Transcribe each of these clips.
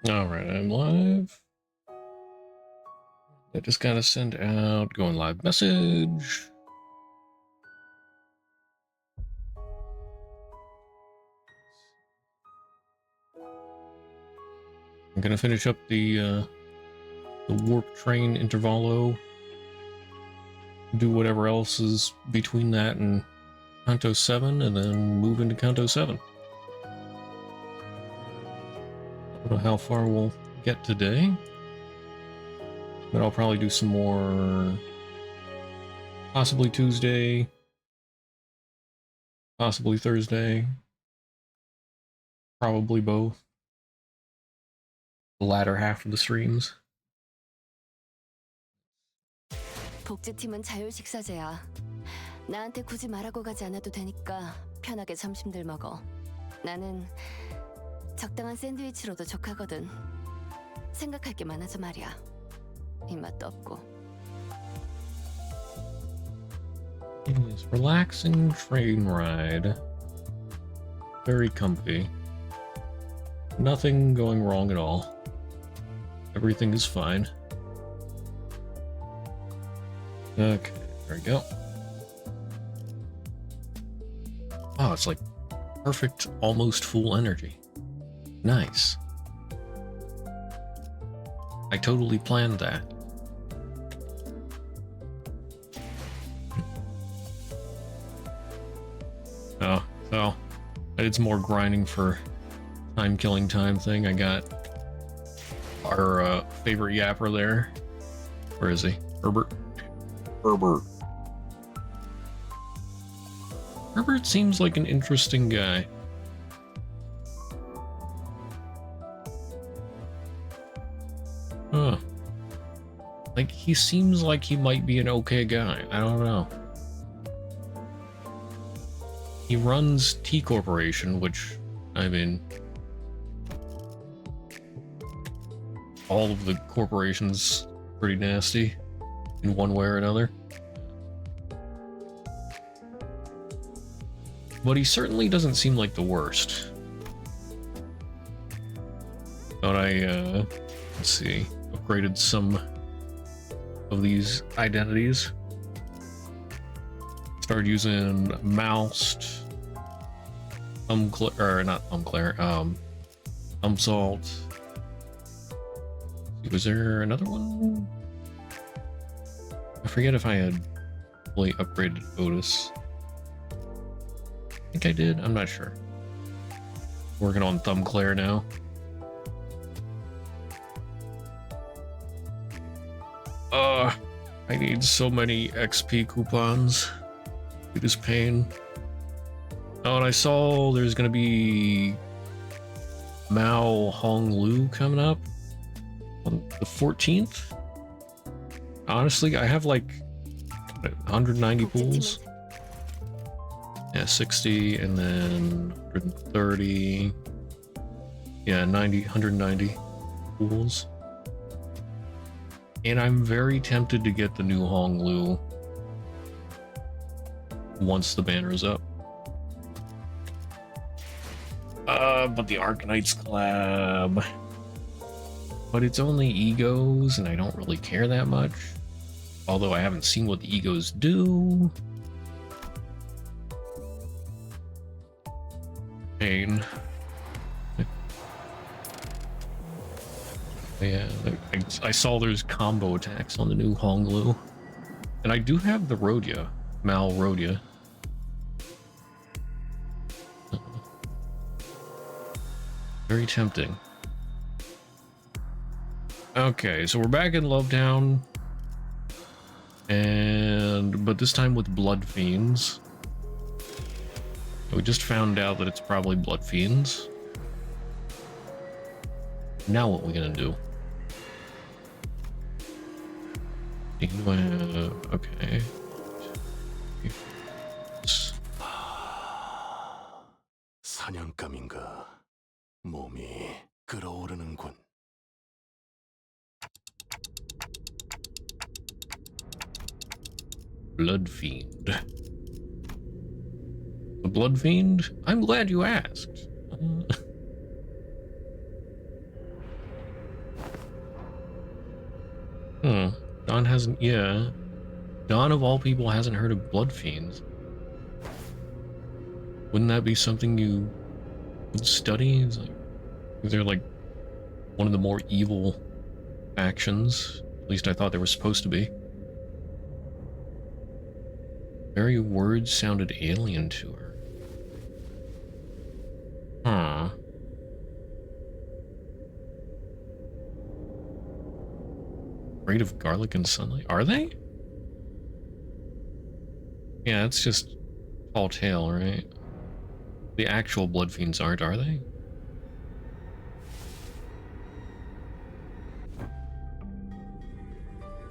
Alright, I'm live. I just gotta send out going live message. I'm gonna finish up the warp train intervalo. Do whatever else is between that and Canto 7, and then move into Canto 7. I don't know how far we'll get today, but I'll probably do some more, possibly Tuesday, possibly Thursday, probably both. The latter half of the streams. 복지팀은 자율 식사제야. 나한테 굳이 말하고 가지 않아도 되니까 편하게 점심들 먹어. 나는 적당한 샌드위치로도 족하거든. 생각할 게 많아서 말이야. 입맛도 없고. Yes, relaxing train ride. Very comfy. Nothing going wrong at all. Everything is fine. Okay, there we go. Oh, it's like perfect, almost full energy. Nice. I totally planned that. Oh, so I did some more grinding for time-killing time thing. I got our favorite yapper there. Where is he? Herbert. Herbert seems like an interesting guy. Huh. Like, he seems like he might be an okay guy. I don't know. He runs T Corporation, which, I mean, all of the corporations pretty nasty in one way or another. But he certainly doesn't seem like the worst. Thought I, let's see, upgraded some of these identities. Started using Moused, Salt. Was there another one? I forget if I had fully upgraded Otis. I think I did, I'm not sure. Working on Thumbclair now. I need so many XP coupons. It is pain. Oh, and I saw there's gonna be Mao Hong Lu coming up on the 14th. Honestly, I have like 190 pools. Yeah, 60 and then 130. Yeah, 190 pools. And I'm very tempted to get the new Hong Lu once the banner is up. But the Arkanites collab. But it's only egos, and I don't really care that much. Although I haven't seen what the egos do. Pain. Yeah, I saw there's combo attacks on the new Hong Lu. And I do have the Rhodia, Mal Rhodia. Very tempting. Okay, so we're back in Lovetown. But this time with Blood Fiends. We just found out that it's probably Blood Fiends. Now what are we gonna do? Okay. 사냥감인가 몸이 끓어오르는군. Blood Fiend. The Blood Fiend? I'm glad you asked. Hmm. Don hasn't, yeah. Don of all people hasn't heard of blood fiends. Wouldn't that be something you would study? It's like, they're like one of the more evil factions. At least I thought they were supposed to be. Very words sounded alien to her. Huh. Afraid of garlic and sunlight? Are they? Yeah, it's just tall tale, right? The actual blood fiends aren't, are they?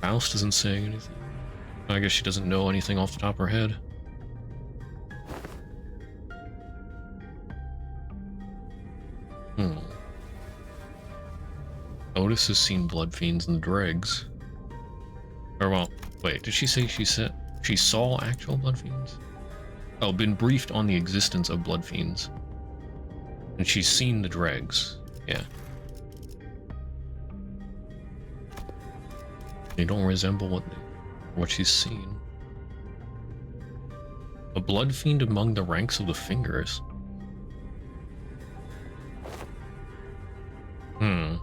Faust isn't saying anything. I guess she doesn't know anything off the top of her head. Hmm. Otis has seen blood fiends in the dregs. Or well, wait, did she say she saw actual blood fiends? Oh, been briefed on the existence of blood fiends. And she's seen the dregs. Yeah. They don't resemble what she's seen. A blood fiend among the ranks of the fingers. Hmm.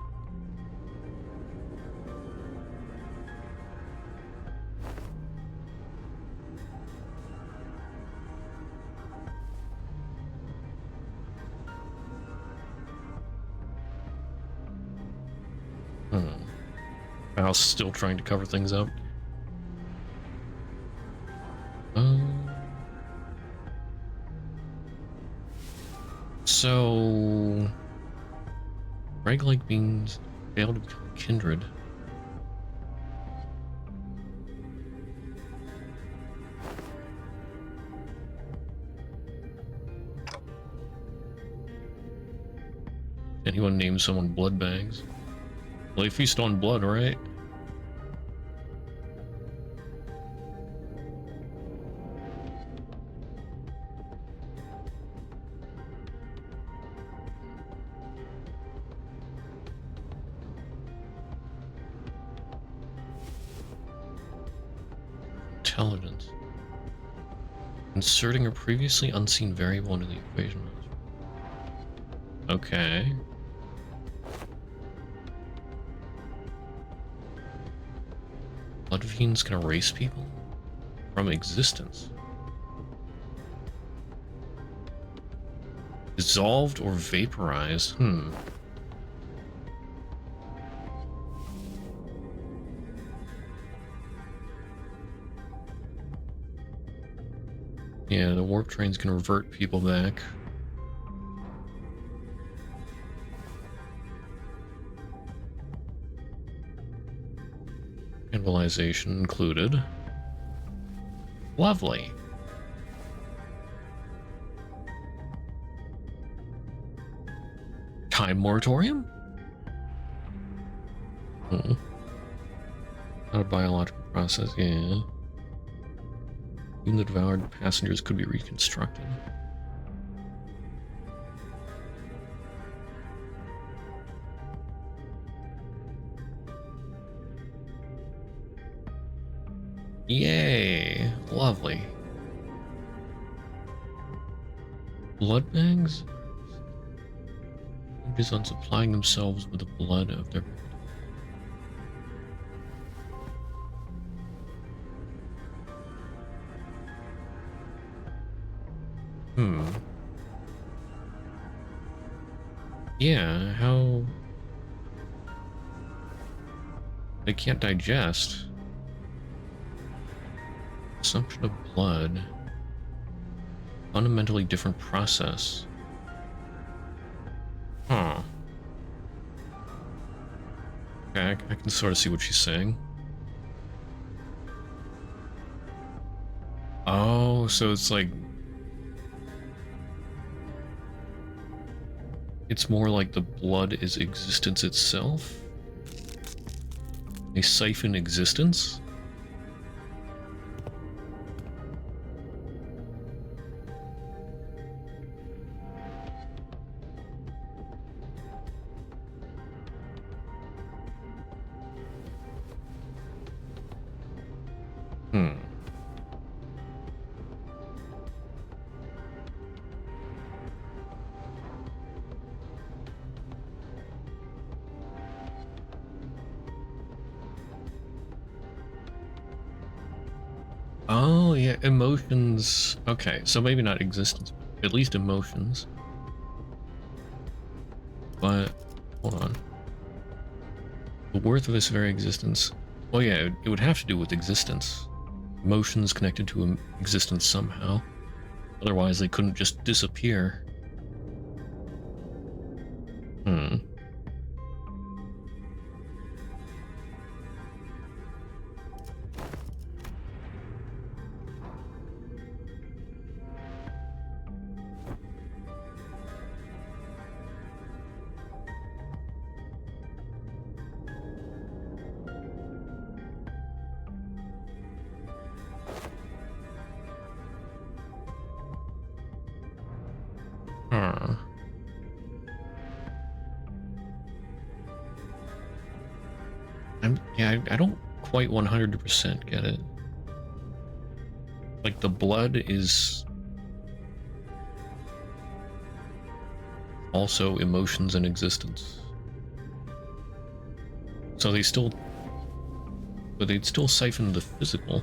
Faust's still trying to cover things up. So Reg-like beings fail to become kindred. Anyone name someone blood bags? Well, they feast on blood, right? Intelligence. Inserting a previously unseen variable into the equation. Okay. Blood fiends can erase people from existence. Dissolved or vaporized? Yeah, the warp trains can revert people back. Cannibalization included. Lovely. Time moratorium? Not a biological process, yeah. Even the devoured passengers could be reconstructed. Yay! Lovely. Blood bags? Focus on supplying themselves with the blood of their... Yeah, how... They can't digest. Consumption of blood. Fundamentally different process. Huh. Okay, I can sort of see what she's saying. Oh, so it's like... It's more like the blood is existence itself? A siphon existence? Hmm. Oh, yeah, emotions. Okay, so maybe not existence, but at least emotions. But, hold on. The worth of its very existence. Oh yeah, it would have to do with existence. Emotions connected to existence somehow. Otherwise, they couldn't just disappear. Hmm. Huh. I don't quite 100% get it. Like, the blood is also emotions and existence. So they still... But they'd still siphon the physical.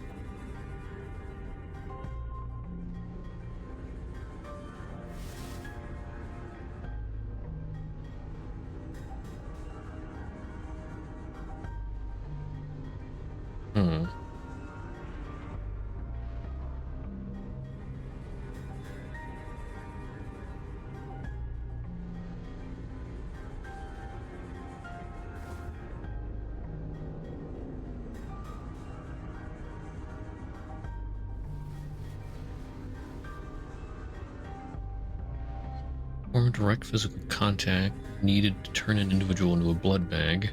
Hmm. Or direct physical contact needed to turn an individual into a blood bag.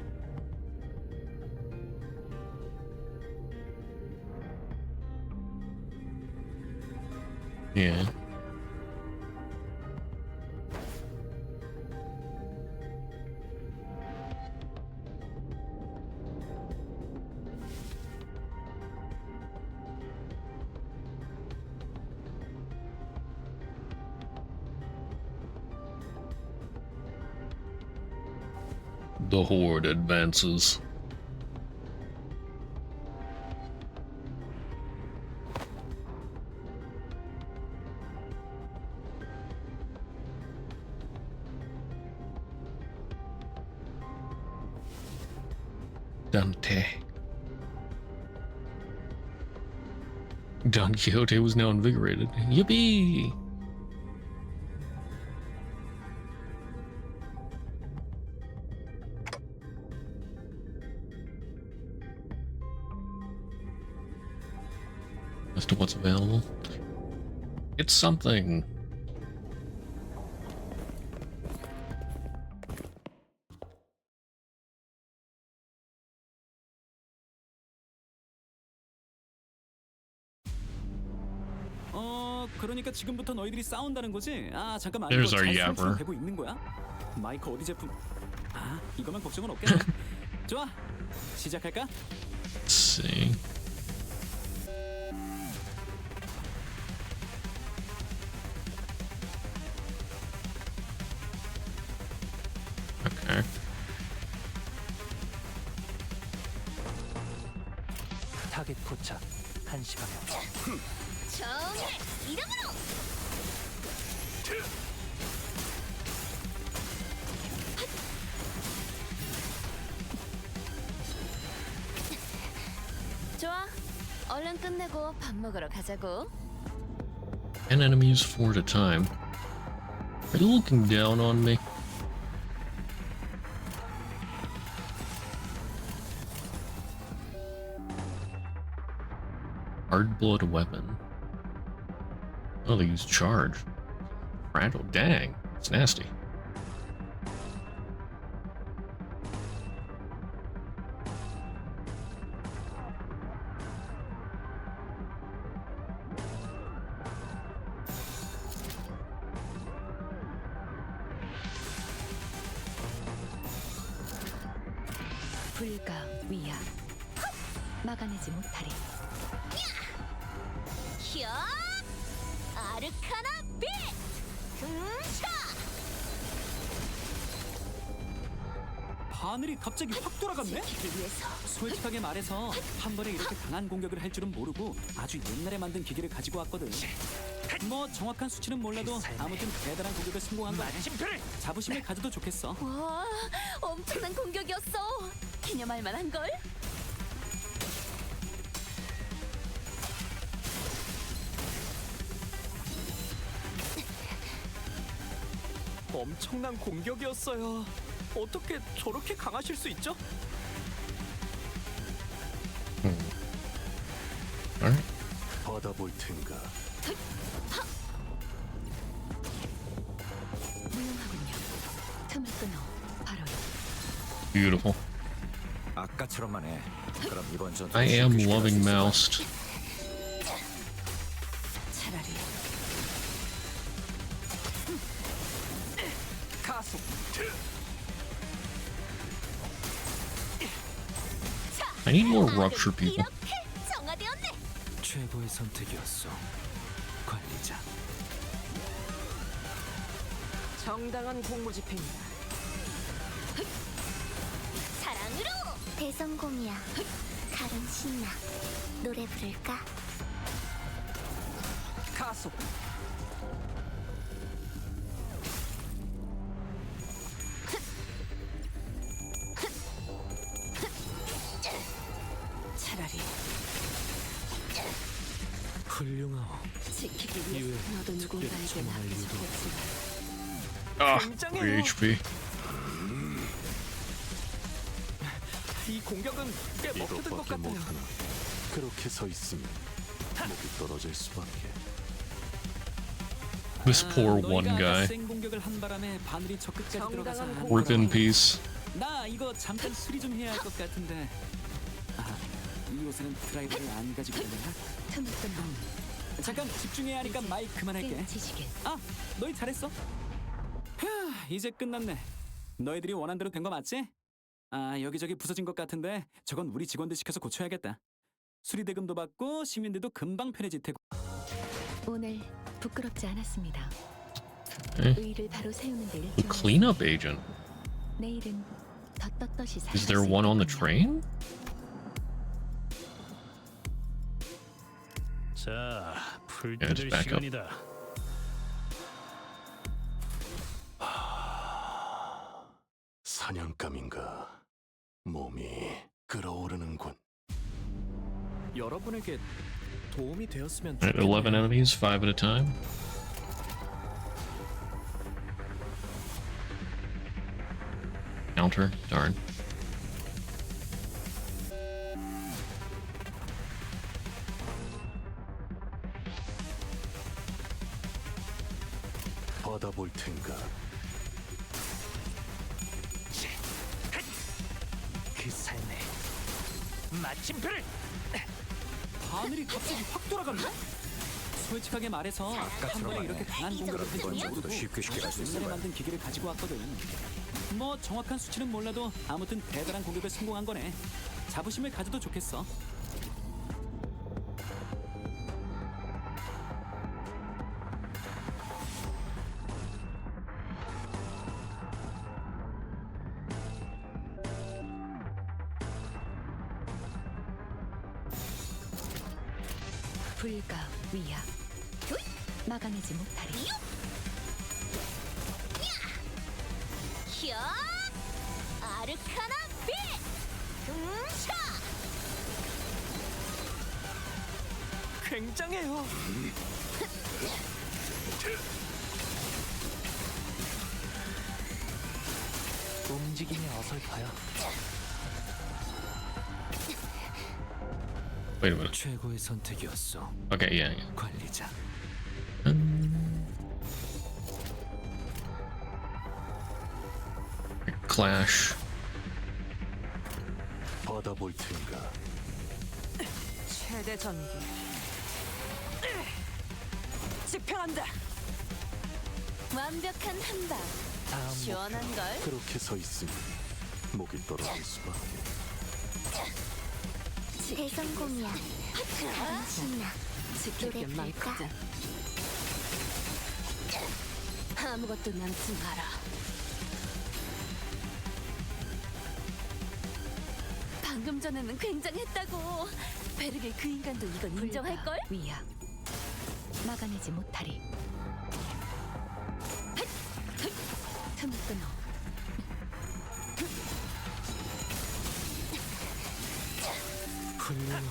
Yeah. The horde advances. Dante. Don Quixote was now invigorated. Yippee! As to what's available. It's something. 그러니까 지금부터 너희들이 싸운다는 거지? 아, 잠깐만. There's 이거 our 잘 yapper. 설치되고 있는 거야? 마이크 어디 제품? 아, 이거만 걱정은 없겠네. 좋아. 시작할까? Let's see. Okay. 타겟 포착 1시 방향. 정의 이름으로. 좋아. 얼른 끝내고 밥 먹으러 가자고. 10 enemies, 4 at a time. Are you looking down on me? Hard blood weapon. Oh, they use charge. Fragile. Dang. It's nasty. 불가 위야. 막아내지 못하리. 아르카나 빛! 차! 하늘이 갑자기 확 돌아갔네? 지키기 위해서 솔직하게 말해서 한 번에 이렇게 강한 공격을 할 줄은 모르고 아주 옛날에 만든 기계를 가지고 왔거든. 뭐 정확한 수치는 몰라도 아무튼 대단한 공격을 성공한 거야. 자부심을 가져도 좋겠어. 와, 엄청난 공격이었어. 기념할 만한걸? 엄청난 공격이었어요. 어떻게 저렇게 강하실 수 있죠? Alright. 받아볼 텐가. 무용하군요. 틈을 끊어 바로 Beautiful. 아까처럼만 해. 그럼 이번 전 I am loving Moused. 차라리 가속. I need more rupture people. 이렇게 정화되었네. 최고의 선택이었어. 관리자. 정당한 공무 집행이다. 사랑으로 대성공이야. 가름 신나. 노래 부를까? 가속. 차라리 훌륭하오. 지키기 위해 이외 너도 누군가에게 정말 맡기지 유도. Ah, 굉장해요. 3 HP. 이 공격은 꽤 먹혀든 것 이것밖에 같아요. 못하나. 그렇게 서 있으면 목이 떨어질 수밖에. This poor one 너희가 guy. 생 공격을 한 바람에 바늘이 저 끝까지 들어가서 정당한 안 Rip in 돌아오네. peace. 나 이거 잠깐 수리 좀 해야 할 것 같은데. 아, 이 옷에는 드라이버를 안 가지고 있나? 틈을 끊어 잠깐 집중해야 하니까 마이크 그만할게. 지시게 아, 너희 잘했어. 휴, 이제 끝났네. 너희들이 원한 대로 된 거 맞지? 아, 여기저기 부서진 것 같은데 저건 우리 직원들 시켜서 고쳐야겠다. 수리 대금도 받고 시민들도 금방 편해질 테고. 오늘 부끄럽지 않았습니다. Eh. 의를 바로 세우는 데 The cleanup agent. 내일은 더 떳떳이 살아갈 Is there 수 one on the 있겠군요. train? 자, 풀 Yeah, 뜯을 just back up. 시간이다. 사냥감인가. 몸이 끓어오르는군. 여러분에게 도움이 되었으면 Alright, 11 좋겠네요. enemies, 5 at a time. Counter, darn. 받아볼 텐가. 그 삶에 마침표를. 하늘이 갑자기 확 돌아갔네? 솔직하게 말해서 한 번에 이렇게 강한 공격을 할 줄은 모르고 아주 옛날에 만든 기계를 가지고 왔거든. 뭐 정확한 수치는 몰라도 아무튼 대단한 공격을 성공한 거네. 자부심을 가져도 좋겠어. 불가 위야 막아내지 못하리. 혀! 아르카나 빛! 차! 굉장해요. 움직임이 어설퍼요. Wait a minute. 최고의 선택이었어. Okay, yeah. 관리자. Clash. 받아볼 텐가. 최대 전기. 집행한다. 완벽한 한방 다음 시원한 걸. 그렇게 서 있으면 목이 떨어질 수밖에. 대성공이야. 가름 신나. 지킬 게 노래 부를까? 많거든. 아무것도 남지 마라. 방금 전에는 굉장했다고. 베르릴 그 인간도 이건 인정할걸? 위야 막아내지 못하리. 틈을 끊어. 훌륭하오.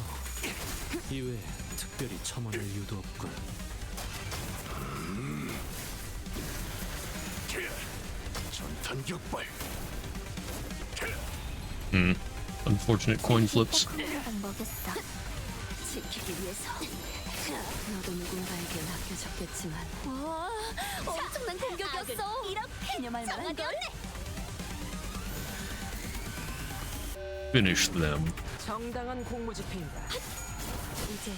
이외에 특별히 첨언할 이유도 없군. 전탄 격발. Unfortunate coin flips. 한 먹였어. 지키기 위해서. 너도 누군가에게 맡겨졌겠지만. 와, 엄청난 공격이었어. 이렇게 기념할 만한 걸. Finish them. 정당한 공무 집행이다. 이제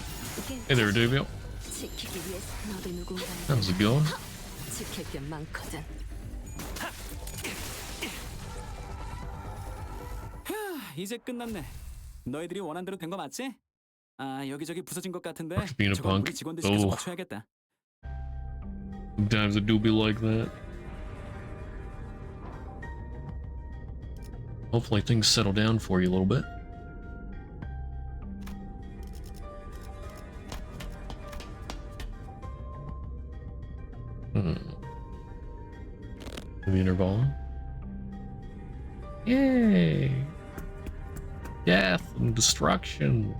Hey there, Davio. 지키기 위해서 너도 누군가에게 How's it going? 지킬 게 많거든. 이제 끝났네. 너희들이 원한 대로 된 거 맞지? 아, 여기저기 부서진 것 같은데 Being a 저건 punk. 우리 직원들 시켜서 Oh. 고쳐야겠다. Sometimes it do be like that. Hopefully things settle down for you a little bit. The interval. Yay! Death and destruction.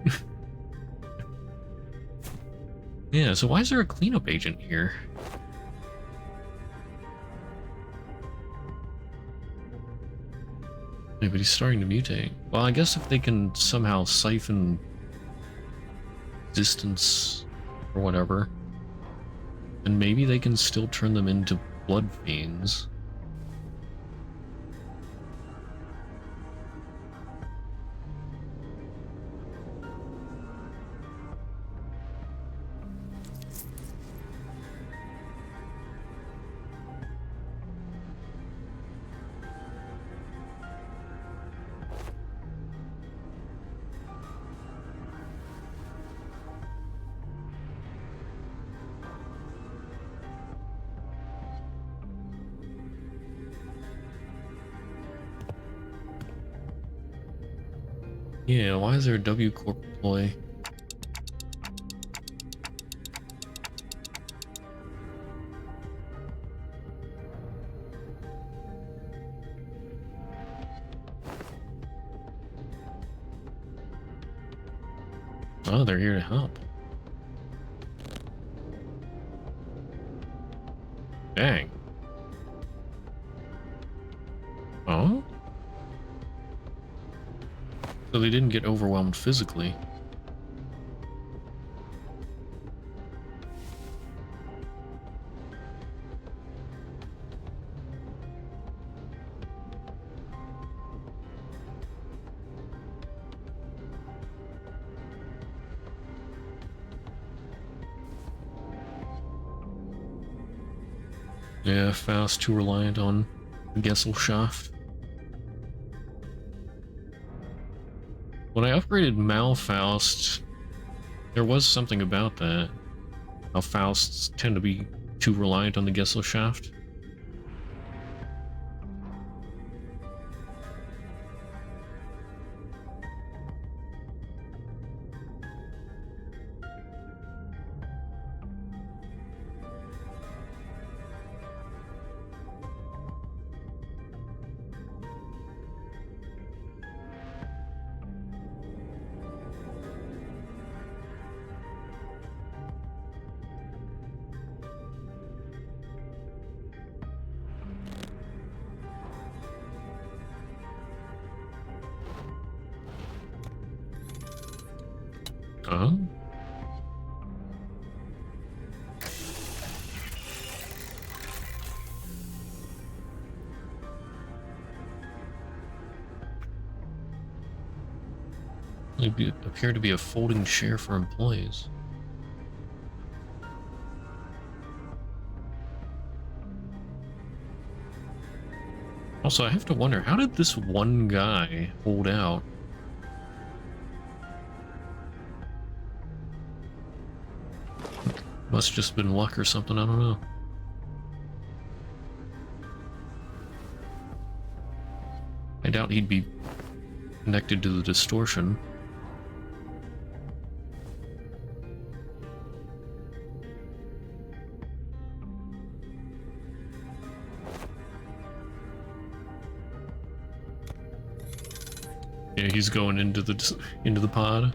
Yeah, so why is there a cleanup agent here? Yeah, but he's starting to mutate. Well, I guess if they can somehow siphon distance or whatever, then maybe they can still turn them into blood fiends. Yeah, why is there a W Corp employee? Oh, they're here to help. Dang. Oh? So they didn't get overwhelmed physically. Yeah, Faust too reliant on Gesellschaft. When I upgraded Malfaust, there was something about that. How Fausts tend to be too reliant on the Gesellschaft. Huh? They appear to be a folding chair for employees. Also, I have to wonder, how did this one guy hold out? Must have just been luck or something, I don't know. doubt he'd be connected to the distortion. Yeah, he's going into the pod.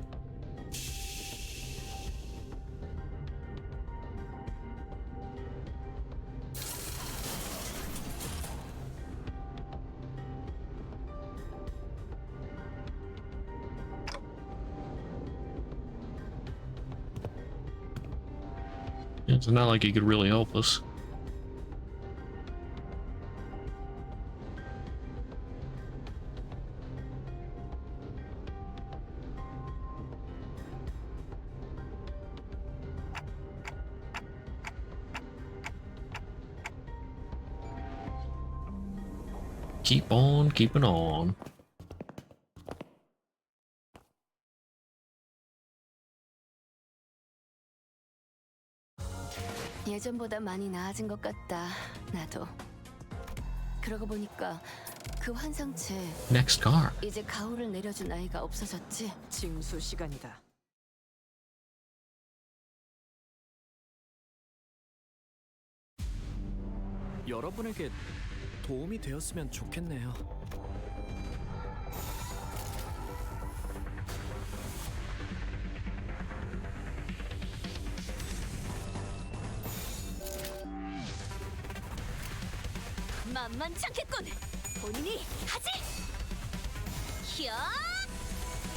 It's not like he could really help us. Keep on keeping on. 예전보다 많이 나아진 것 같다. 나도. 그러고 보니까 그 환상체 Next car. 이제 가오를 내려준 아이가 없어졌지. 징수 시간이다. 여러분에게 도움이 되었으면 좋겠네요. 만만찮겠군. 본인이 하지. 히어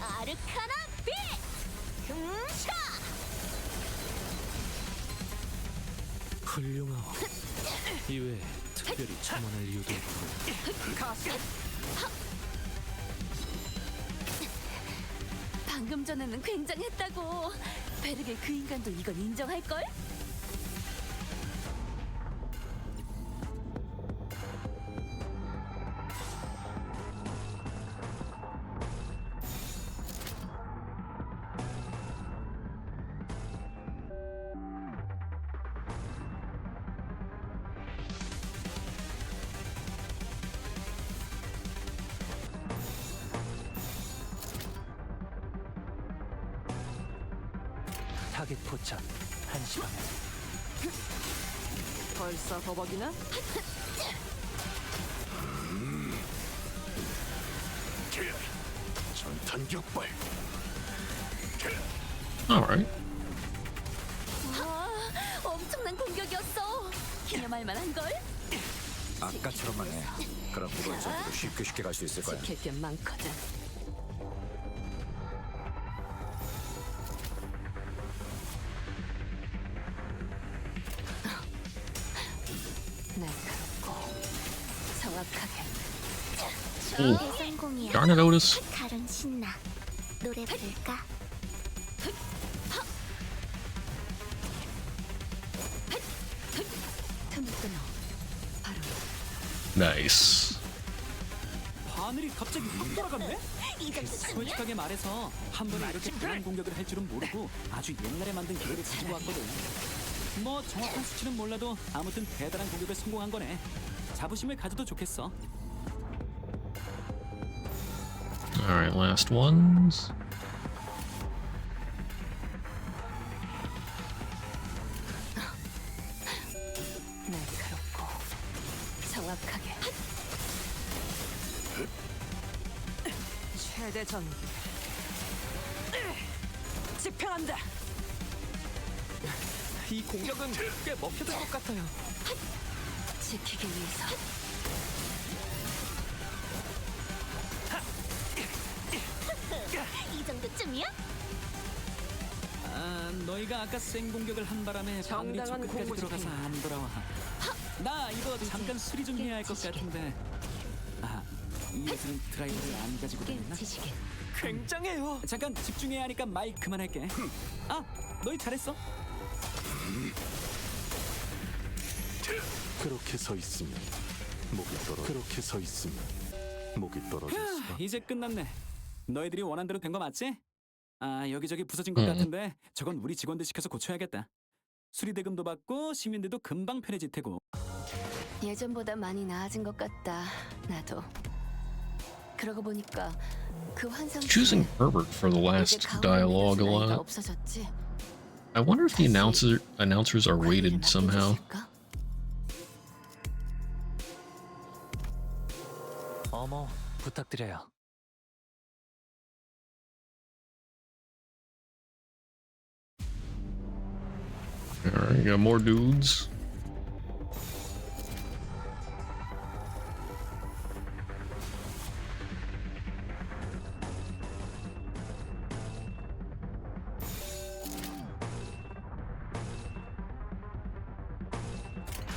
아르카나 빛. 흠샤. 훌륭하오. 이외에 특별히 첨언할 이유도 없고. 방금 전에는 굉장했다고. 베르게 그 인간도 이건 인정할걸? 타겟 포착 1시간. 벌써 버벅이나? 전탄 격발. Alright. 와, 엄청난 공격이었어. 기념할 만한걸? 아까처럼만 해. 그럼 이번 전투도 쉽게 갈 수 있을 거야. 지킬 게 많거든. 날카롭고 정확하게. Ooh. 대성공이야. Darn it, Otis. 가론 신나. 노래 부를까? 틈을 끊어. 바로 Nice. 하늘이 갑자기 확 돌아갔네? 이 정도 솔직하게 말해서 한 번에 이렇게 강한 공격을 할 줄은 모르고 아주 옛날에 만든 기계를 가지고 왔거든. 뭐 정확한 수치는 몰라도 아무튼 대단한 공격을 성공한 거네. 자부심을 가져도 좋겠어. Alright, last ones. 날카롭고 정확하게. 최대 전기. 집행한다. 이 공격은 꽤 먹혀들 것 같아요. 지키기 위해서. 이 정도쯤이야? 아, 너희가 아까 생 공격을 한 바람에 바늘이 정당한 저끝까지 공무 들어가서 집행. 안 돌아와. 나 이거 잠깐 수리 좀 해야 할 것 같은데. 아, 이 녀석은 드라이버를 안 가지고 다녔나? 지식인. 굉장해요. 잠깐 집중해야 하니까 말 그만할게. 아, 너희 잘했어. 그렇게 서 있으면 목이 떨어. 그렇게 서 있으면 목이 떨어졌어. 이제 끝났네. 너희들이 원한 대로 된 거 맞지? 아, 여기저기 부서진 것 음. 같은데 저건 우리 직원들 시켜서 고쳐야겠다. 수리 대금도 받고 시민들도 금방 편해질 테고. 예전보다 많이 나아진 것 같다. 나도. 그러고 보니까 그 환상 Choosing Herbert for the last dialogue a lot. 없어졌지. I wonder if the announcers are weighted somehow. 어머, 부탁드려요. Alright, got more dudes.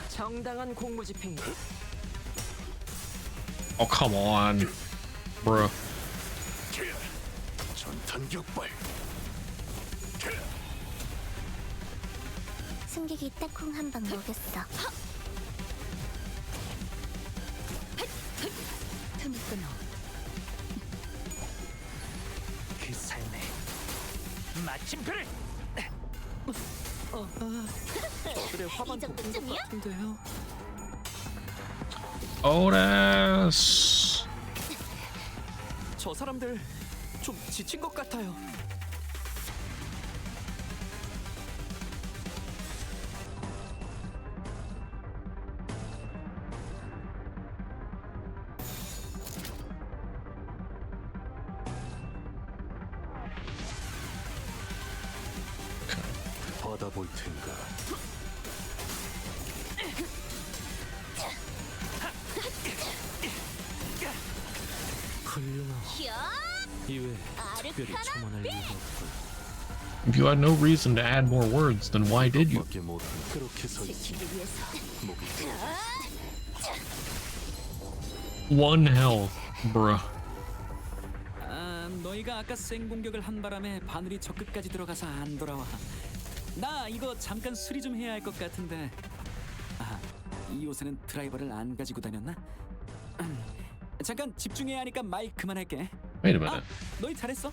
정당한 공무집행. Oh, come on, bruh. 전탄 격발. 승객이 딱콩 한 방 먹였어. 틈을 끊어. 그 삶에 마침표를. 그래 화만 이 정도쯤이야? 같은데요. Otis. 저 사람들 좀 지친 것 같아요. 받아볼 텐가. 훌륭하고 이외에 특별히 첨언할 이유가 없군. If you had no reason to add more words, then why did you? 밖에 못한 그렇게 서 있으면 목이 One health, bruh. 아, 너희가 아까 생 공격을 한 바람에 바늘이 저 끝까지 들어가서 안 돌아와. 나 이거 잠깐 수리 좀 해야 할 것 같은데. 아, 이 요새는 드라이버를 안 가지고 다녔나? 잠깐 집중해야 하니까 말 그만할게. Wait a 아, minute. 너희 잘했어.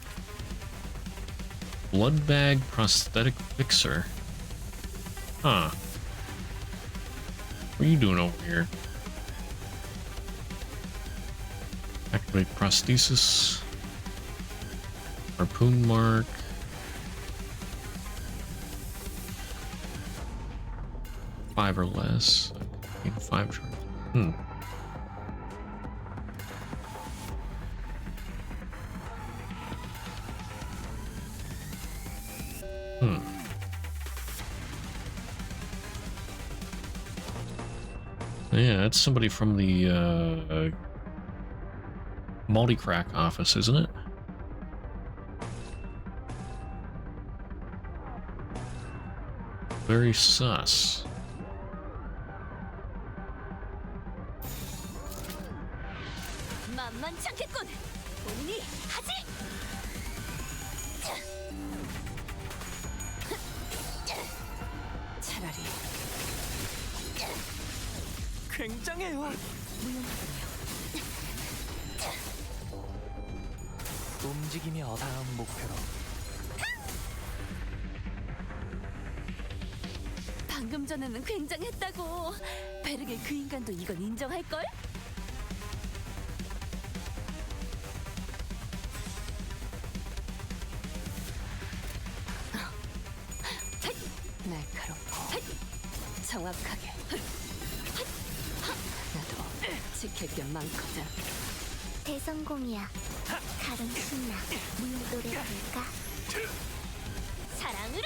Blood bag prosthetic fixer. Huh. What are you doing over here? Activate prosthesis. Harpoon mark. Five or less. Okay, 5 charges. Yeah, that's somebody from the multi-crack office, isn't it? Very sus. 만만찮겠군. 본인이 하지. 차라리 굉장해요. 움직이며 다음 목표로. 방금 전에는 굉장했다고. 베르게 그 인간도 이건 인정할걸? 날카롭고 정확하게. 나도 지킬 게 많거든. 대성공이야. 가름 신나. 노래 부를까? 사랑으로.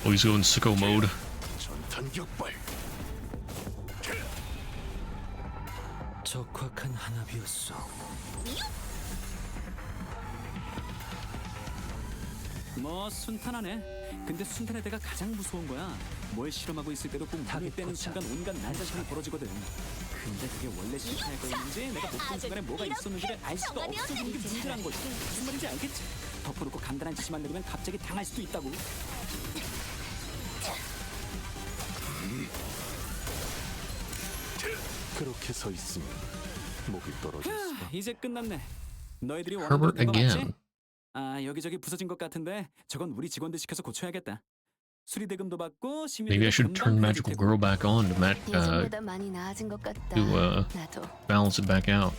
Oh, he's going sicko mode. 전탄 격발. 적확한 한압이었어. 뭐 순탄하네. 근데 순탄의 데가 가장 무서운 거야. 뭘 실험하고 있을 때도 꼭 눈을 떼는 순간 온갖 난자심이 벌어지거든. 근데 그게 원래 실패할 거였는지 내가 못 본 순간에 뭐가 있었는지를 알 수가 없어지는 게 문제란 거지. 무슨 말인지 알겠지? 덮어놓고 간단한 지시만 내리면 갑자기 당할 수도 있다고. 그렇게 서 있으면 목이 떨어졌어. 이제 끝났네. 너희들이 Herbert 원하는 거 맞지? again. 아, 여기저기 부서진 것 같은데 저건 우리 직원들 시켜서 고쳐야겠다. 수리대금도 받고 Maybe I 시민들도 should turn 금방 Magical 편해질 Girl back on to 예전보다 많이 나아진 것 같다. 나도. balance it back out.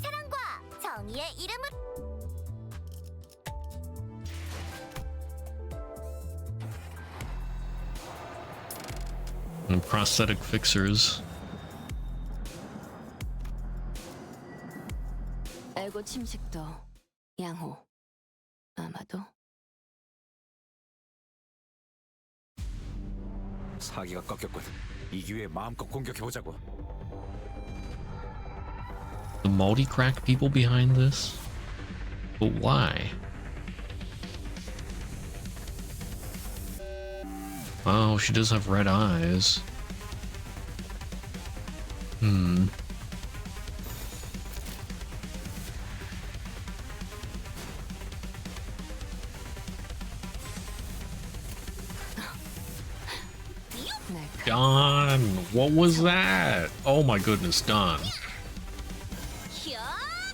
사랑과 정의의 이름으로. And prosthetic fixers. 알고 침식도 양호. 아마도. 사기가 꺾였군. 이 기회에 마음껏 공격해보자고. The multi-crack people behind this? But why? Oh, she does have red eyes. Hmm. Don, what was that? Oh my goodness, Don.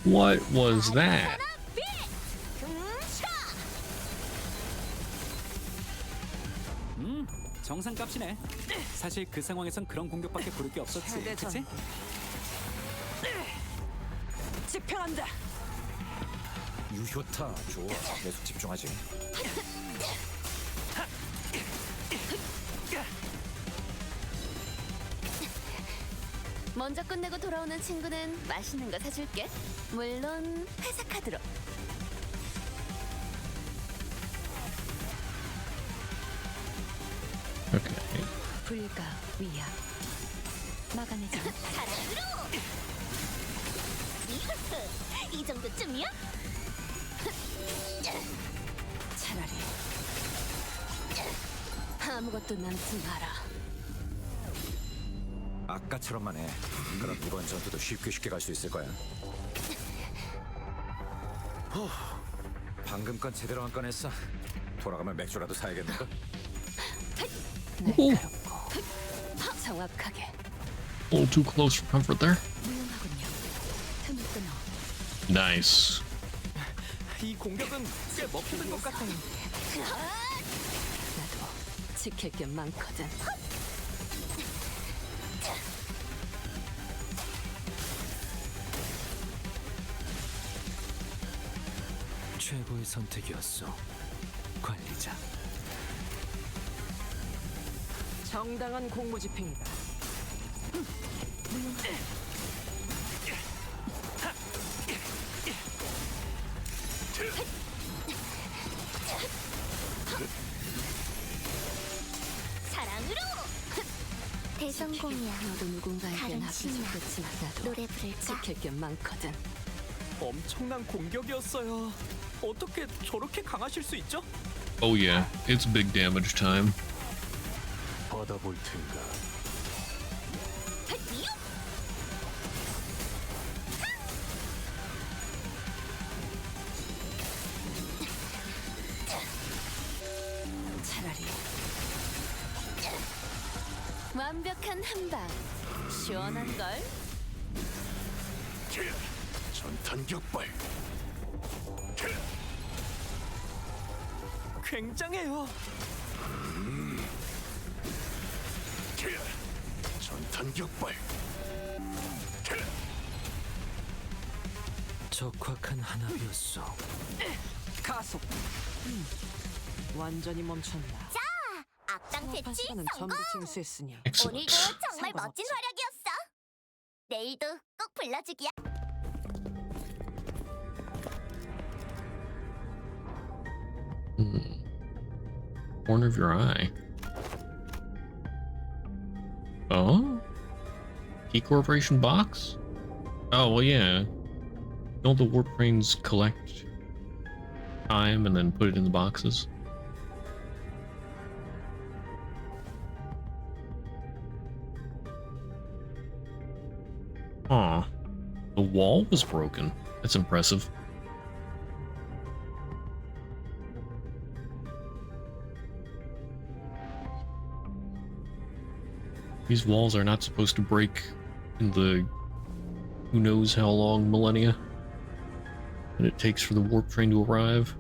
What was that? 정상값이네. 사실 그 상황에선 그런 공격밖에 부를 게 없었지. 그치? 집행한다. 유효타 좋아. 계속 집중하지. 먼저 끝내고 돌아오는 친구는 맛있는 거 사줄게. 물론 회사 카드로. Okay. 불가 위약. 막아내자. 사랑으로. 이 정도쯤이야? 차라리 아무것도 남지 마라. 아까처럼만 해. 그럼 이번 전투도 쉽게 갈 수 있을 거야. 방금 건 제대로 한 건 했어. 돌아가면 맥주라도 사야겠는걸? 날카롭고 정확하게. A little too close for comfort there. 무용하군요. 틈을 끊어. Nice. 이 공격은 꽤 먹히는 것 같아요. 나도 지킬 게 많거든. 최고의 선택이었어. 관리자. 정당한 공무 집행이다. 사랑으로. 대성공이야. 너도 누군가에겐 다른 앞이 신나. 좋겠지만 나도 노래 부를까? 지킬 게 많거든. 엄청난 공격이었어요. 어떻게 저렇게 강하실 수 있죠? Oh yeah, it's big damage time. 받아볼 텐가. 차라리 완벽한 한방. 시원한 걸. 전탄 격발. 굉장해요. 전탄 격발. 적확한 한압이었어. 가속. 완전히 멈췄나. 악당 퇴치 시간은 성공. 전부 징수했으니 Excellent. 오늘도 정말 상관없지. 멋진 활약이었어. 내일도 꼭 불러주기야. Corner of your eye. Oh? Key Corporation box? Oh, well, yeah. Don't the warp trains collect time and then put it in the boxes? Huh. The wall was broken. That's impressive. These walls are not supposed to break in the who knows how long millennia that it takes for the warp train to arrive.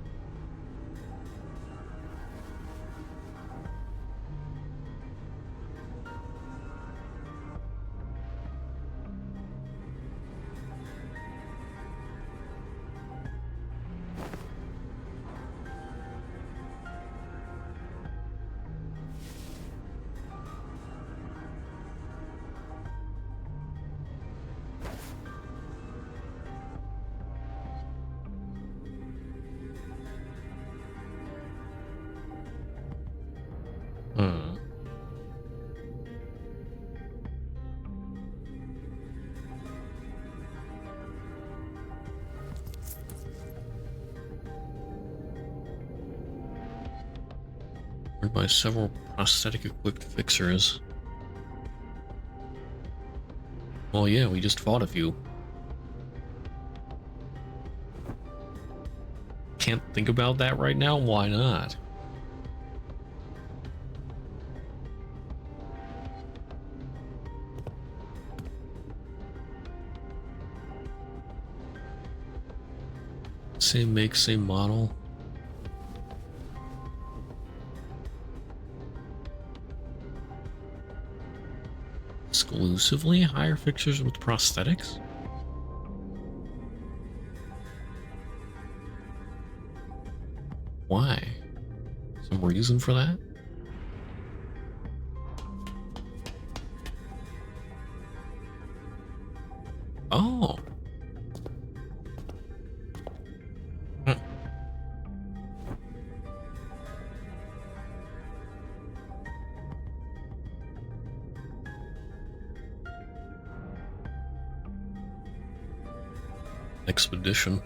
Whereby several prosthetic equipped fixers. Well, yeah, we just fought a few. Can't think about that right now? Why not? Same make, same model. Exclusively hire fixtures with prosthetics? Why? Some reason for that? Oh. Expedition.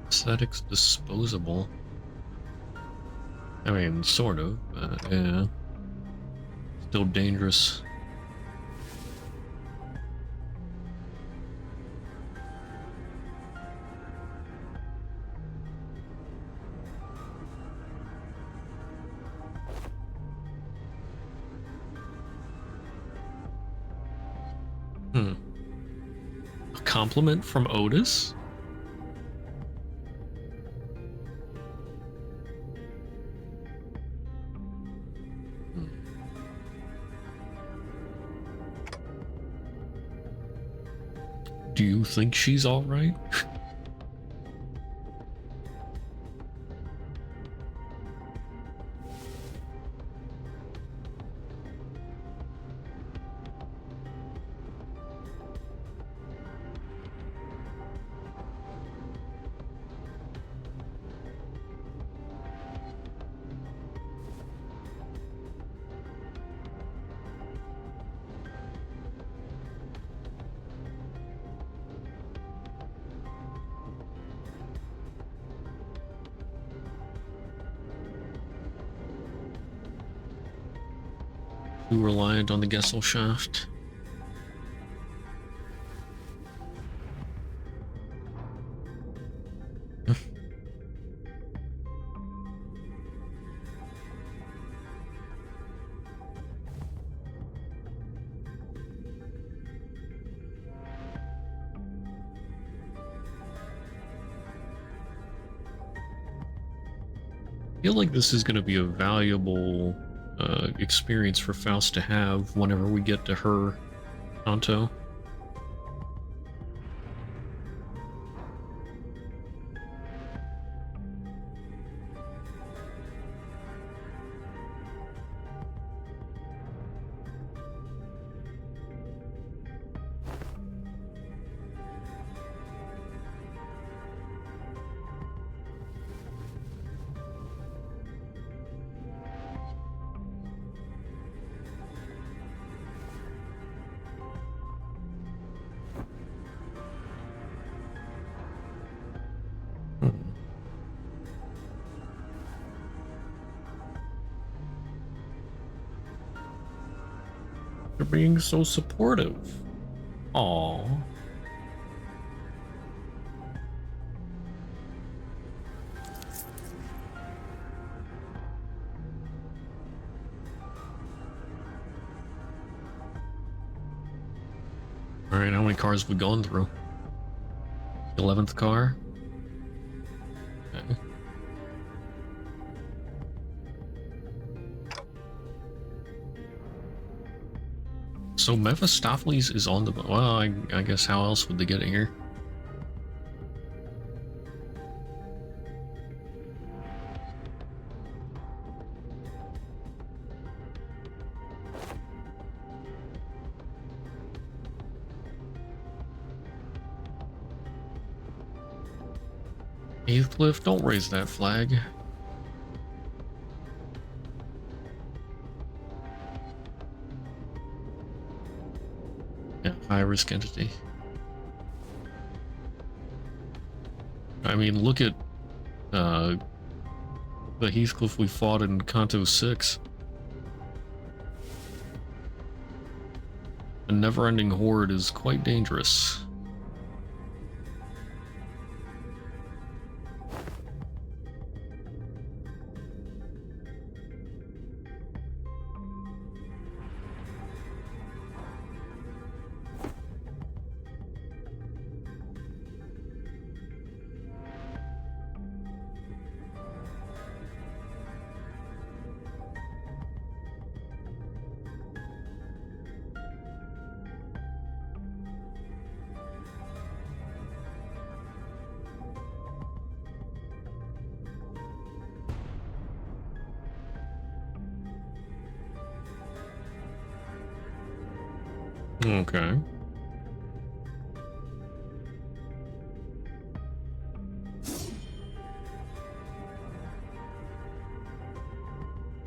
Aesthetics disposable. I mean, sort of, but yeah. Still dangerous. A compliment from Otis? Do you think she's alright? Too reliant on the Gesellschaft. I feel like this is going to be a valuable experience for Faust to have whenever we get to her Canto. They're being so supportive. Aww. Alright, how many cars have we gone through? 11th car? Okay. So Mephistopheles is on the... Well, I guess how else would they get it here? Heathcliff, don't raise that flag. Yeah, high risk entity. I mean, look at the Heathcliff we fought in Canto 6. A never-ending horde is quite dangerous. Okay.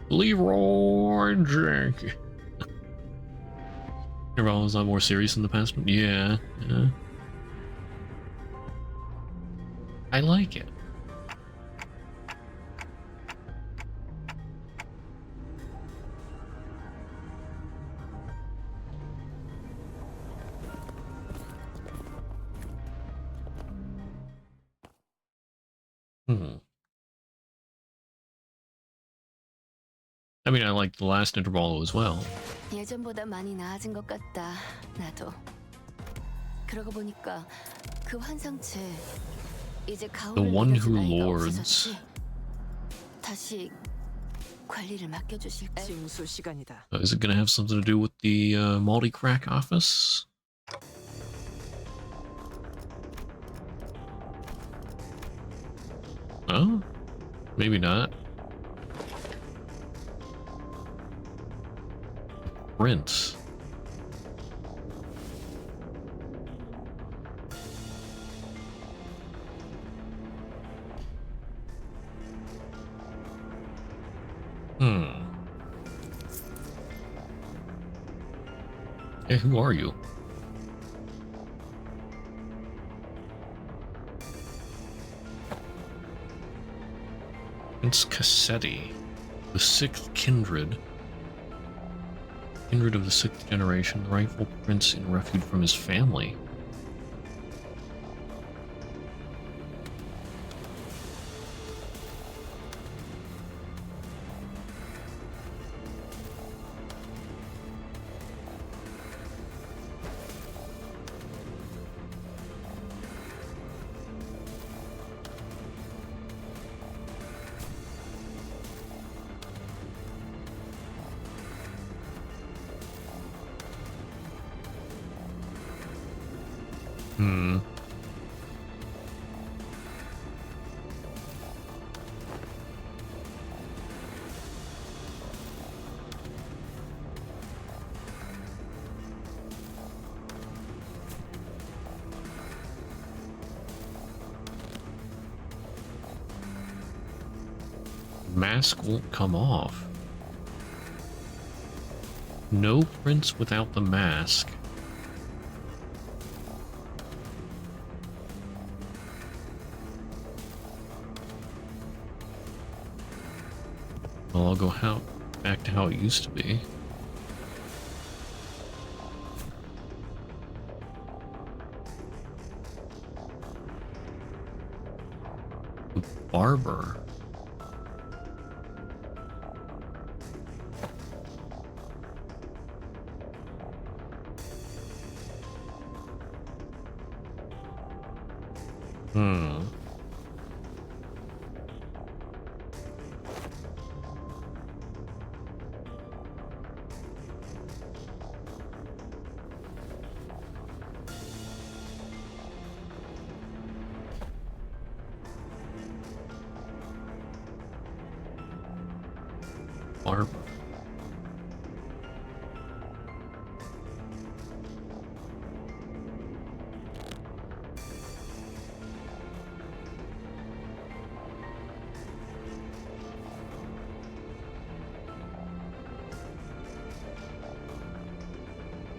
Leroy Jenkins. Everyone was a lot more serious in the past one. Yeah, yeah. I like it. I mean, I liked the last interval as well. 예전보다 많이 나아진 것 같다. 나도. 그러고 보니까 그 환상체 이제 The 가오를 one 믿어줄 who 나이가 lords. 없어졌지. 다시 관리를 맡겨주실까? 징수 시간이다. Is it going to have something to do with the multi-crack office? Oh, maybe not. Prince. Hey, who are you? Prince Cassetti, the sixth kindred. Kindred of the sixth generation, the rightful prince in refuge from his family. Mask won't come off. No prince without the mask. Well, I'll go back to how it used to be. The barber. barber.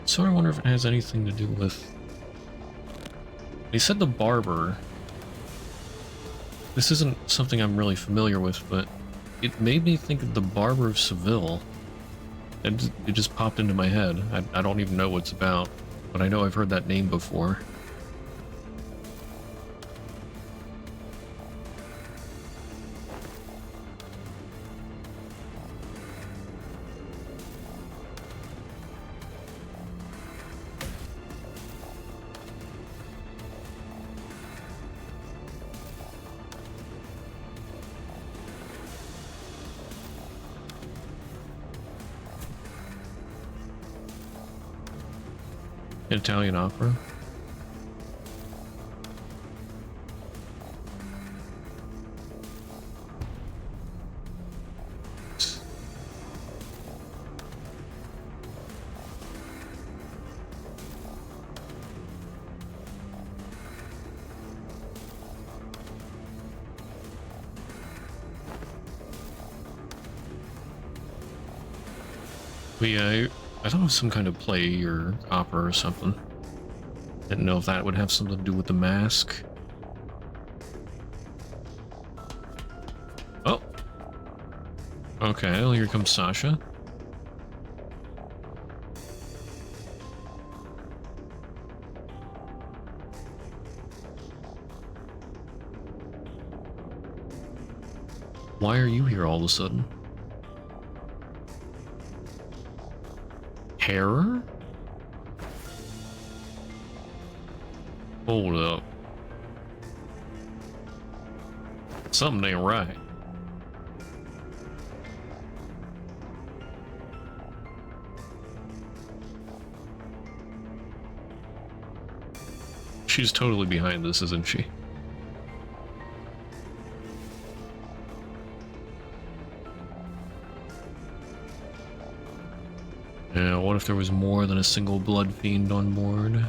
So I wonder if it has anything to do with... He said the barber. This isn't something I'm really familiar with, but it made me think of the Barber of Seville. And it just popped into my head. I don't even know what it's about, but I know I've heard that name before. Italian opera. But yeah, I thought it was some kind of play or opera or something. Didn't know if that would have something to do with the mask. Oh! Okay, well, here comes Sasha. Why are you here all of a sudden? Terror? Hold up. Something ain't right. She's totally behind this, isn't she? Yeah, what if there was more than a single blood fiend on board?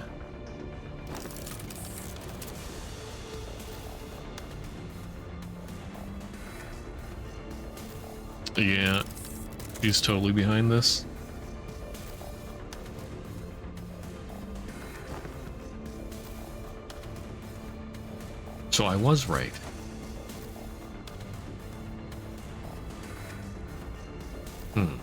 Yeah, she's totally behind this. So I was right. Hmm.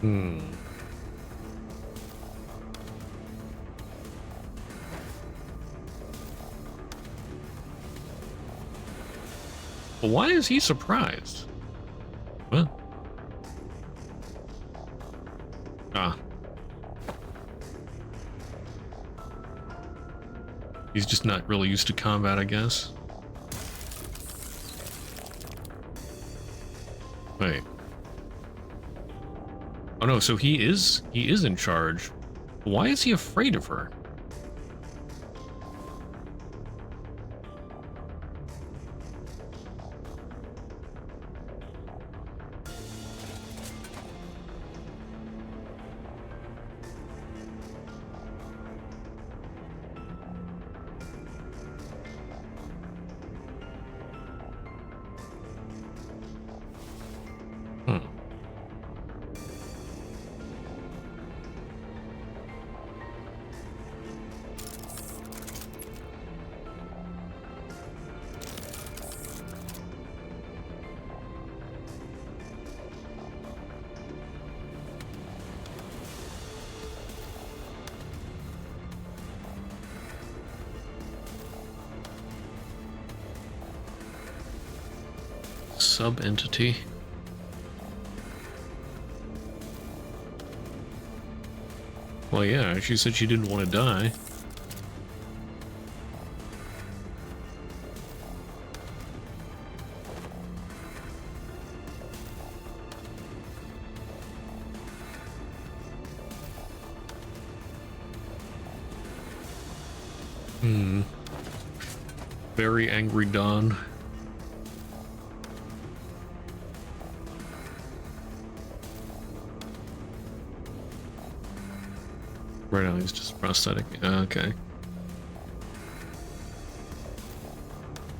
Hmm. Well, why is he surprised? What? Ah. He's just not really used to combat, I guess. Wait. Oh no, so he is in charge. Why is he afraid of her? sub-entity. Well, yeah, she said she didn't want to die. Very angry Dawn. Right now he's just prosthetic. Okay.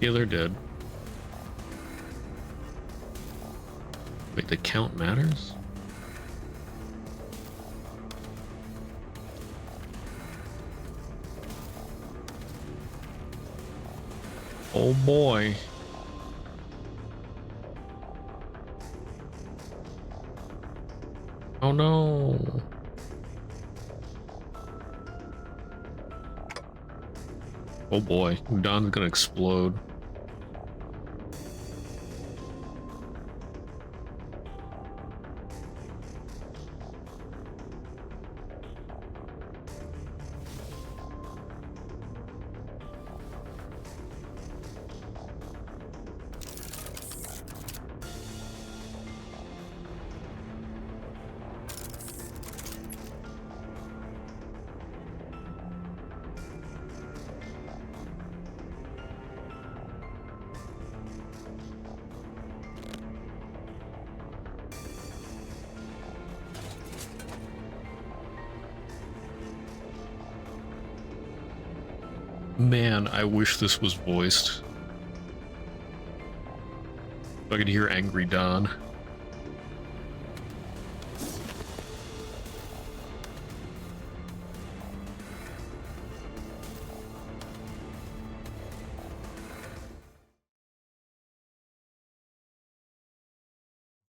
Yeah, they're dead. Wait, the count matters? Oh boy. Oh no. Oh boy, Don's gonna explode. Man, I wish this was voiced. So I could hear Angry Don.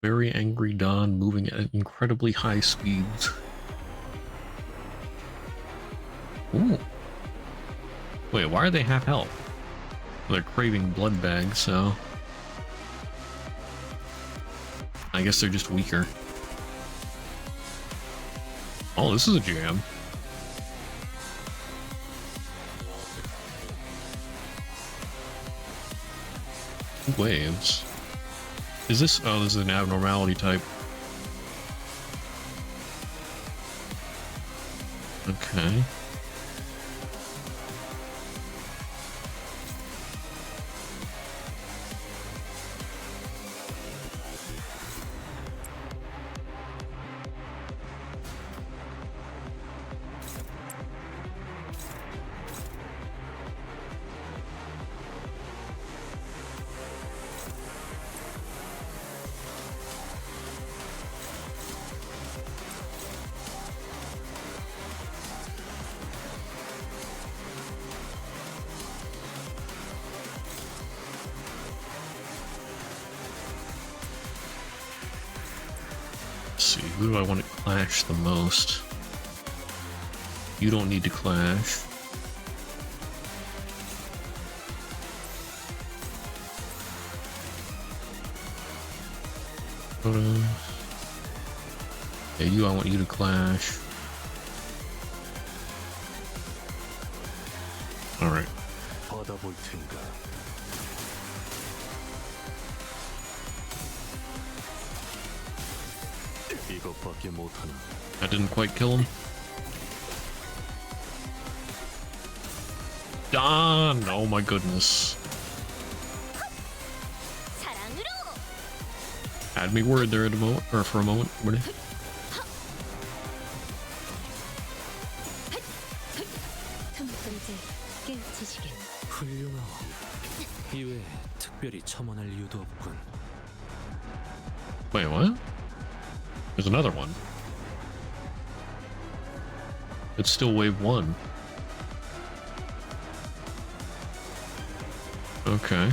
Very angry Don moving at incredibly high speeds. Ooh. Wait, why are they half health? They're craving blood bags, so... I guess they're just weaker. Oh, this is a jam. Waves. Is this... Oh, this is an abnormality type. Okay. See, who do I want to clash the most? You don't need to clash. Yeah, I want you to clash. Alright. 받아볼 텐가. 이것밖에 못하나. That didn't quite kill him. Don! Oh my goodness. Had me worried there at a moment, or for a moment. Ready? 훌륭하오. 이외에 특별히 첨언할 이유도 없군. Wait, what? There's another one. It's still wave 1. Okay.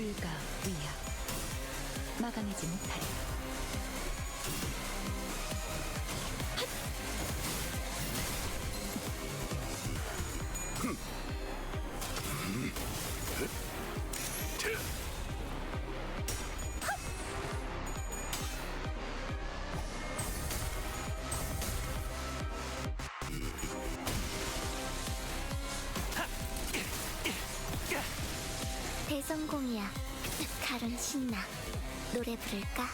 불가 위야 막아내지 못하리. 대성공이야. 가론 신나. 노래 부를까?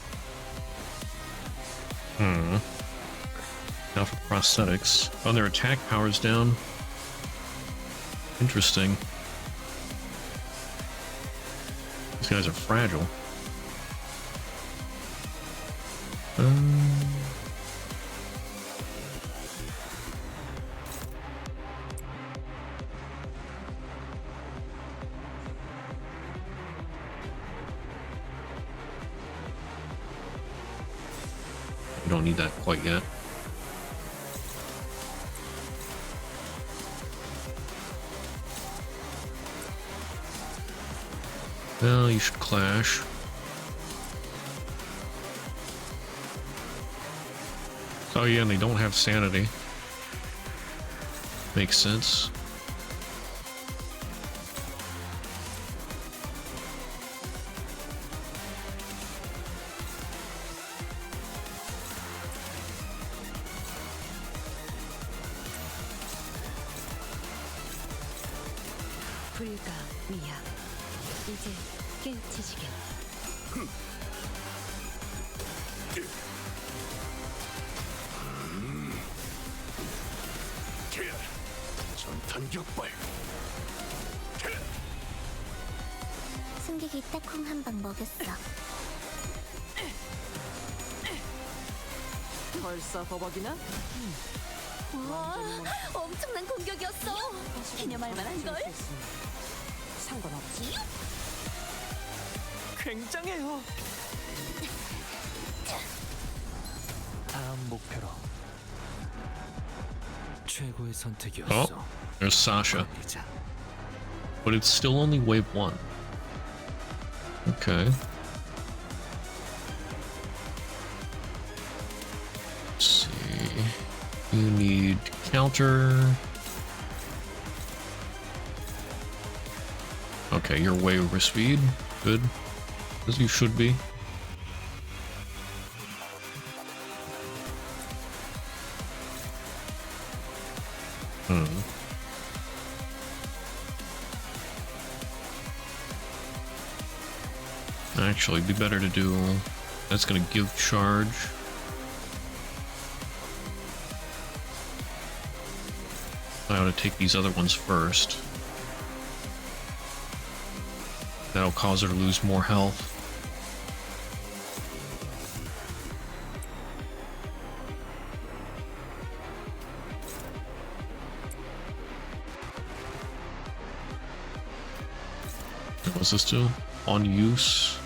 Now for prosthetics. Oh, their attack power's down. Interesting. These guys are fragile. We don't need that quite yet. Well, you should clash. Oh yeah, and they don't have sanity. Makes sense. 불가 위야 이제 깨우치시게. 전탄 격발. 승객이 딱콩 한 방 먹였어. 벌써 버벅이나? 우와, 엄청난 공격이었어. 기념할 만한 걸. 상관없지. 굉장해요. 다음 목표로. 최고의 Oh, 선택이었어. there's Sasha. 이자. But it's still only wave 1. Okay. Let's see. You need counter. Okay, you're way over speed. Good. As you should be. Actually, it'd be better to do... That's gonna give charge. I ought to take these other ones first. That'll cause her to lose more health. What's this do? On use.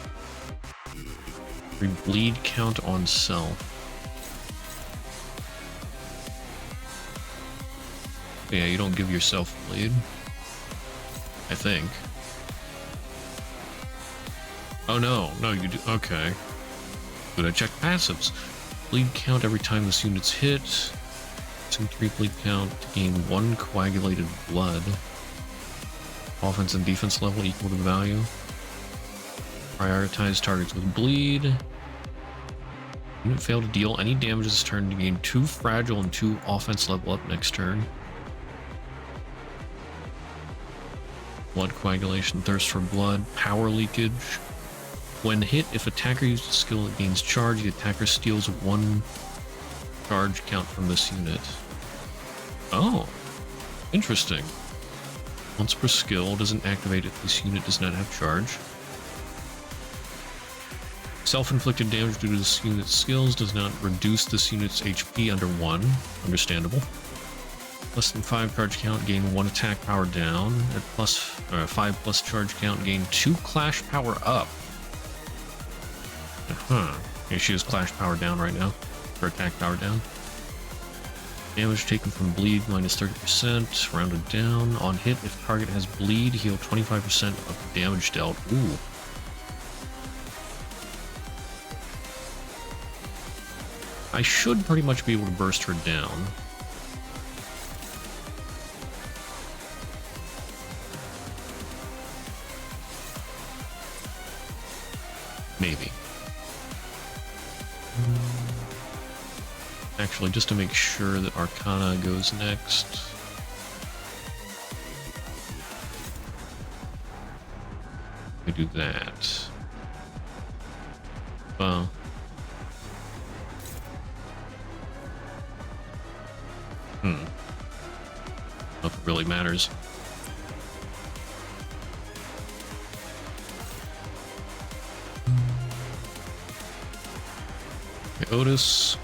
Bleed count on self. Yeah, you don't give yourself bleed. I think. Oh no, no you do. Okay. Good, I checked passives. Bleed count every time this unit's hit. 2-3 bleed count to gain 1 coagulated blood. Offense and defense level equal to the value. Prioritize targets with bleed. Unit failed to deal any damage this turn to gain 2 fragile and 2 offense level up next turn. Blood coagulation, thirst for blood, power leakage. When hit, if attacker uses a skill that gains charge, the attacker steals 1 charge count from this unit. Oh, interesting. Once per skill, doesn't activate if this unit does not have charge. Self-inflicted damage due to this unit's skills does not reduce this unit's HP under 1. Understandable. Less than 5 charge count, gain 1 attack power down. At 5 plus charge count, gain 2 clash power up. Yeah, she has clash power down right now. Her attack power down. Damage taken from bleed minus 30%, rounded down. On hit, if target has bleed, heal 25% of damage dealt. Ooh. I should pretty much be able to burst her down. Maybe. Actually, just to make sure that Arcana goes next. We do that. Well. Nothing really matters. Okay, Otis.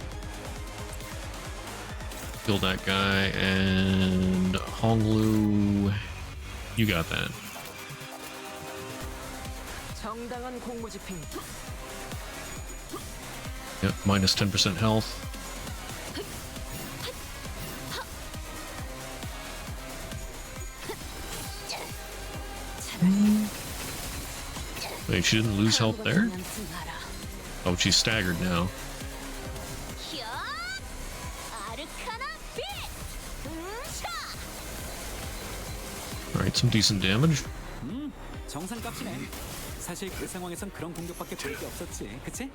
Kill that guy, and Honglu, you got that. 정당한 공무집행이다. Yep, minus 10% health. Wait, she didn't lose health there? Oh, she's staggered now. Alright, some decent damage. 정상값이네. 사실 그 상황에선 그런 공격밖에 볼 게 없었지, 그치?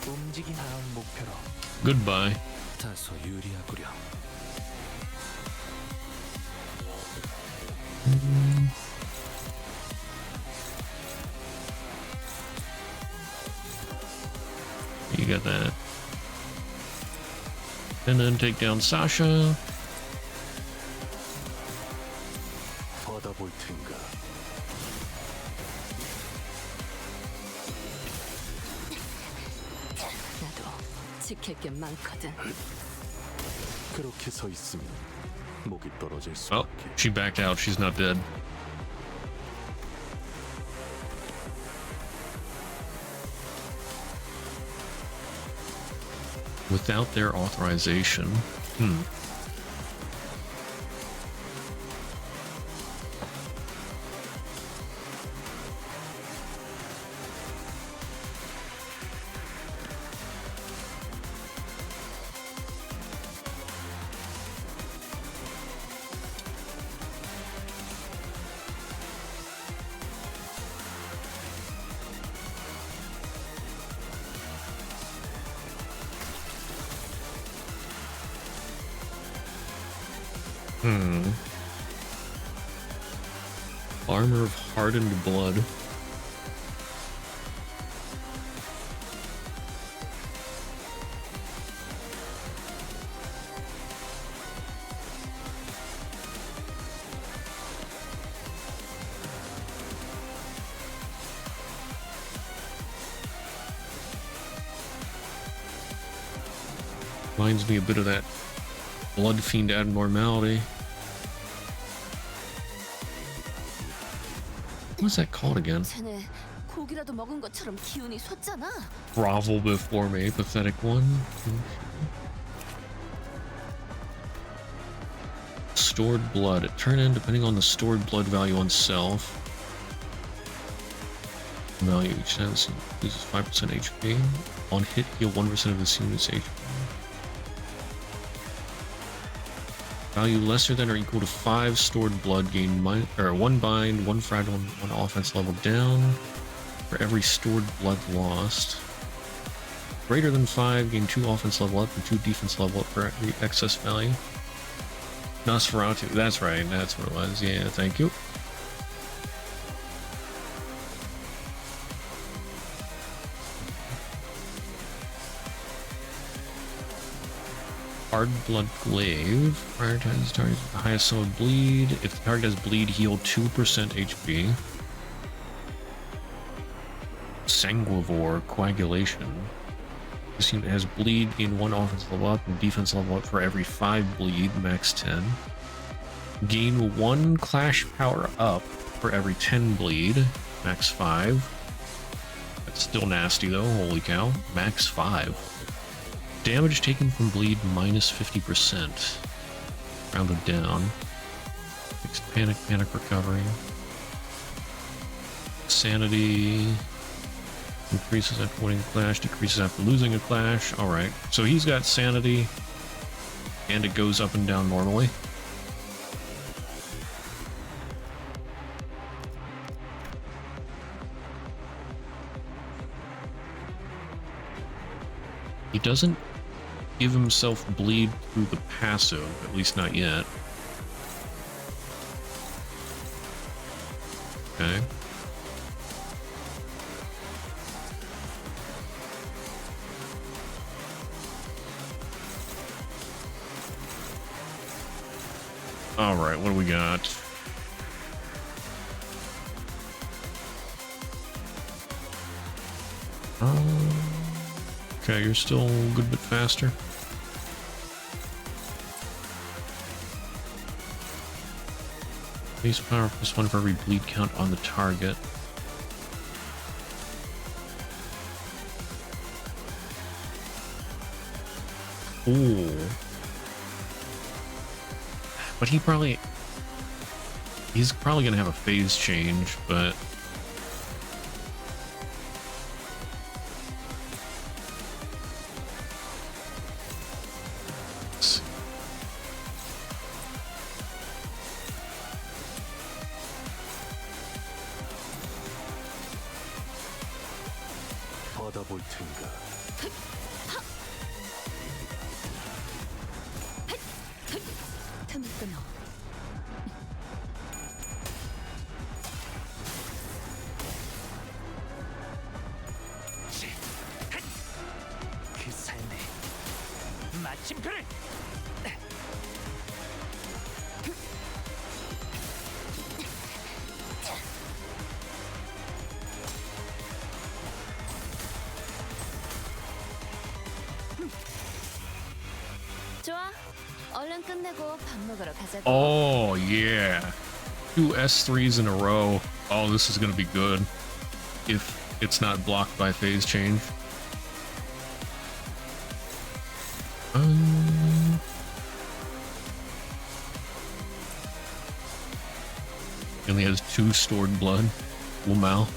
움직이 다음 목표로 Goodbye. 다소 유리하구려. You got that. And then take down Sasha. 받아볼 텐가. 나도 지킬 게 많거든. 그렇게 서 있으면 목이 떨어질 Oh, 수밖에. she backed out. She's not dead. Without their authorization. Armor of hardened blood. Reminds me a bit of that Blood Fiend abnormality. What's that called again? 쟤네 고기라도 먹은 것처럼 기운이 솟잖아. Grovel before me, pathetic one. Stored blood. Turn in depending on the stored blood value on self. Value each time loses 5% HP. On hit, heal 1% of the unit's HP. Value lesser than or equal to 5 stored blood, gain 1 bind, 1 fragile, 1 offense level down for every stored blood lost. Greater than 5, gain 2 offense level up and 2 defense level up for every excess value. Nosferatu, that's right, that's what it was. Yeah, thank you. Hard Blood Glaive. Prioritize target with the highest sum of bleed. If the target has bleed, heal 2% HP. Sanguivore Coagulation. This unit has bleed, gain 1 offense level up and defense level up for every 5 bleed, max 10. Gain 1 clash power up for every 10 bleed, max 5. That's still nasty though, holy cow. Max 5. Damage taken from bleed minus 50%. Rounded down. Fixed panic recovery. Sanity increases after winning a clash, decreases after losing a clash. Alright, so he's got sanity, and it goes up and down normally. He doesn't give himself bleed through the passive, at least not yet. Okay. Alright, what do we got? Okay, you're still a good bit faster. Base power +1 for every bleed count on the target. Ooh. But he's probably gonna have a phase change, but 받아볼 텐가. 틈을 끊어. 그 삶에 마침표를. 좋아. 얼른 끝내고 밥 먹으러 가자고. oh yeah, 2 S3s in a row. Oh, this is gonna be good if it's not blocked by phase change. He only has 2 stored blood. Wow.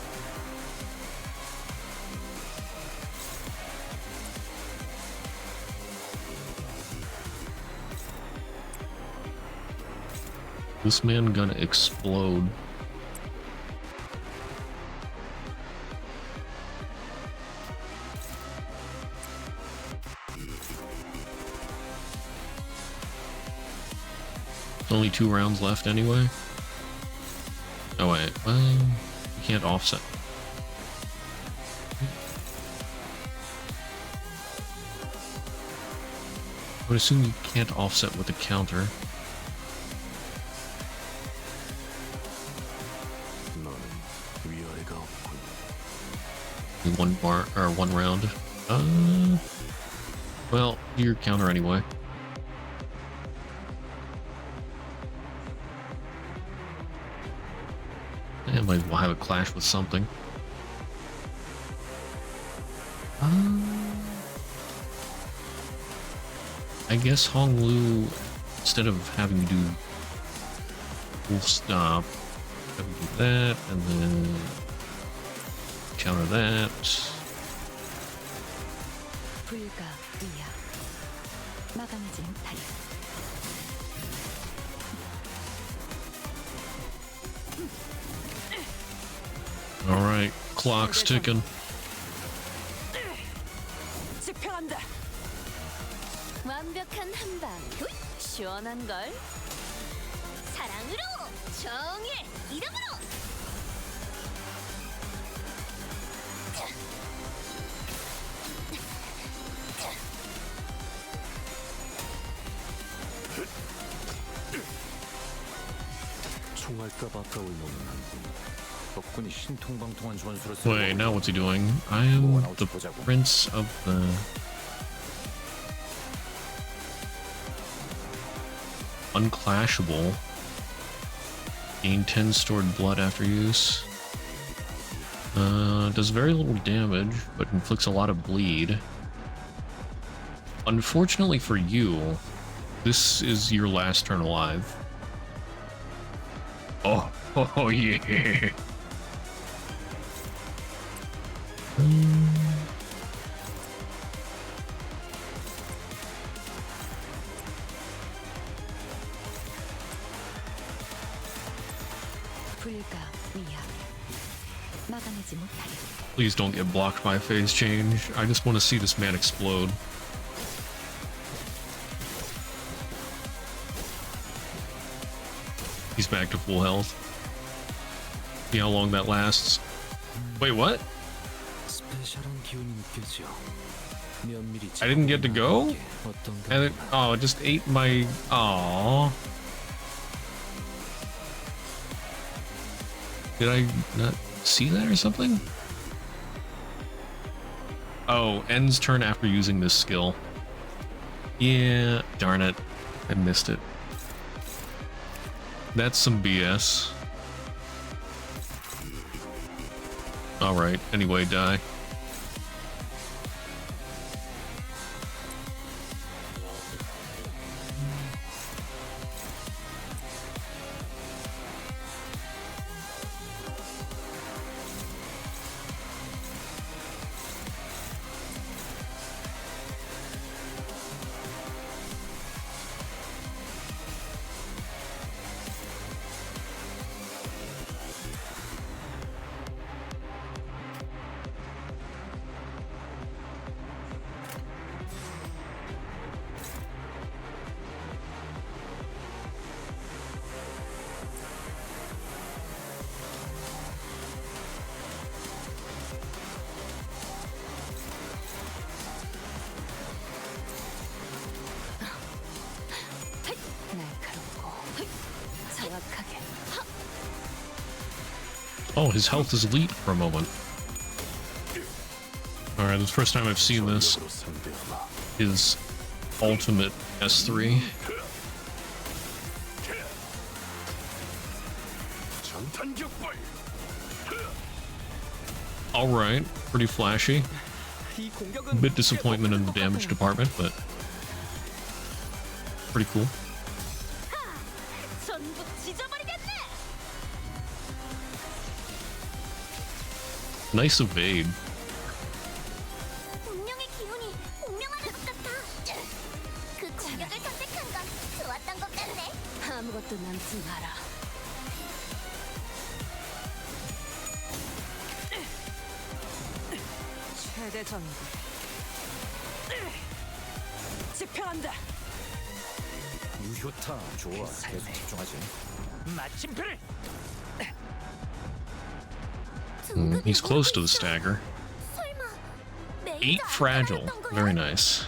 This man gonna explode. Only 2 rounds left anyway. Oh wait, well, you can't offset. I would assume you can't offset with a counter. 너는 위아래가 없군. One bar or 1 round. Well, do your counter anyway. I might as well have a clash with something. I guess Hong Lu, instead of having to do full stop, have to do that, and then counter that. 불가의야. 막아내지 못하리. Alright, clock's ticking. 집행한다. 완벽한 한방. 시원한 걸. 사랑으로 정의 이름으로. 총알값 아까울 놈은 덕분이 신통방통한 전술을 Wait, now what's he doing? I am the prince of the... Unclashable. Gain 10 stored blood after use. Does very little damage, but inflicts a lot of bleed. Unfortunately for you, this is your last turn alive. Oh, oh yeah. Please don't get blocked by a phase change. I just want to see this man explode. He's back to full health. See how long that lasts. Wait, what? I didn't get to go? And it just ate my... Aww. Did I not see that or something? Oh, ends turn after using this skill. Yeah, darn it. I missed it. That's some BS. Alright, anyway, die. Oh, his health is elite for a moment. Alright, this is the first time I've seen this. His ultimate S3. Alright, pretty flashy. A bit disappointment in the damage department, but pretty cool. Nice evade. 유효타 좋아. 계속 집중하지. 마침표를. He's close to the stagger. 8 fragile. Very nice.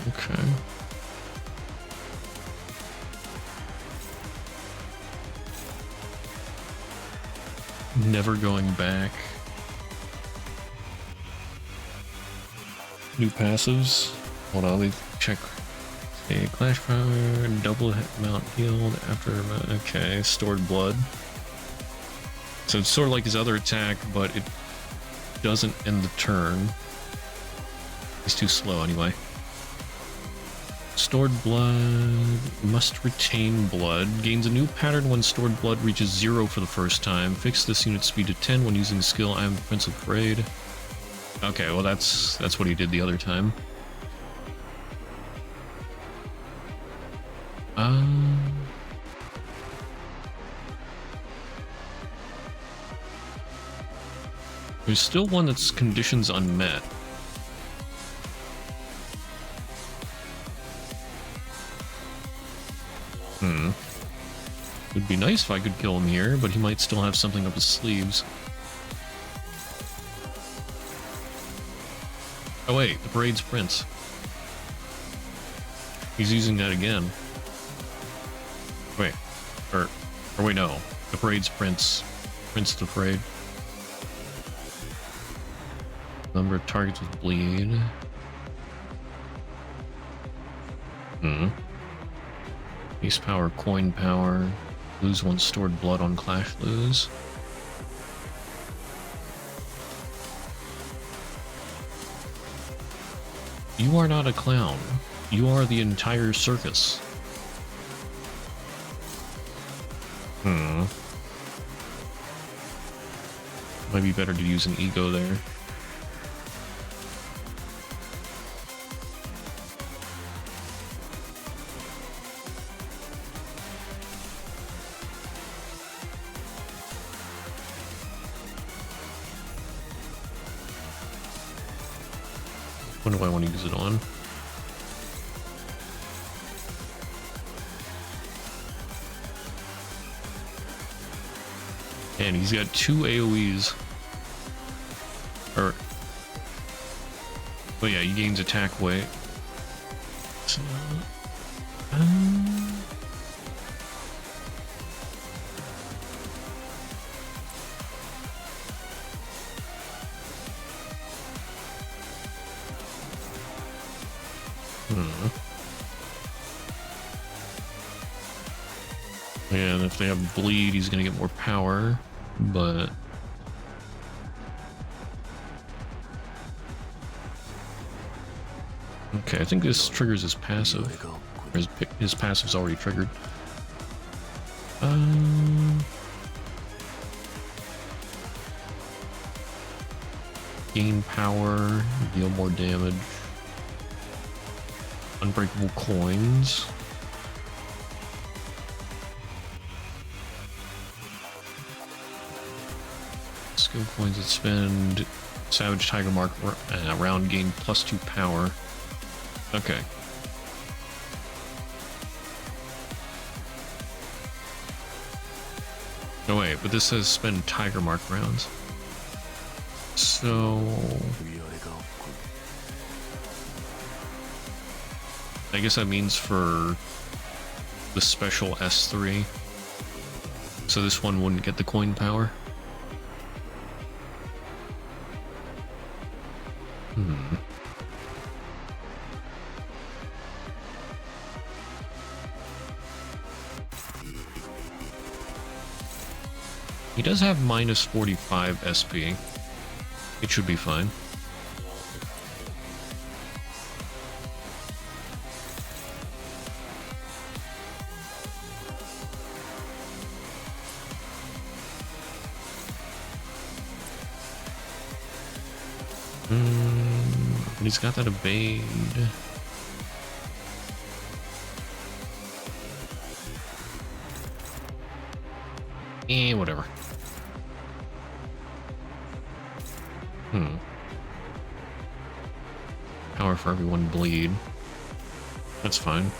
Okay. Never going back. New passives. Hold on, let me check. Okay, Clash Power, double amount healed after... Okay, stored blood. So it's sort of like his other attack, but it doesn't end the turn. He's too slow anyway. Stored blood... Must retain blood. Gains a new pattern when stored blood reaches 0 for the first time. Fix this unit speed to 10 when using the skill I am the Prince of Parade. Okay, well that's what he did the other time. There's still one that's conditions unmet. Would be nice if I could kill him here, but he might still have something up his sleeves. Oh wait, the Parade's Prince. He's using that again. Wait, or wait, no. The Parade's Prince. Prince of the Parade. Number of targets with bleed. Base power, coin power. Lose 1 stored blood on Clash lose. You are not a clown. You are the entire circus. Might be better to use an ego there. What do I want to use it on? And he's got 2 AoEs. Oh yeah, he gains attack weight. So, yeah, and if they have bleed, he's gonna get more power, but okay, I think this triggers his passive. Or his passive's already triggered. Gain power, deal more damage. Unbreakable coins. Skill coins that spend. Savage Tiger Mark round gain +2 power. Okay. No wait, but this says spend Tiger Mark rounds. So I guess that means for the special S3. So this one wouldn't get the coin power. He does have -45 SP. It should be fine. He's got that evade. Whatever. Power for everyone bleed. That's fine.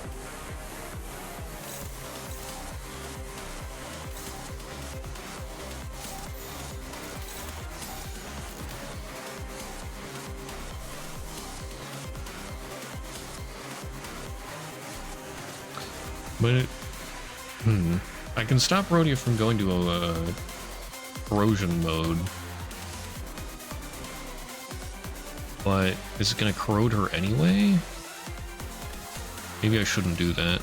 But I can stop Rhodia from going to a corrosion mode. But is it gonna corrode her anyway? Maybe I shouldn't do that.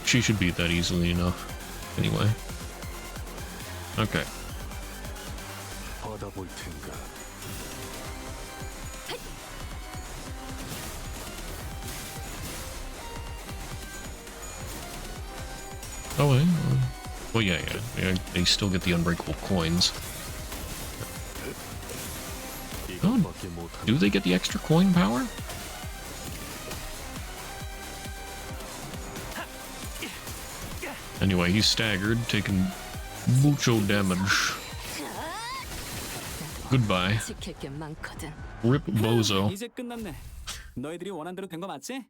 She should beat that easily enough. Anyway. Okay. Oh, well, yeah, they still get the unbreakable coins. Oh, do they get the extra coin power? Anyway, he's staggered, taking mucho damage. Goodbye. Rip Bozo. 이제 끝났네. 너희들이 원한 대로 된 거 맞지?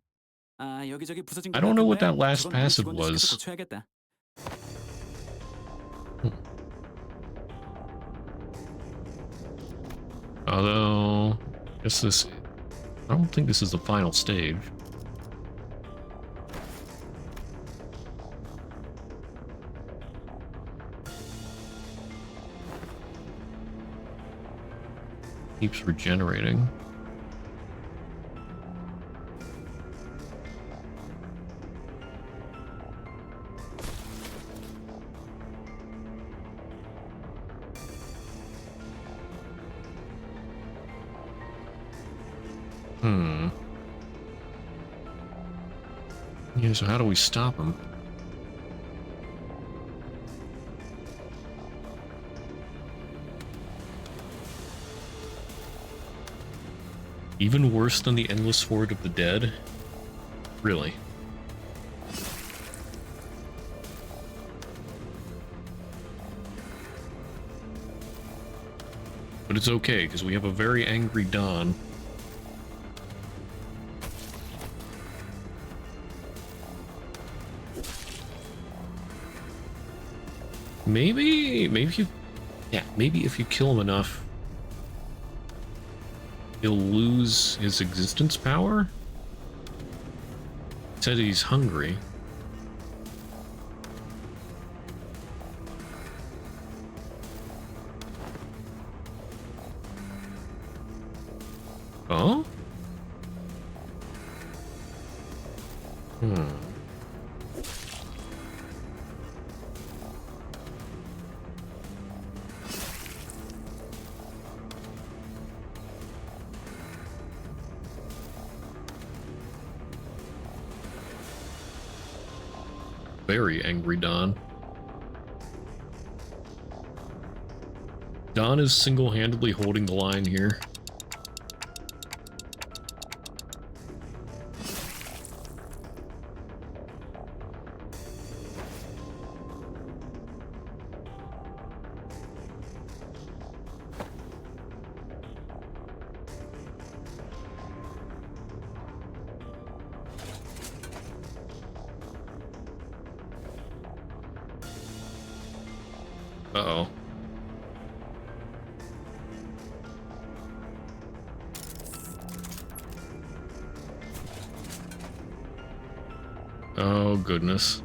아, 여기저기 부서진 I don't know what that 같은데 last 그건 우리 passive 직원들 시켜서 was. 고쳐야겠다. Although, I don't think this is the final stage. Keeps regenerating. Yeah, so how do we stop him? Even worse than the Endless Horde of the Dead? Really? But it's okay, because we have a very angry Don. Maybe if you kill him enough, he'll lose his existence power? It said he's hungry. Oh? Very angry Don. Don is single-handedly holding the line here. Uh-oh. Oh, goodness.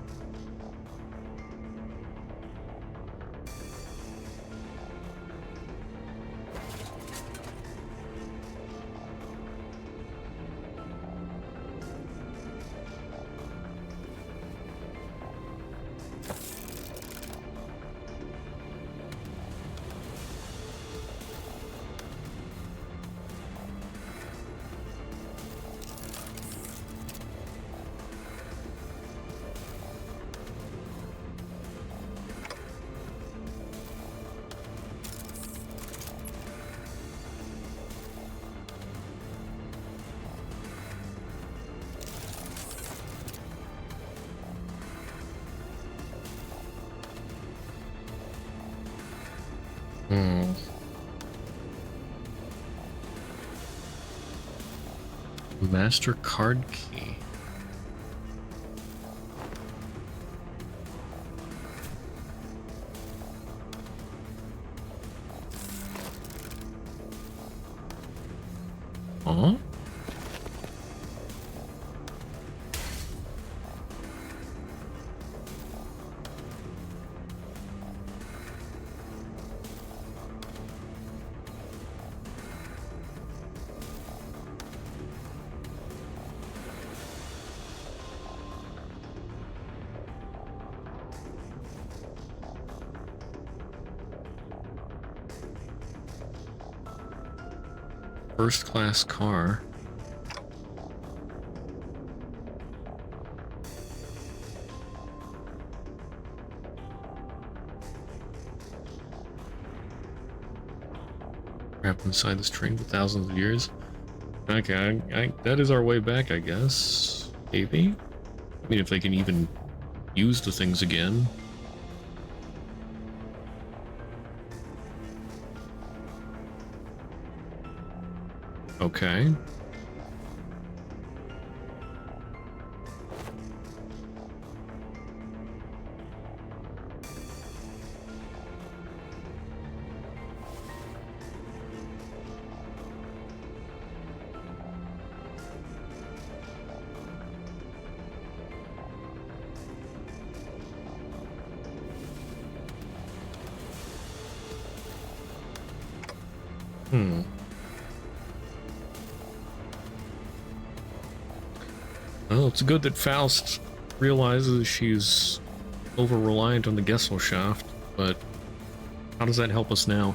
Master card key. Huh? First class car. Trapped inside this train for thousands of years. Okay, that is our way back, I guess. Maybe? I mean, if they can even use the things again. Okay. Well, it's good that Faust realizes she's over-reliant on the Gesellschaft, but how does that help us now?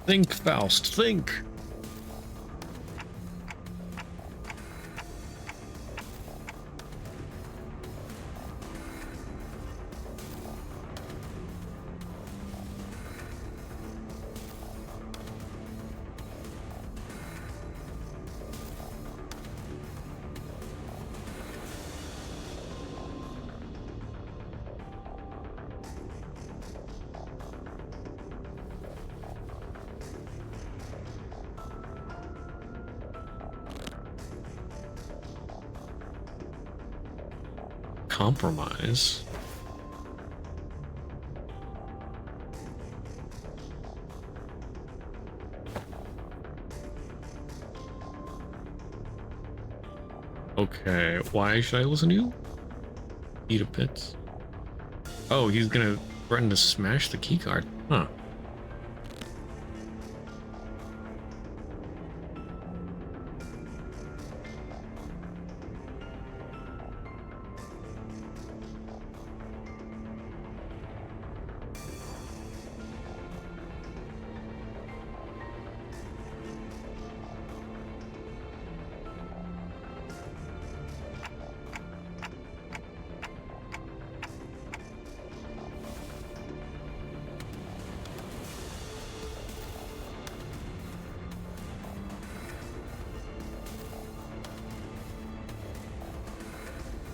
Think, Faust, think! Compromise. Okay, why should I listen to you? Eat a pit. Oh, he's gonna threaten to smash the keycard. Huh.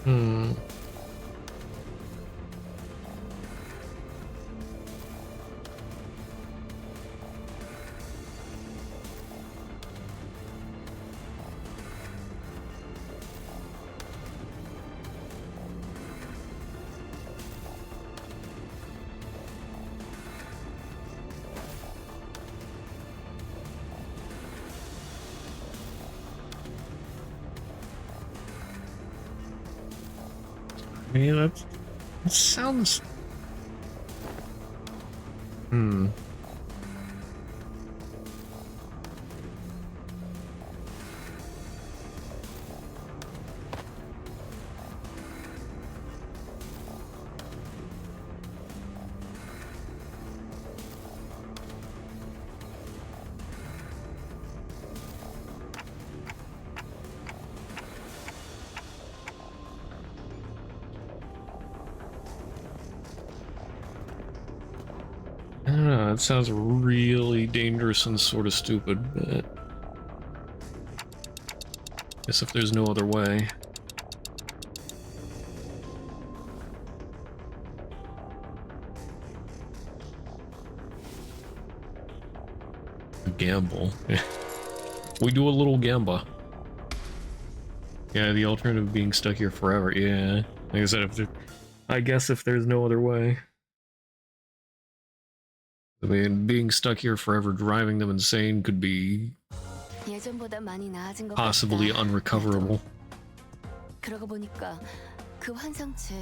Hmm. Yeah, that sounds... Hmm. I don't know, that sounds really dangerous and sort of stupid, but... guess if there's no other way... Gamble. We do a little gamba. Yeah, the alternative of being stuck here forever, yeah. Like I said, I guess if there's no other way. I mean, being stuck here forever, driving them insane could be 예전보다 많이 나아진 것 possibly 같다. unrecoverable. 그러고 보니까 그 환상체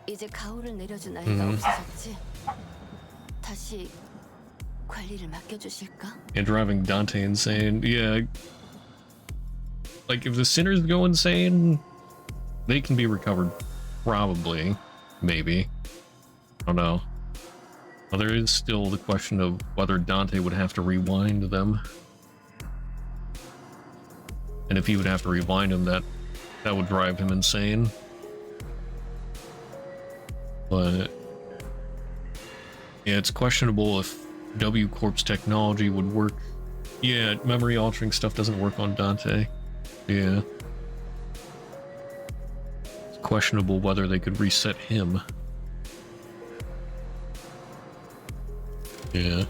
이제 가오를 내려준 아이가 없어졌지. 다시 관리를 맡겨주실까? And driving Dante insane, yeah. Like, if the sinners go insane, they can be recovered. Probably. Maybe. I don't know. Well, there is still the question of whether Dante would have to rewind them. And if he would have to rewind them, that would drive him insane. But... yeah, it's questionable if W Corp's technology would work. Yeah, memory altering stuff doesn't work on Dante. Yeah. It's questionable whether they could reset him. Yeah.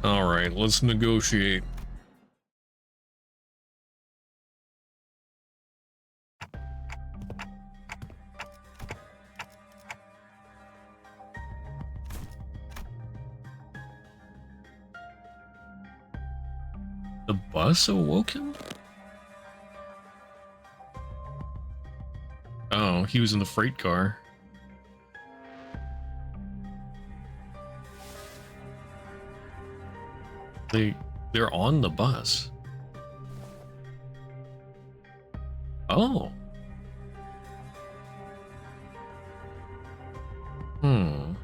Alright, let's negotiate. The bus awoke him? Oh, he was in the freight car. They're on the bus. Oh. Hmm.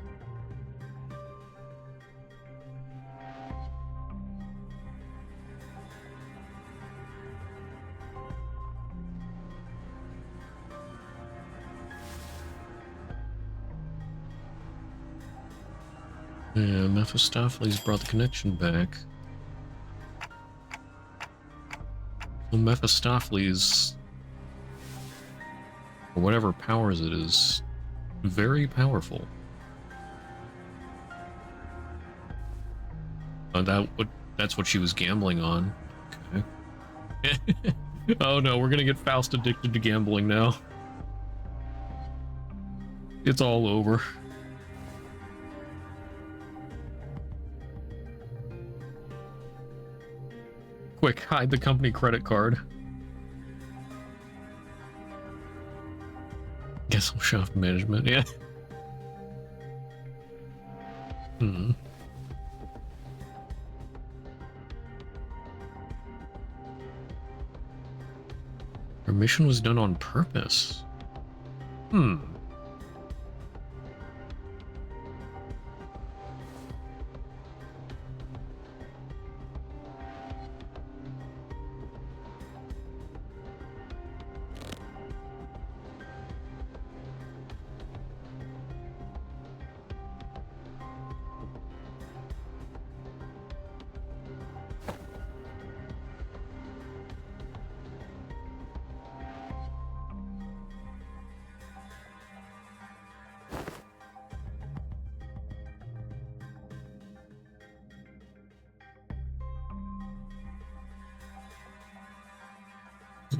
Yeah, Mephistopheles brought the connection back. Well, Mephistopheles, or whatever powers it is, very powerful. That's what she was gambling on. Okay. Oh no, we're gonna get Faust addicted to gambling now. It's all over. Quick, hide the company credit card. Guess I'll shop management, yeah. Hmm. Her mission was done on purpose. Hmm.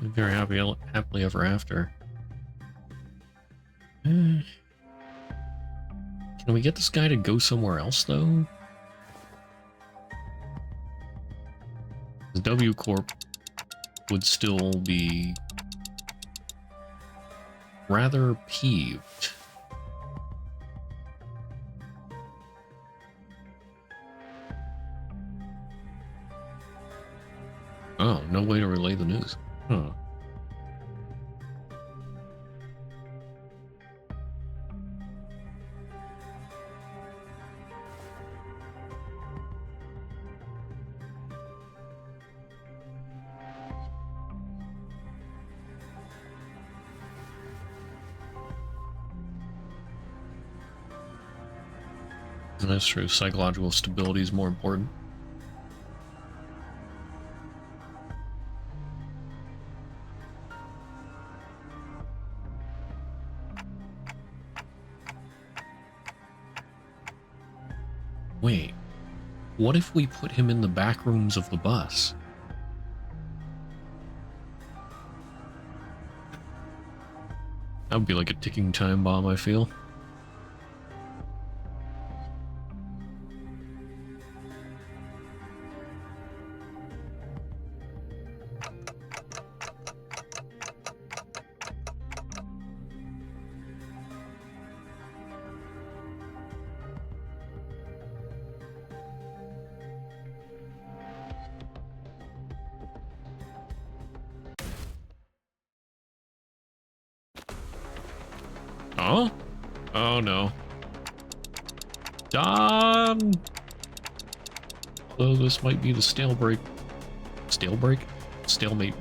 Very happily ever after. Can we get this guy to go somewhere else, though? The W Corp would still be rather peeved. Oh, no way to relay the news. Huh. That's true. Psychological stability is more important. Wait, what if we put him in the back rooms of the bus? That would be like a ticking time bomb, I feel. Oh? Oh no. Don! So this might be the stalemate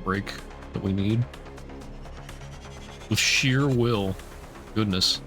break that we need. With sheer will. Goodness.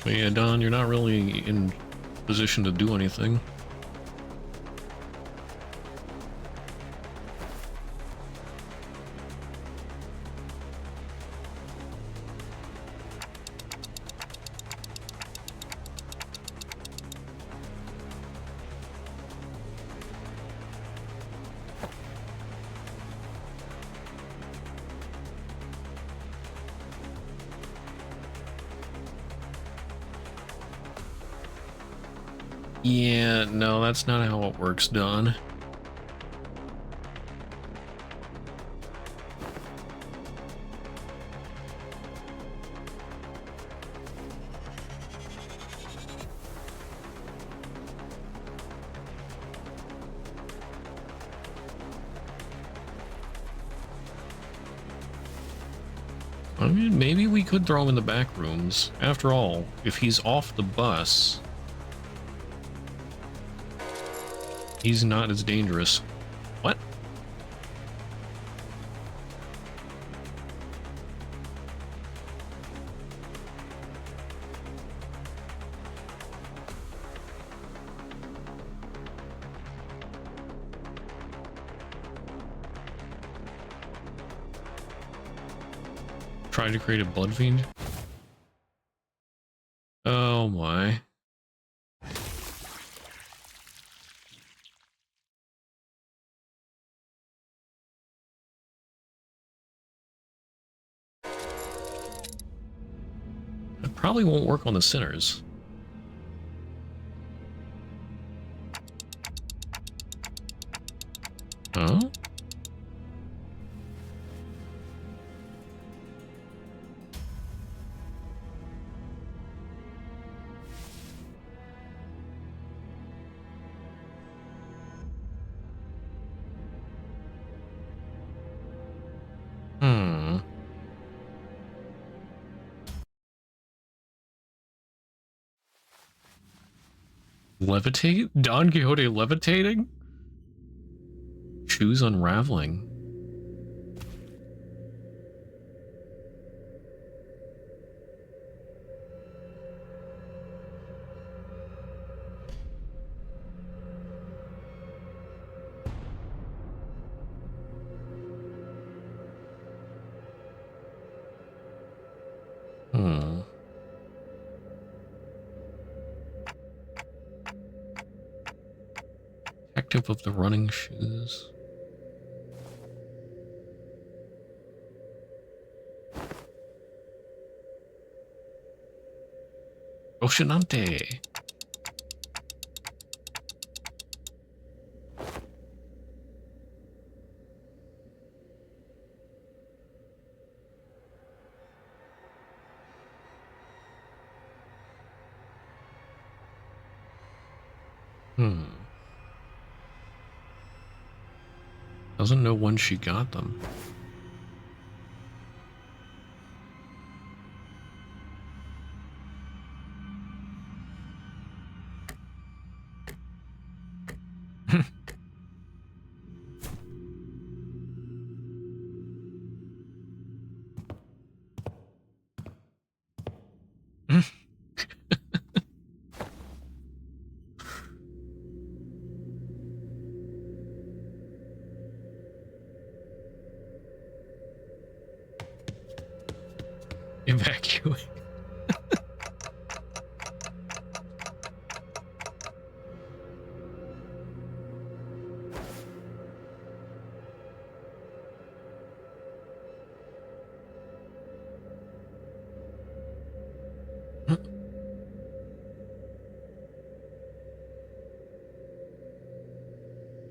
But yeah, Don, you're not really in position to do anything. Yeah, no, that's not how it works, Don. I mean, maybe we could throw him in the back rooms. After all, if he's off the bus, he's not as dangerous. What? Trying to create a blood fiend? Oh my. It probably won't work on the sinners. Huh? Hmm. Levitate? Don Quixote levitating? Shoes unraveling. Hmm. Detective of the running shoes. Oceanante. Hmm. Doesn't know when she got them. Evacuate.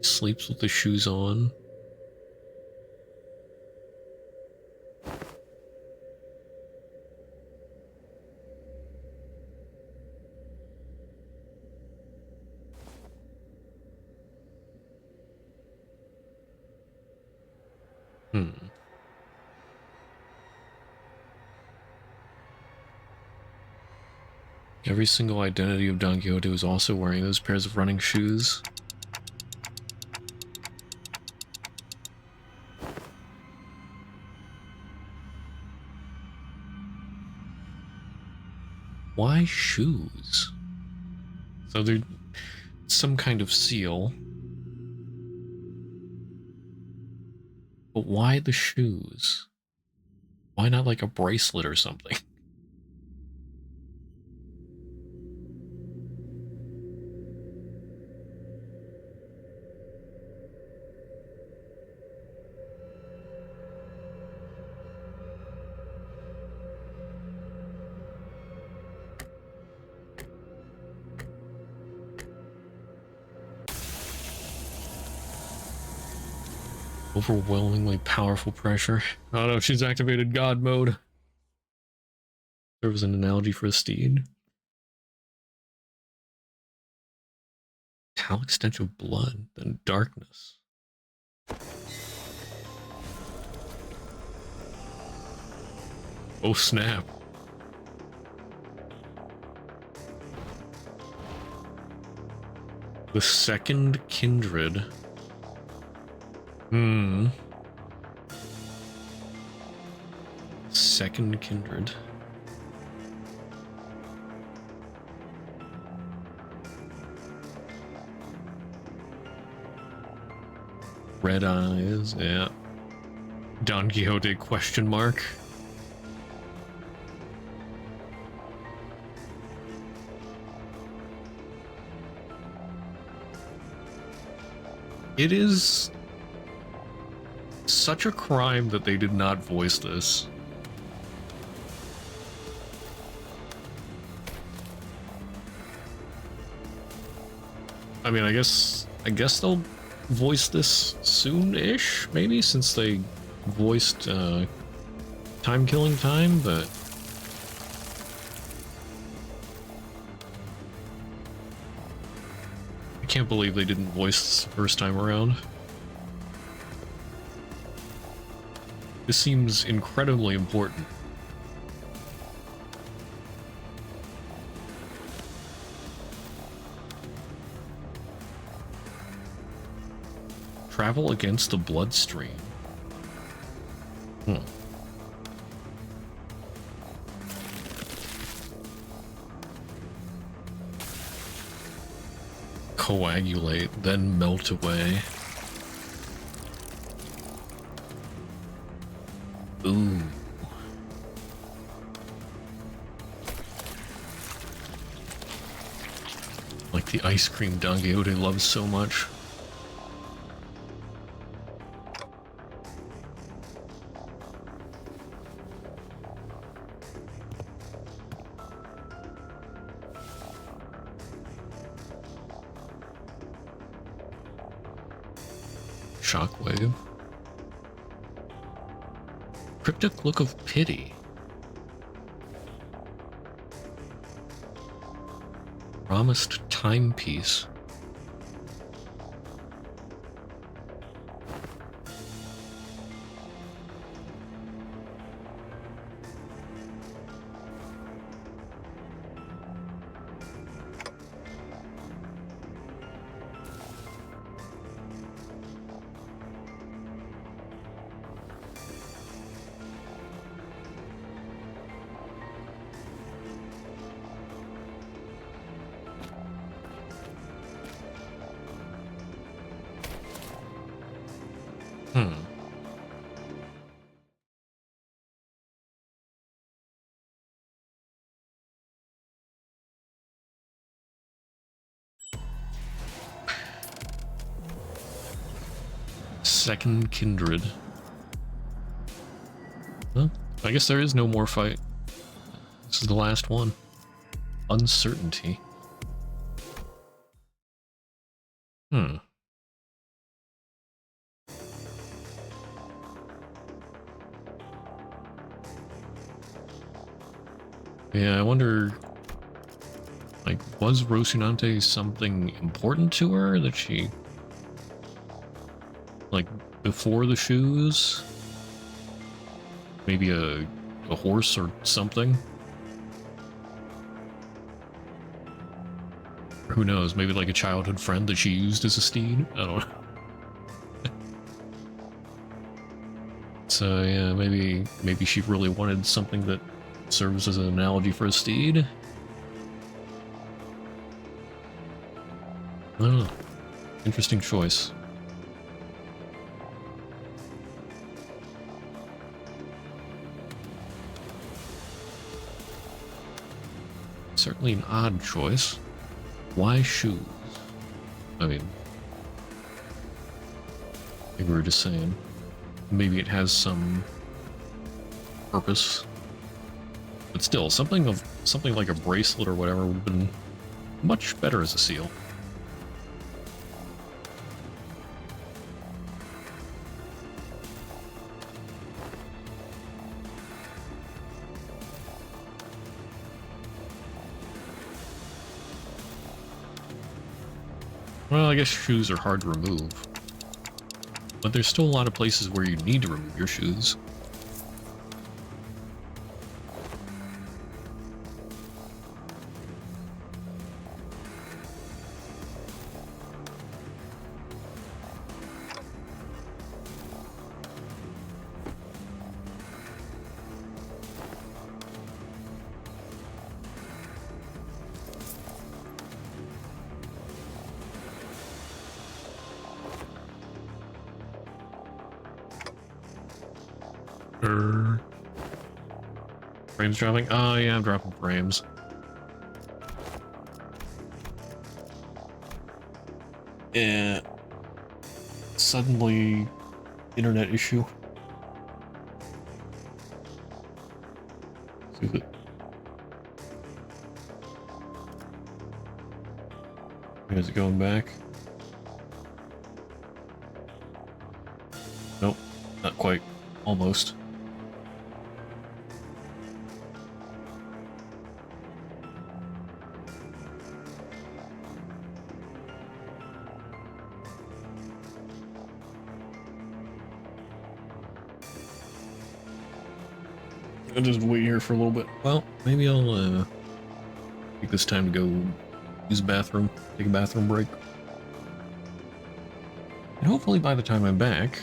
Sleeps with the shoes on. Hmm. Every single identity of Don Quixote was also wearing those pairs of running shoes. Why shoes? So they're some kind of seal. But why the shoes? Why not like a bracelet or something? Overwhelmingly powerful pressure. Oh no, she's activated God mode. There was an analogy for a steed. Metallic stench of blood, then darkness. Oh snap. The second kindred. Second kindred. Red eyes, yeah. Don Quixote question mark. It is such a crime that they did not voice this. I mean, I guess they'll voice this soon-ish, maybe, since they voiced Time Killing Time, but I can't believe they didn't voice this the first time around. This seems incredibly important. Travel against the bloodstream. Coagulate, then melt away. Ooh. Like the ice cream Don Quixote loves so much. Shockwave. Cryptic look of pity. Promised timepiece. Second kindred. Well, I guess there is no more fight. This is the last one. Uncertainty. Yeah, I wonder, like, was Rocinante something important to her that she, like, before the shoes? Maybe a horse or something? Or who knows, maybe like a childhood friend that she used as a steed? I don't know. So yeah, maybe she really wanted something that serves as an analogy for a steed? I don't know. Interesting choice. Certainly an odd choice. Why shoes? I mean, I think we were just saying, maybe it has some purpose. But still, something like a bracelet or whatever would have been much better as a seal. Well, I guess shoes are hard to remove. But there's still a lot of places where you need to remove your shoes. Frames dropping? Oh yeah, I'm dropping frames. Yeah. Suddenly, internet issue. See if it... Is it going back? Nope, not quite. Almost. I'll just wait here for a little bit. Well, maybe I'll take this time to go use the bathroom, take a bathroom break. And hopefully by the time I'm back,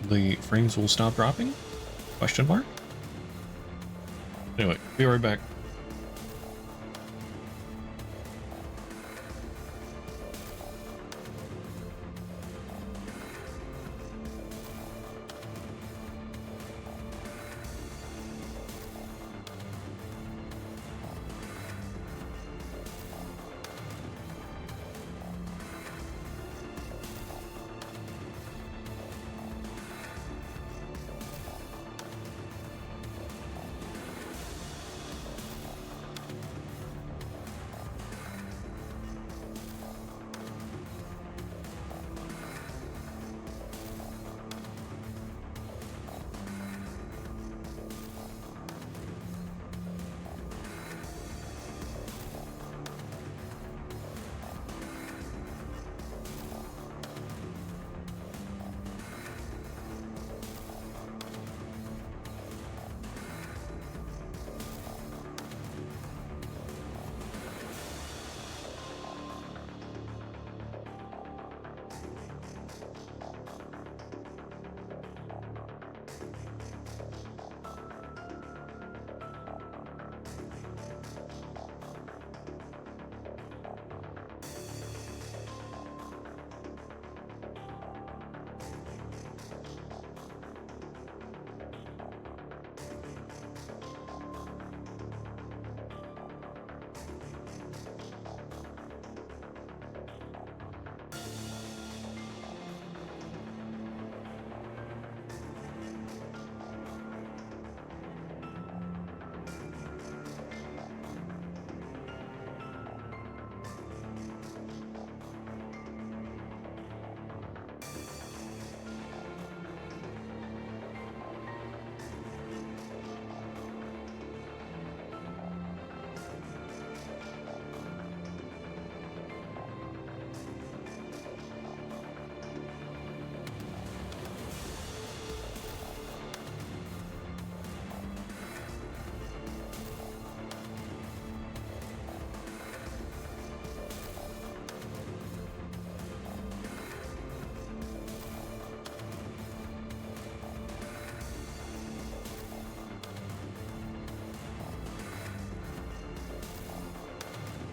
the frames will stop dropping? Question mark? Anyway, be right back.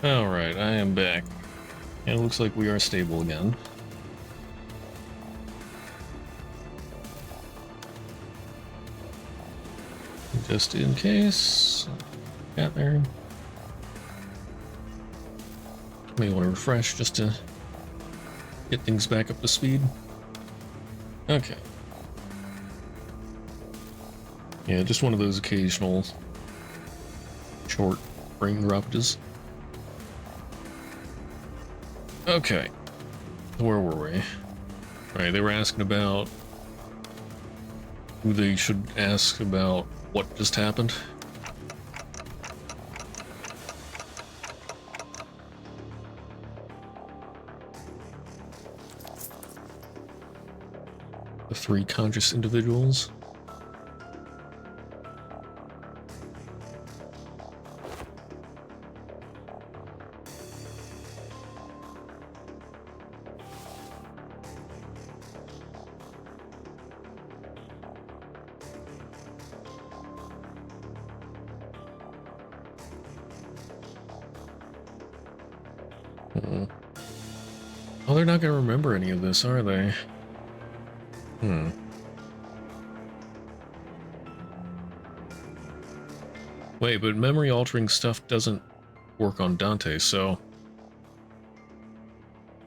Alright, I am back. And it looks like we are stable again. Just in case. Got there. May want to refresh just to get things back up to speed. Okay. Yeah, just one of those occasional short frame droppages. Okay, where were we? Right, they were asking about who they should ask about what just happened. The 3 conscious individuals. Oh, they're not going to remember any of this, are they? Wait, but memory-altering stuff doesn't work on Dante, so...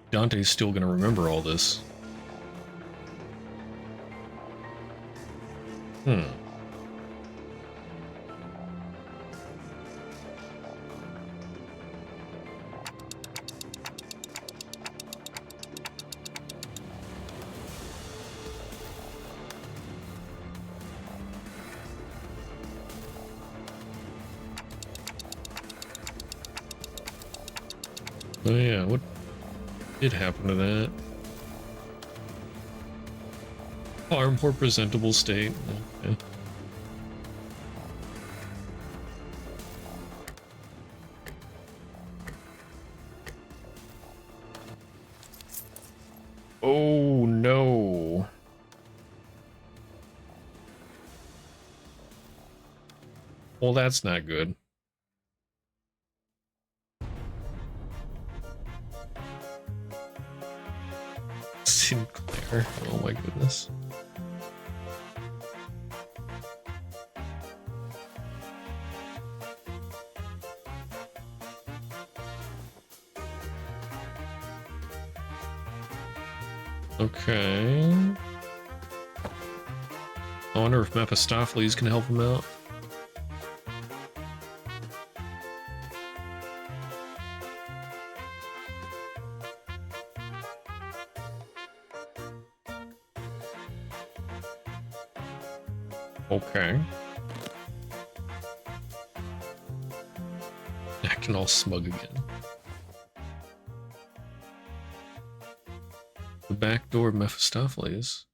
Dante's still going to remember all this. Oh yeah, what did happen to that? Arm for presentable state. Okay. Oh no. Well, that's not good. Sinclair. Oh my goodness. Okay. I wonder if Mephistopheles can help him out. Okay. Acting all smug again. The back door of Mephistopheles.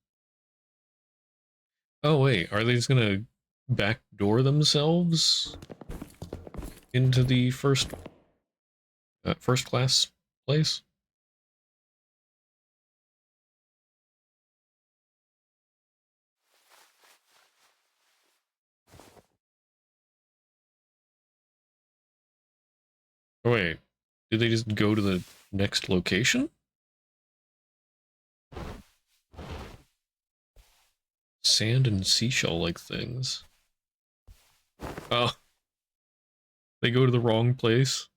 Oh wait, are they just gonna backdoor themselves into the first class place? Oh wait, did they just go to the next location? Sand and seashell-like things. Oh. They go to the wrong place?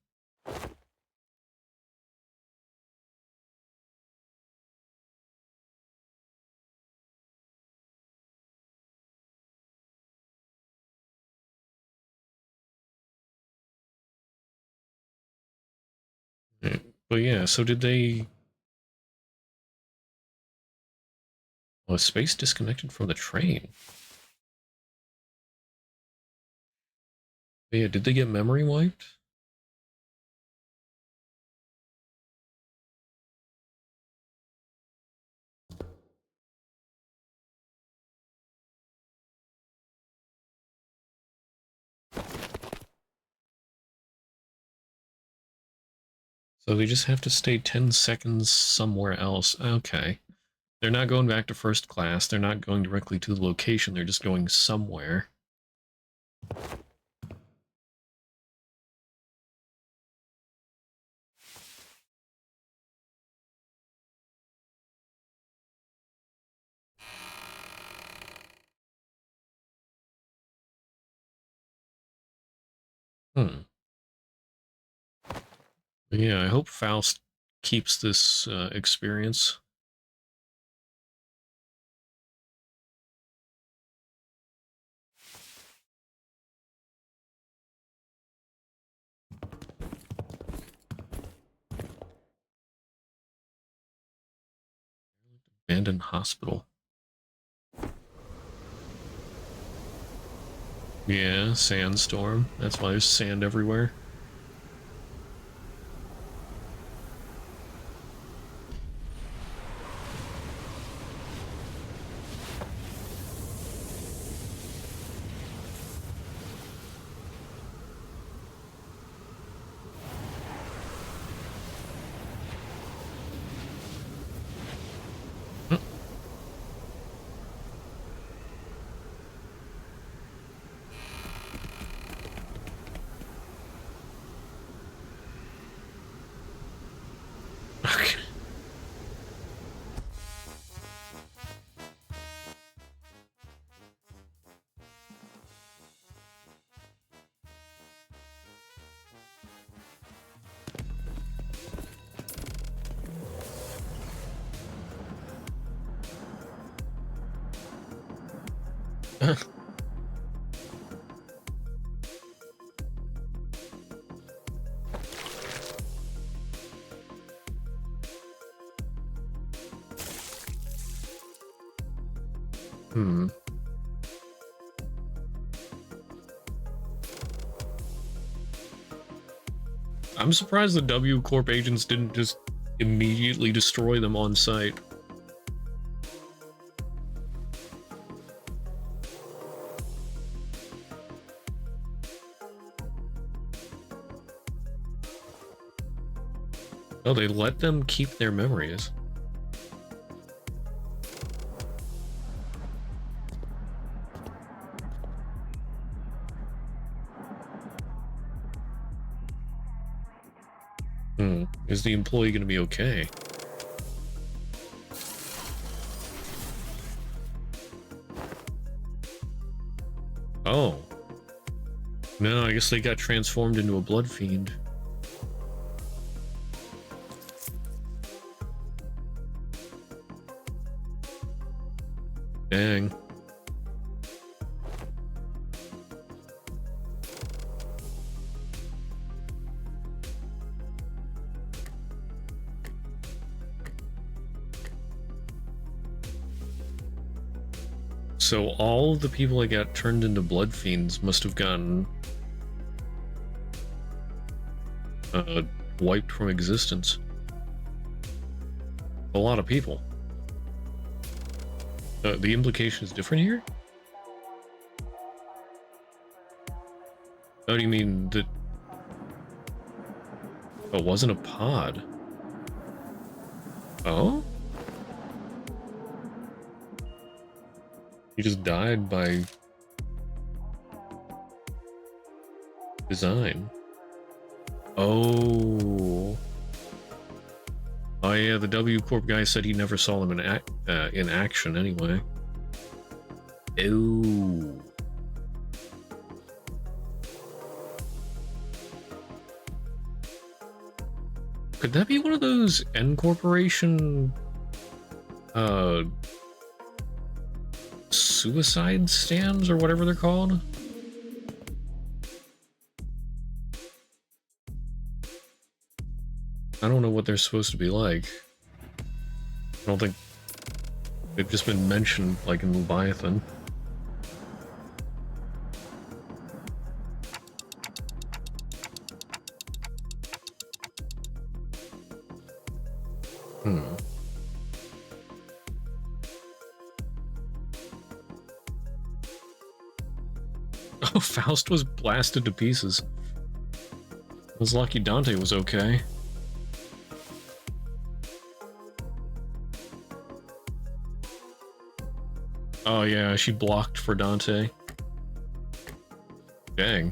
But yeah, so did they... Oh, space disconnected from the train. But yeah, did they get memory wiped? So they just have to stay 10 seconds somewhere else. Okay. They're not going back to first class. They're not going directly to the location. They're just going somewhere. Yeah, I hope Faust keeps this experience. Abandoned hospital. Yeah, sandstorm. That's why there's sand everywhere. Hmm. I'm surprised the W Corp agents didn't just immediately destroy them on site. Oh, they let them keep their memories. Is the employee going to be okay? Oh. No, I guess they got transformed into a blood fiend. Dang. So all of the people that got turned into blood fiends must have gotten wiped from existence. A lot of people. The implication is different here? Oh, do you mean that... Oh, it wasn't a pod? Oh? He just died by design. Oh. Oh yeah, the W Corp guy said he never saw them in action anyway. Oh. Could that be one of those N Corporation suicide stands or whatever they're called? I don't know what they're supposed to be like. I don't think they've just been mentioned like in Leviathan. Oh, Faust was blasted to pieces. I was lucky Dante was okay. Oh yeah, she blocked for Dante. Dang.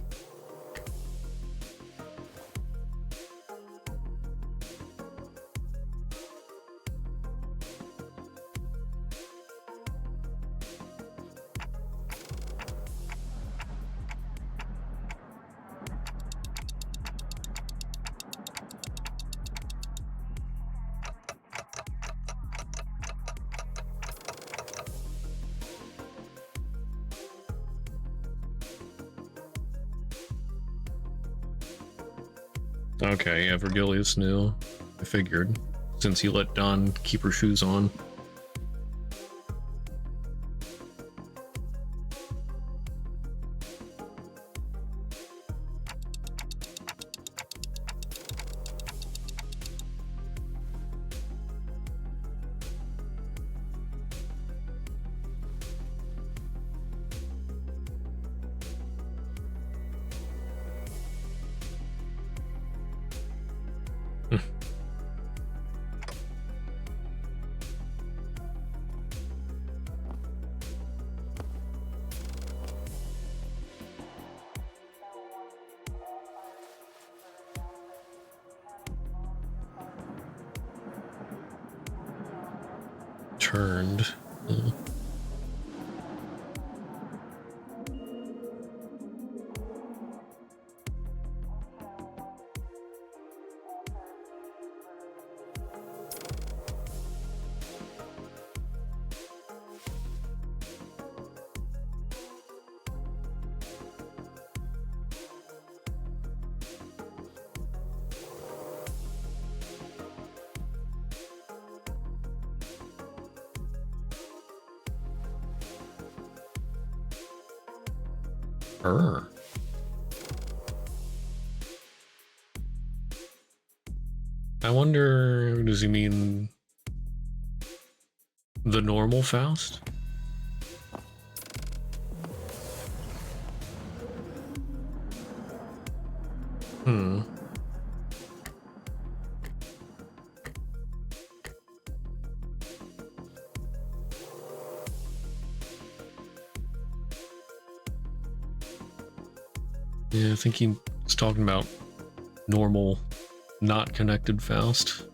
Okay, yeah, Virgilius knew. I figured, since he let Dawn keep her shoes on. Turned. Her. I wonder, does he mean the normal Faust? Hmm. Yeah, I think he was talking about normal, not connected Faust.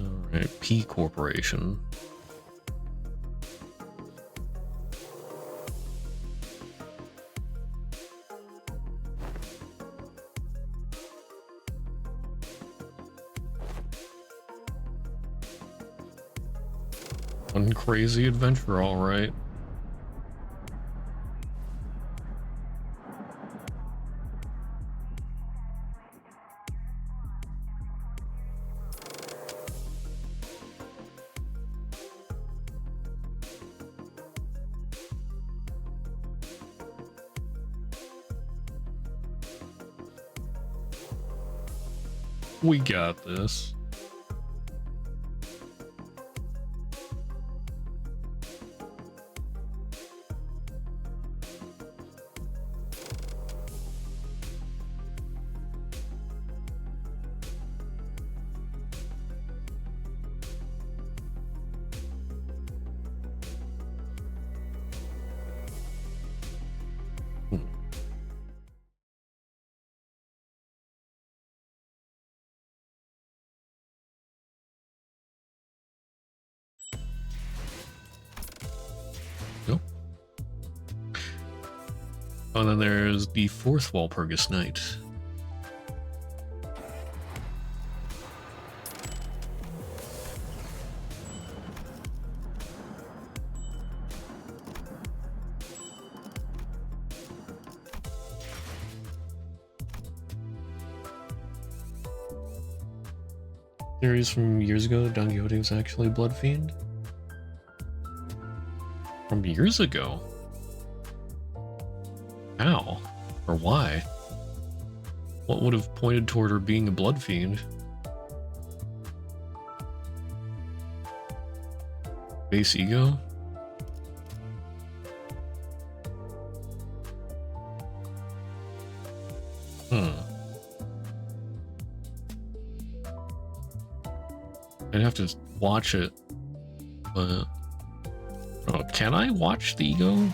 Alright, P Corporation. One crazy adventure, all right. We got this. Nope. Oh, and then there's the fourth Walpurgis Night. Theories from years ago that Don Quixote was actually a blood fiend? From years ago? How? Or why? What would have pointed toward her being a blood fiend? Base ego? I'd have to watch it, but oh, can I watch the ego?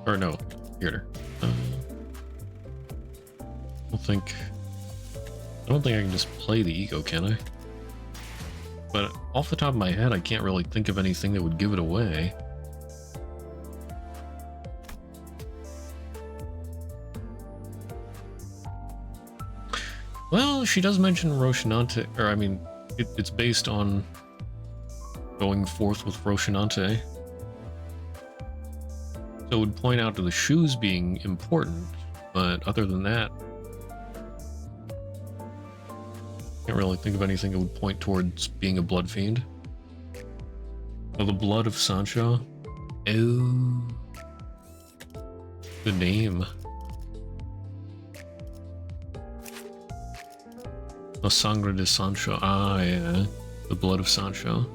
Or no, theater. I don't think I can just play the ego, can I? But off the top of my head, I can't really think of anything that would give it away. Well, she does mention Rocinante, or I mean, it's based on going forth with Rocinante. So it would point out to the shoes being important, but other than that, can't really think of anything that would point towards being a blood fiend. Oh, the blood of Sancho. Oh, the name. La Sangre de Sancho. Ah, yeah. The blood of Sancho.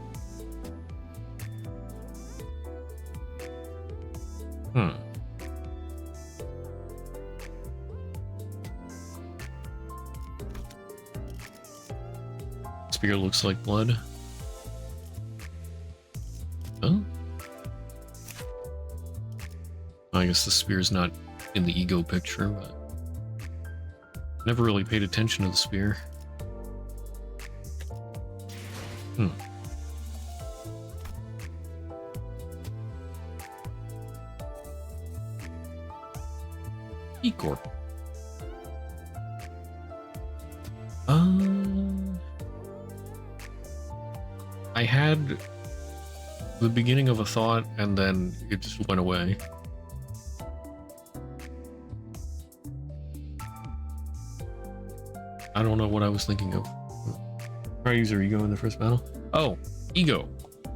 Spear looks like blood. Oh? I guess the spear's not in the ego picture, but never really paid attention to the spear. E-Corp. I had the beginning of a thought and then it just went away. I don't know what I was thinking of. Try to use her ego in the first battle. Oh, Ego,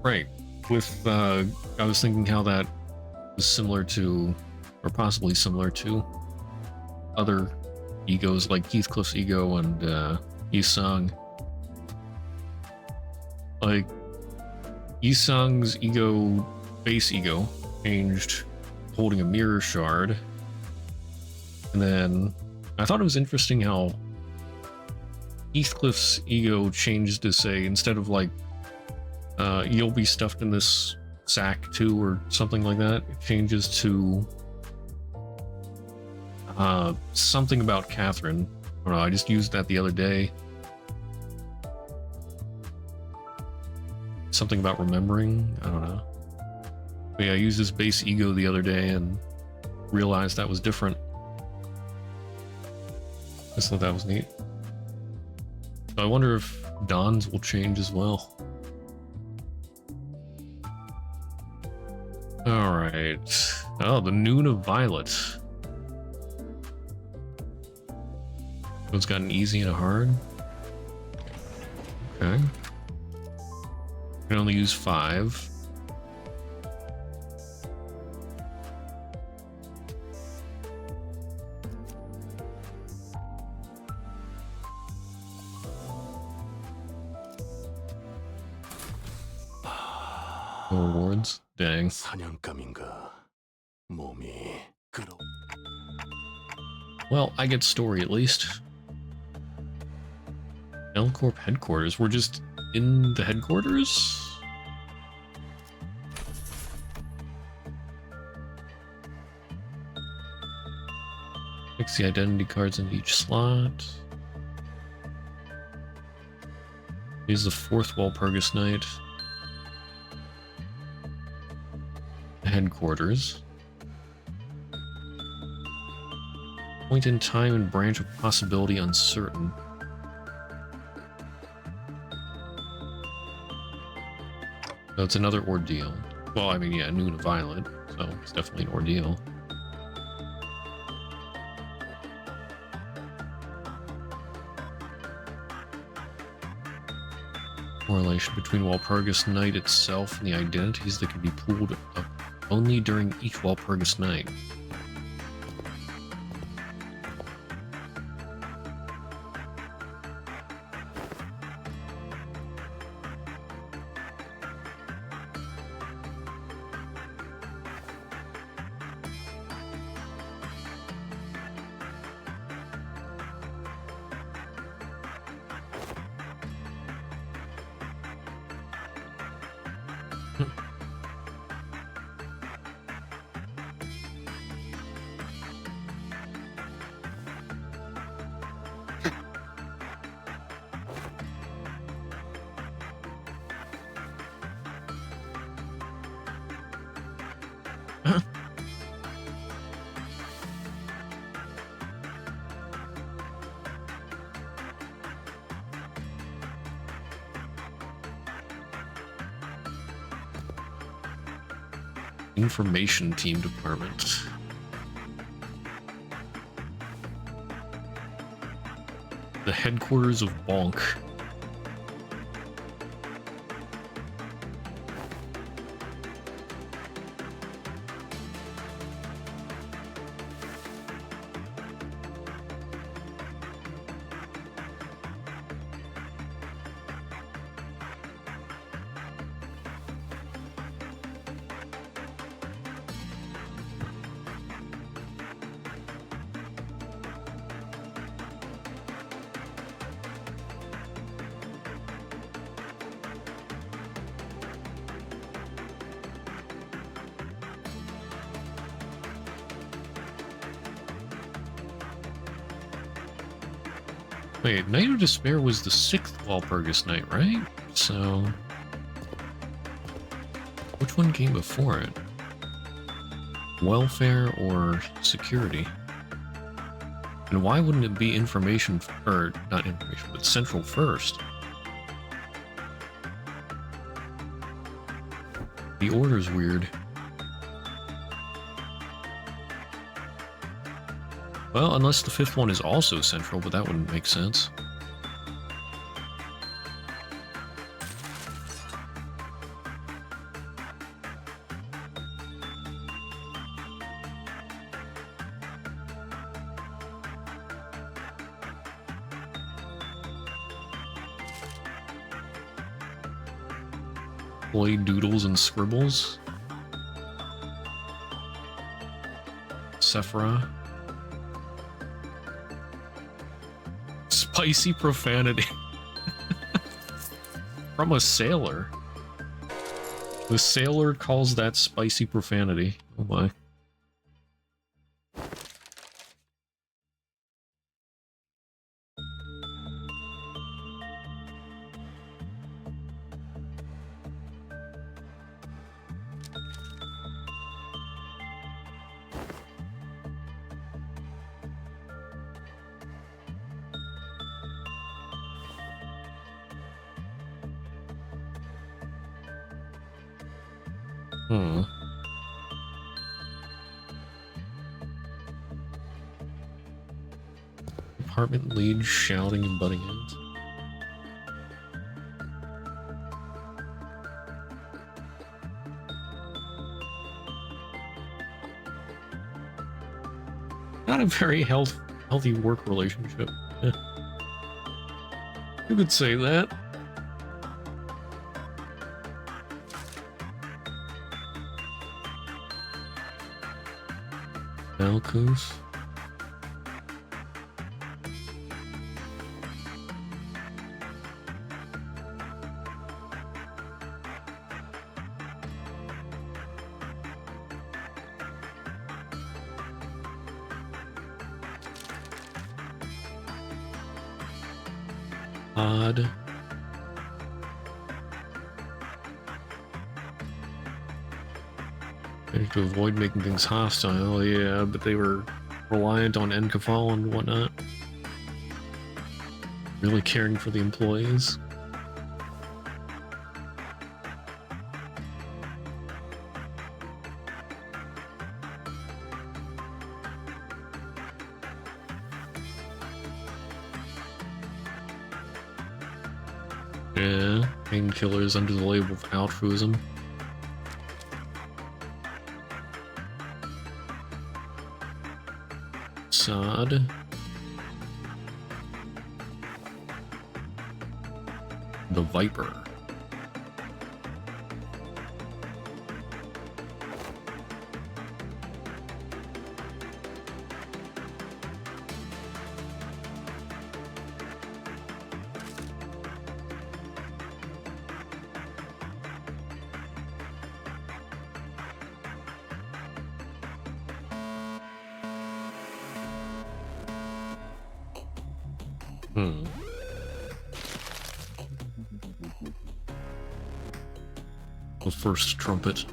right? With I was thinking how that was similar to, or possibly similar to, other egos like Heathcliff's ego and Yi-Sung. Like Yi-Sung's ego, base ego, changed holding a mirror shard, and then I thought it was interesting how Heathcliff's ego changed to say, instead of like you'll be stuffed in this sack too or something like that, it changes to something about Catherine. I don't know, I just used that the other day. Something about remembering, I don't know. But yeah, I used this base ego the other day and realized that was different. I just thought that was neat. So I wonder if Dawn's will change as well. Alright. Oh, the Noon of Violet. So it's got an easy and a hard. Okay. You can only use 5. No rewards? Dang. 사냥감인가 몸이 끌어. Well, I get story at least. L-Corp headquarters. We're just in the headquarters? Fix the identity cards in each slot. Use the 4th Walpurgis Night. Headquarters. Point in time and branch of possibility uncertain. So it's another ordeal. Well, I mean, yeah, Noon of Violet, so it's definitely an ordeal. Correlation between Walpurgis Night itself and the identities that can be pulled up only during each Walpurgis Night. Information Team Department. The headquarters of Bonk. Wait, Night of Despair was the 6th Walpurgis Night, right? So... which one came before it? Welfare or security? And why wouldn't it be information, or not information, but central first? The order's weird. Well, unless the 5th one is also central, but that wouldn't make sense. employee doodles and scribbles. Sephora. Spicy profanity. From a sailor. The sailor calls that spicy profanity. Oh my. Department lead shouting and butting heads. Not a very healthy work relationship. Eh. You could say that. Malchus. Odd. To avoid making things hostile, yeah, but they were reliant on Enkafal and whatnot. Really caring for the employees. Yeah, painkillers under the label of altruism. Sod. The Viper. The first trumpet.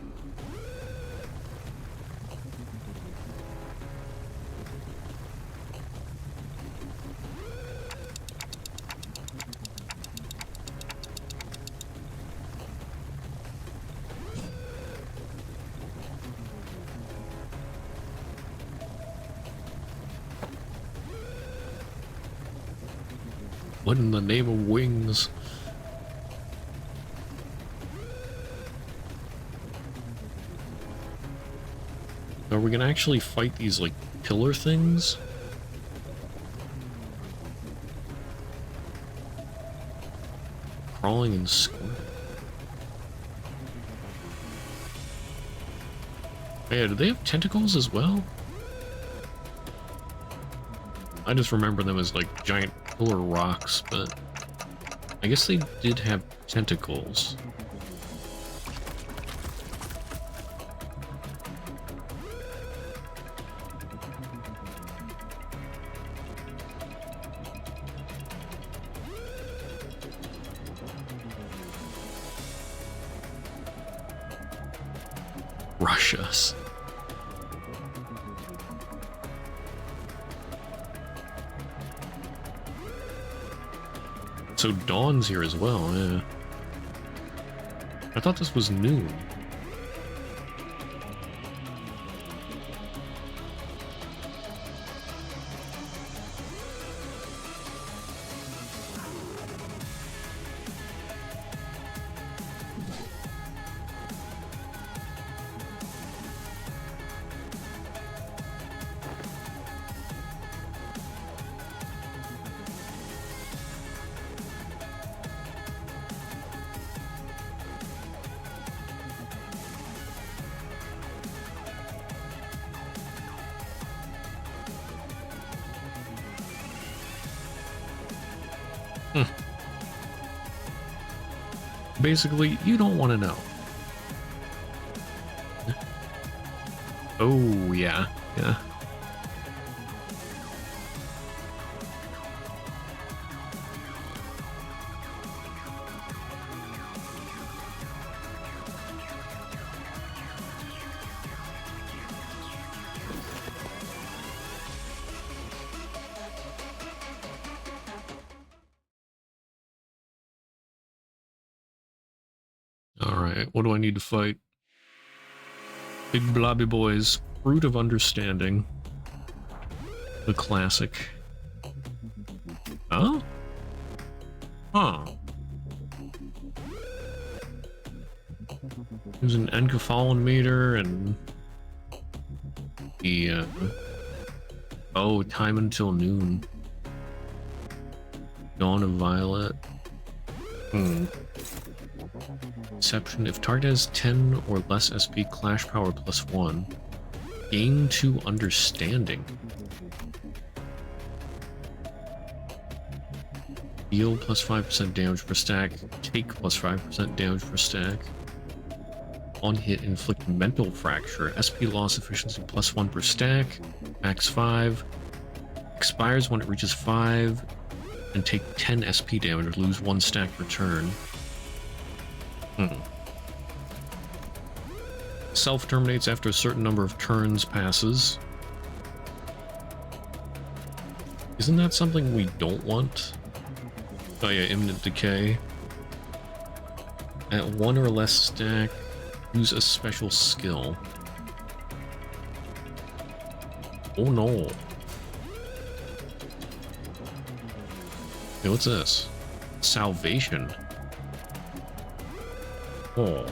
What in the name of wings? Are we gonna actually fight these, like, pillar things? Crawling and squirting. Yeah, do they have tentacles as well? I just remember them as, like, giant pillar rocks, but I guess they did have tentacles. Rush us. So Dawn's here as well, yeah. I thought this was new. Basically, you don't want to know. Oh, yeah. Yeah. Alright, what do I need to fight? Big blobby boys. Fruit of Understanding. The classic. Huh? Huh. There's an Encephalon meter and the oh, time until noon. Dawn of Violet. Exception. If target has 10 or less SP clash power +1, gain 2 understanding. Deal +5% damage per stack. Take +5% damage per stack. On hit, inflict mental fracture. SP loss efficiency +1 per stack. Max 5. Expires when it reaches 5. And take 10 SP damage or lose 1 stack per turn. Self-terminates after a certain number of turns passes. Isn't that something we don't want? Oh yeah, imminent decay. At 1 or less stack, use a special skill. Oh no. Hey, what's this? Salvation. Oh.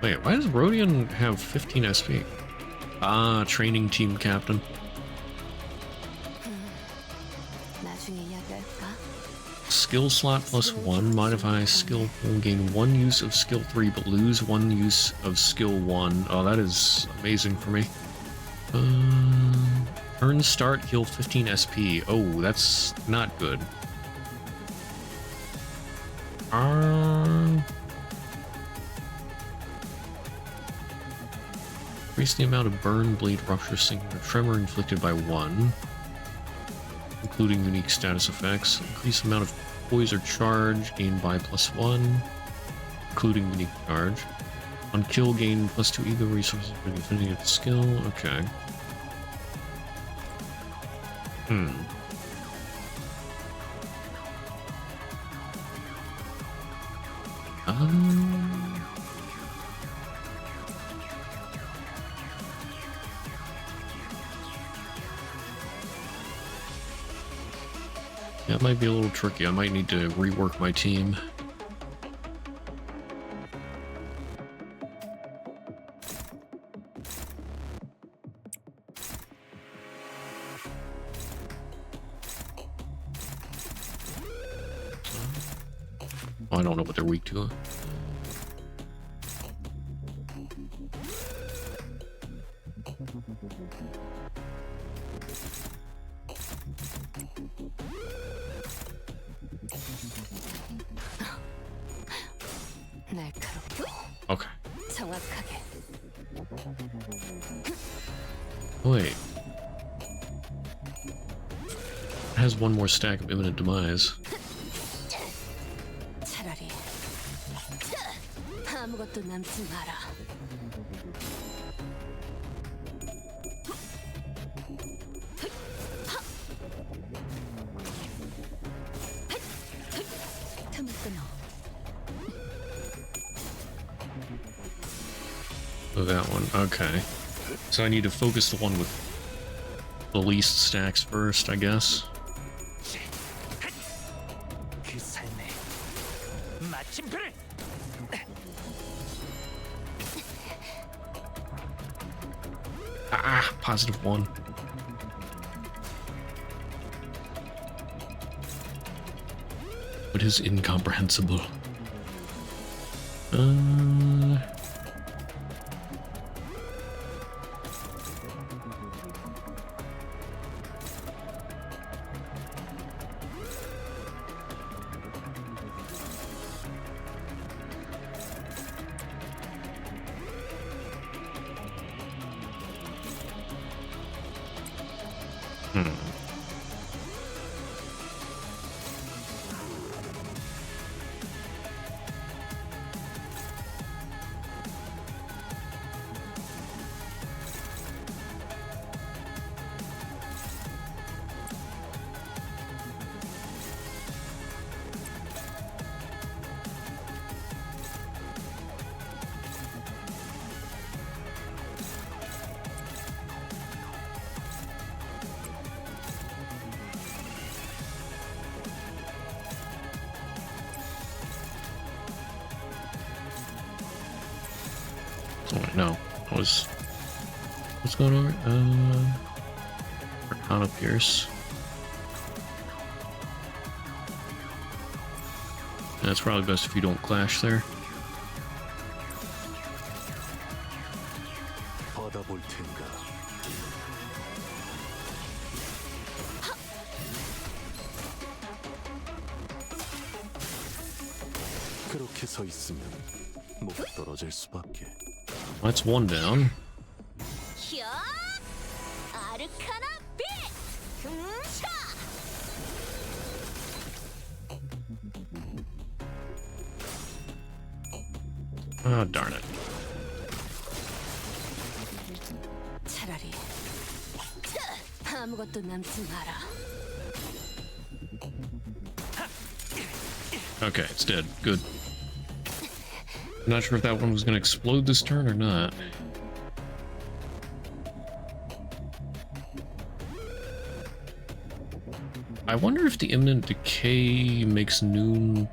Wait, why does Rodion have 15 SP? Ah, training team captain. Skill slot +1, modify skill pool, gain 1 use of skill 3 but lose 1 use of skill 1. Oh, that is amazing for me. Turn start, heal 15 SP. Oh, that's not good. Increase the amount of burn, bleed, rupture, sinking, or tremor inflicted by 1, including unique status effects. Increase the amount of poise or charge gained by +1, including unique charge. On kill, gain +2 ego resources for the affinity of the skill. Okay. That might be a little tricky. I might need to rework my team. Oh, I don't know what they're weak to. Okay. Wait. It has 1 more stack of imminent demise. That one, okay. So I need to focus the one with the least stacks first, I guess. Ah, +1. What is incomprehensible? Hmm. Oh wait, no. What's going on? Arcana Pierce. That's probably best if you don't clash there. 받아볼 텐가. 그렇게 서 있으면 목 떨어질 수밖에. That's one down. 히어 아르카나 빛 금샤. Ah, darn it. 차라리 아무것도 남지 마라. Okay, it's dead. Good. I'm not sure if that one was going to explode this turn or not. I wonder if the imminent decay makes noon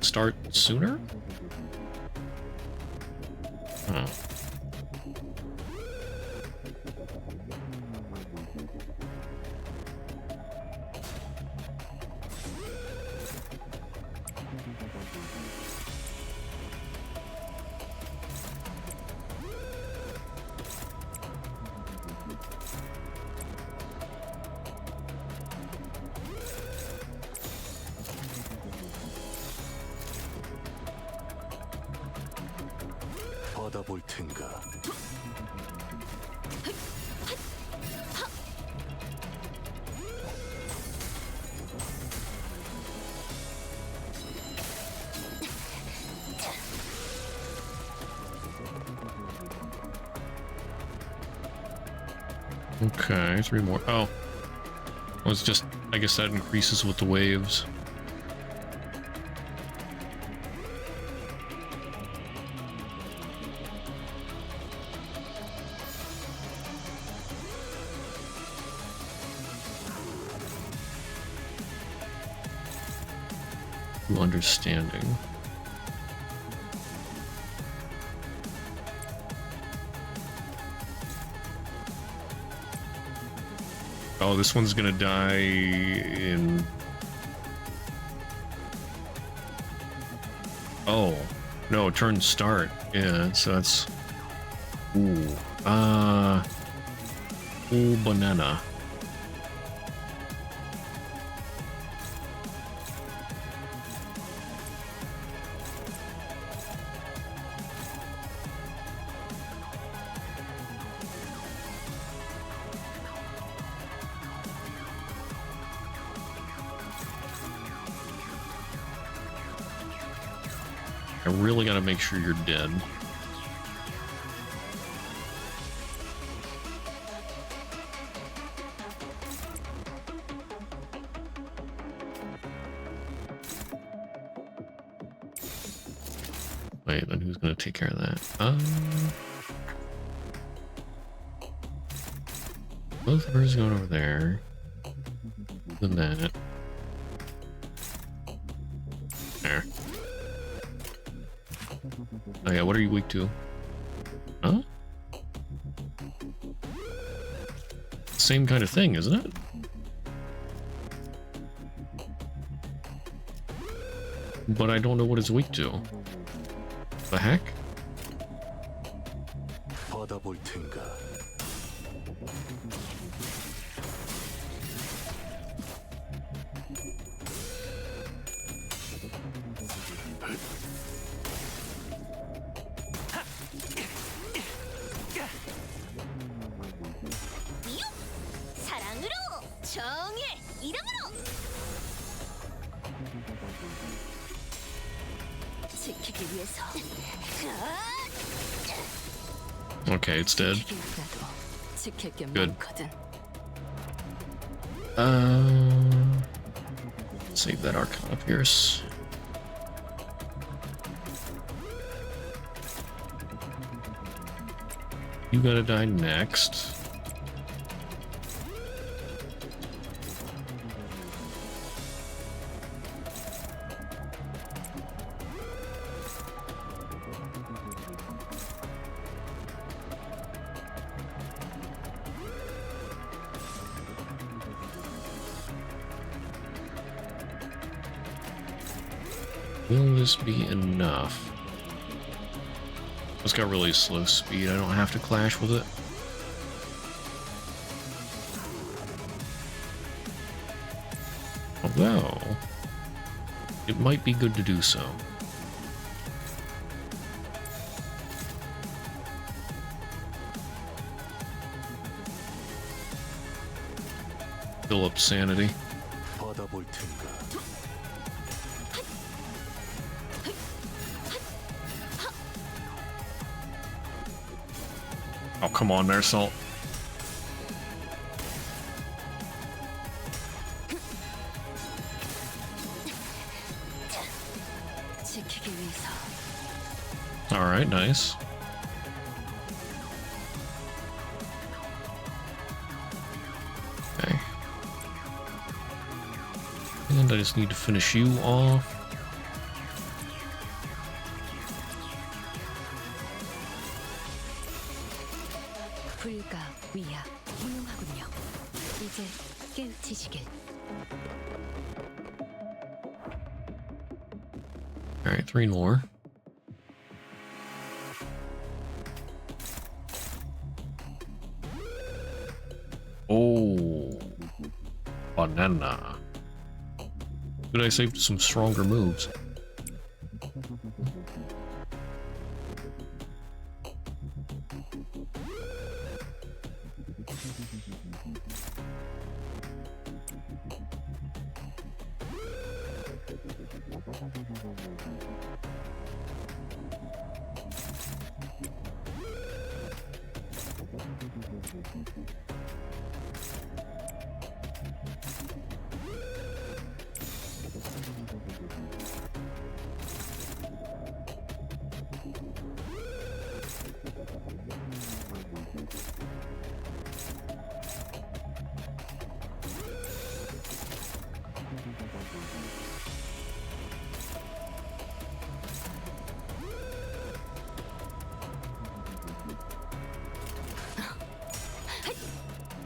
start sooner? Huh. 받아볼 텐가. Okay, 3 more. Oh. Well, it's just, I guess that increases with the waves. Understanding. Oh, this one's gonna die in... Oh, no, turn start. Yeah, so that's... Ooh. Ooh, banana. I really gotta make sure you're dead. Wait, then who's gonna take care of that? Both of hers going over there. Then that. There. Oh yeah, what are you weak to? Huh? Same kind of thing, isn't it? But I don't know what it's weak to. The heck? 받아볼 텐가. 지키기 위해서. Okay, it's dead. 나도 지킬 게 Good. 많거든. Save that Arcana Pierce. You gotta die next. Will this be enough? It's got really slow speed. I don't have to clash with it. Although, it might be good to do so. Fill up sanity. 받아볼 텐가. Oh, come on there, Salt. 지키기 위해서. Alright, nice. Okay. And I just need to finish you off. 불가 위야 훌륭하군요. 이제 깨우치시길. Alright, 3 more. Oh, banana. Good, I saved some stronger moves.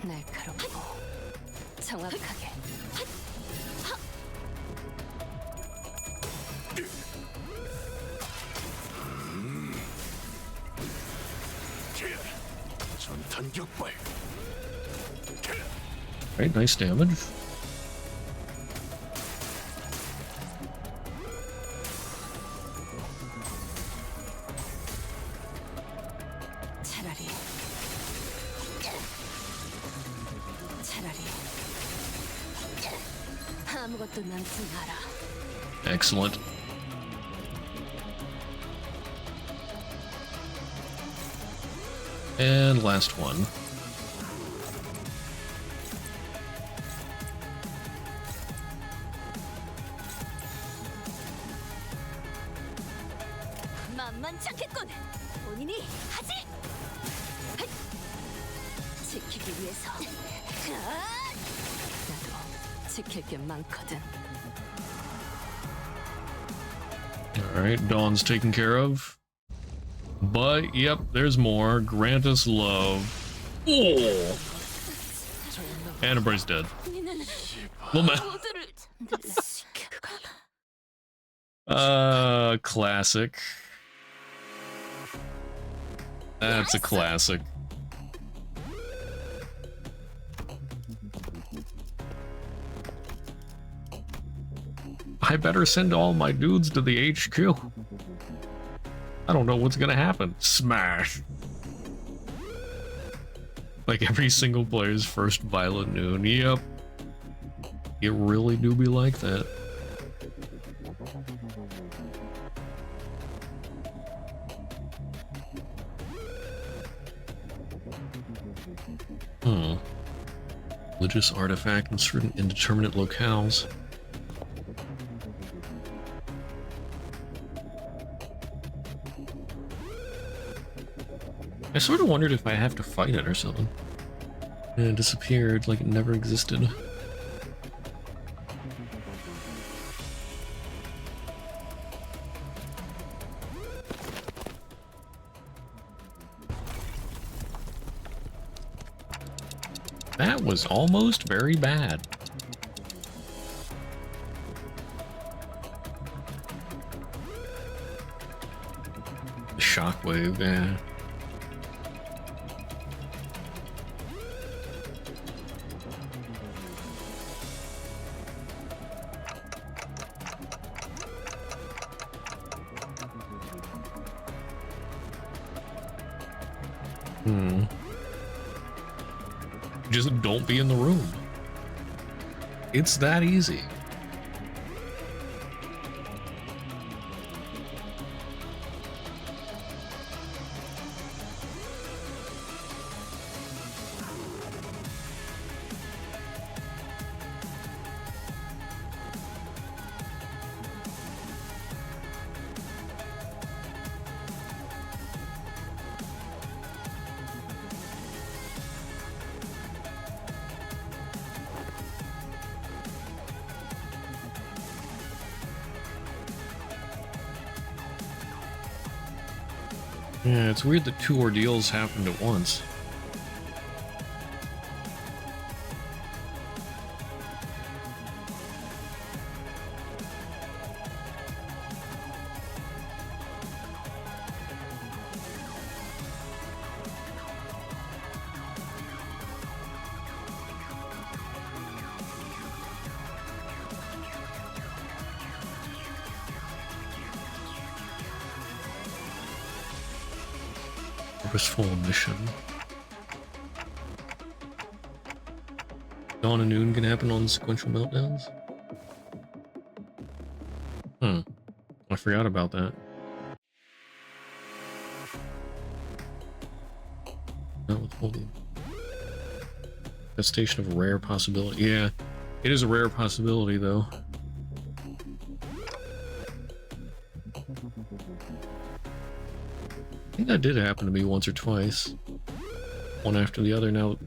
날카롭고 정확하게. 전탄 격발. Right, nice damage. 차라리 아무것도 남지 마라. Excellent. And last one. 만만치 않겠군. 본인이 하지. 지키기 위해서. 나도 지킬 게 많거든. Alright, Dawn's taken care of. But, yep, there's more. Grant us love. Oh! And everybody's dead. Lament. Classic. That's a classic. I better send all my dudes to the HQ. I don't know what's gonna happen. Smash! Like every single player's first Violent Noon. Yep. It really do be like that. Religious artifact in certain indeterminate locales. I sort of wondered if I have to fight it or something. And it disappeared like it never existed. That was almost very bad. The shockwave, yeah. Just don't be in the room. It's that easy. Yeah, it's weird that two ordeals happened at once. Purposeful mission. Dawn and noon can happen on sequential meltdowns? I forgot about that. Not withholding. Infestation of a rare possibility. Yeah, it is a rare possibility though. I think that did happen to me once or twice. One after the other now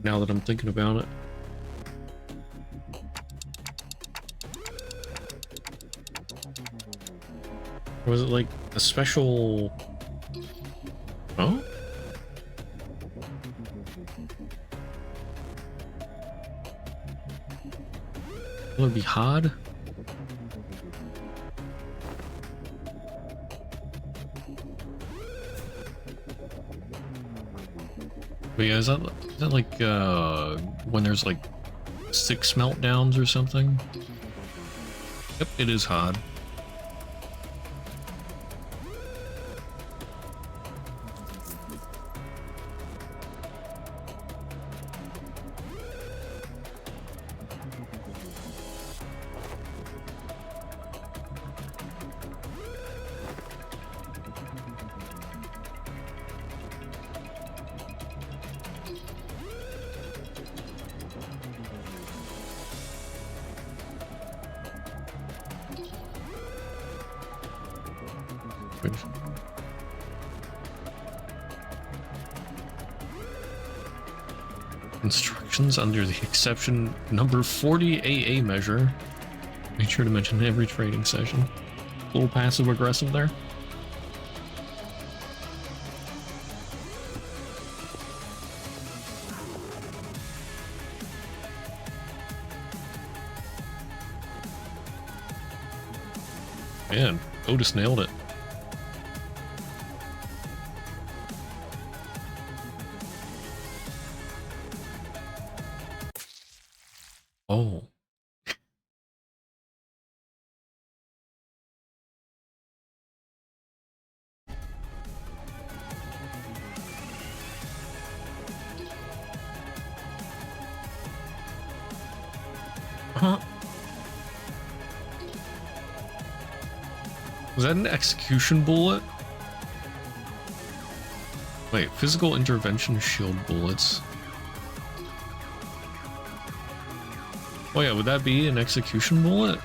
that I'm thinking about it. Or was it like a special... Oh? Will it be Hod? But yeah, is that like when there's like 6 meltdowns or something? Yep, it is Hod. Instructions under the exception number 40 AA measure. Make sure to mention every trading session. A little passive aggressive there. Man, Otis nailed it. Oh. Huh? Was that an execution bullet? Wait, physical intervention shield bullets. Oh yeah, would that be an execution bullet?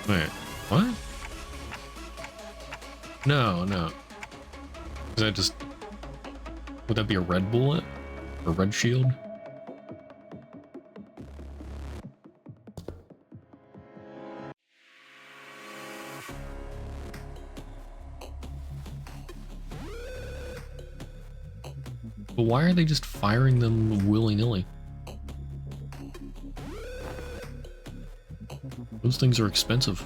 Wait, what? No, no. Is that just... Would that be a red bullet? Or red shield? But why are they just firing them willy-nilly? Those things are expensive.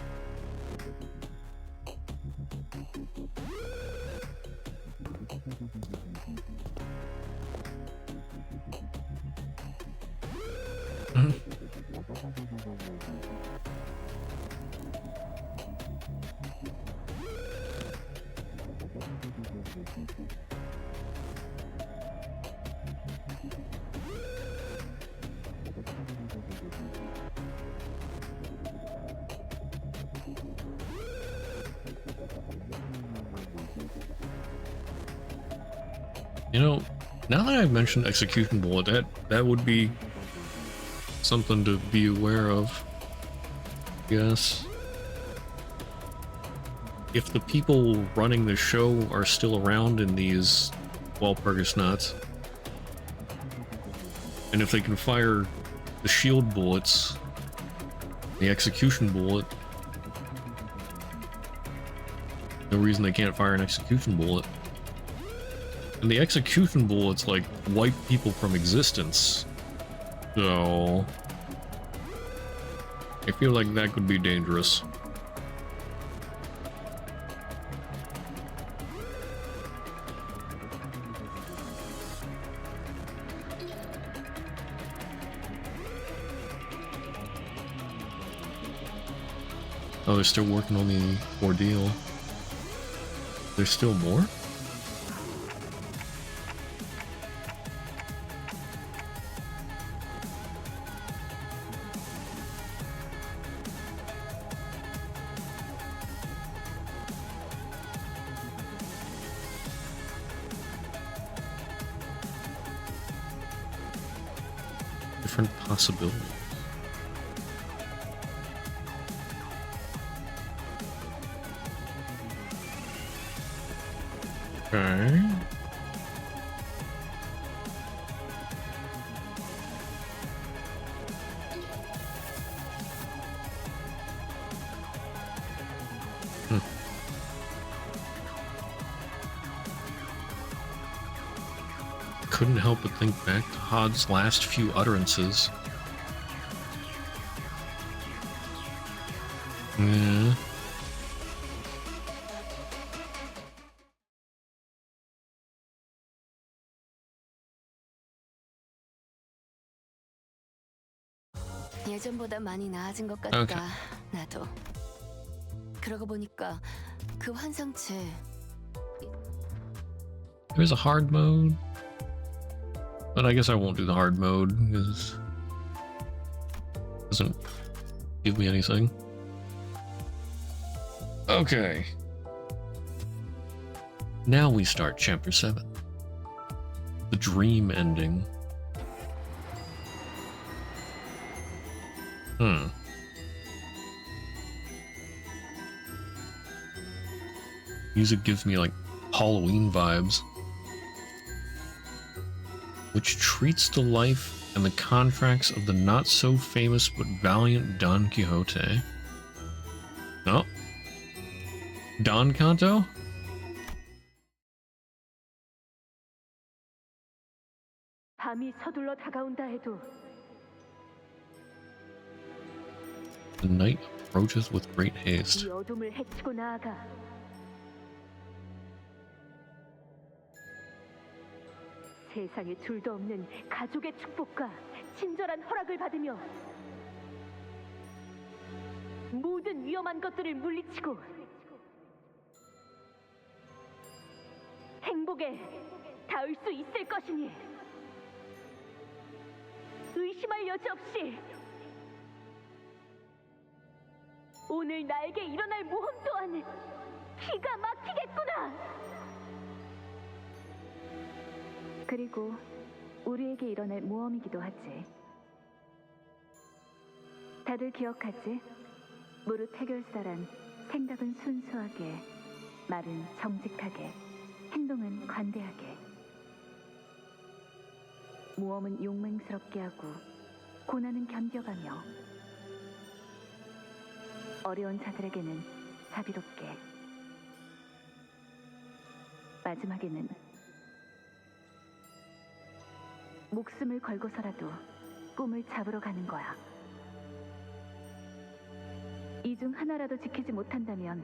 You know, now that I've mentioned execution bullet, that would be something to be aware of. Yes. If the people running the show are still around in these Walpurgis, and if they can fire the shield bullets, the execution bullet, no reason they can't fire an execution bullet. And the execution bullets, like, wipe people from existence. So... I feel like that could be dangerous. Oh, they're still working on the ordeal. There's still more? Different possibilities. Okay. Couldn't help but think back to Hod's last few utterances. Yeah. 예전보다 많이 나아진 것 같다. Okay. 나도. 그러고 보니까 그 환상체 There's a hard mode. But I guess I won't do the hard mode because it doesn't give me anything. Okay. Now we start chapter 7. The dream ending. Music gives me like Halloween vibes. Which treats the life and the contracts of the not so famous but valiant Don Quixote. Oh. Don Canto? 밤이 서둘러 다가온다 해도 The night approaches with great haste. 이 어둠을 헤치고 나아가 세상에 둘도 없는 가족의 축복과 친절한 허락을 받으며 모든 위험한 것들을 물리치고 행복에 닿을 수 있을 것이니 의심할 여지 없이 오늘 나에게 일어날 모험 또한 기가 막히겠구나. 그리고 우리에게 일어날 모험이기도 하지. 다들 기억하지? 무릇 해결사란 생각은 순수하게, 말은 정직하게, 행동은 관대하게. 모험은 용맹스럽게 하고 고난은 견뎌가며 어려운 자들에게는 자비롭게, 마지막에는 목숨을 걸고서라도 꿈을 잡으러 가는 거야. 이 중 하나라도 지키지 못한다면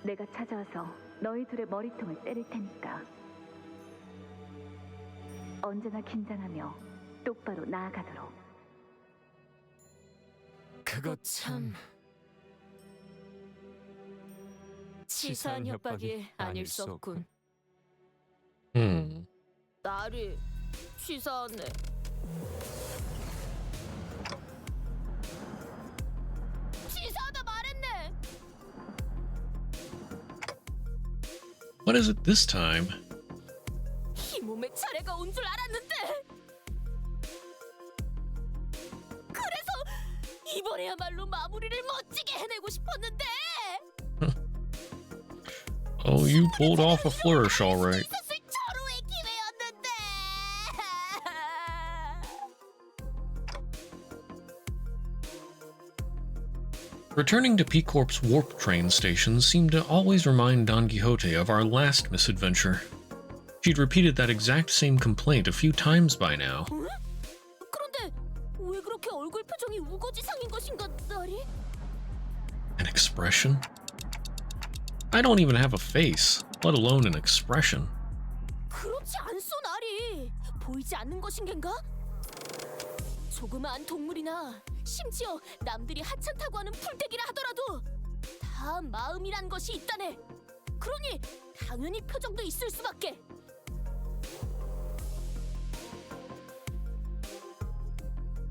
내가 찾아와서 너희 둘의 머리통을 때릴 테니까 언제나 긴장하며 똑바로 나아가도록. 그거 참 치사한 협박이 아닐 수 없군. 나리 치사하네. 치사하다 말했네. What is it this time? 이 몸의 차례가 온 줄 알았는데. 그래서 이번에야말로 마무리를 멋지게 해내고 싶었는데. Oh, you pulled off a flourish, all right. 있었을 절호의 기회였는데. Returning to P-Corp's warp train station seemed to always remind Don Quixote of our last misadventure. She'd repeated that exact same complaint a few times by now. 그런데 왜 그렇게 얼굴 표정이 우거지상인 것인가, 나리? An expression? I don't even have a face, let alone an expression. 그렇지 않소, 나리. 보이지 않는 것인겐가? 조그마한 동물이나 심지어 남들이 하찮다고 하는 풀떼기라 하더라도 다 마음이란 것이 있다네. 그러니 당연히 표정도 있을 수밖에.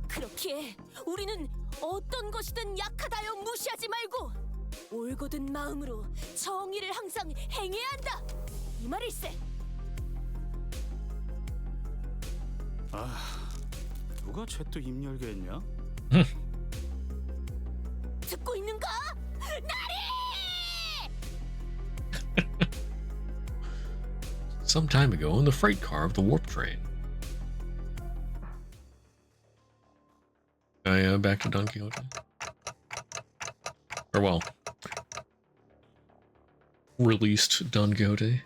그렇기에 우리는 어떤 것이든 약하다여 무시하지 말고 올곧은 마음으로 정의를 항상 행해야 한다. 이 말일세. 누가 쟤또 입 열게 했냐? 듣고 있는가? 나리! Some time ago in the freight car of the warp train. Back to Don Quixote. Or well, released Don Quixote.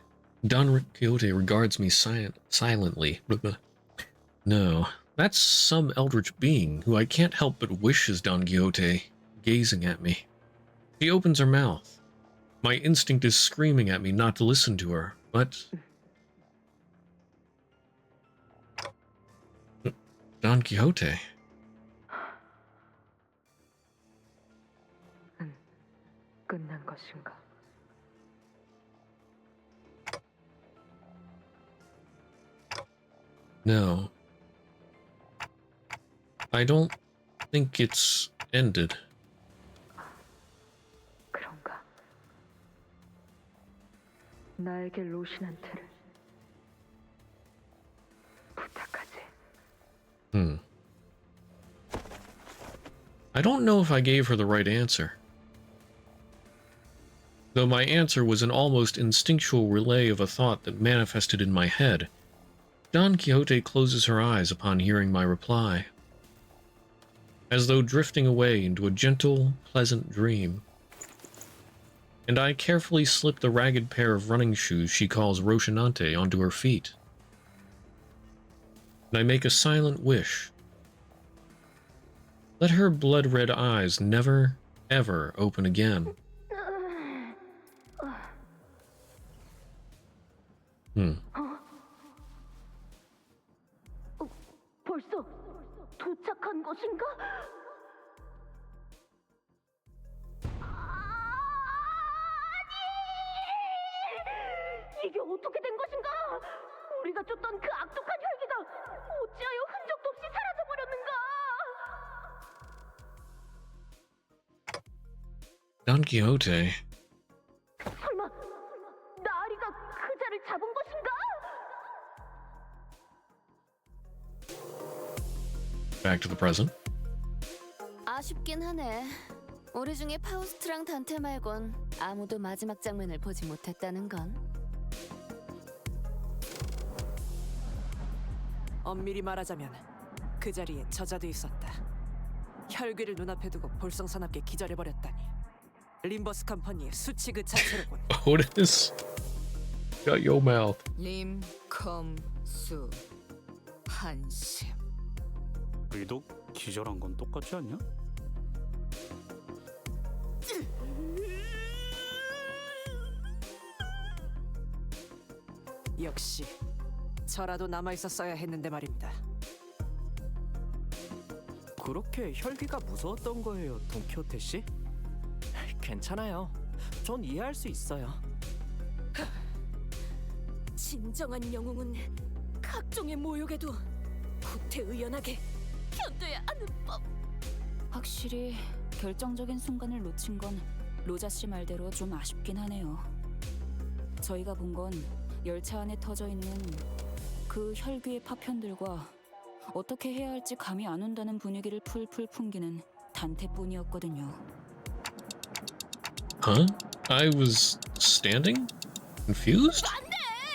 Don Quixote regards me silently. No, that's some eldritch being who I can't help but wish is Don Quixote, gazing at me. She opens her mouth. My instinct is screaming at me not to listen to her, but... Don Quixote. 끝난 것인가? No. I don't think it's ended. 그런가? 나에게 로신한테를 부탁하지. I don't know if I gave her the right answer. Though my answer was an almost instinctual relay of a thought that manifested in my head, Don Quixote closes her eyes upon hearing my reply, as though drifting away into a gentle, pleasant dream. And I carefully slip the ragged pair of running shoes she calls Rocinante onto her feet. And I make a silent wish. Let her blood-red eyes never, ever open again. 벌써 도착한 것인가? 아니! 이게 어떻게 된 것인가? 우리가 쫓던 그 악독한 혈기가 어찌하여 흔적도 없이 사라져버렸는가? Don Quixote. 설마 나리가 그자를 잡은 것인가? back to the present. 아쉽긴 하네. 우리 중에 파우스트랑 단테 말곤 아무도 마지막 장면을 보지 못했다는 건. 엄밀히 말하자면 그 자리에 저자도 있었다. 혈귀를 눈앞에 두고 볼썽사납게 기절해버렸다니. 림버스 컴퍼니의 수치 그 자체로군. What is? Shut your mouth. 림컴수 한심. 우리도 기절한 건 똑같지 않냐? 역시 저라도 남아있었어야 했는데 말입니다. 그렇게 혈기가 무서웠던 거예요, 돈키호테 씨? 괜찮아요. 전 이해할 수 있어요. 진정한 영웅은 각종의 모욕에도 구태의연하게 견뎌야 하는 법. 확실히 결정적인 순간을 놓친 건 로자 씨 말대로 좀 아쉽긴 하네요. 저희가 본 건 열차 안에 터져 있는 그 혈귀의 파편들과 어떻게 해야 할지 감이 안 온다는 분위기를 풀풀 풍기는 단테뿐이었거든요. Huh? I was standing? Confused?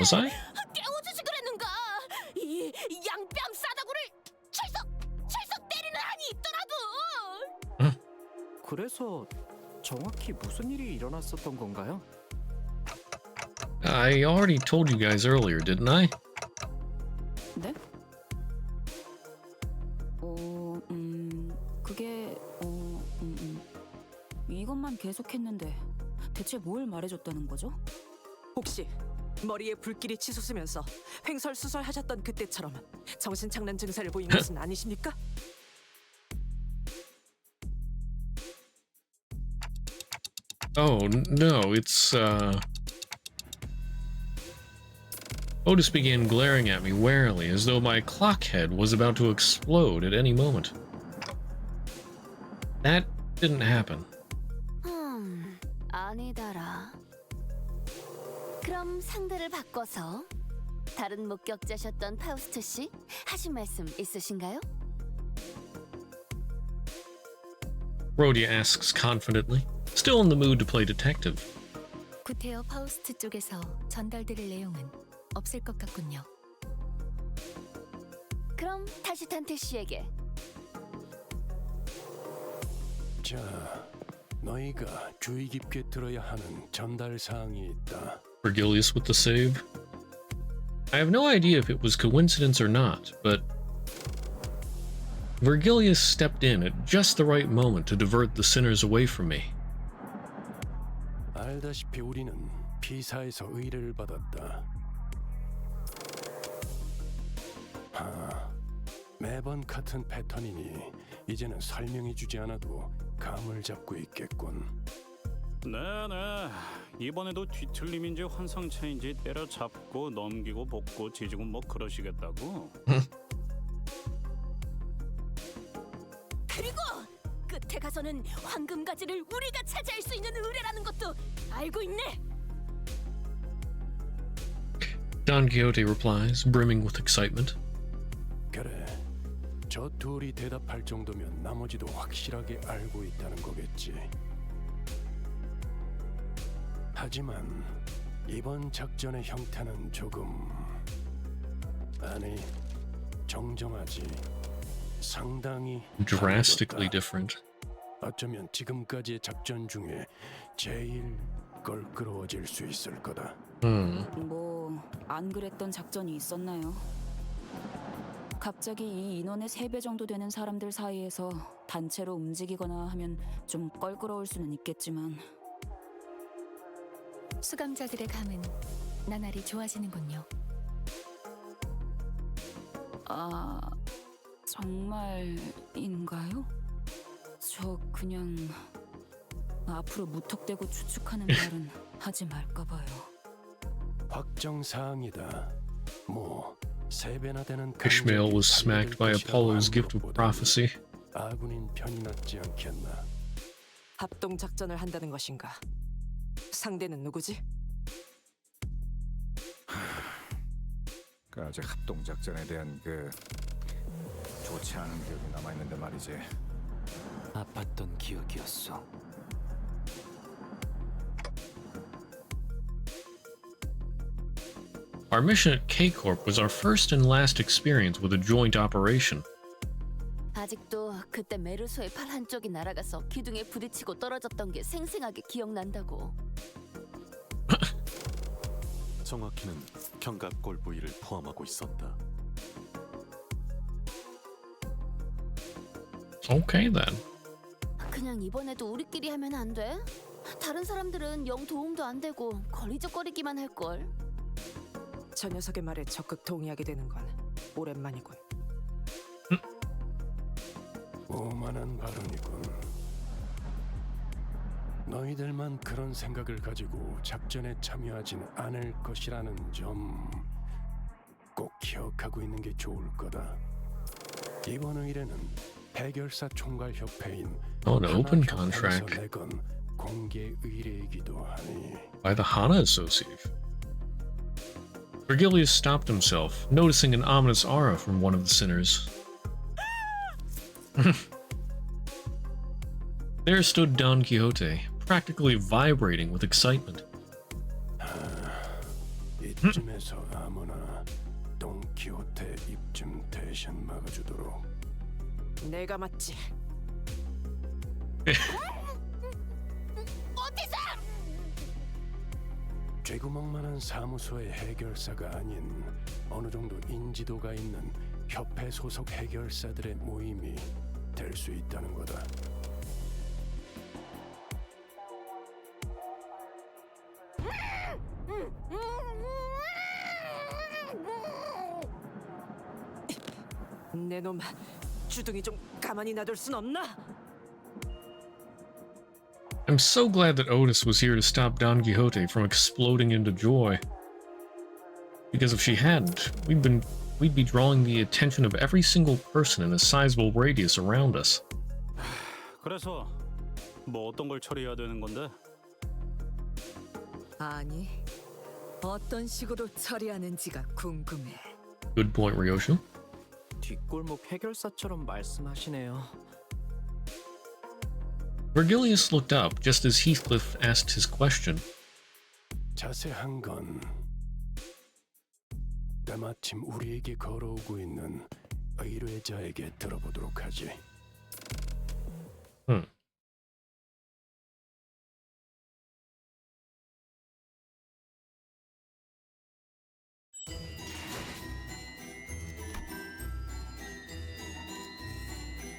Was I? 깨워주지 그랬는가? 이 양뺨 싸다구를 철썩 때리는 한이 있더라도. 그래서 정확히 무슨 일이 일어났었던 건가요? I already told you guys earlier, didn't I? 네? 그게 이것만 계속했는데 대체 뭘 말해줬다는 거죠? 혹시 머리에 불길이 치솟으면서 횡설수설하셨던 그때처럼 정신착란 증세를 보인 것은 아니십니까? Oh, no, it's, Otis began glaring at me warily, as though my clock head was about to explode at any moment. That didn't happen. 아니다라. 그럼 상대를 바꿔서 다른 목격자셨던 파우스트 씨 하신 말씀 있으신가요? Rhodia asks confidently, still in the mood to play detective. 구테어 파우스트 쪽에서 전달드릴 내용은 없을 것 같군요. 그럼 다시 탄테 씨에게. 자, 너희가 주의 깊게 들어야 하는 전달 사항이 있다. Vergilius with the save. I have no idea if it was coincidence or not, but Vergilius stepped in at just the right moment to divert the sinners away from me. 알다시피 우리는 피사에서 의뢰를 받았다. 매번 같은 패턴이니 이제는 설명해주지 않아도 감을 잡고 있겠군. 네네, 이번에도 뒤틀림인지 환상체인지 때려잡고 넘기고 볶고 지지고 뭐 그러시겠다고? 그리고 끝에 가서는 황금가지를 우리가 차지할 수 있는 의뢰라는 것도 알고 있네. Don Quixote replies, brimming with excitement. 그래, 저 둘이 대답할 정도면 나머지도 확실하게 알고 있다는 거겠지. 하지만 이번 작전의 형태는 조금... 아니, 정정하지. 상당히 Drastically 달라졌다. different. 어쩌면 지금까지의 작전 중에 제일 껄끄러워질 수 있을 거다. 뭐 안 그랬던 작전이 있었나요? 갑자기 이 인원의 3배 정도 되는 사람들 사이에서 단체로 움직이거나 하면 좀 껄끄러울 수는 있겠지만 수감자들의 감은 나날이 좋아지는군요. 아, 정말인가요? 저 그냥 앞으로 무턱대고 추측하는 말은 하지 말까 봐요. 확정 사항이다. 뭐 3배나 되는 Ishmael was smacked by Apollo's gift of prophecy. 아군인 편이 낫지 않겠나? 합동 작전을 한다는 것인가? 상대는 누구지? 그 아직 합동 작전에 대한 그 좋지 않은 기억이 남아있는데 말이지. 아팠던 기억이었어. Our mission at K-Corp was our first and last experience with a joint operation. 아직도 그때 메르소의 팔 한쪽이 날아가서 기둥에 부딪히고 떨어졌던 게 생생하게 기억난다고. 정확히는 견갑골 부위를 포함하고 있었다. Okay then. 그냥 이번에도 우리끼리 하면 안 돼? 다른 사람들은 영 도움도 안 되고 거리적거리기만 할걸. 저 녀석의 말에 적극 동의하게 되는 건 오랜만이군. 오만한 발언이군. 너희들만 그런 생각을 가지고 작전에 참여하진 않을 것이라는 점 꼭 기억하고 있는 게 좋을 거다. 이번 의뢰는 해결사 총괄 협회인 Oh, an open 하나 협회에서 contract 내건 공개 의뢰이기도 하니. by the Hana Association. Virgilius stopped himself, noticing an ominous aura from one of the sinners. There stood Don Quixote, practically vibrating with excitement. 이쯤에서 아무나 돈키호테 입좀 대신 막아주도록. 내가 맞지. 어디서? 쥐구멍만한 사무소의 해결사가 아닌 어느 정도 인지도가 있는 협회 소속 해결사들의 모임이 될 수 있다는 거다. 내 놈 주둥이 좀 가만히 놔둘 순 없나? I'm so glad that Otis was here to stop Don Quixote from exploding into joy. Because if she hadn't, we'd be drawing the attention of every single person in a sizable radius around us. 그래서 뭐 어떤 걸 처리해야 되는 건데? 아니, 어떤 식으로 처리하는지가 궁금해. Good point, Ryoshu. 뒷골목 해결사처럼 말씀하시네요. Virgilius looked up just as Heathcliff asked his question. 자세한 건 때마침 우리에게 걸어오고 있는 의뢰자에게 들어보도록 하지.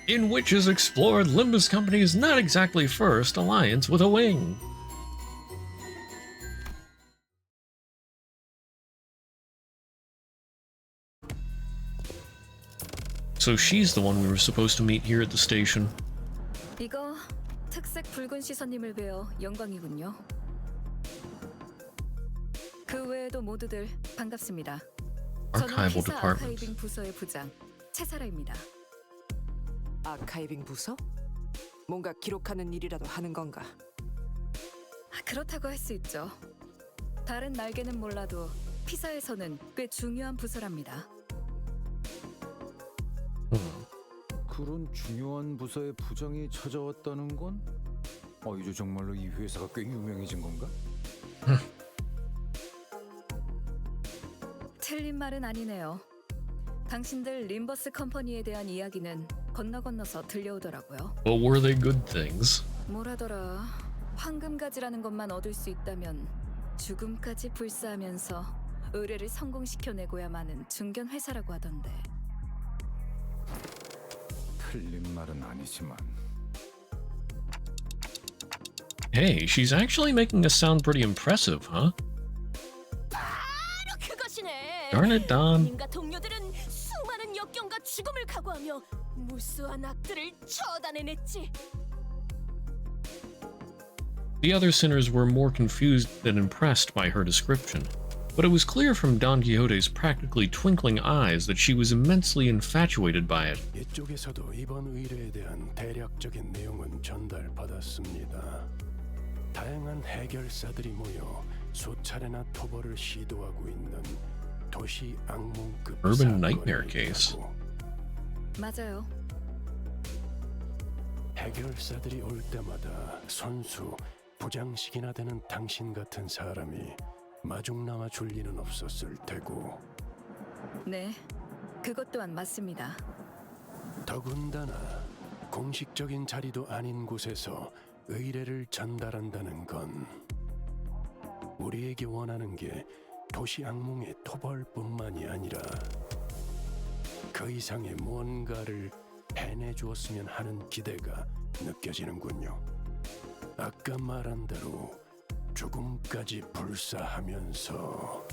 In which is explored, Limbus Company's not exactly first alliance with a wing. So she's the one we were supposed to meet here at the station. 이거 특색 붉은 시선님을 뵈어 영광이군요. 그 외에도 모두들 반갑습니다. 저는 Archival 피사 Department. 아카이빙 부서의 부장 채사라입니다. 아카이빙 부서? 뭔가 기록하는 일이라도 하는 건가? 그렇다고 할 수 있죠. 다른 날개는 몰라도 피사에서는 꽤 중요한 부서랍니다. 그런 중요한 부서의 부장이 찾아왔다는 건 이제 정말로 이 회사가 꽤 유명해진 건가? 틀린 말은 아니네요. 당신들 림버스 컴퍼니에 대한 이야기는 건너서 들려오더라고요. But were they good things? 뭐라더라. 황금가지라는 것만 얻을 수 있다면 죽음까지 불사하면서 의뢰를 성공시켜내고야마는 중견 회사라고 하던데. 틀린 말은 아니지만. Hey, she's actually making us sound pretty impressive, huh? 바로 그것이네. Darn it, Don. 인가 동료들은 수많은 역경과 죽음을 각오하며 무수한 악들을 처단해냈지. The other sinners were more confused than impressed by her description, but it was clear from Don Quixote's practically twinkling eyes that she was immensely infatuated by it. 이쪽에서도 이번 의뢰에 대한 대략적인 내용은 전달받았습니다. 다양한 해결사들이 모여 수차례나 토벌을 시도하고 있는 도시 악몽급 Urban 사건이 nightmare case. 있다고. 맞아요. 해결사들이 올 때마다 선수, 부장식이나 되는 당신 같은 사람이 마중 나와 줄 리는 없었을 테고 네, 그것 또한 맞습니다. 더군다나 공식적인 자리도 아닌 곳에서 의뢰를 전달한다는 건 우리에게 원하는 게 도시 악몽의 토벌뿐만이 아니라 그 이상의 무언가를 해내주었으면 하는 기대가 느껴지는군요. 아까 말한 대로 죽음까지 불사하면서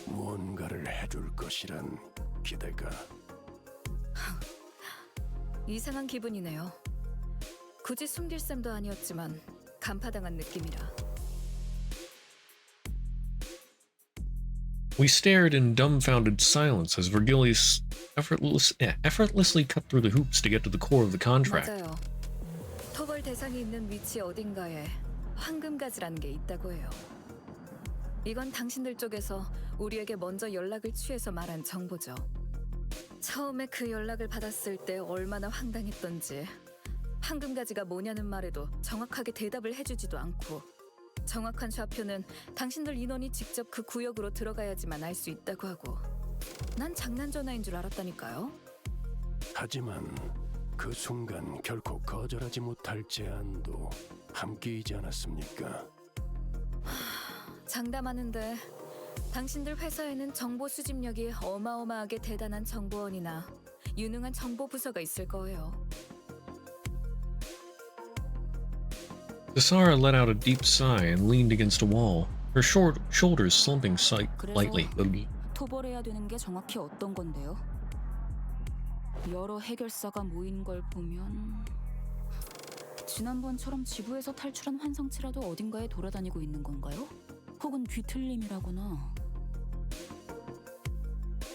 무언가를 해줄 것이란 기대가. 이상한 기분이네요. 굳이 숨길 셈도 아니었지만 간파당한 느낌이라. We stared in dumbfounded silence as VERILY effortlessly cut through the hoops to get to the core of the contract. 맞아요. 토벌 대상이 있는 위치 어딘가에 황금가지라는 게 있다고 해요. 이건 당신들 쪽에서 우리에게 먼저 연락을 취해서 말한 정보죠. 처음에 그 연락을 받았을 때 얼마나 황당했던지, 황금가지가 뭐냐는 말에도 정확하게 대답을 해주지도 않고, 정확한 좌표는 당신들 인원이 직접 그 구역으로 들어가야지만 알 수 있다고 하고, 난 장난 전화인 줄 알았다니까요. 하지만 그 순간 결코 거절하지 못할 제안도 함께이지 않았습니까? 장담하는데 당신들 회사에는 정보 수집력이 어마어마하게 대단한 정보원이나 유능한 정보 부서가 있을 거예요. Desara let out a deep sigh and leaned against a wall, her short shoulders slumping slightly. 토벌해야 되는 게 정확히 어떤 건데요? 여러 해결사가 모인 걸 보면 지난번처럼 지구에서 탈출한 환상체라도 어딘가에 돌아다니고 있는 건가요? 혹은 뒤틀림이라거나.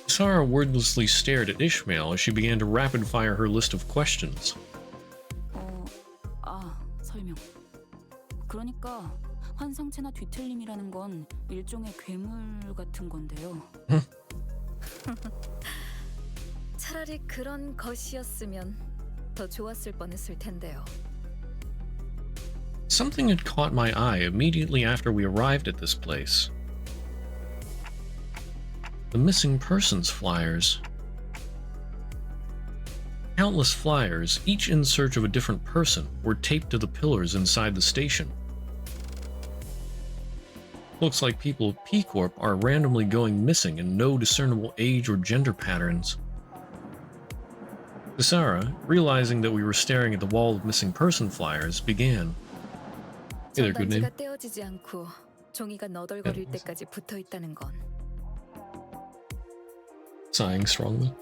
Desara wordlessly stared at Ishmael as she began to rapid-fire her list of questions. 설명. 그러니까 환상체나 뒤틀림이라는 건 일종의 괴물 같은 건데요. 차라리 그런 것이었으면 더 좋았을 뻔했을 텐데요. Something had caught my eye immediately after we arrived at this place. The missing persons flyers. Countless flyers, each in search of a different person, were taped to the pillars inside the station. Looks like people of P-Corp are randomly going missing in no discernible age or gender patterns. Desara, realizing that we were staring at the wall of missing person flyers, began. Hey there, good name. 전단지가 떼어지지 않고 종이가 너덜거릴 때까지 붙어 있다는 건 Sighing strongly.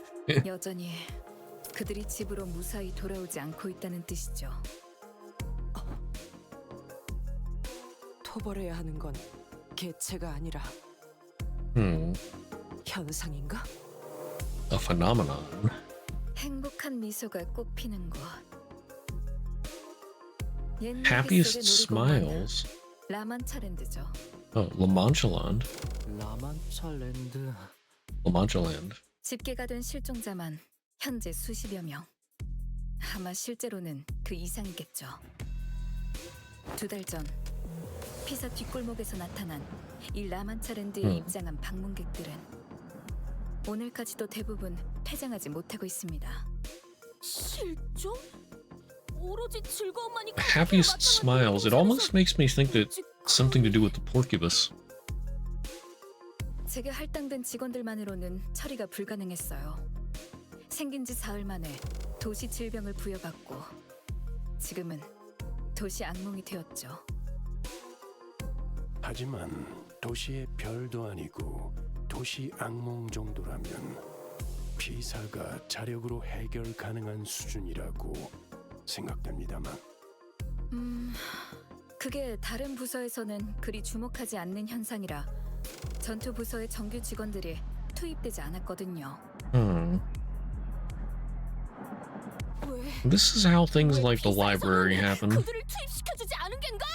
여전히 그들이 집으로 무사히 돌아오지 않고 있다는 뜻이죠. 토벌해야 하는 건 개체가 아니라 현상인가? A phenomenon. 행복한 미소가 꽃피는 곳. Happiest smiles. 라만차랜드죠. Oh, La Mancha Land. 라만차랜드. La Mancha Land. 집계가 된 실종자만 현재 수십여 명. 아마 실제로는 그 이상이겠죠. 2달 전 피사 뒷골목에서 나타난 이 라만차랜드에 입장한 방문객들은 오늘까지도 대부분 퇴장하지 못하고 있습니다. 실종? 오로지 즐거움만이 Happiest smiles. It almost makes me think that it's something to do with the porcupus. 제게 할당된 직원들만으로는 처리가 불가능했어요. 생긴 지 사흘 만에 도시 질병을 부여받고 지금은 도시 악몽이 되었죠. 하지만 도시의 별도 아니고 도시 악몽 정도라면 피사가 자력으로 해결 가능한 수준이라고 생각됩니다만. 그게 다른 부서에서는 그리 주목하지 않는 현상이라 전투 부서의 정규 직원들이 투입되지 않았거든요. This is how things like the library happen. 그들을 투입시켜주지 않은 겐가?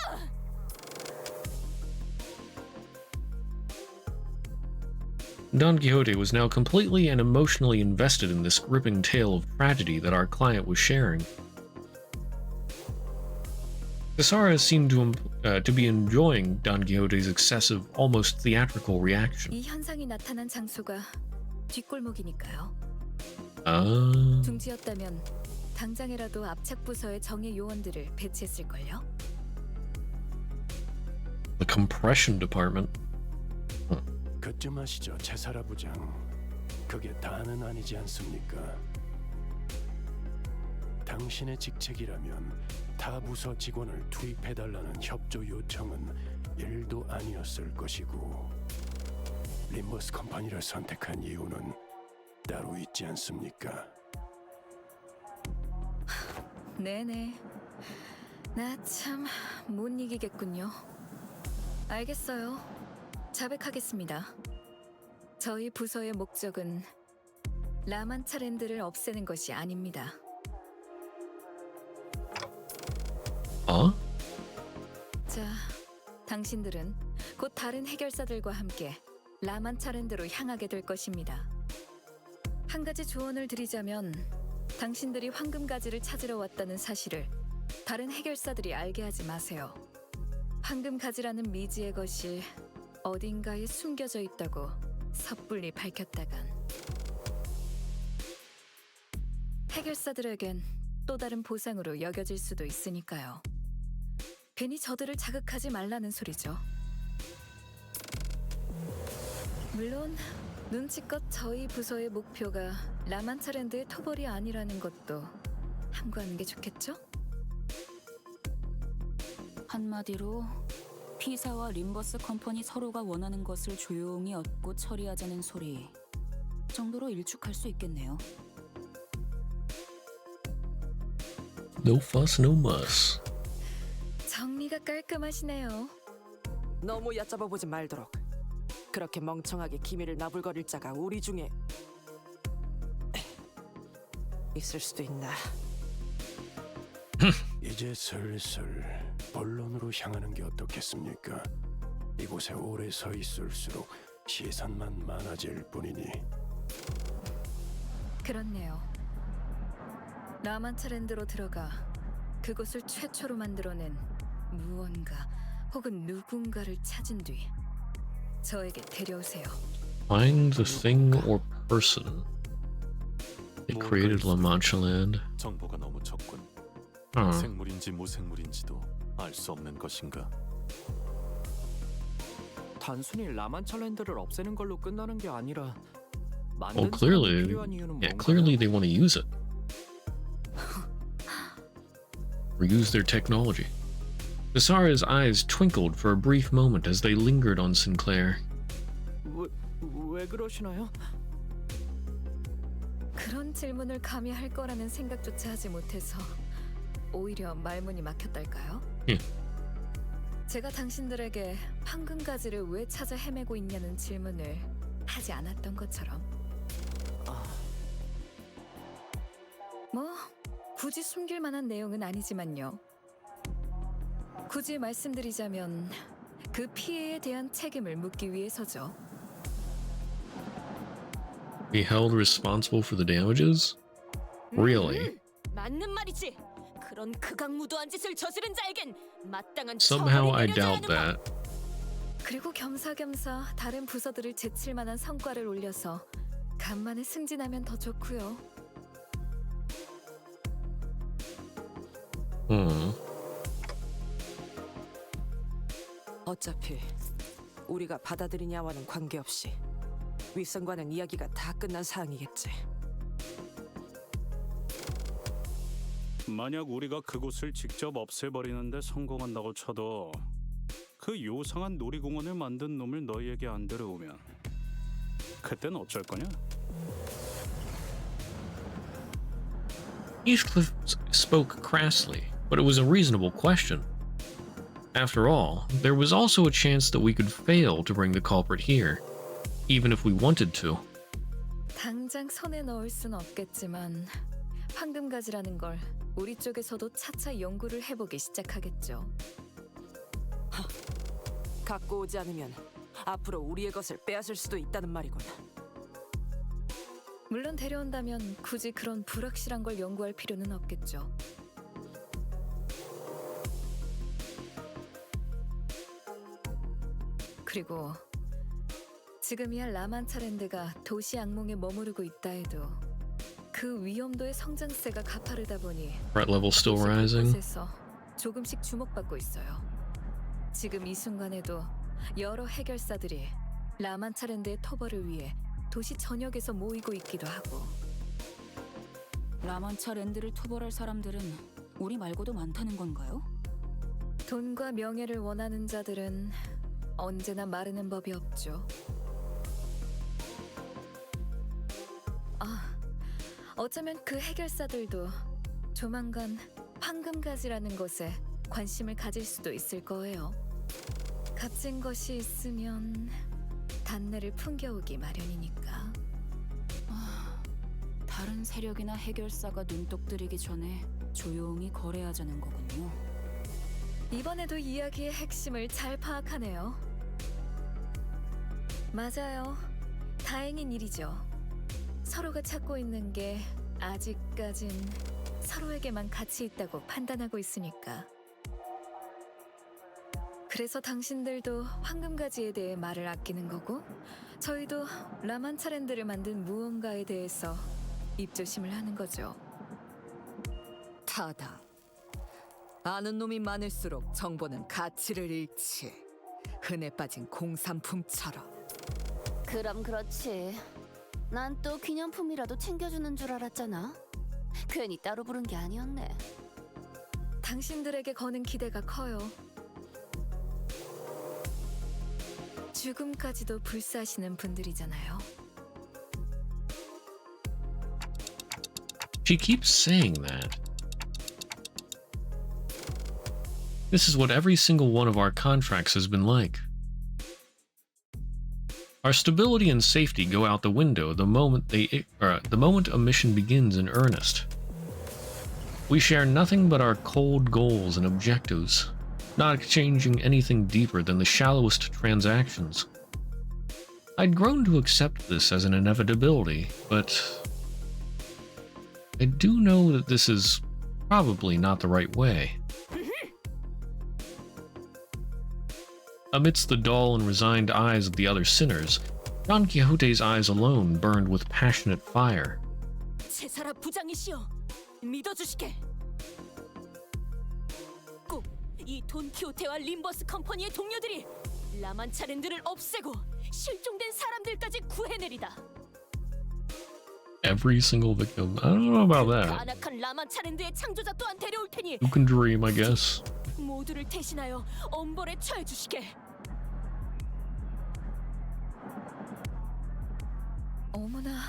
Don Quixote was now completely and emotionally invested in this gripping tale of tragedy that our client was sharing. Casara seemed to be enjoying Don Quixote's excessive, almost theatrical reaction. 이 현상이 나타난 장소가 뒷골목이니까요. 아, 둥지였다면 당장이라도 압착 부서의 정예 요원들을 배치했을걸요. the compression department. 그쯤 아시죠, 채사라 부장. 그게 다는 아니지 않습니까? 당신의 직책이라면 타 부서 직원을 투입해달라는 협조 요청은 일도 아니었을 것이고, 림버스 컴퍼니를 선택한 이유는 따로 있지 않습니까? 네네. 나 참 못 이기겠군요. 알겠어요. 자백하겠습니다. 저희 부서의 목적은 라만차랜드를 없애는 것이 아닙니다. 어? 자, 당신들은 곧 다른 해결사들과 함께 라만차랜드로 향하게 될 것입니다. 한 가지 조언을 드리자면 당신들이 황금가지를 찾으러 왔다는 사실을 다른 해결사들이 알게 하지 마세요. 황금가지라는 미지의 것이 어딘가에 숨겨져 있다고 섣불리 밝혔다간 해결사들에겐 또 다른 보상으로 여겨질 수도 있으니까요. 괜히 저들을 자극하지 말라는 소리죠. 물론 눈치껏 저희 부서의 목표가 라만차랜드의 토벌이 아니라는 것도 함구하는 게 좋겠죠? 한마디로 피사와 림버스 컴퍼니 서로가 원하는 것을 조용히 얻고 처리하자는 소리 정도로 일축할 수 있겠네요. No fuss, no muss. 정리가 깔끔하시네요. 너무 얕잡아 보지 말도록. 그렇게 멍청하게 기밀을 나불거릴 자가 우리 중에 있을 수도 있나. 이제 슬슬 본론으로 향하는 게 어떻겠습니까? 이곳에 오래 서 있을수록 시선만 많아질 뿐이니. 그렇네요. 라만차랜드로 들어가 그곳을 최초로 만들어낸 무언가 혹은 누군가를 찾은 뒤 저에게 데려오세요. Find the thing or person that created La Mancha Land. 정보가 너무 적군. 생물인지 무생물인지도 알 수 없는 것인가? 단순히 라만차랜드를 없애는 걸로 끝나는 게 아니라 Oh, 만든 clearly, 사람이 필요한 이유는 yeah, 뭔가요? clearly they want to use it. Or use their technology. Casara's eyes twinkled for a brief moment as they lingered on Sinclair. 왜 그러시나요? 그런 질문을 감히 할 거라는 생각조차 하지 못해서 오히려 말문이 막혔달까요? 예. 제가 당신들에게 황금가지를 왜 찾아 헤매고 있냐는 질문을 하지 않았던 것처럼. 뭐 굳이 숨길 만한 내용은 아니지만요. 굳이 말씀드리자면 그 피해에 대한 책임을 묻기 위해서죠. Be held responsible for the damages? Really? 맞는 말이지. 그런 극악무도한 짓을 저지른 자에겐 마땅한 Somehow I 처벌이 doubt 내려져야 하는 that. 그리고 겸사겸사 다른 부서들을 제칠 만한 성과를 올려서 간만에 승진하면 더 좋고요. 어차피 우리가 받아들이냐와는 관계없이 윗선과는 이야기가 다 끝난 사항이겠지. 만약 우리가 그곳을 직접 없애버리는데 성공한다고 쳐도 그 요상한 놀이공원을 만든 놈을 너희에게 안 데려오면 그땐 어쩔 거냐? Heathcliff spoke crassly, but it was a reasonable question. After all, there was also a chance that we could fail to bring the culprit here, even if we wanted to. 당장 손에 넣을 순 없겠지만 황금가지라는 걸 우리 쪽에서도 차차 연구를 해보기 시작하겠죠. 갖고 오지 않으면 앞으로 우리의 것을 빼앗을 수도 있다는 말이군. 물론 데려온다면 굳이 그런 불확실한 걸 연구할 필요는 없겠죠. 그리고 지금이야 라만차랜드가 도시 악몽에 머무르고 있다 해도 그 위험도의 성장세가 가파르다 보니 Threat level still rising. 곳곳에서 조금씩 주목받고 있어요. 지금 이 순간에도 여러 해결사들이 라만차랜드의 토벌을 위해 도시 전역에서 모이고 있기도 하고. 라만차 랜드를 토벌할 사람들은 우리 말고도 많다는 건가요? 돈과 명예를 원하는 자들은 언제나 마르는 법이 없죠. 어쩌면 그 해결사들도 조만간 황금가지라는 것에 관심을 가질 수도 있을 거예요. 값진 것이 있으면 단내를 풍겨오기 마련이니까. 다른 세력이나 해결사가 눈독 들이기 전에 조용히 거래하자는 거군요. 이번에도 이야기의 핵심을 잘 파악하네요. 맞아요. 다행인 일이죠. 서로가 찾고 있는 게 아직까진 서로에게만 가치 있다고 판단하고 있으니까. 그래서 당신들도 황금가지에 대해 말을 아끼는 거고, 저희도 라만차랜드를 만든 무언가에 대해서 입조심을 하는 거죠. 타당. 아는 놈이 많을수록 정보는 가치를 잃지. 흔해 빠진 공산품처럼. 그럼 그렇지. 난 또 기념품이라도 챙겨주는 줄 알았잖아. 괜히 따로 부른 게 아니었네. 당신들에게 거는 기대가 커요. 죽음까지도 불사하시는 분들이잖아요. She keeps saying that. This is what every single one of our contracts has been like. Our stability and safety go out the window the moment a mission begins in earnest. We share nothing but our cold goals and objectives, not exchanging anything deeper than the shallowest transactions. I'd grown to accept this as an inevitability, but I do know that this is probably not the right way. Amidst the dull and resigned eyes of the other sinners, Don Quixote's eyes alone burned with passionate fire. 제사라 부장이시여, 믿어주시게. 꼭 이 돈키호테와 림버스 컴퍼니의 동료들이 라만차랜드를 없애고 실종된 사람들까지 구해내리다. Every single victim. I don't know about that. 간악한 라만차랜드의 창조자 또한 데려올 테니 You can dream, I guess. 모두를 대신하여 엄벌에 처해 주시게. 어머나,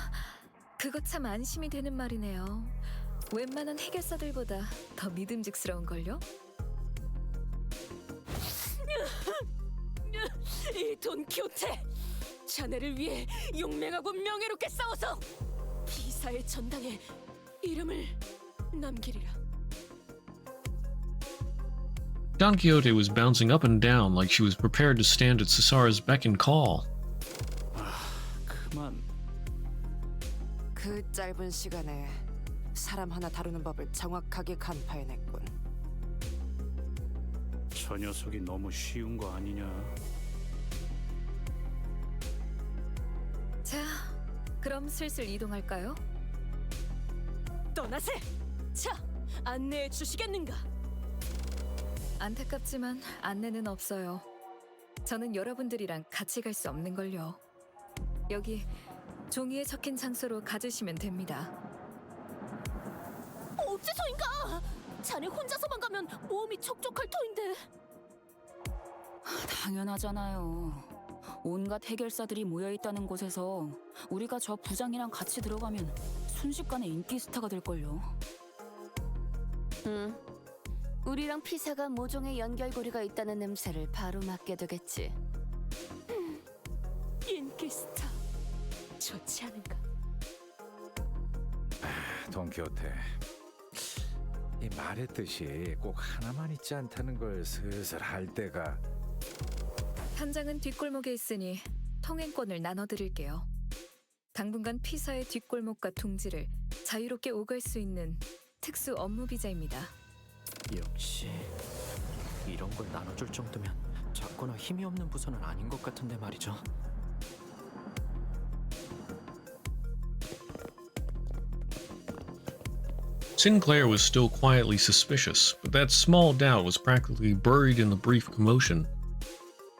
그거 참 안심이 되는 말이네요. 웬만한 해결사들보다 더 믿음직스러운걸요? 이 돈키호테! 자네를 위해 용맹하고 명예롭게 싸워서 비사의 전당에 이름을 남기리라. Don Quixote was bouncing up and down like she was prepared to stand at Cesar's beck and call. 그만. 그 짧은 시간에 사람 하나 다루는 법을 정확하게 간파해냈군. 저 녀석이 너무 쉬운 거 아니냐? 자, 그럼 슬슬 이동할까요? 떠나세! 자, 안내해 주시겠는가? 안타깝지만 안내는 없어요. 저는 여러분들이랑 같이 갈 수 없는걸요. 여기 종이에 적힌 장소로 가주시면 됩니다. 어째서인가? 자네 혼자서만 가면 몸이 촉촉할 터인데. 당연하잖아요. 온갖 해결사들이 모여있다는 곳에서 우리가 저 부장이랑 같이 들어가면 순식간에 인기 스타가 될걸요. 응. 우리랑 피사가 모종의 연결고리가 있다는 냄새를 바로 맡게 되겠지. 인기 스타 좋지 않은가? 돈키호테, 이 말의 뜻이 꼭 하나만 있지 않다는 걸 슬슬 할 때가. 현장은 뒷골목에 있으니 통행권을 나눠드릴게요. 당분간 피사의 뒷골목과 둥지를 자유롭게 오갈 수 있는 특수 업무 비자입니다. 역시 이런 걸 나눠줄 정도면 작거나 힘이 없는 부서는 아닌 것 같은데 말이죠. Sinclair was still quietly suspicious, but that small doubt was practically buried in the brief commotion.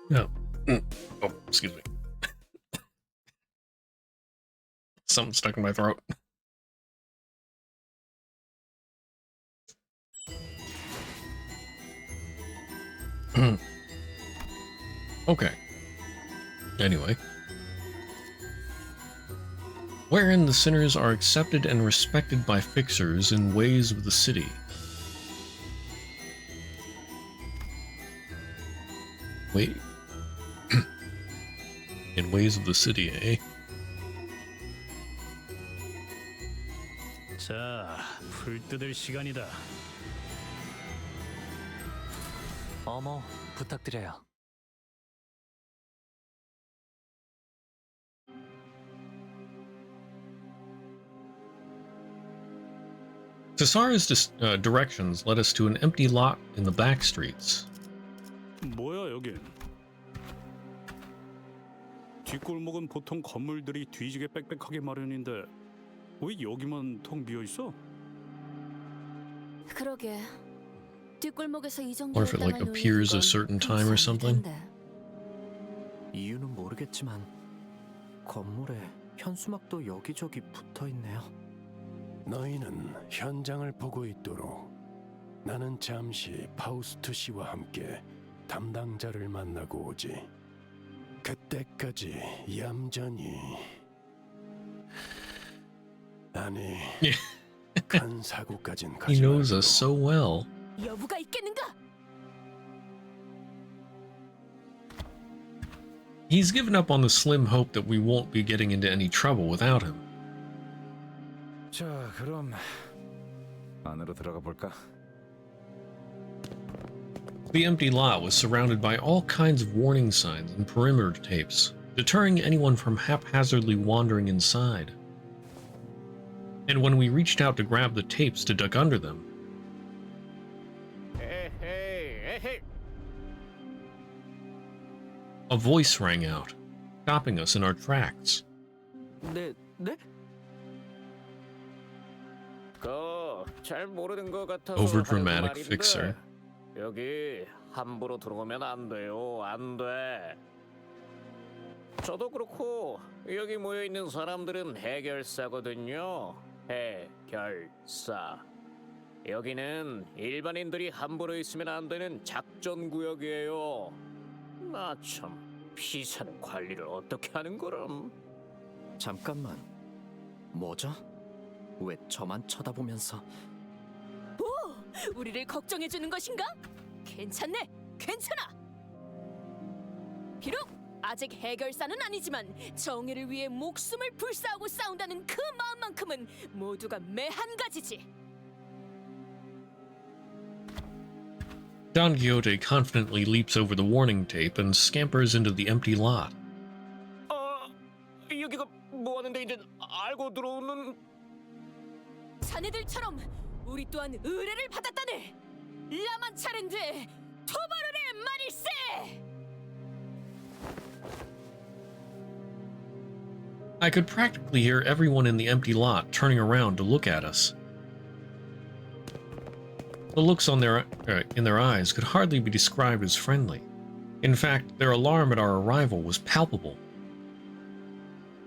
No. Oh, excuse me. Something stuck in my throat. Okay. Anyway. Wherein the sinners are accepted and respected by fixers in ways of the city. Wait. In ways of the city, eh? 자, 불 뜯을 시간이다. 어머, 부탁드려요. Cesara's directions led us to an empty lot in the back streets. 뭐야 여긴? 뒷골목은 보통 건물들이 뒤지게 빽빽하게 마련인데 왜 여기만 텅 비어 있어? 그러게. 뒷골목에서 이 Or if 정도의 it like 땅을 appears 노리는 a certain 건 time or something. 텐데. 이유는 모르겠지만 건물에 현수막도 여기저기 붙어 있네요. 너희는 현장을 보고 있도록 나는 잠시 파우스트 씨와 함께 담당자를 만나고 오지. 그때까지 얌전히 아니 큰 사고까진 He 가지 knows 말고. us so well. 여부가 있겠는가? He's given up on the slim hope that we won't be getting into any trouble without him. 자, 그럼 안으로 들어가 볼까? The empty lot was surrounded by all kinds of warning signs and perimeter tapes, deterring anyone from haphazardly wandering inside. And when we reached out to grab the tapes to duck under them, a voice rang out, stopping us in our tracks. 네? 잘 모르는 것 같아서 Overdramatic 하는 말인데, fixer. 여기 함부로 들어오면 안 돼요. 안 돼. 저도 그렇고 여기 모여 있는 사람들은 해결사거든요. 해결사. 여기는 일반인들이 함부로 있으면 안 되는 작전 구역이에요. 나 참 피사는 관리를 어떻게 하는 거람? 잠깐만. 뭐죠? 왜 저만 쳐다보면서? 우리를 걱정해 주는 것인가? 괜찮네. 괜찮아. 비록 아직 해결사는 아니지만 정의를 위해 목숨을 불사하고 싸운다는 그 마음만큼은 모두가 매한 가지지. Don Quixote confidently leaps over the warning tape and scampers into the empty lot. 여기가 뭐 하는데 이제 알고 들어오는. 자네들처럼 우리 또한 의뢰를 받았다네. 라만차렌드 토바르의 말일세. I could practically hear everyone in the empty lot turning around to look at us. The looks on in their eyes could hardly be described as friendly. In fact, their alarm at our arrival was palpable.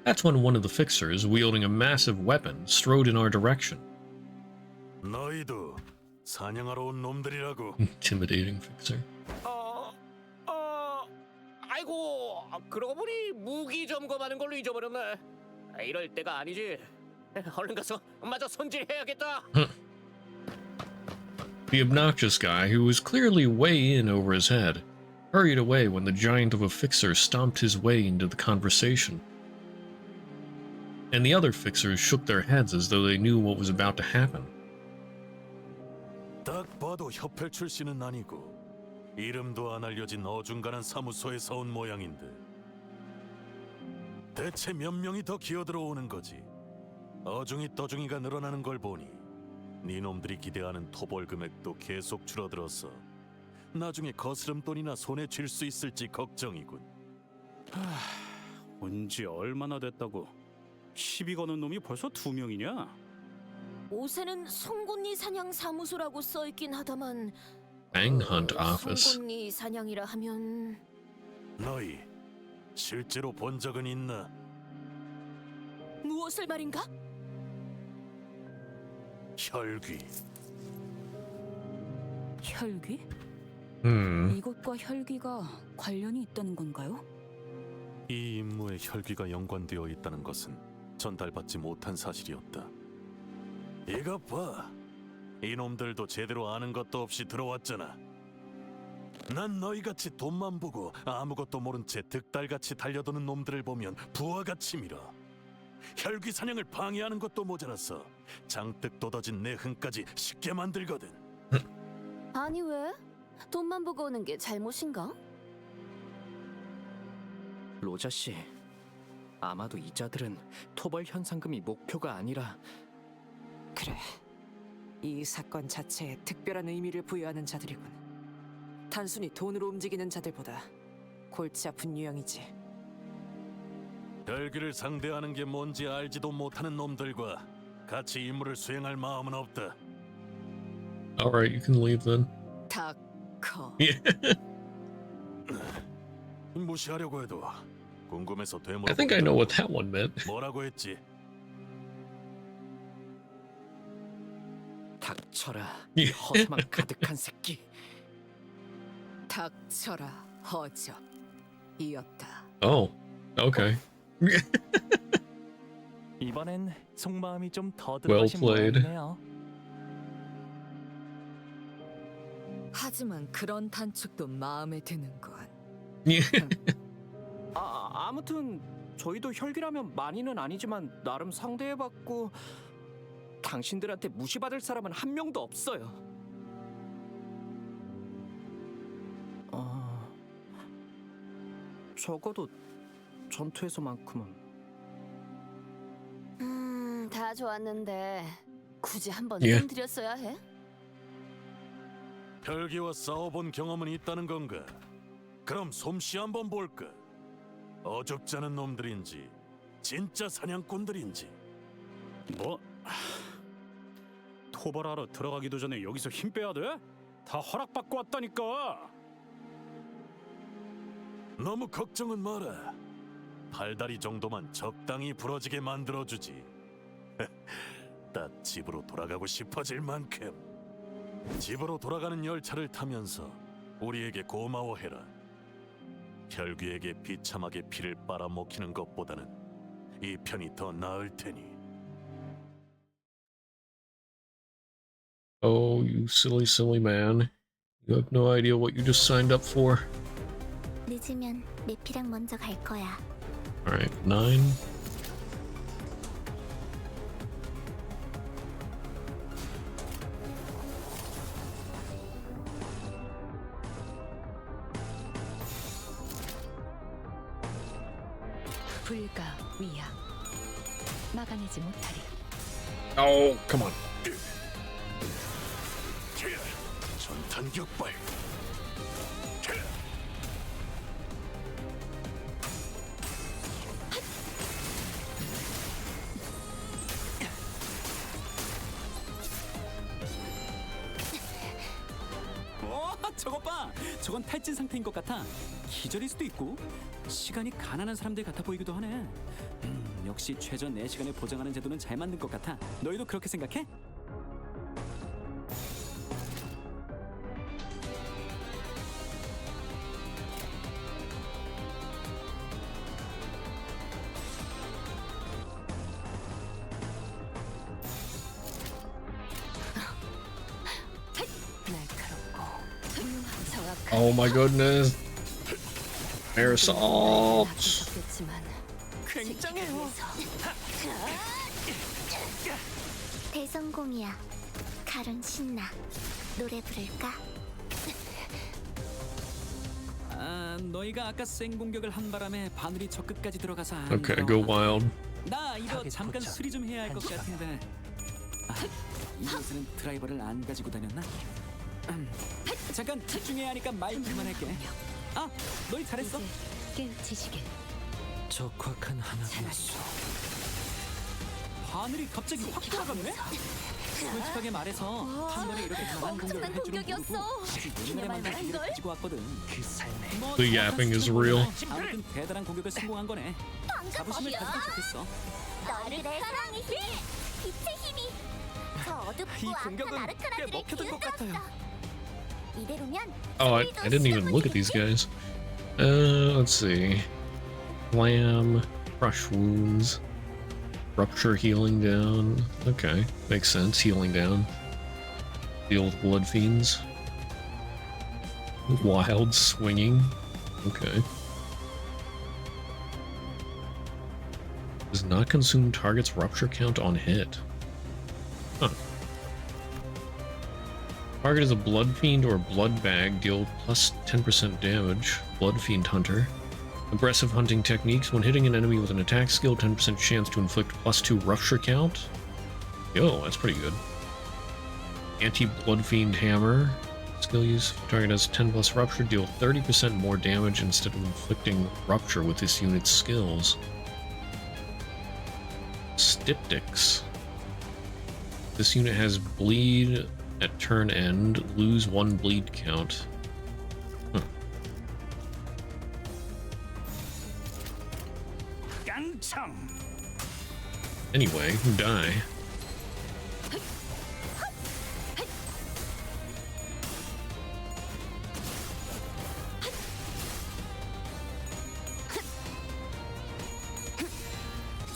That's when one of the fixers, wielding a massive weapon, strode in our direction. 너희도 사냥하러 온 놈들이라고. Intimidating fixer. 아이고, 그러고 보니 무기 점검하는 걸로 잊어버렸네. 이럴 때가 아니지. 얼른 가서 마저 손질해야겠다. The obnoxious guy, who was clearly way in over his head, hurried away when the giant of a fixer stomped his way into the conversation. And the other fixers shook their heads as though they knew what was about to happen. 딱 봐도 협회 출신은 아니고 이름도 안 알려진 어중간한 사무소에서 온 모양인데 대체 몇 명이 더 기어들어오는 거지? 어중이 떠중이가 늘어나는 걸 보니 니놈들이 기대하는 토벌 금액도 계속 줄어들어서 나중에 거스름돈이나 손에 쥘 수 있을지 걱정이군. 온지 얼마나 됐다고 시비 거는 놈이 벌써 2명이냐? 옷에는 송곳니 사냥 사무소라고 써있긴 하다만 Manhunt Office. 송곳니 사냥이라 하면 너희 실제로 본 적은 있나? 무엇을 말인가? 혈귀. 혈귀? 이것과 혈귀가 관련이 있다는 건가요? 이 임무에 혈귀가 연관되어 있다는 것은 전달받지 못한 사실이었다. 이것 봐. 이놈들도 제대로 아는 것도 없이 들어왔잖아. 난 너희같이 돈만 보고 아무것도 모른 채 득달같이 달려드는 놈들을 보면 부하같이 밀어. 혈귀 사냥을 방해하는 것도 모자라서 장뜩 돋아진 내 흥까지 쉽게 만들거든. 아니 왜? 돈만 보고 오는 게 잘못인가? 로저 씨, 아마도 이 자들은 토벌 현상금이 목표가 아니라 그래. 이 사건 자체에 특별한 의미를 부여하는 자들이군. 단순히 돈으로 움직이는 자들보다 골치 아픈 유형이지. 혈귀를 상대하는 게 뭔지 알지도 못하는 놈들과 같이 임무를 수행할 마음은 없다. Alright, you can leave then. 닥커. 무시하려고 해도 궁금해서 I 되물어. think I know what that one meant. 뭐라고 했지? 닥쳐라, 예. 허세만 가득한 새끼. 닥쳐라 허접 이었다. Oh, okay. 이번엔 속마음이 좀 더 Well 들어가신 played. 모양이네요. 하지만 그런 단축도 마음에 드는군. 아무튼 저희도 혈기라면 많이는 아니지만 나름 상대해봤고 당신들한테 무시받을 사람은 한 명도 없어요. 적어도 전투에서만큼은. 다 좋았는데 굳이 한번 예. 건드렸어야 해? 혈기와 싸워본 경험은 있다는 건가? 그럼 솜씨 한번 볼까? 어줍지 않은 놈들인지 진짜 사냥꾼들인지. 뭐? 토벌하러 들어가기도 전에 여기서 힘 빼야 돼? 다 허락받고 왔다니까. 너무 걱정은 마라. 팔다리 정도만 적당히 부러지게 만들어주지. 딱 집으로 돌아가고 싶어질 만큼. 집으로 돌아가는 열차를 타면서 우리에게 고마워해라. 혈귀에게 비참하게 피를 빨아먹히는 것보다는 이 편이 더 나을 테니. Oh, you silly, silly man. You have no idea what you just signed up for. 늦으면 내피랑 먼저 갈 거야. Alright, 9. 불가 위야 막아내지 못하리. Oh, come on. 전탄 격발. 저것 봐! 저건 탈진 상태인 것 같아. 기절일 수도 있고 시간이 가난한 사람들 같아 보이기도 하네. 역시 최저 4시간을 보장하는 제도는 잘 만든 것 같아. 너희도 그렇게 생각해? Oh my goodness. Air assault. 굉장해요. 대성공이야. 가론 신나. 노래 부를까? 아, 너희가 아까 쌩 공격을 한 바람에 바늘이 저 끝까지 들어가서 안 Okay, go wild. 나 이거 잠깐 수리 좀 해야 할 것 같은데. 아, 이 옷은 드라이버를 안 가지고 다녔나? 잠깐 집중해야 하니까 말 그만할게. 아, 너희 잘했어. 깨우치시길. 적확한 하나였어. 바늘이 갑자기 확 돌아갔네? 솔직하게 말해서 한 번에 이렇게 강한 공격을 할 줄은 모르고 아주 옛날에 만든 기계를 가지고 왔거든. 뭐 The yapping is real. 아무튼 대단한 공격을 성공한 거네. 자부심을 가지고 좋겠어. 너를 내 사랑의 힘, 빛의 힘이 저 어둡고 악한 꽤 아르카나들을 먹혀든 것 같아요. 뒤흔들었어. 이대로면 Oh, I didn't even look at these guys. Let's see. Slam, crush wounds, rupture healing down. Okay, makes sense. Healing down. Deal with blood fiends. Wild swinging. Okay. Does not consume target's rupture count on hit. Huh. Target is a blood fiend or a blood bag. Deal plus 10% damage. Blood fiend hunter. Aggressive hunting techniques. When hitting an enemy with an attack skill, 10% chance to inflict plus 2 rupture count. Yo, that's pretty good. Anti-blood fiend hammer. Skill use. Target has 10 plus rupture. Deal 30% more damage instead of inflicting rupture with this unit's skills. Styptics. This unit has bleed at turn end. Lose 1 bleed count. Huh. Anyway, die.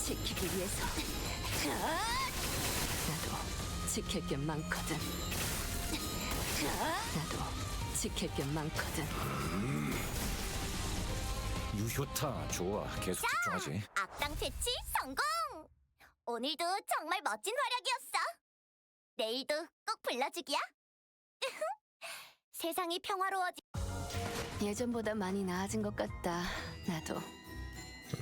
지키기 위해서. 나도 지킬 게 많거든. 나도 지킬 게 많거든. 유효타 좋아. 계속 집중하지. 악당 퇴치 성공! 오늘도 정말 멋진 활약이었어. 내일도 꼭 불러주기야. 세상이 평화로워지. 예전보다 많이 나아진 것 같다. 나도.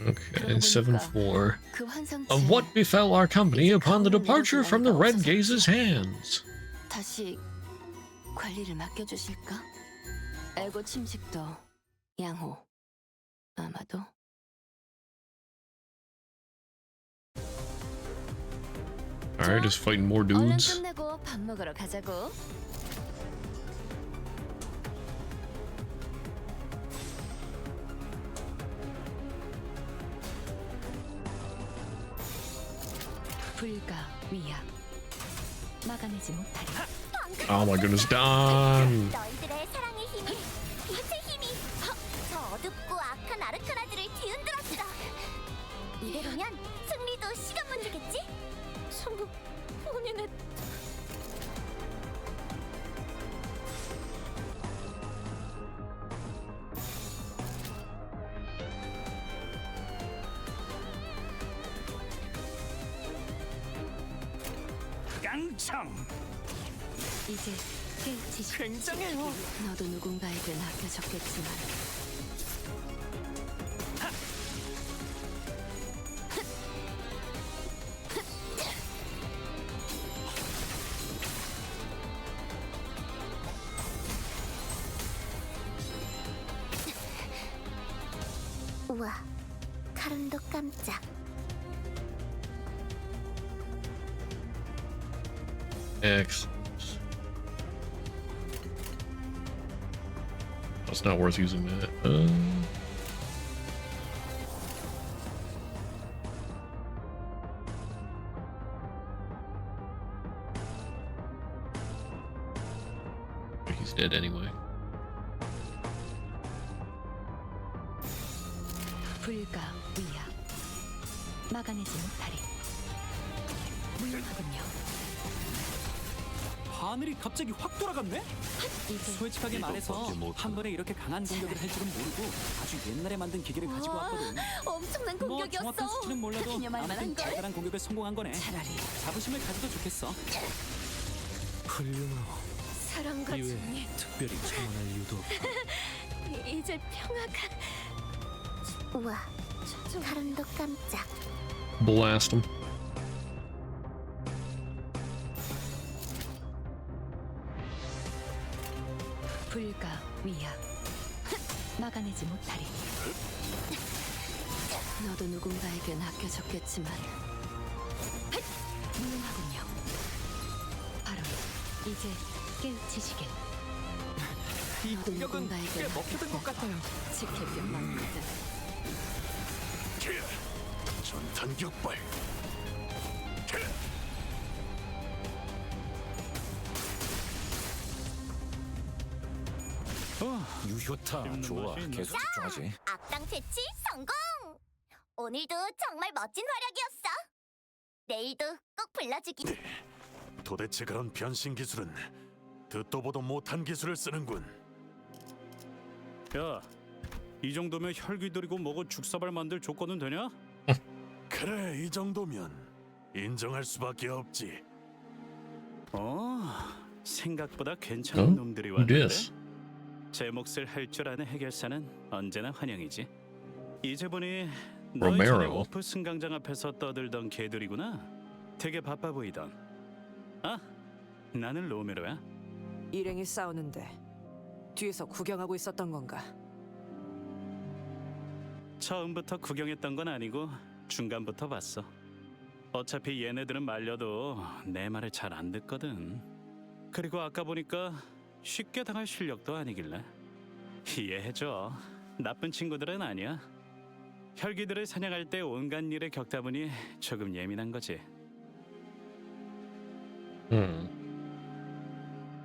Okay, 7-4. 그 환상체 Of what befell our company upon the departure from the Red Gaze's hands? 다시 관리를 맡겨주실까? 에고 침식도 양호. 아마도. Alright, just fighting more 얼른 dudes. 끝내고 밥 먹으러 가자고. 불가 위약 막아내지 못하리. Oh my goodness, Don! 너희들의 사랑의 힘이, 빛의 힘이 저 어둡고 악한 아르카나들을 뒤흔들었어. 이대로면 승리도 시간 문제겠지? 전부 본인의 이제 깨우치시. 굉장해요. 너도 누군가에게 맡겨졌겠지만. 우와, 칼음도 깜짝. Excellent. It's not worth using that. He's dead anyway. 불가 위약 막아내지 못하리. 물론하군요. 바늘이 갑자기 확 돌아갔네? 솔직하게 말해서 한 번에 이렇게 강한 공격을 할 줄은 모르고 아주 옛날에 만든 기계를 가지고 왔거든. 엄청난 뭐 공격이었어. 정확한 수치는 몰라도 기념할 아무튼 만한 걸. 대단한 공격을 성공한 거네. 차라리 자부심을 가져도 좋겠어. 훌륭하고 사랑과 이외에 정의. 특별히 첨언할 이유도 없고 이제 평화가. 우와, 사람도 깜짝. Blast him. 불가 위약 막아내지 못하리. 너도 누군가에겐 아껴졌겠지만 무능하군요. 바로 이제 깨우치시길. 이 공격은 꽤 먹혀든 것 같아요. 지킬 게 많거든. 전탄 격발. 유효타 좋아. 계속 집중하지. 악당 퇴치 성공! 오늘도 정말 멋진 활약이었어. 내일도 꼭 불러주기. 도대체 그런 변신 기술은 듣도 보도 못한 기술을 쓰는군. 야, 이 정도면 혈기 들이고 뭐고 죽사발 만들 조건은 되냐? 그래, 이 정도면 인정할 수밖에 없지. 생각보다 괜찮은 놈들이 왔는데. Yes. 제 몫을 할 줄 아는 해결사는 언제나 환영이지. 이제 보니 너희 로메로. 전에 오프 승강장 앞에서 떠들던 개들이구나. 되게 바빠 보이던. 아, 나는 로메로야. 일행이 싸우는데 뒤에서 구경하고 있었던 건가? 처음부터 구경했던 건 아니고 중간부터 봤어. 어차피 얘네들은 말려도 내 말을 잘 안 듣거든. 그리고 아까 보니까 쉽게 당할 실력도 아니길래 이해해줘. 나쁜 친구들은 아니야. 혈기들을 사냥할 때 온갖 일에 겪다 보니 조금 예민한 거지.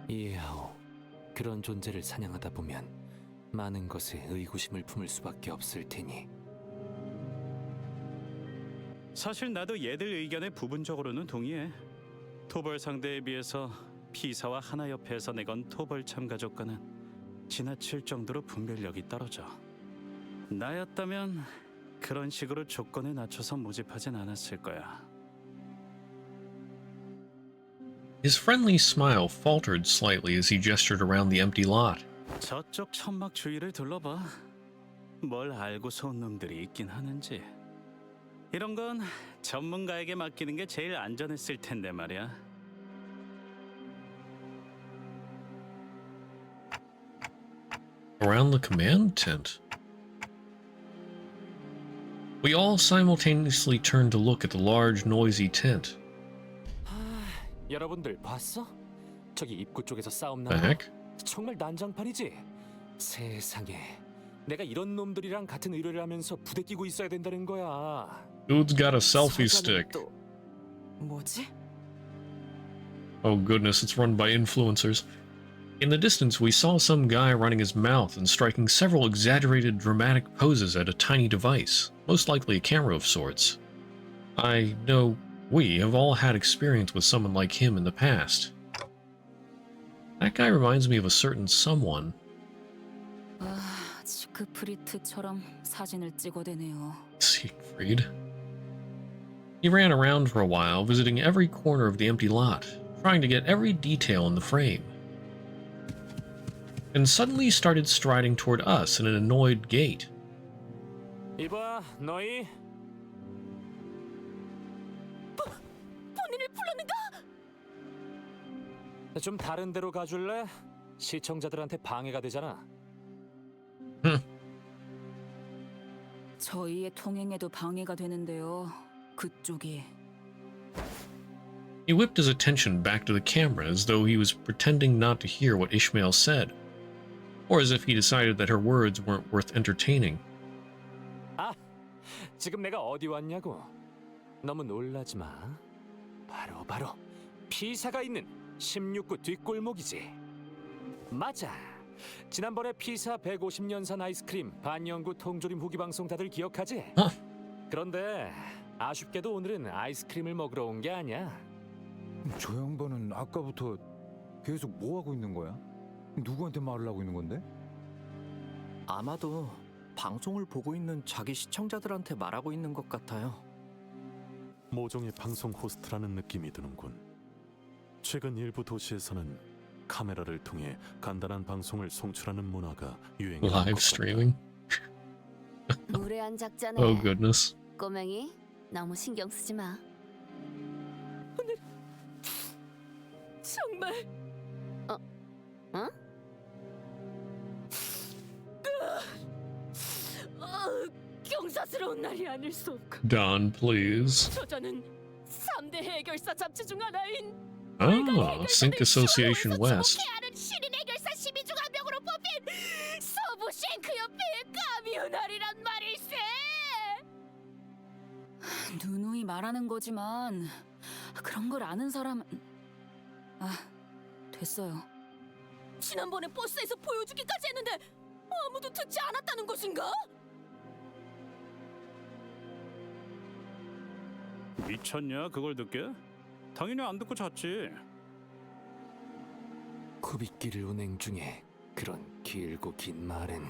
이해하오. 그런 존재를 사냥하다 보면 많은 것에 의구심을 품을 수밖에 없을 테니. 사실 나도 얘들 의견에 부분적으로는 동의해. 토벌 상대에 비해서 피사와 하나 옆에서 내건 토벌 참가족과는 지나칠 정도로 분별력이 떨어져. 나였다면 그런 식으로 조건에 낮춰서 모집하진 않았을 거야. His friendly smile faltered slightly as he gestured around the empty lot. 저쪽 천막 주위를 둘러봐. 뭘 알고서 온 놈들이 있긴 하는지. 이런 건 전문가에게 맡기는 게 제일 안전했을 텐데 말이야. Around the command tent. We all simultaneously turned to look at the large, noisy tent. 여러분들 봤어? 저기 입구 쪽에서 싸움 The 나와. heck? 정말 난장판이지. 세상에, 내가 이런 놈들이랑 같은 의뢰를 하면서 부대 끼고 있어야 된다는 거야. Dude's got a selfie stick. 또 뭐지? Oh goodness, it's run by influencers. In the distance, we saw some guy running his mouth and striking several exaggerated dramatic poses at a tiny device, most likely a camera of sorts. I know we have all had experience with someone like him in the past. That guy reminds me of a certain someone. 지크프리트처럼 사진을 찍어대네요. Siegfried. He ran around for a while, visiting every corner of the empty lot, trying to get every detail in the frame. And suddenly started striding toward us in an annoyed gait. 이봐, 너희. 본인을 불렀는가? 좀 다른 데로 가줄래? 시청자들한테 방해가 되잖아. 저희의 통행에도 방해가 되는데요. 그쪽이. He whipped his attention back to the camera as though he was pretending not to hear what Ishmael said, or as if he decided that her words weren't worth entertaining. 아, 지금 내가 어디 왔냐고. 너무 놀라지 마. 바로 피사가 있는 16구 뒷골목이지. 맞아. 지난번에 피사 150년산 아이스크림 반영구 통조림 후기 방송 다들 기억하지? 그런데 아쉽게도 오늘은 아이스크림을 먹으러 온 게 아니야. 저 양반은 아까부터 계속 뭐 하고 있는 거야? 누구한테 말을 하고 있는 건데? 아마도 방송을 보고 있는 자기 시청자들한테 말하고 있는 것 같아요. 모종의 방송 호스트라는 느낌이 드는군. 최근 일부 도시에서는 카메라를 통해 간단한 방송을 송출하는 문화가 유행해 Live streaming. 무례한 작자네. Oh goodness. 꼬맹이 너무 신경 쓰지 마. 정말 어? 경사스러운 날이 아닐 수 없고 Don, please. 저자는 3대 해결사 잡지 중 하나인 Ah, Sync Association West. 하는 신인 해결사 12중 한 명으로 뽑힌 서부 쉔크협회의 까미우날이란 말일세. 누누이 말하는 거지만 그런 걸 아는 사람은 됐어요. 지난번에 버스에서 보여주기까지 했는데 아무도 듣지 않았다는 것인가? 미쳤냐 그걸 듣게? 당연히 안 듣고 잤지. 쿠빗길 운행 중에 그런 길고 긴 말은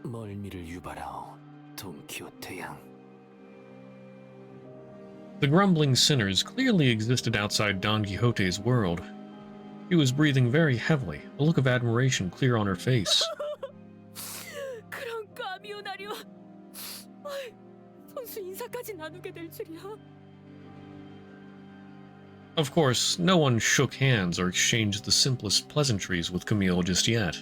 멀미를 유발하오 돈키호테 양. The grumbling sinners clearly existed outside Don Quixote's world. She was breathing very heavily, a look of admiration clear on her face. 그런 까미우날이와 선수 인사까지 나누게 될 줄이야. Of course, no one shook hands or exchanged the simplest pleasantries with Camille just yet.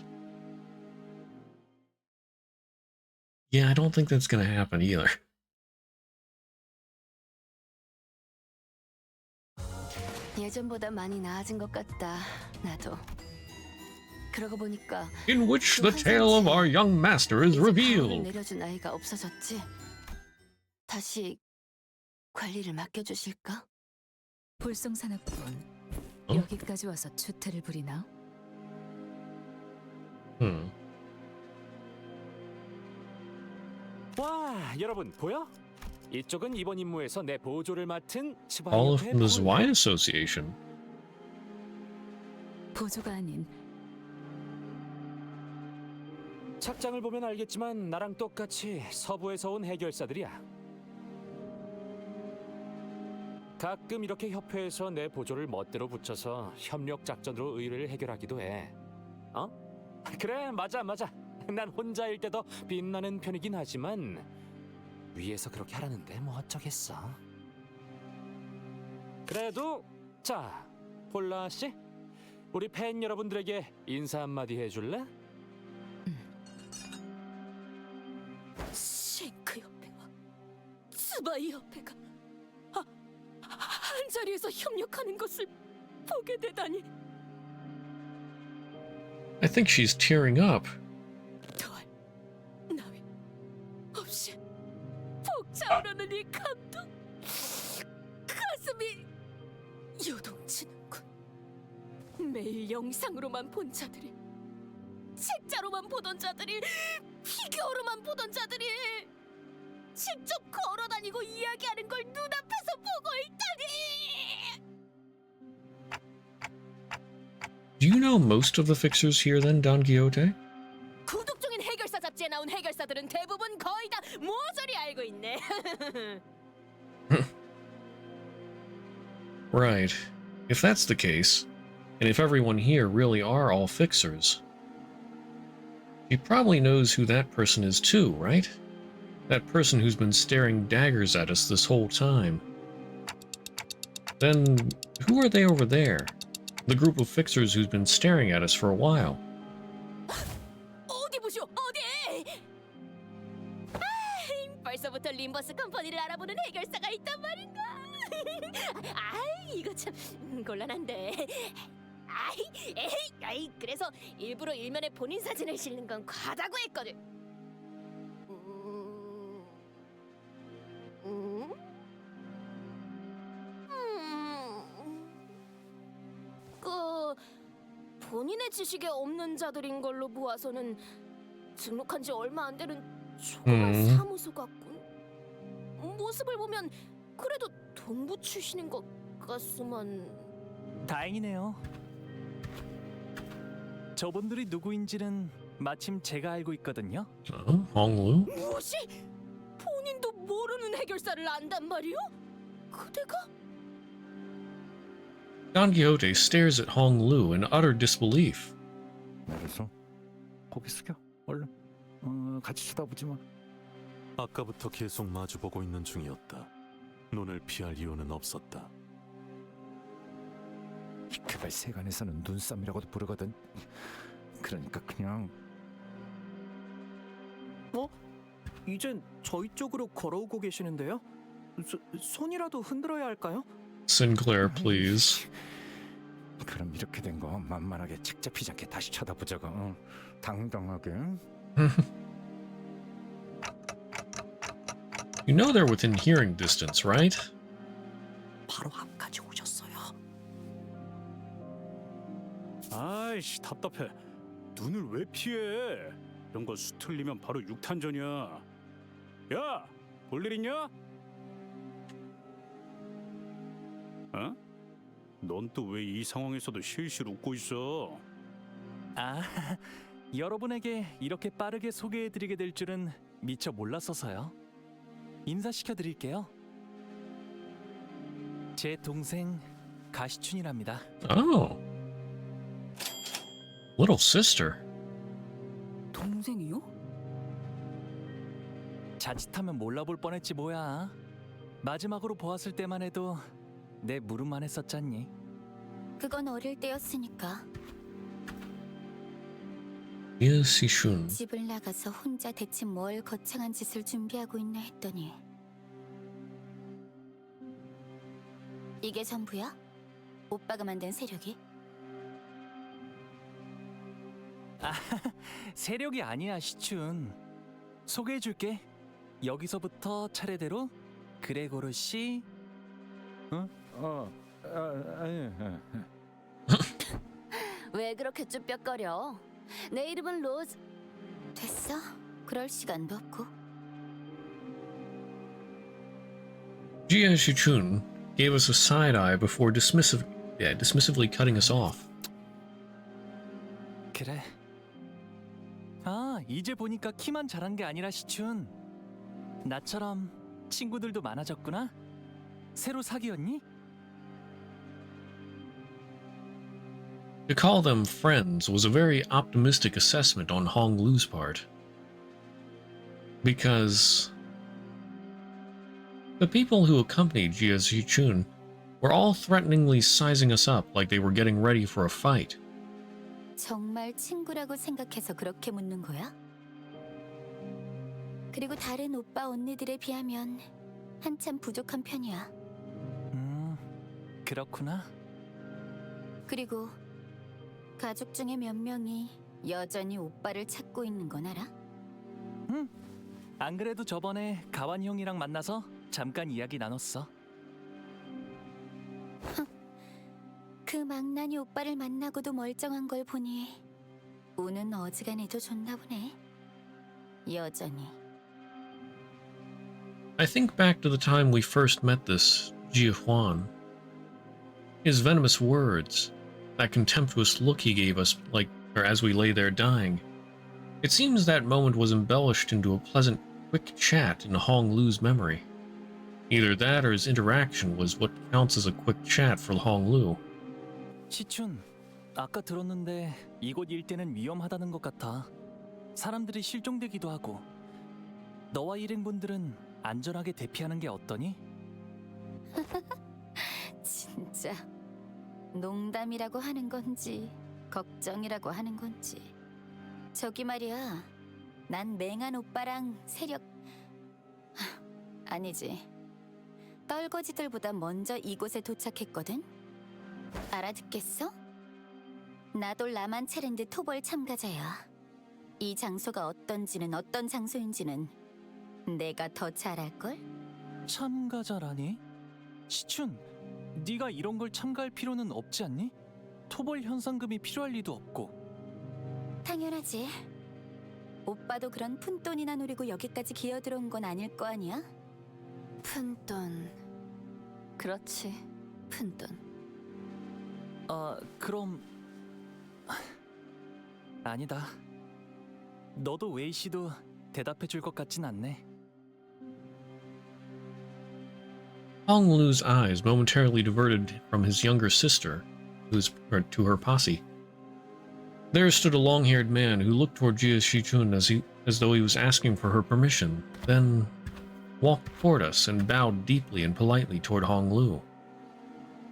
Yeah, I don't think that's gonna happen either. 예전보다 많이 나아진 것 같다. 나도. 그러고 보니까 In which the tale of our young master is 방을 revealed. 내려준 아이가 없어졌지. 다시 관리를 맡겨주실까? 볼성산업군 어? 여기까지 와서 추태를 부리나? 와, 여러분 보여? 이쪽은 이번 임무에서 내 보조를 맡은 All 스바이어의 from the 폴. Zwine Association. 보조가 아닌 착장을 보면 알겠지만 나랑 똑같이 서부에서 온 해결사들이야. 가끔 이렇게 협회에서 내 보조를 멋대로 붙여서 협력 작전으로 의뢰를 해결하기도 해. 어? 그래, 맞아. 난 혼자일 때도 빛나는 편이긴 하지만 위에서 그렇게 하라는데 뭐 어쩌겠어. 그래도 자, 폴라 씨, 우리 팬 여러분들에게 인사 한마디 해줄래? 쉔크협회와 스바이협회가 한 자리에서 협력하는 것을 보게 되다니. I think she's tearing up. 더할 나위 없이 벅차오르는 이 감동, 가슴이 요동치는군. 매일 영상으로만 본 자들이, 책자로만 보던 자들이, 피규어로만 보던 자들이 직접 걸어다니고 이야기하는 걸 눈앞에서 보고 있다니. Do you know most of the fixers here then, Don Quixote? 구독 중인 해결사 잡지에 나온 해결사들은 대부분 거의 다 모조리 알고 있네. Right. If that's the case, and if everyone here really are all fixers, she probably knows who that person is too, right? That person who's been staring daggers at us this whole time. Then, who are they over there? The group of fixers who's been staring at us for a while. 어디 보시오, 어디? 벌써부터 림버스 컴퍼니를 알아보는 해결사가 있단 말인가? 이거 참 곤란한데. 그래서 일부러 일면에 본인 사진을 실는 건 과하다고 했거든. 본인의 지식에 없는 자들인 걸로 보아서는 등록한 지 얼마 안 되는 조그만 사무소 같군. 모습을 보면 그래도 동부 출신인 것 같소만. 다행이네요. 저분들이 누구인지는 마침 제가 알고 있거든요. Honglu? 무엇이? 본인도 모르는 해결사를 안단 말이오? 그대가? Don Quixote stares at Hong Lu in utter disbelief. 그래서 고개 숙여 얼른. 같이 쳐다보지 마. 아까부터 계속 마주보고 있는 중이었다. 눈을 피할 이유는 없었다. 그걸 세간에서는 눈싸움이라고도 부르거든. 그러니까 그냥. 이젠 저희 쪽으로 걸어오고 계시는데요? 손이라도 흔들어야 할까요? Sinclair, please. 그럼 이렇게 된 거 만만하게 책 잡히지 않게 다시 쳐다보자고. 당당하게. You know they're within hearing distance, right? 바로 앞까지 오셨어요. 아이씨 답답해. 눈을 왜 피해? 이런 거 수틀리면 바로 육탄전이야. 야, 볼 일 있냐? 어? 넌 또 왜 이 상황에서도 실실 웃고 있어? 아, 여러분에게 이렇게 빠르게 소개해드리게 될 줄은 미처 몰랐어서요. 인사시켜드릴게요. 제 동생 가시춘이랍니다. Oh. Little sister. 동생이요? 자칫하면 몰라볼 뻔했지 뭐야. 마지막으로 보았을 때만 해도 내 무릎만 했었잖니. 그건 어릴 때였으니까. Sichun. 집을 나가서 혼자 대체 뭘 거창한 짓을 준비하고 있나 했더니 이게 전부야? 오빠가 만든 세력이? 아, 세력이 아니야 시춘. 소개해줄게. 여기서부터 차례대로 그레고르 씨. 아니. 왜 그렇게 쭈뼛거려? 내 이름은 로즈. 됐어? 그럴 시간도 없고. Jia Shichun gave us a side eye before dismissively cutting us off. 그래. 아, 이제 보니까 키만 자란 게 아니라 시춘. 나처럼 친구들도 많아졌구나. 새로 사귀었니? To call them friends was a very optimistic assessment on Hong Lu's part. Because the people who accompanied Jia Zichun were all threateningly sizing us up like they were getting ready for a fight. 정말 친구라고 생각해서 그렇게 묻는 거야? 그리고 다른 오빠 언니들에 비하면 한참 부족한 편이야. 그렇구나. 그리고 가족 중에 몇 명이 여전히 오빠를 찾고 있는 건 알아? 안 그래도 저번에 가완 형이랑 만나서 잠깐 이야기 나눴어. 그 망나니 오빠를 만나고도 멀쩡한 걸 보니 우는 어지간해도 좋나 보네. 여전히. I think back to the time we first met this Jia Huan. His venomous words, that contemptuous look he gave us as we lay there dying. It seems that moment was embellished into a pleasant, quick chat in Hong Lu's memory. Either that or his interaction was what counts as a quick chat for Hong Lu. 시춘, 아까 들었는데 이곳 일대는 위험하다는 것 같아. 사람들이 실종되기도 하고. 너와 일행분들은 안전하게 대피하는 게 어떠니? 진짜 농담이라고 하는 건지 걱정이라고 하는 건지. 저기 말이야, 난 맹한 오빠랑 세력... 아니지, 떨거지들보다 먼저 이곳에 도착했거든? 알아듣겠어? 나도 라만체랜드 토벌 참가자야. 이 장소가 어떤지는 어떤 장소인지는 내가 더 잘 알걸? 참가자라니? 시춘, 네가 이런 걸 참가할 필요는 없지 않니? 토벌 현상금이 필요할 리도 없고. 당연하지. 오빠도 그런 푼돈이나 노리고 여기까지 기어들어온 건 아닐 거 아니야? 푼돈. 그렇지, 푼돈. 그럼... 아니다. 너도 웨이 씨도 대답해 줄 것 같진 않네. Hong Lu's eyes momentarily diverted from his younger sister to her posse. There stood a long-haired man who looked toward Jia Shichun as though he was asking for her permission, then walked toward us and bowed deeply and politely toward Hong Lu.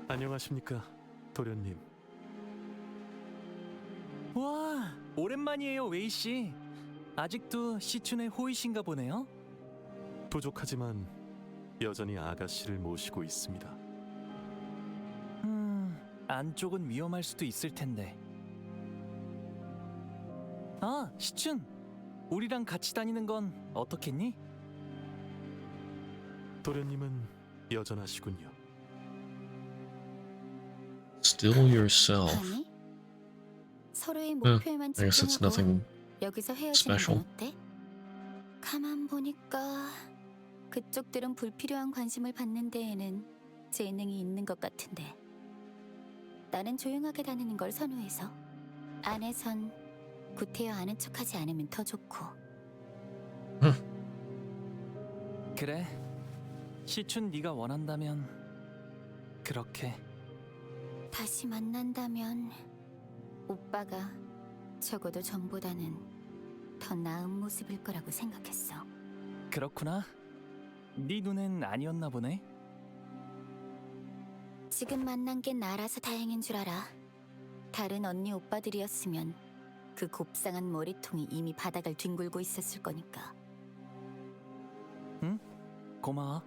안녕하십니까, 도련님. 와, 오랜만이에요, 웨이 씨. 아직도 시춘의 호이신가 보네요. 부족하지만 여전히 아가씨를 모시고 있습니다. 안쪽은 위험할 수도 있을 텐데. 아, 시춘. 우리랑 같이 다니는 건 어떻겠니? 도련님은 여전하시군요. Still yourself. 아니, 서로의 목표에만 I guess it's nothing 집중하고 여기서 헤어지는 special. 건 어때? 가만 보니까 그쪽들은 불필요한 관심을 받는 데에는 재능이 있는 것 같은데 나는 조용하게 다니는 걸 선호해서 안에선 구태여 아는 척하지 않으면 더 좋고. 그래. 시춘 네가 원한다면 그렇게. 다시 만난다면 오빠가 적어도 전보다는 더 나은 모습일 거라고 생각했어. 그렇구나. 네 눈엔 아니었나 보네. 지금 만난 게 나라서 다행인 줄 알아. 다른 언니 오빠들이었으면 그 곱상한 머리통이 이미 바닥을 뒹굴고 있었을 거니까. 응? 고마워.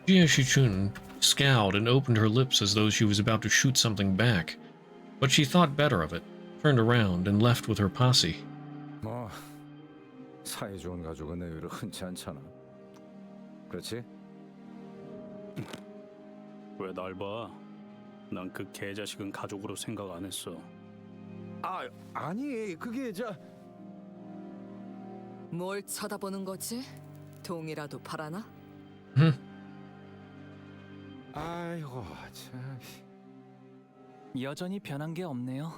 Jia Shichun scowled and opened her lips as though she was about to shoot something back, but she thought better of it, turned around, and left with her posse. 뭐 사이 좋은 가족은 의외로 흔치 않잖아. 그렇지? 왜 날 봐? 난 그 개자식은 가족으로 생각 안 했어. 아니 그게 뭘 쳐다보는 거지? 동이라도 바라나? 아이고 참. 여전히 변한 게 없네요.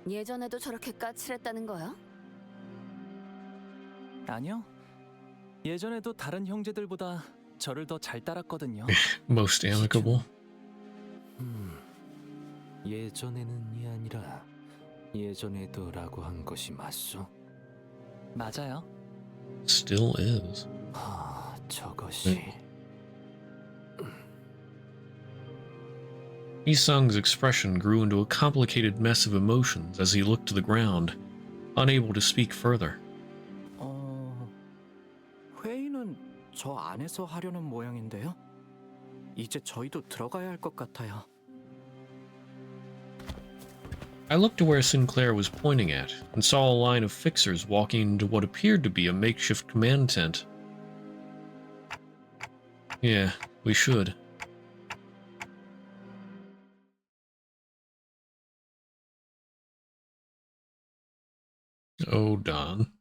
예전에도 저렇게 까칠했다는 거야? 아니요. 예전에도 다른 형제들보다 저를 더 잘 따랐거든요. Most amicable. 예전에는이 아니라 예전에도라고 한 것이 맞소? 맞아요. Still is. 저것이... Isung's expression grew into a complicated mess of emotions as he looked to the ground, unable to speak further. 회의는 저 안에서 하려는 모양인데요. 이제 저희도 들어가야 할 것 같아요. I looked to where Sinclair was pointing at, and saw a line of fixers walking into what appeared to be a makeshift command tent. Yeah, we should. Oh, Don.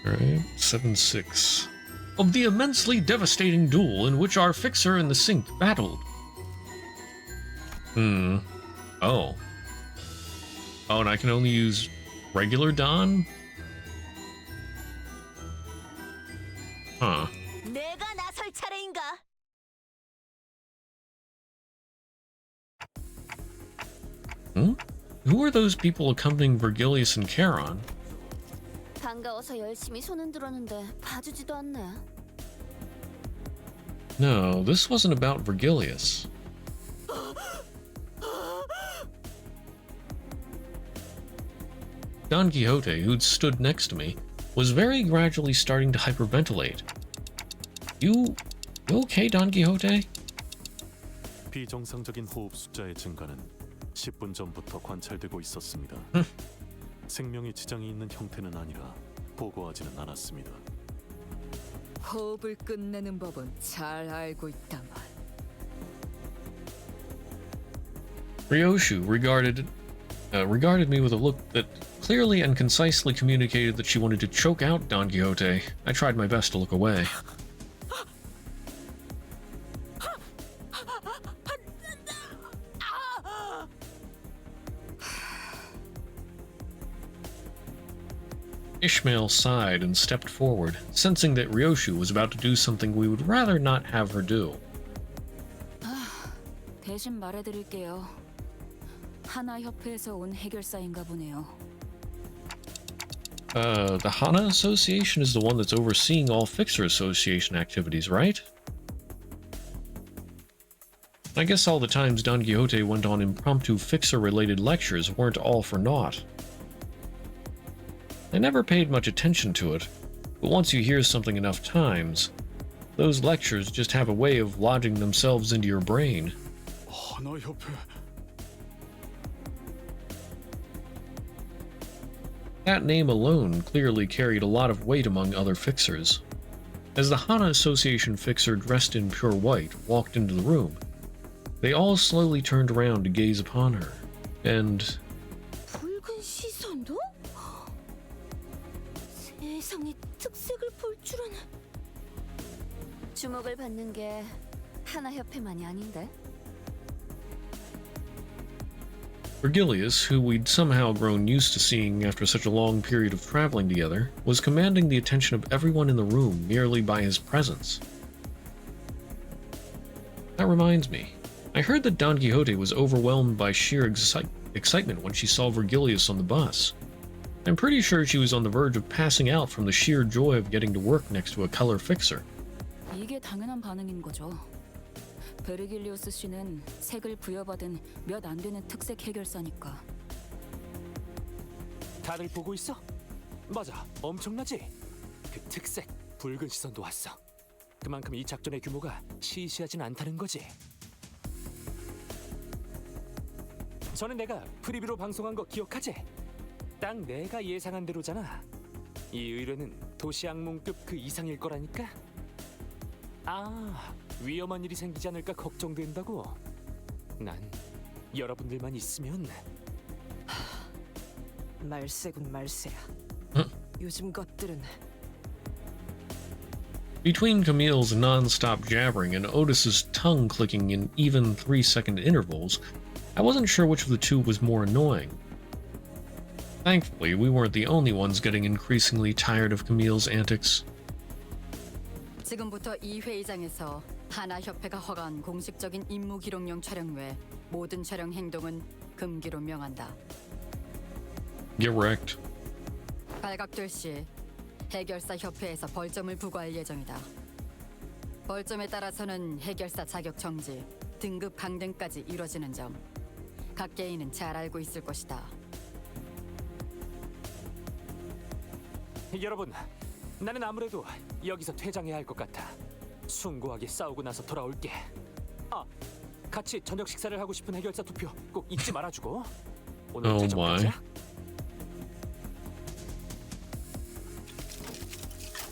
Alright, 7-6. Of the immensely devastating duel in which our fixer and the sink battled. Oh. Oh, and I can only use regular Don? Huh. 내가 나설 차례인가? Who are those people accompanying Vergilius and Charon? 반가워서 열심히 손은 들었는데 봐주지도 않네. No, this wasn't about Vergilius. Don Quixote, who'd stood next to me, was very gradually starting to hyperventilate. You okay, Don Quixote? 비정상적인 호흡 숫자의 증가는 10분 전부터 관찰되고 있었습니다. 생명에 지장이 있는 형태는 아니라 보고하지는 않았습니다. 호흡을 끝내는 법은 잘 알고 있다만. Ryoshu regarded me with a look that clearly and concisely communicated that she wanted to choke out Don Quixote. I tried my best to look away. Ishmael sighed and stepped forward, sensing that Ryoshu was about to do something we would rather not have her do. 대신 말해드릴게요. 하나 협회에서 온 해결사인가 보네요. The Hana Association is the one that's overseeing all Fixer Association activities, right? I guess all the times Don Quixote went on impromptu Fixer-related lectures weren't all for naught. I never paid much attention to it, but once you hear something enough times, those lectures just have a way of lodging themselves into your brain. That name alone clearly carried a lot of weight among other Fixers. As the Hana Association Fixer dressed in pure white walked into the room, they all slowly turned around to gaze upon her, and... 붉은 시선도? 세상에 특색을 볼 줄은... 주목을 받는 게 하나 협회만이 아닌데? Virgilius, who we'd somehow grown used to seeing after such a long period of traveling together, was commanding the attention of everyone in the room merely by his presence. That reminds me, I heard that Don Quixote was overwhelmed by sheer excitement when she saw Virgilius on the bus. I'm pretty sure she was on the verge of passing out from the sheer joy of getting to work next to a color fixer. 이게 당연한 반응인 거죠. 베르길리우스 씨는 색을 부여받은 몇 안 되는 특색 해결사니까. 다들 보고 있어? 맞아, 엄청나지? 그 특색, 붉은 시선도 왔어. 그만큼 이 작전의 규모가 시시하진 않다는 거지. 전에 내가 프리뷰로 방송한 거 기억하지? 딱 내가 예상한 대로잖아. 이 의뢰는 도시 악몽급 그 이상일 거라니까? 아, 위험한 일이 생기지 않을까 걱정된다고? 난 여러분들만 있으면... 말세군 말세야. 요즘 것들은... Between Camille's non-stop jabbering and Otis's tongue clicking in even 3-second intervals, I wasn't sure which of the two was more annoying. Thankfully, we weren't the only ones getting increasingly tired of Camille's antics. 지금부터 이 회의장에서 하나 협회가 허가한 공식적인 임무 기록용 촬영 외 모든 촬영 행동은 금기로 명한다. Get wrecked. 발각될 시 해결사 협회에서 벌점을 부과할 예정이다. 벌점에 따라서는 해결사 자격 정지, 등급 강등까지 이뤄지는 점 각 개인은 잘 알고 있을 것이다. 여러분, 나는 아무래도 여기서 퇴장해야 할 것 같아. 숭고하게 싸우고 나서 돌아올게. 아, 같이 저녁 식사를 하고 싶은 해결사 투표 꼭 잊지 말아주고. 오늘 퇴장하자.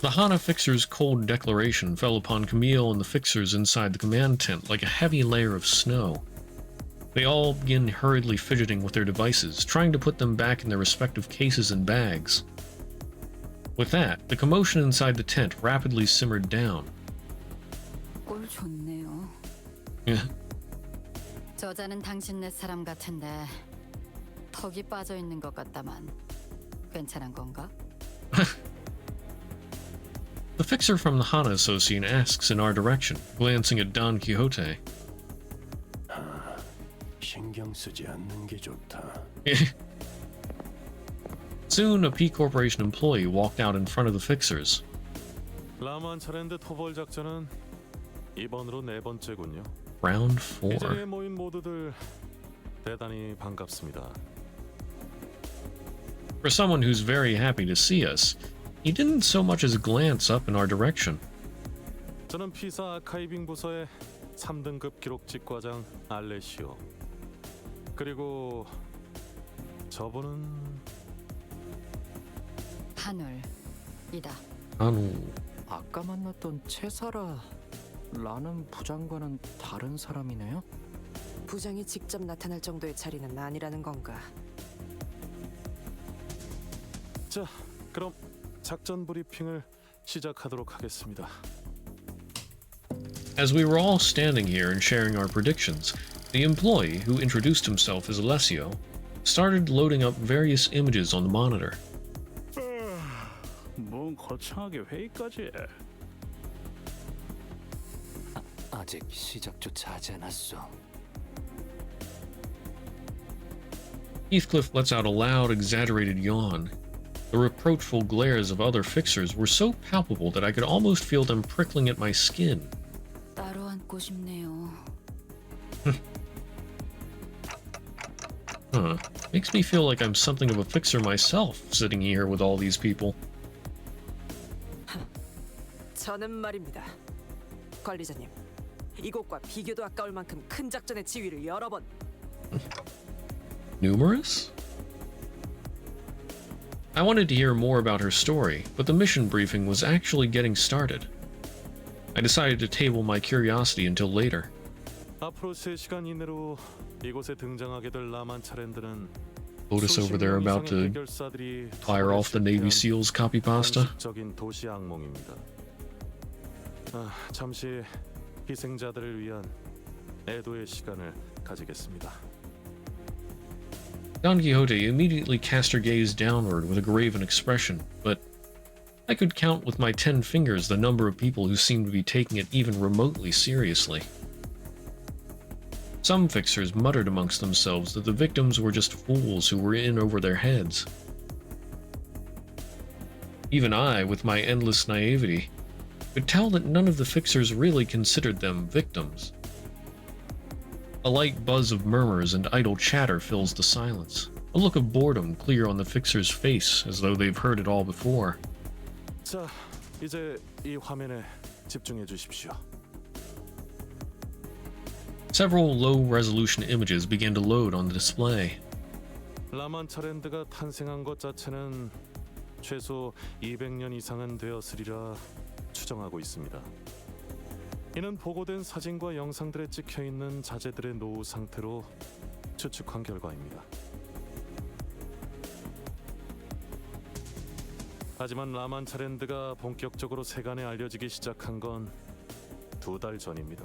The Hana Fixer's cold declaration fell upon Camille and the Fixers inside the command tent like a heavy layer of snow. They all began hurriedly fidgeting with their devices, trying to put them back in their respective cases and bags. With that, the commotion inside the tent rapidly simmered down. 꼴 좋네요. 저자는 당신네 사람 같은데 턱이 빠져 있는 것 같다만 괜찮은 건가? The Fixer from the Hana Association asks in our direction, glancing at Don Quixote. 신경 쓰지 않는 게 좋다. Soon, a P Corporation employee walked out in front of the Fixers. 라만 차례인데 토벌 작전은 이번으로 4번째군요. Round 이 4. 자리에 모인 모두들 대단히 반갑습니다. For someone who's very happy to see us, he didn't so much as glance up in our direction. 저는 피사 아카이빙 부서의 3등급 기록직과장 알레시오. 그리고 저분은 하늘이다. 아까 만났던 채사라라는 부장과는 다른 사람이네요? 부장이 직접 나타날 정도의 자리는 아니라는 건가? 자, 그럼 작전 브리핑을 시작하도록 하겠습니다. As we were all standing here and sharing our predictions, the employee, who introduced himself as Alessio, started loading up various images on the monitor. 거창하게 회의까지 해. 아직 시작조차 하지 않았어. Heathcliff lets out a loud, exaggerated yawn. The reproachful glares of other fixers were so palpable that I could almost feel them prickling at my skin. 따로 앉고 싶네요. Huh. Makes me feel like I'm something of a fixer myself, sitting here with all these people. 저는 말입니다. 관리자님, 이곳과 비교도 아까울 만큼 큰 작전의 지휘를 여러 번. Numerous? I wanted to hear more about her story, but the mission briefing was actually getting started. I decided to table my curiosity until later. 앞으로 3시간 이내로 이곳에 등장하게 될 라만차랜드는 Otis over there about to fire off the Navy SEALs copy pasta. 적인 도시 악몽입니다. 잠시 희생자들을 위한 애도의 시간을 가지겠습니다. Don Quixote immediately cast her gaze downward with a graven expression, but I could count with my 10 fingers the number of people who seemed to be taking it even remotely seriously. Some fixers muttered amongst themselves that the victims were just fools who were in over their heads. Even I, with my endless naivety, could tell that none of the fixers really considered them victims. A light buzz of murmurs and idle chatter fills the silence, a look of boredom clear on the fixer's face as though they've heard it all before. 자, 이제 이 화면에 집중해 주십시오. Several low-resolution images began to load on the display. 라만차랜드가 탄생한 것 자체는 최소 200년 이상은 되었으리라 추정하고 있습니다. 이는 보고된 사진과 영상들에 찍혀있는 자재들의 노후 상태로 추측한 결과입니다. 하지만 라만차랜드가 본격적으로 세간에 알려지기 시작한 건 2달 전입니다.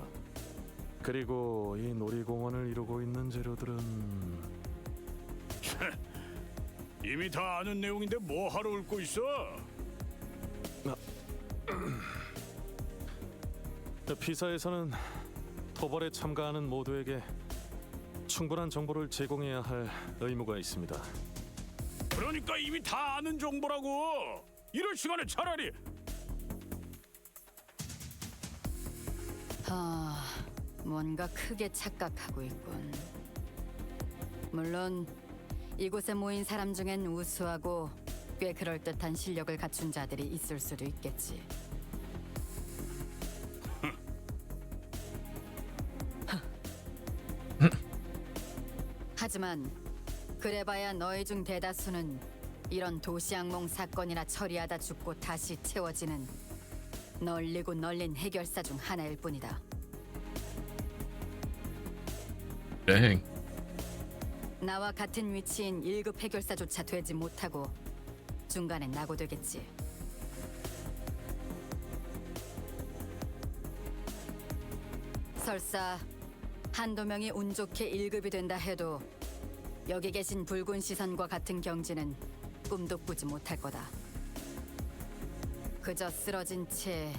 그리고 이 놀이공원을 이루고 있는 재료들은 이미 다 아는 내용인데 뭐 하러 읊고 있어? 피사에서는 토벌에 참가하는 모두에게 충분한 정보를 제공해야 할 의무가 있습니다. 그러니까 이미 다 아는 정보라고. 이럴 시간에 차라리 뭔가 크게 착각하고 있군. 물론 이곳에 모인 사람 중엔 우수하고 꽤 그럴듯한 실력을 갖춘 자들이 있을 수도 있겠지. 하지만 그래봐야 너희 중 대다수는 이런 도시악몽 사건이나 처리하다 죽고 다시 채워지는 널리고 널린 해결사 중 하나일 뿐이다. Dang. 나와 같은 위치인 1급 해결사조차 되지 못하고 중간에 낙오되겠지. 설사 한두 명이 운 좋게 1급이 된다 해도 여기 계신 붉은 시선과 같은 경지는 꿈도 꾸지 못할 거다. 그저 쓰러진 채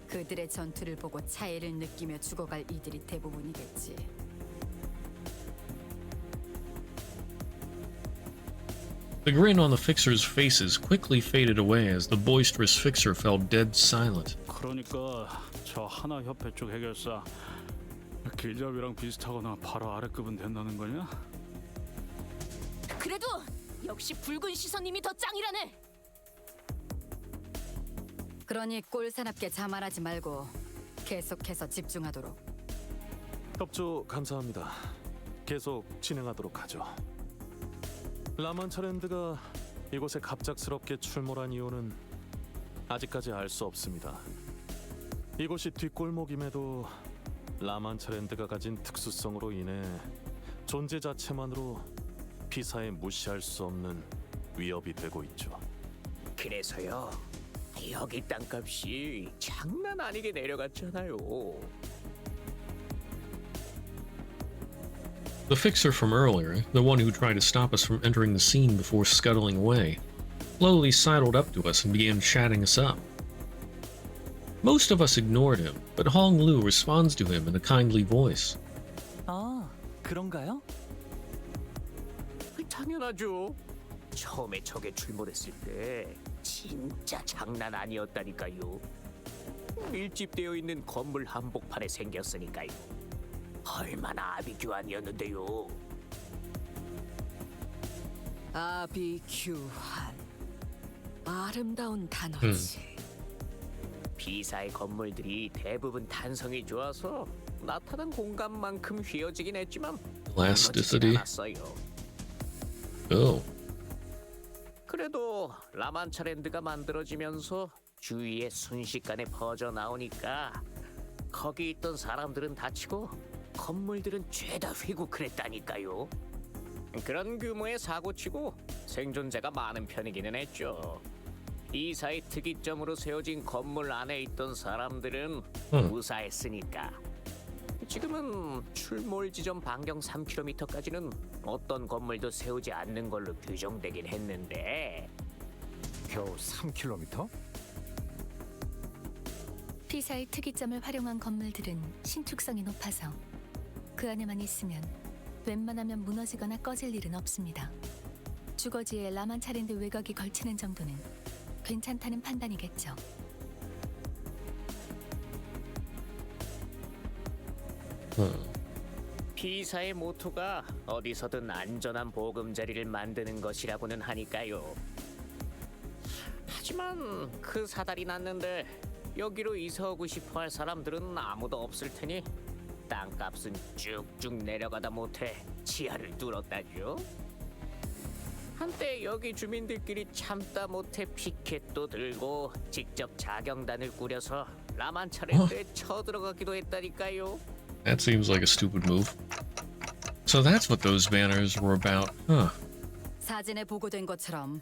그들의 전투를 보고 차이를 느끼며 죽어갈 이들이 대부분이겠지. The grin on the fixers' faces quickly faded away as the boisterous fixer fell dead silent. 그러니까 저 하나 협회 쪽 해결사 길잡이랑 비슷하거나 바로 아래급은 된다는 거냐? 그래도 역시 붉은 시선님이 더 짱이라네. 그러니 꼴사납게 자만하지 말고 계속해서 집중하도록. 협조 감사합니다. 계속 진행하도록 하죠. 라만차랜드가 이곳에 갑작스럽게 출몰한 이유는 아직까지 알 수 없습니다. 이곳이 뒷골목임에도 라만차랜드가 가진 특수성으로 인해 존재 자체만으로 피사에 무시할 수 없는 위협이 되고 있죠. 그래서요, 여기 땅값이 장난 아니게 내려갔잖아요. The fixer from earlier, the one who tried to stop us from entering the scene before scuttling away, slowly sidled up to us and began chatting us up. Most of us ignored him, but Hong Lu responds to him in a kindly voice. 아, 그런가요? 당연하죠. 처음에 적에 출몰했을 때 진짜 장난 아니었다니까요. 밀집되어 있는 건물 한복판에 생겼으니까요. 얼마나 아비규환이었는데요. 아비규환. 아름다운 단어지. B사의 건물들이 대부분 탄성이 좋아서 나타난 공간만큼 휘어지긴 했지만 Elasticity. 않았어요. Oh. 그래도 라만차랜드가 만들어지면서 주위에 순식간에 퍼져 나오니까 거기 있던 사람들은 다치고 건물들은 죄다 휘고 그랬다니까요. 그런 규모의 사고치고 생존자가 많은 편이기는 했죠. 이사의 특이점으로 세워진 건물 안에 있던 사람들은 무사했으니까. 지금은 출몰 지점 반경 3km까지는 어떤 건물도 세우지 않는 걸로 규정되긴 했는데 겨우 3km? 피사의 특이점을 활용한 건물들은 신축성이 높아서 그 안에만 있으면 웬만하면 무너지거나 꺼질 일은 없습니다. 주거지에 라만차랜드 외곽이 걸치는 정도는 괜찮다는 판단이겠죠. B사의 모토가 어디서든 안전한 보금자리를 만드는 것이라고는 하니까요. 하지만 그 사달이 났는데 여기로 이사오고 싶어할 사람들은 아무도 없을 테니 땅값은 쭉쭉 내려가다 못해 지하를 뚫었다죠. 한때 여기 주민들끼리 참다 못해 피켓도 들고 직접 자경단을 꾸려서 라만차랜드에 쳐들어가기도 했다니까요. That seems like a stupid move. So that's what those banners were about, huh? 사진에 보고된 것처럼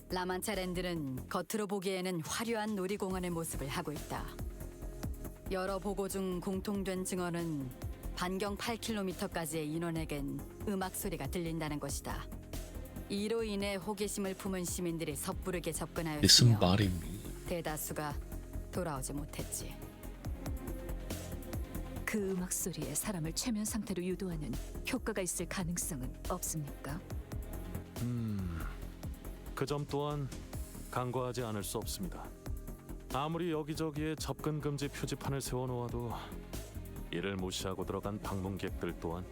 라만차랜드는 겉으로 보기에는 화려한 놀이공원의 모습을 하고 있다. 여러 보고 중 공통된 증언은 반경 8km까지의 인원에겐 음악 소리가 들린다는 것이다. 이로 인해 호기심을 품은 시민들이 섣부르게 접근하였으며 Disembodied music. 대다수가 돌아오지 못했지. 그 음악 소리에 사람을 최면 상태로 유도하는 효과가 있을 가능성은 없습니까? 그 점 또한 간과하지 않을 수 없습니다. 아무리 여기저기에 접근 금지 표지판을 세워놓아도 이를 무시하고 들어간 방문객들 또한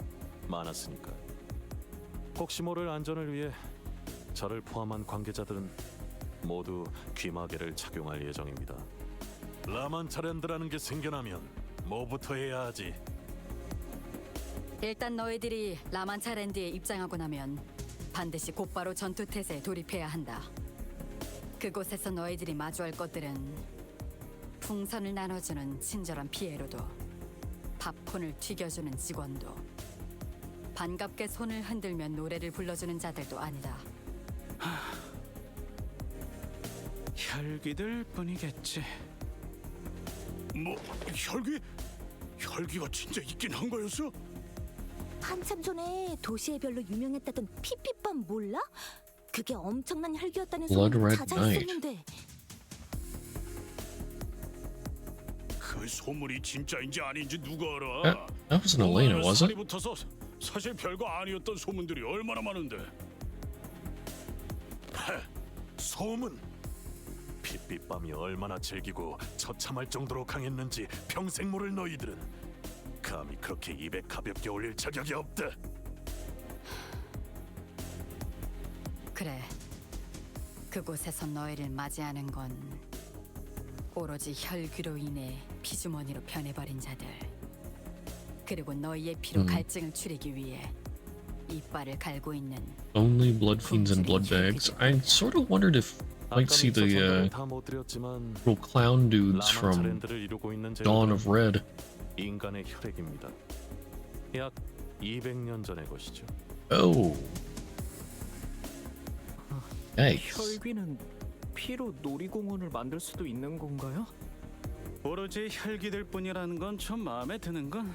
많았으니까. 혹시 모를 안전을 위해 저를 포함한 관계자들은 모두 귀마개를 착용할 예정입니다. 라만차랜드라는 게 생겨나면 뭐부터 해야 하지? 일단 너희들이 라만차랜드에 입장하고 나면 반드시 곧바로 전투태세에 돌입해야 한다. 그곳에서 너희들이 마주할 것들은 풍선을 나눠주는 친절한 피에로도, 팝콘을 튀겨주는 직원도, 반갑게 손을 흔들면 노래를 불러주는 자들도 아니다. 혈기들 뿐이겠지. 뭐 혈기가 진짜 있긴 한 거였어? 한참 전에 도시의 별로 유명했다던 피피밤 몰라? 그게 엄청난 혈기였다는 Blood 소문이 Red Night. 자자했었는데. 그 소문이 진짜인지 아닌지 누가 알아? That wasn't Elena, was it? 살이 붙어서 사실 별거 아니었던 소문들이 얼마나 많은데. 소문! 핏빛밤이 얼마나 즐기고 처참할 정도로 강했는지 평생 모를 너희들은 감히 그렇게 입에 가볍게 올릴 자격이 없다. 그래, 그곳에서 너희를 맞이하는 건 오로지 혈귀로 인해 피주머니로 변해버린 자들, 그리고 너희의 피로 갈증을 추리기 위해 이빨을 갈고 있는 Only blood fiends and blood bags. I sort of wondered if I'd see the little clown dudes from Dawn of Red. 인간의 혈액입니다. 약 200년 전의 것이죠. Oh. Yikes. 혈귀는 피로 놀이공원을 만들 수도 있는 건가요? 오로지 혈기들 뿐이라는 건 좀 마음에 드는 건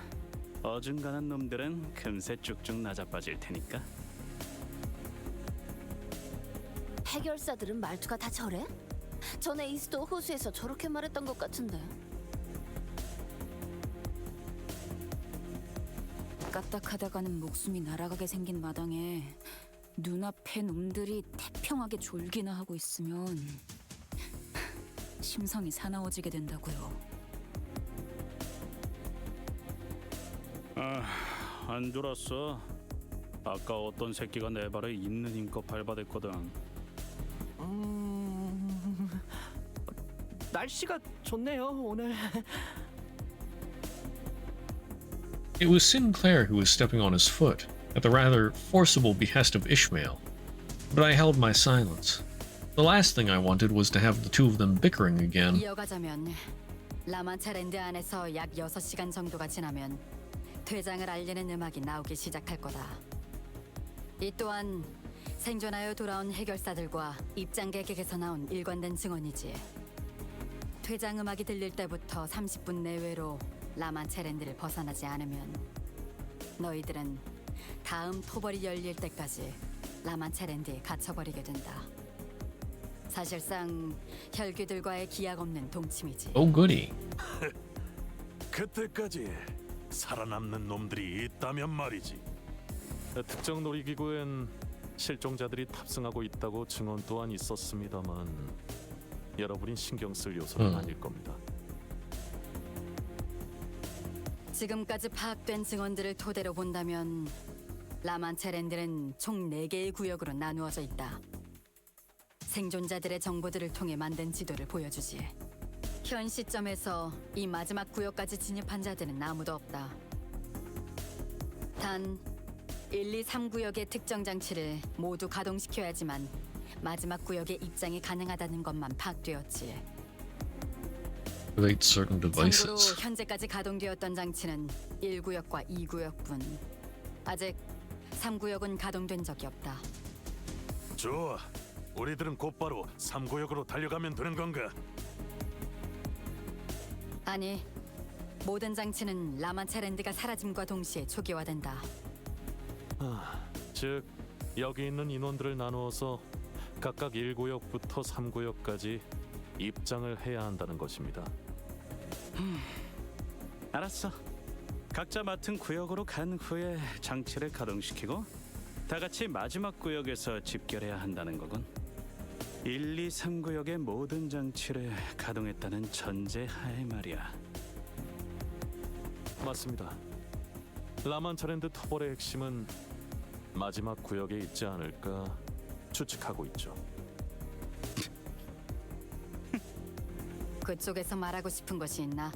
어중간한 놈들은 금세 쭉쭉 낮아빠질 테니까. 해결사들은 말투가 다 저래? 전에 이스도 호수에서 저렇게 말했던 것 같은데. 까딱하다가는 목숨이 날아가게 생긴 마당에 눈앞에 놈들이 태평하게 졸기나 하고 있으면 심성이 사나워지게 된다고요. 안 졸았어. 아까 어떤 새끼가 내 발에 있는 힘껏 밟아댔거든. 날씨가 좋네요 오늘. It was Sinclair who was stepping on his foot, at the rather forcible behest of Ishmael. But I held my silence. The last thing I wanted was to have the two of them bickering again. 이어가자면 라만차랜드 안에서 약 6시간 정도가 지나면 퇴장을 알리는 음악이 나오기 시작할 거다. 이 또한 생존하여 돌아온 해결사들과 입장객에게서 나온 일관된 증언이지. 퇴장 음악이 들릴 때부터 30분 내외로 라만차랜드를 벗어나지 않으면 너희들은 다음 토벌이 열릴 때까지 라만차랜드에 갇혀버리게 된다. 사실상 혈귀들과의 기약 없는 동침이지. Oh goody. 그때까지 살아남는 놈들이 있다면 말이지. 특정 놀이기구엔 실종자들이 탑승하고 있다고 증언 또한 있었습니다만 여러분이 신경 쓸 요소는 아닐 겁니다. 지금까지 파악된 증언들을 토대로 본다면 라만차랜드는 총 4개의 구역으로 나누어져 있다. 생존자들의 정보들을 통해 만든 지도를 보여주지. 현 시점에서 이 마지막 구역까지 진입한 자들은 아무도 없다. 단 1, 2, 3구역의 특정 장치를 모두 가동시켜야지만 마지막 구역에 입장이 가능하다는 것만 파악되었지. Activate certain 참고로 devices. 현재까지 가동되었던 장치는 1구역과 2구역뿐. 아직 3구역은 가동된 적이 없다. 좋아. 우리들은 곧바로 3구역으로 달려가면 되는 건가? 아니, 모든 장치는 라만차랜드가 사라짐과 동시에 초기화된다. 즉 여기 있는 인원들을 나누어서 각각 1구역부터 3구역까지 입장을 해야 한다는 것입니다. 알았어. 각자 맡은 구역으로 간 후에 장치를 가동시키고 다 같이 마지막 구역에서 집결해야 한다는 거군. 1, 2, 3구역의 모든 장치를 가동했다는 전제하에 말이야. 맞습니다. 라만차랜드 토벌의 핵심은 마지막 구역에 있지 않을까 추측하고 있죠. 그쪽에서 말하고 싶은 것이 있나?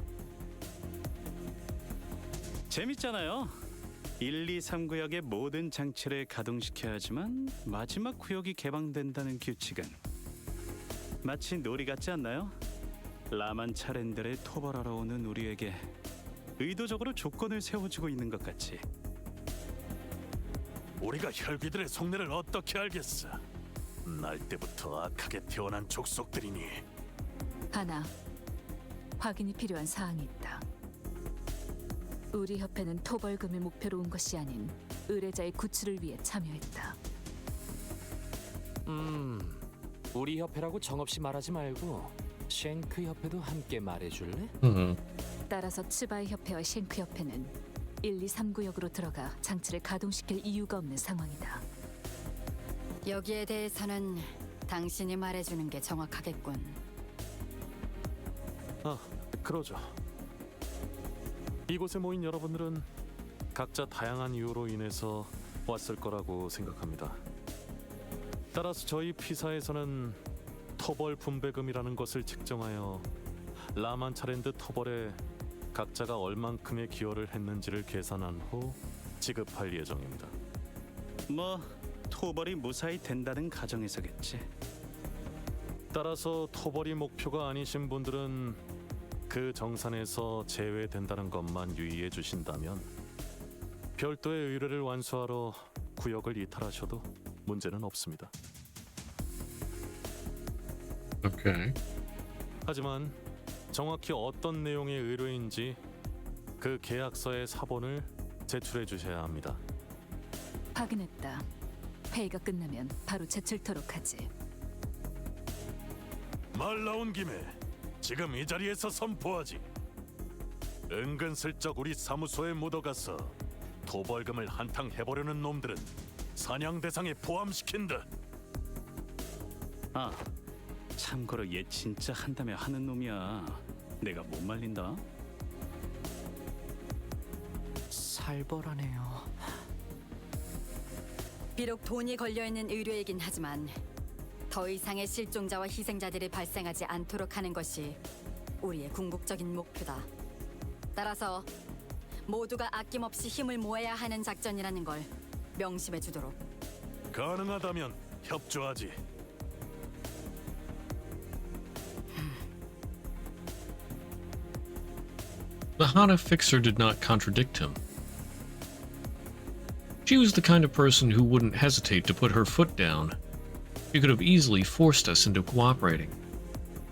재밌잖아요. 1, 2, 3구역의 모든 장치를 가동시켜야 하지만 마지막 구역이 개방된다는 규칙은 마치 놀이 같지 않나요? 라만차랜드를 토벌하러 오는 우리에게 의도적으로 조건을 세워주고 있는 것 같이. 우리가 혈귀들의 속내를 어떻게 알겠어? 날 때부터 악하게 태어난 족속들이니. 하나, 확인이 필요한 사항이 있다. 우리 협회는 토벌금을 목표로 온 것이 아닌 의뢰자의 구출을 위해 참여했다. 우리 협회라고 정없이 말하지 말고 쉔크 협회도 함께 말해줄래? 따라서 츠바이 협회와 쉔크 협회는 1, 2, 3구역으로 들어가 장치를 가동시킬 이유가 없는 상황이다. 여기에 대해서는 당신이 말해주는 게 정확하겠군. 그러죠. 이곳에 모인 여러분들은 각자 다양한 이유로 인해서 왔을 거라고 생각합니다. 따라서 저희 피사에서는 토벌 분배금이라는 것을 측정하여 라만차랜드 토벌에 각자가 얼만큼의 기여를 했는지를 계산한 후 지급할 예정입니다. 뭐 토벌이 무사히 된다는 가정에서겠지. 따라서 토벌이 목표가 아니신 분들은 그 정산에서 제외된다는 것만 유의해 주신다면 별도의 의뢰를 완수하러 구역을 이탈하셔도 문제는 없습니다. Okay. 하지만 정확히 어떤 내용의 의뢰인지 그 계약서의 사본을 제출해 주셔야 합니다. 확인했다. 회의가 끝나면 바로 제출토록 하지. 말 나온 김에 지금 이 자리에서 선포하지. 은근슬쩍 우리 사무소에 묻어가서 도벌금을 한탕 해보려는 놈들은 사냥 대상에 포함시킨다. 아, 참고로 얘 진짜 한다며 하는 놈이야. 내가 못 말린다. 살벌하네요. 비록 돈이 걸려있는 의뢰이긴 하지만 더 이상의 실종자와 희생자들이 발생하지 않도록 하는 것이 우리의 궁극적인 목표다. 따라서 모두가 아낌없이 힘을 모아야 하는 작전이라는 걸 명심해 주도록. 가능하다면 협조하지. The Hana fixer did not contradict him. She was the kind of person who wouldn't hesitate to put her foot down. She could have easily forced us into cooperating.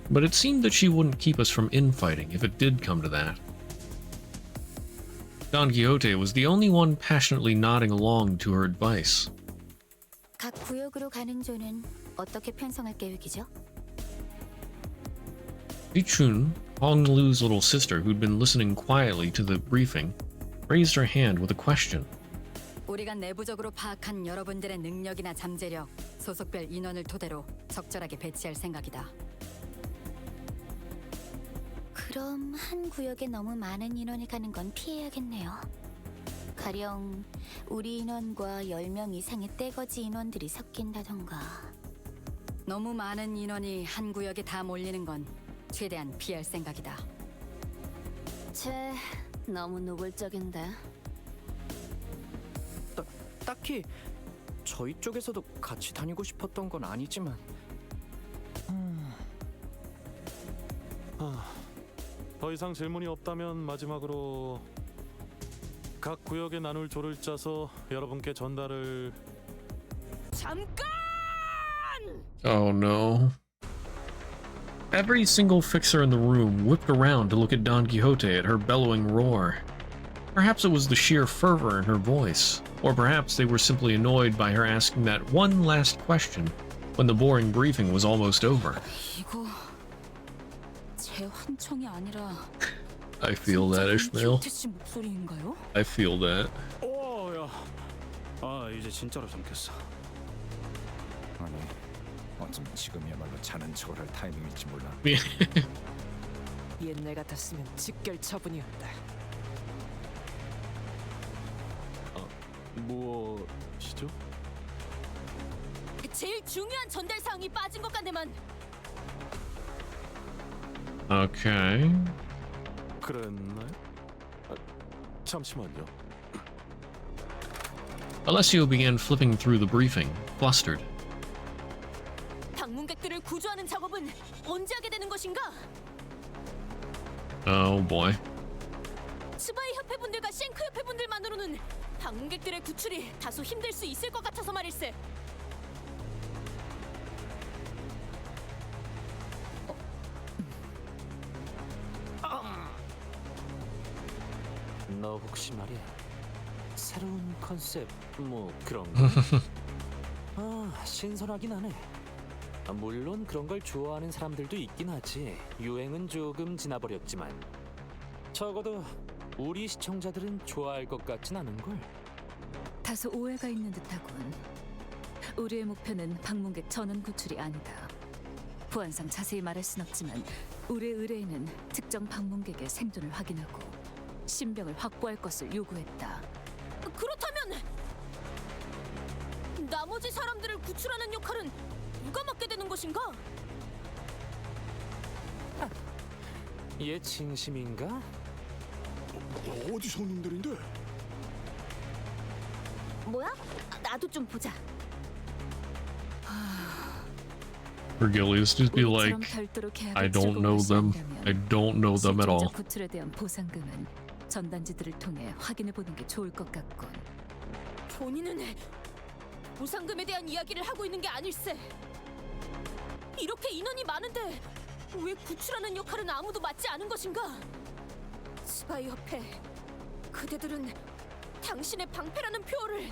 But it seemed that she wouldn't keep us from infighting if it did come to that. Don Quixote was the only one passionately nodding along to her advice. 각 구역으로 가는 조는 어떻게 편성할 계획이죠? Li-chun, Hong Lu's little sister who'd been listening quietly to the briefing, raised her hand with a question. 우리가 내부적으로 파악한 여러분들의 능력이나 잠재력, 소속별 인원을 토대로 적절하게 배치할 생각이다. 그럼 한 구역에 너무 많은 인원이 가는 건 피해야겠네요. 가령 우리 인원과 10명 이상의 떼거지 인원들이 섞인다던가. 너무 많은 인원이 한 구역에 다 몰리는 건 최대한 피할 생각이다. 쟤 너무 노골적인데. 딱히 저희 쪽에서도 같이 다니고 싶었던 건 아니지만 더 이상 질문이 없다면 마지막으로 각 구역에 나눌 조를 짜서 여러분께 전달을. 잠깐! Oh no. Every single fixer in the room whipped around to look at Don Quixote at her bellowing roar. Perhaps it was the sheer fervor in her voice, or perhaps they were simply annoyed by her asking that one last question when the boring briefing was almost over. 이거 제 환청이 아니라 I feel that, Ishmael. 씨 목소리인가요? I feel that. 야, 아 이제 진짜로 잠겼어. 아니, 어쩜 지금이야말로 자는 척을 할 타이밍일지 몰라. 옛날 같았으면 직결 처분이었다. 무엇이죠? 제일 중요한 전달 사항이 빠진 것 같네만. Okay. 그랬나요? 잠시만요. Alessio began flipping through the briefing, flustered. 방문객들을 구조하는 작업은 언제 하게 되는 것인가? Oh boy. 스바이 협회분들과 쉔크 협회분들만으로는 방문객들의 구출이 다소 힘들 수 있을 것 같아서 말일세. 너 혹시 말이야 새로운 컨셉 뭐 그런 거? 신선하긴 하네. 물론 그런 걸 좋아하는 사람들도 있긴 하지. 유행은 조금 지나버렸지만 적어도 우리 시청자들은 좋아할 것 같진 않은걸. 다소 오해가 있는 듯하군. 우리의 목표는 방문객 전원 구출이 아니다. 보안상 자세히 말할 순 없지만 우리의 의뢰인은 특정 방문객의 생존을 확인하고 신병을 확보할 것을 요구했다. 그렇다면 나머지 사람들을 구출하는 역할은 누가 맡게 되는 것인가? 얘 진심인가? 어디서 온 놈들인데? 뭐야? 나도 좀 보자. Vergilius just be like, I don't know them. I don't know them at all. 구출에 대한 보상금은 전단지들을 통해 확인해 보는 게 좋을 것 같군. 본인은 보상금에 대한 이야기를 하고 있는 게 아닐세. 이렇게 인원이 많은데 왜 구출하는 역할은 아무도 맡지 않은 것인가? 스바이 협회, 그대들은 당신의 방패라는 표어를.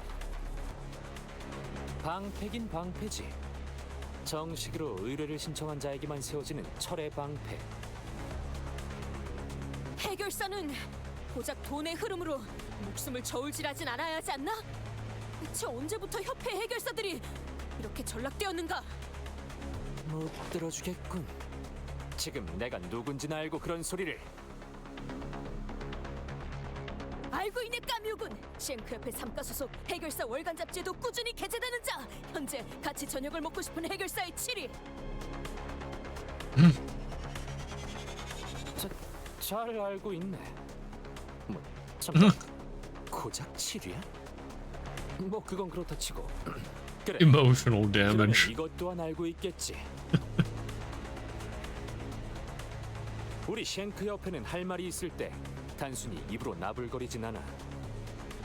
방패긴 방패지. 정식으로 의뢰를 신청한 자에게만 세워지는 철의 방패. 해결사는 고작 돈의 흐름으로 목숨을 저울질하진 않아야 하지 않나? 대체 언제부터 협회 해결사들이 이렇게 전락되었는가? 못 들어주겠군. 지금 내가 누군지는 알고 그런 소리를. 알고 있네 까뮤군. 쉔크협회 3가 소속 해결사 월간 잡지에도 꾸준히 게재되는 자. 현재 같이 저녁을 먹고 싶은 해결사의 7위. 잘 알고 있네. 뭐 참, 고작 7위야? 뭐 그건 그렇다 치고. 그래. Emotional 그러면 damage. 이것 또한 알고 있겠지. 우리 쉔크 협회는 할 말이 있을 때 단순히 입으로 나불거리진 않아.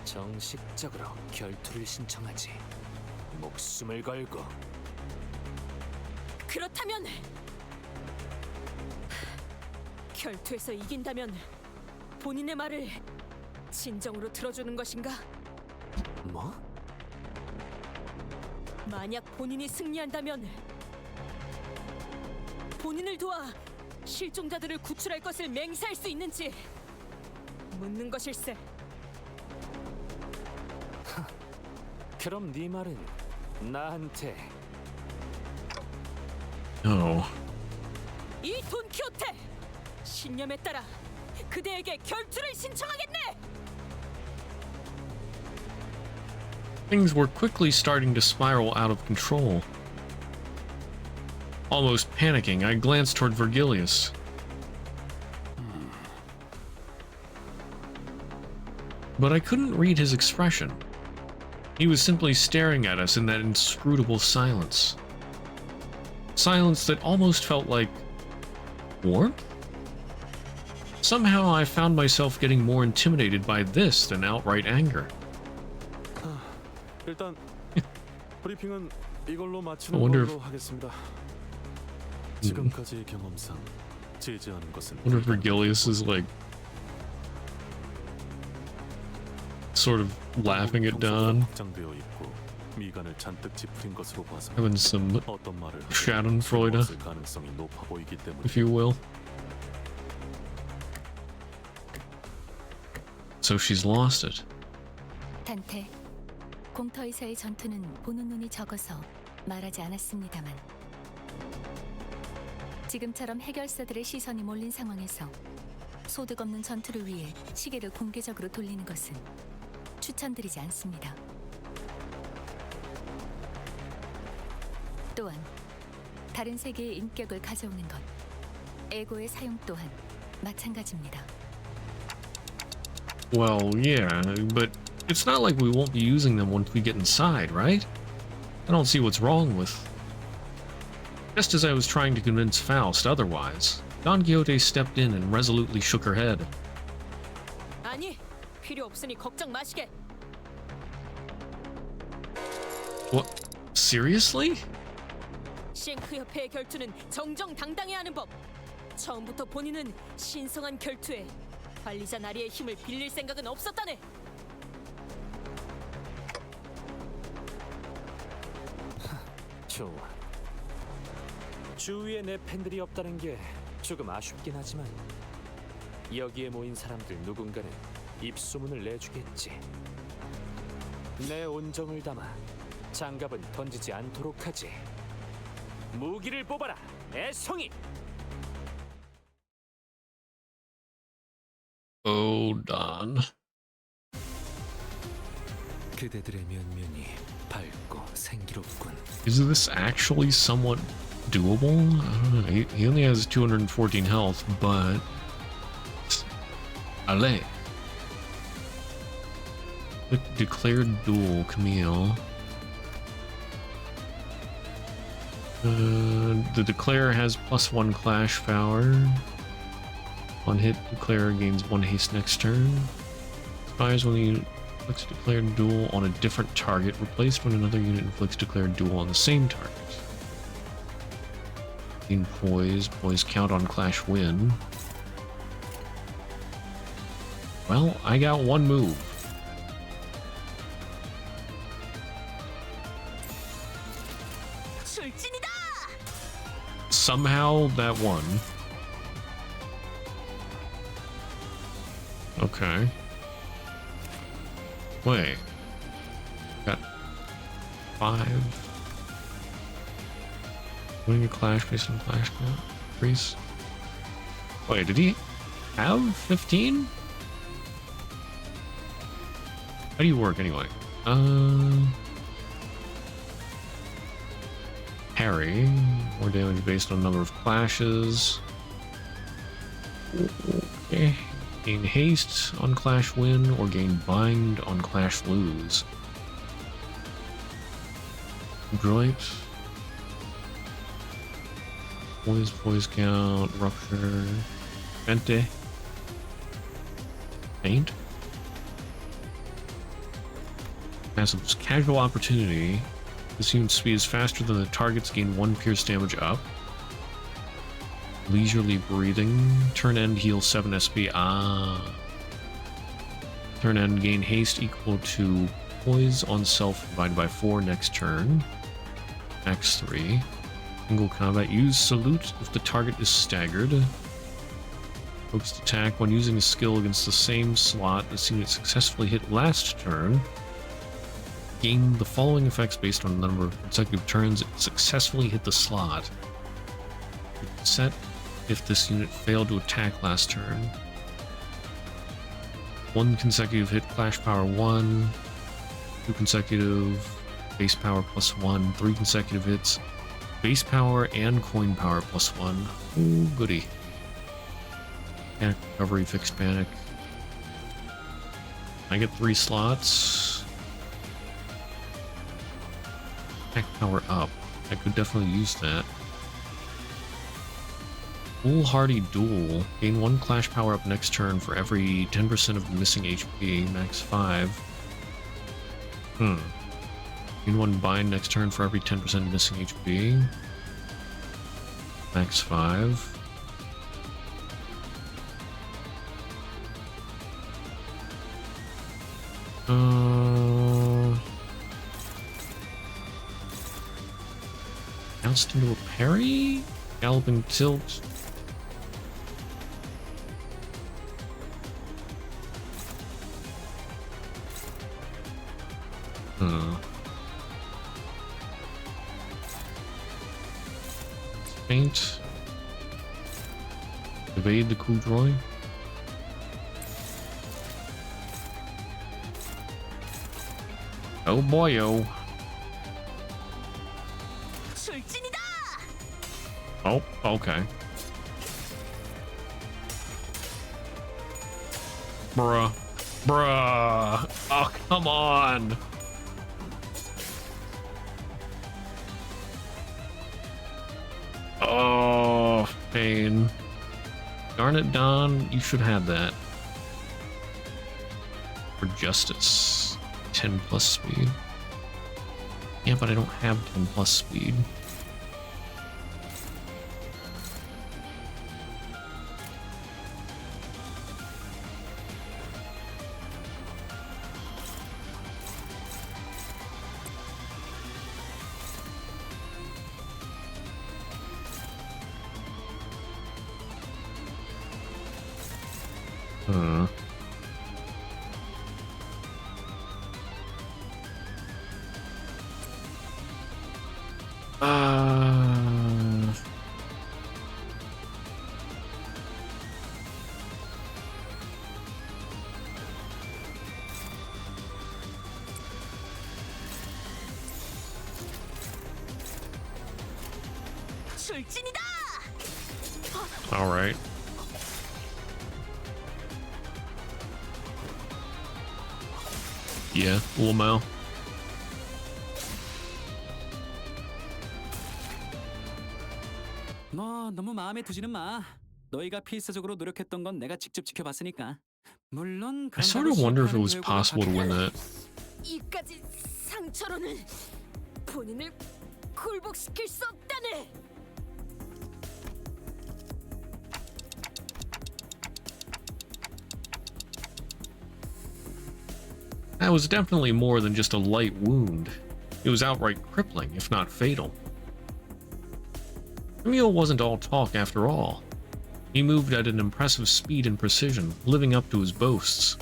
정식적으로 결투를 신청하지. 목숨을 걸고. 그렇다면 결투에서 이긴다면 본인의 말을 진정으로 들어주는 것인가? 뭐? 만약 본인이 승리한다면 본인을 도와 실종자들을 구출할 것을 맹세할 수 있는지 묻는 것일세. 그럼 네 말은 나한테 이 돈키호테 신념에 따라 그대에게 결투를 신청하겠네. Things were quickly starting to spiral out of control. Almost panicking, I glanced toward Vergilius. But I couldn't read his expression. He was simply staring at us in that inscrutable silence. Silence that almost felt like warmth? Somehow I found myself getting more intimidated by this than outright anger. 일단 브리핑은 이걸로 I 마치는 wonder 걸로 하겠습니다. 지금까지의 경험상 제지하는 것은 wonder if Vergilius is like sort of laughing at Don, 확장되어 있고 미간을 잔뜩 찌푸린 것으로 봐서 having some 어떤 말을 Schadenfreude, 쓸 가능성이 높아 보이기 때문에 if you will. So she's lost it. 단테, 공터에서의 전투는 보는 눈이 적어서 말하지 않았습니다만 지금처럼 해결사들의 시선이 몰린 상황에서 소득 없는 전투를 위해 시계를 공개적으로 돌리는 것은 추천드리지 않습니다. 또한 다른 세계의 인격을 가져오는 것, 에고의 사용 또한 마찬가지입니다. Well, yeah, but it's not like we won't be using them once we get inside, right? I don't see what's wrong with... Just as I was trying to convince Faust otherwise, Don Quixote stepped in and resolutely shook her head. 아니, 필요 없으니 걱정 마시게. What? Seriously? 쉔크 협회의 결투는 정정당당해야 하는 법. 처음부터 본인은 신성한 결투에 관리자 나리의 힘을 빌릴 생각은 없었다네. 좋아. 주위에 내 팬들이 없다는 게 조금 아쉽긴 하지만 여기에 모인 사람들 누군가는 입소문을 내주겠지. 내 온정을 담아 장갑은 던지지 않도록 하지. 무기를 뽑아라, 애송이! Oh, Don. 그대들의 면면이 밝고 생기롭군. Is this actually somewhat doable? I don't know. He only has 214 health, but... Allez. Declared duel, Camille. The Declare has +1 clash power. On hit, Declare gains 1 haste next turn. Expires when the unit inflicts a declared duel on a different target, replaced when another unit inflicts declared duel on the same target. In poise count on clash win. Well, I got one move. 출진이다! somehow that won. Okay. Wait. Got 5. Winning a clash based on clash count. Increase. Wait, did he have 15? How do you work anyway? Parry. More damage based on number of clashes. Okay. Gain haste on clash win or gain bind on clash lose. Droid. Poise count, rupture, vente, faint. Massive casual opportunity. This unit's speed is faster than the targets, gain 1 pierce damage up. Leisurely breathing. Turn end heal 7 SP. Turn end gain haste equal to poise on self divided by 4 next turn. Max 3. Single combat. Use salute if the target is staggered. Focused attack. When using a skill against the same slot this unit successfully hit last turn, gain the following effects based on the number of consecutive turns it successfully hit the slot. Set if this unit failed to attack last turn. 1 consecutive hit clash power 1. 2 consecutive base power plus 1. 3 consecutive hits base power and coin power plus 1. Ooh, goody. Panic recovery, fixed panic. I get 3 slots. Attack power up. I could definitely use that. Foolhardy duel. Gain 1 clash power up next turn for every 10% of the missing HP. Max 5. Gain 1 bind next turn for every 10% missing HP. Max 5. Bounced into a parry? Galloping tilt. Faint. Evade the coup droid. Oh boyo. Oh, okay. Bruh. Bruh. Oh, come on. Oh, pain. Darn it, Don. You should have that. For justice. 10 plus speed. Yeah, but I don't have 10 plus speed. All right. Yeah, Lamau. 뭐 너무 마음에 두지는 마. 너희가 필사적으로 노력했던 건 내가 직접 지켜봤으니까. 물론 I sort of wonder if it was possible to win that. 이까지 상처로는 본인을 굴복시킬 수 없다네. That was definitely more than just a light wound. It was outright crippling, if not fatal. Camille wasn't all talk after all. He moved at an impressive speed and precision, living up to his boasts.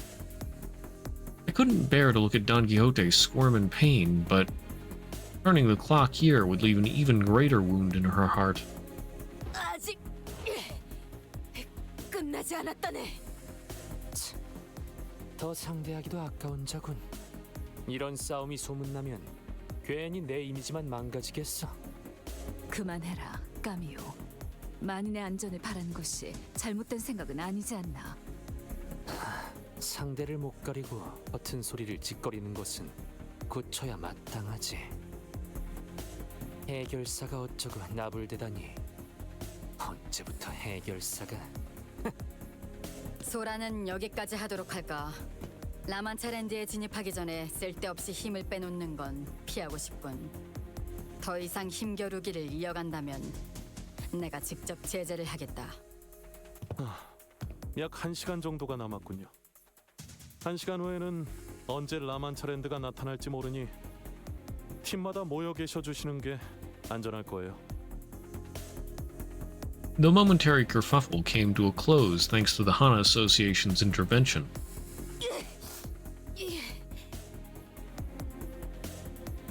I couldn't bear to look at Don Quixote squirm in pain, but turning the clock here would leave an even greater wound in her heart. 아직 끝나지 않았다네. 더 상대하기도 아까운 자군. 이런 싸움이 소문나면 괜히 내 이미지만 망가지겠어. 그만해라, 까미오. 만인의 안전을 바라는 것이 잘못된 생각은 아니지 않나. 상대를 못 가리고 버튼 소리를 짓거리는 것은 고쳐야 마땅하지. 해결사가 어쩌고 나불대다니. 언제부터 해결사가? 소라는 여기까지 하도록 할까? 라만차랜드에 진입하기 전에 쓸데없이 힘을 빼놓는 건 피하고 싶군. 더 이상 힘겨루기를 이어간다면 내가 직접 제재를 하겠다. 약 1시간 정도가 남았군요. 1시간 후에는 언제 라만차랜드가 나타날지 모르니 팀마다 모여 계셔 주시는 게 안전할 거예요. The momentary kerfuffle came to a close thanks to the Hana Association's intervention.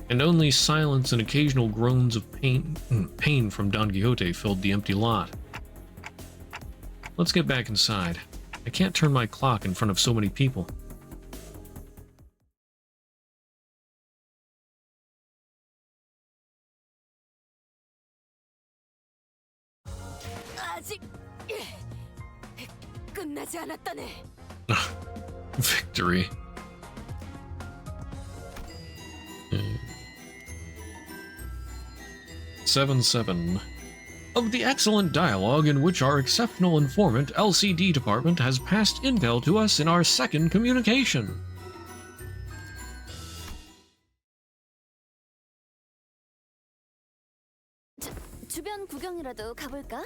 And only silence and occasional groans of pain from Don Quixote filled the empty lot. Let's get back inside. I can't turn my clock in front of so many people. 아직 끝나지 않았다네. Victory. 7-7. Of the excellent dialogue in which our exceptional informant LCD department has passed intel to us in our second communication. 주변 구경이라도 가볼까?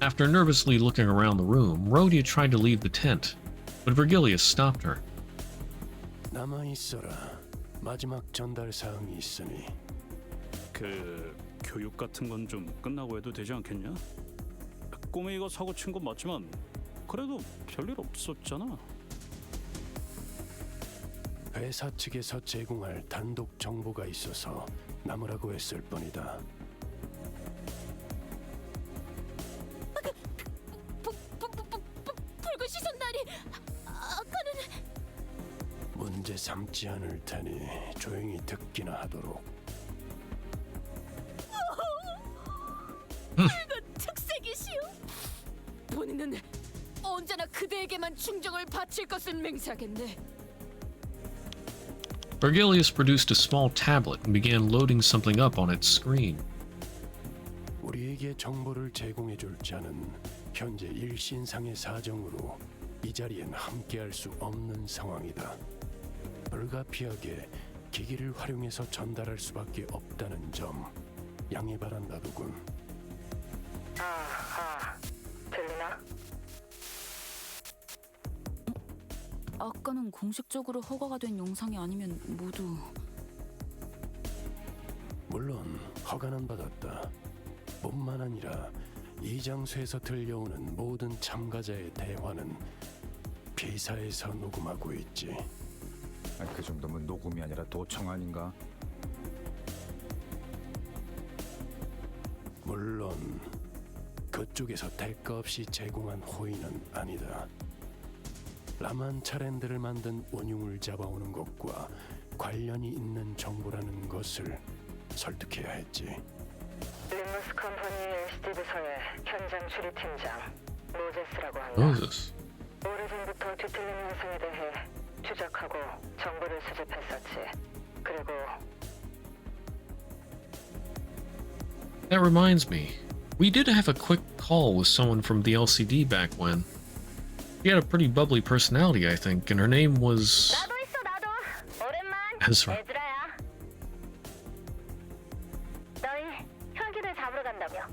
After nervously looking around the room, Rhodia tried to leave the tent, but Virgilius stopped her. 남아 있어라. 마지막 전달 사항이 있으니. 그 교육 같은 건 좀 끝나고 해도 되지 않겠냐? 꼬맹이가 사고 친 건 맞지만 그래도 별일 없었잖아. 회사 측에서 제공할 단독 정보가 있어서 남으라고 했을 뿐이다. 붉은 시선 날이 아까는 문제 삼지 않을 테니 조용히 듣기나 하도록. 붉은 특색이시오. 본인은 언제나 그대에게만 충정을 바칠 것을 맹세하겠네. Virgilius produced a small tablet and began loading something up on its screen. 우리에게 정보를 제공해줄 자는 현재 일신상의 사정으로 이 자리엔 함께할 수 없는 상황이다. 불가피하게 기기를 활용해서 전달할 수밖에 없다는 점 양해 바란다더군. 들리나? 아까는 공식적으로 허가가 된 영상이 아니면 모두... 물론 허가는 받았다. 뿐만 아니라 이 장소에서 들려오는 모든 참가자의 대화는 비사에서 녹음하고 있지. 그 정도면 녹음이 아니라 도청 아닌가? 물론 그쪽에서 대가 없이 제공한 호의는 아니다. 라만차랜드를 만든 원흉을 잡아오는 것과 관련이 있는 정보라는 것을 설득해야 했지. 림버스 컴퍼니 LCD 부서의 현장 추리팀장 모제스라고 한다. Moses. 오래전부터 뒤틀린 현상에 대해 추적하고 정보를 수집했었지. 그리고 That reminds me, we did have a quick call with someone from the LCD back when. She had a pretty bubbly personality, I think, and her name was... 나도 있어, 나도. 오랜만. Ezra. 에즈라야. 너희 혈기를 잡으러 간다며.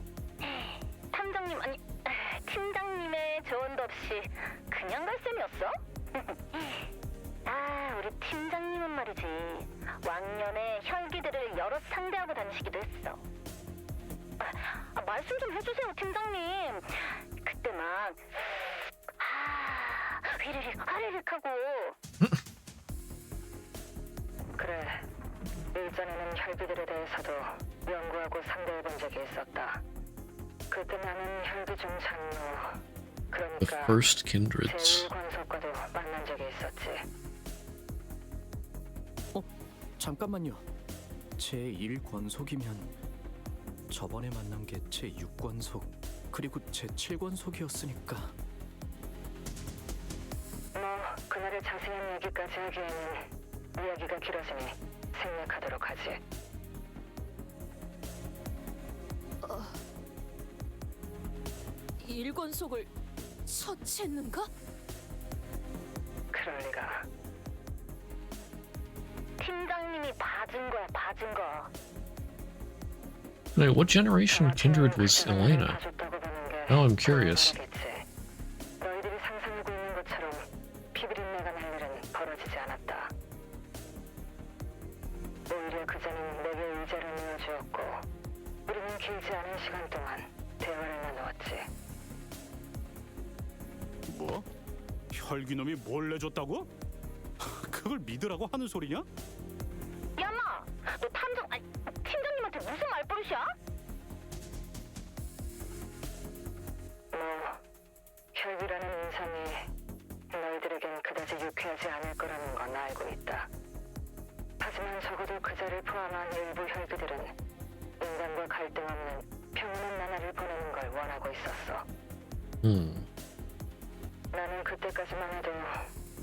탐정님 아니 팀장님의 조언도 없이 그냥 갈 셈이었어? 아, 우리 팀장님은 말이지. 왕년에 혈기들을 여럿 상대하고 다니시기도 했어. 말씀 좀 해주세요, 팀장님. 그때 막 휘리릭 화리릭 하고. 그래, 일전에는 혈기들에 대해서도 연구하고 상대해본 적이 있었다. 그때 나는 혈기 중 장로, The 그러니까 first kindreds. 제1권속과도 만난 적이 있었지. 잠깐만요. 제1권속이면 저번에 만난 게 제6권속 그리고 제7권속이었으니까. 그날의 자세한 얘기까지 하기에는 이야기가 길어지니 생략하도록 하지. 일권속을 처치했는가? 그럴 리가. 팀장님이 봐준 거야, 봐준 거. Wait, what generation kindred was Elena? Now I'm curious. 너희들이 상상하고 있는 것처럼 피비린내가 날 일은 벌어지지 않았다. 오히려 그자는 내게 의자를 내어주었고 우리는 길지 않은 시간 동안 대화를 나누었지. 뭐? 혈기놈이 뭘 내줬다고? 그걸 믿으라고 하는 소리냐? 야마! 너 팀장님한테 무슨 말버릇이야? 혈기라는 인상이 너희들에겐 그다지 유쾌하지 않을 거라는 건 알고 있다. 하지만 적어도 그자를 포함한 일부 혈기들은 인간과 갈등 없는 평온한 나날을 보내는 걸 원하고 있었어. 나는 그때까지만 해도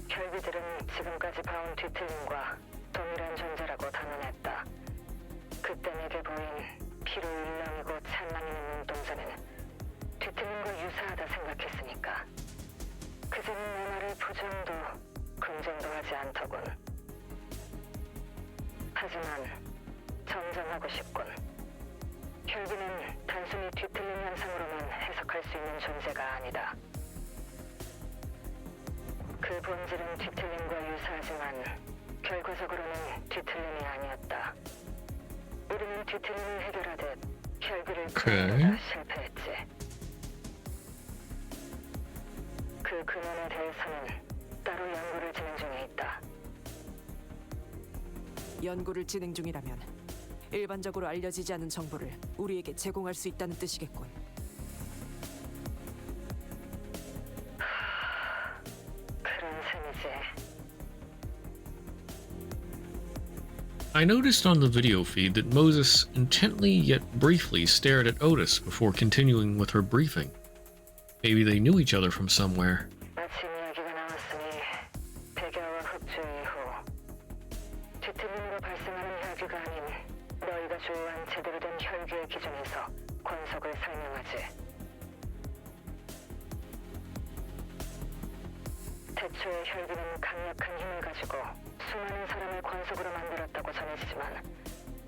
혈기들은 지금까지 봐온 뒤틀림과 동일한 존재라고 단언했다. 그때 내게 보인 피로 일렁이고 찬란히는 눈동자는 뒤틀림과 유사하다 생각했으니까. 그제는 내 말을 부정도 긍정도 하지 않더군. 하지만 정정하고 싶군. 혈기는 단순히 뒤틀림 현상으로만 해석할 수 있는 존재가 아니다. 그 본질은 뒤틀림과 유사하지만 결과적으로는 뒤틀림이 아니었다. 우리는 뒤틀림을 해결하듯 혈기를 구하려다 실패했지. 그 근원에 대해서는 따로 연구를 진행 중에 있다. 연구를 진행 중이라면 일반적으로 알려지지 않은 정보를 우리에게 제공할 수 있다는 뜻이겠군. 그런 셈이지. I noticed on the video feed that Moses intently yet briefly stared at Otis before continuing with her briefing. Maybe they knew each other from somewhere. 마침 이야기가 나왔으니 백야와 흡주 이후 뒤틀림으로 발생하는 혈기가 아닌 너희가 조우한 제대로 된 혈기의 기준에서 권속을 설명하지. 태초에 혈기는 강력한 힘을 가지고 수많은 사람을 권속으로 만들었다고 전해지지만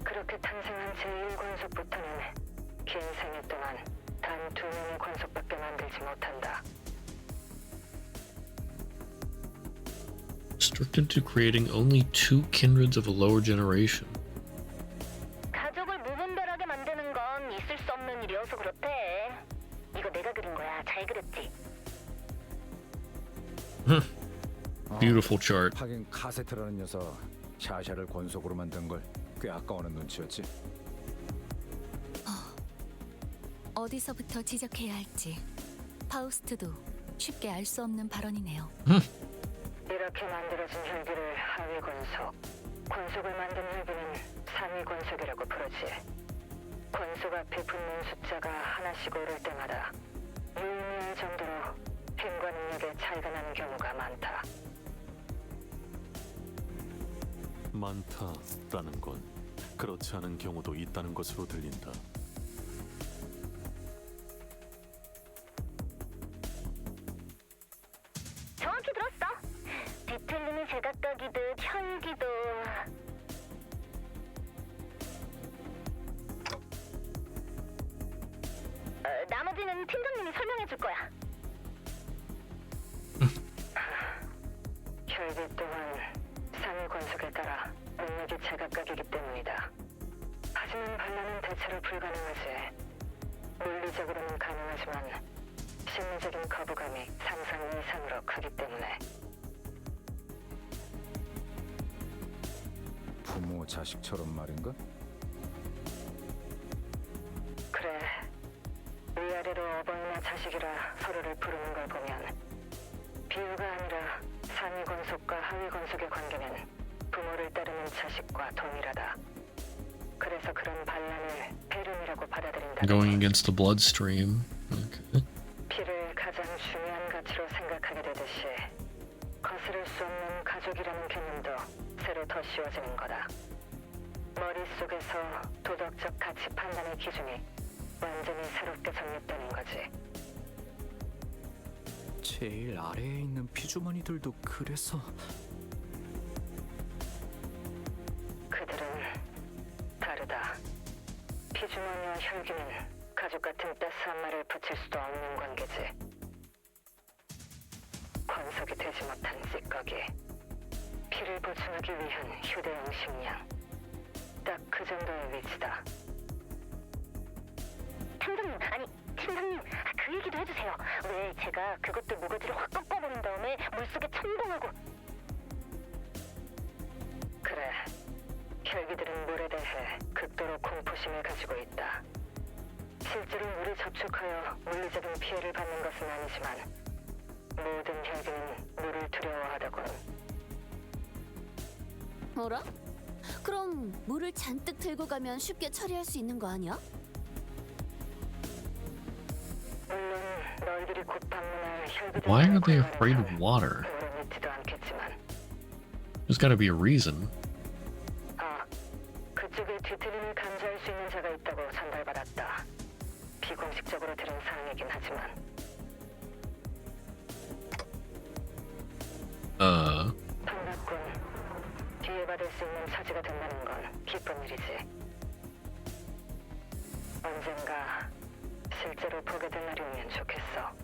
그렇게 탄생한 제1권속부터는 긴 생애 동안 단 2명의 권속밖에 만들지 못한다. Restricted to creating only 2 kindreds of a lower generation. 가족을 무분별하게 만드는 건 있을 수 없는 일이어서 그렇대. 이거 내가 그린 거야. 잘 그렸지? Beautiful chart. 하긴 카세트라는 녀석 샤샤를 권속으로 만든 걸 꽤 아까워하는 눈치였지. 어디서부터 지적해야 할지 파우스트도 쉽게 알 수 없는 발언이네요. 이렇게 만들어진 혈기를 하위 권속, 권속을 만든 혈기는 상위 권속이라고 부르지. 권속 앞에 붙는 숫자가 하나씩 오를 때마다 유의미할 정도로 힘과 능력의 차이가 나는 경우가 많다. 많다라는 건 그렇지 않은 경우도 있다는 것으로 들린다. 정확히 들었어. 뒤틀림이 제각각이듯 혈기도 나머지는 팀장님이 설명해 줄 거야. 혈기 또한 상위 권속에 따라 공력이 제각각이기 때문이다. 하지만 반란은 대체로 불가능하지. 물리적으로는 가능하지만 심리적인 거부감이 상상 이상으로 크기 때문에. 부모 자식처럼 말인가? 그래. 위아래로 어버이나 자식이라 서로를 부르는 걸 보면 비유가 아니라 상위 권속과 하위 권속의 관계는 부모를 따르는 자식과 동일하다. 그래서 그런 반란을 배륜이라고 받아들인다. Going against the bloodstream. Okay. 피를 가장 중요한 가치로 생각하게 되듯이 거스를 수 없는 가족이라는 개념도 새로 더 씌워지는 거다. 머릿속에서 도덕적 가치 판단의 기준이 완전히 새롭게 정립되는 거지. 제일 아래에 있는 피주머니들도 그래서 그들은 다르다. 피주머니와 혈기는 가족 같은 따스한 말을 붙일 수도 없는 관계지. 권속이 되지 못한 찌꺼기. 피를 보충하기 위한 휴대용 식량. 딱 그 정도의 위치다. 탐정님, 아니 팀장님, 그 얘기도 해주세요. 왜 제가 그것들 모가지를 확 꺾어버린 다음에 물속에 첨벙하고. 그래. 혈기들은 물에 대해 극도로 공포심을 가지고 있다. 실제로 물에 접촉하여 물리적인 피해를 받는 것은 아니지만 모든 혈기는 물을 두려워하다군. 뭐라? 그럼 물을 잔뜩 들고 가면 쉽게 처리할 수 있는 거 아니야? 물론 너희들이 곧 방문할 혈기들 Why are they afraid of water? 오래 믿지도 않겠지만. There's gotta be a reason. 아, 그쪽에 뒤틀림을 감지할 수 있는 자가 있다고 전달받았다. 비공식적으로 들은 사항이긴 하지만. 반갑군. 기회받을 수 있는 처지가 된다는 건 기쁜 일이지. 언젠가 실제로 보게 될 날이 오면 좋겠어.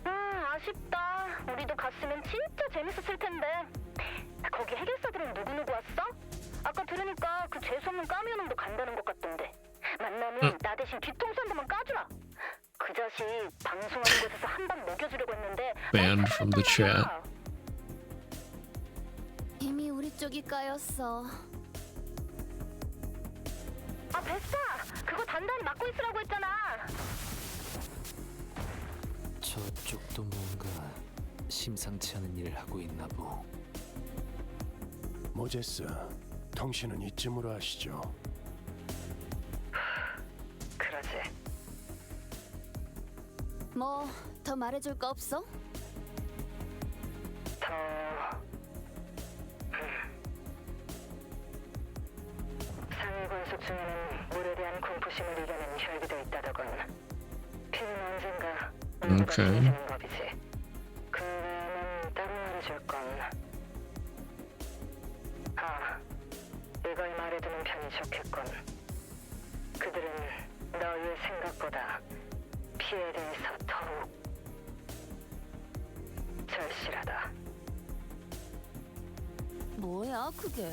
아쉽다. 우리도 갔으면 진짜 재밌었을 텐데. 거기 해결사들은 누구누구 왔어? 아까 들으니까 그 재수없는 까미오놈도 간다는 것 같던데. 만나면 나 대신 뒤통수 한 대만 까주라. 그 자식 방송하는 곳에서 한 방 먹여주려고 했는데 Banned from the chat. 이미 우리 쪽이 까였어. 아, 베스타! 그거 단단히 막고 있으라고 했잖아. 저쪽도 뭔가 심상치 않은 일을 하고 있나 보. 모제스, 통신은 이쯤으로 하시죠. 그러지. 뭐 더 말해줄 거 없어? 상위 권속 중에는 물에 대한 공포심을 이겨낸 혈기도 있다더군. 피는 언젠가 물보다 강해지는 법이지. 그 외에는 따로 말해줄 건. 아, 이걸 말해두는 편이 좋겠군. 그들은 너희의 생각보다 피에 대해서 더욱 절실하다. 뭐야 그게?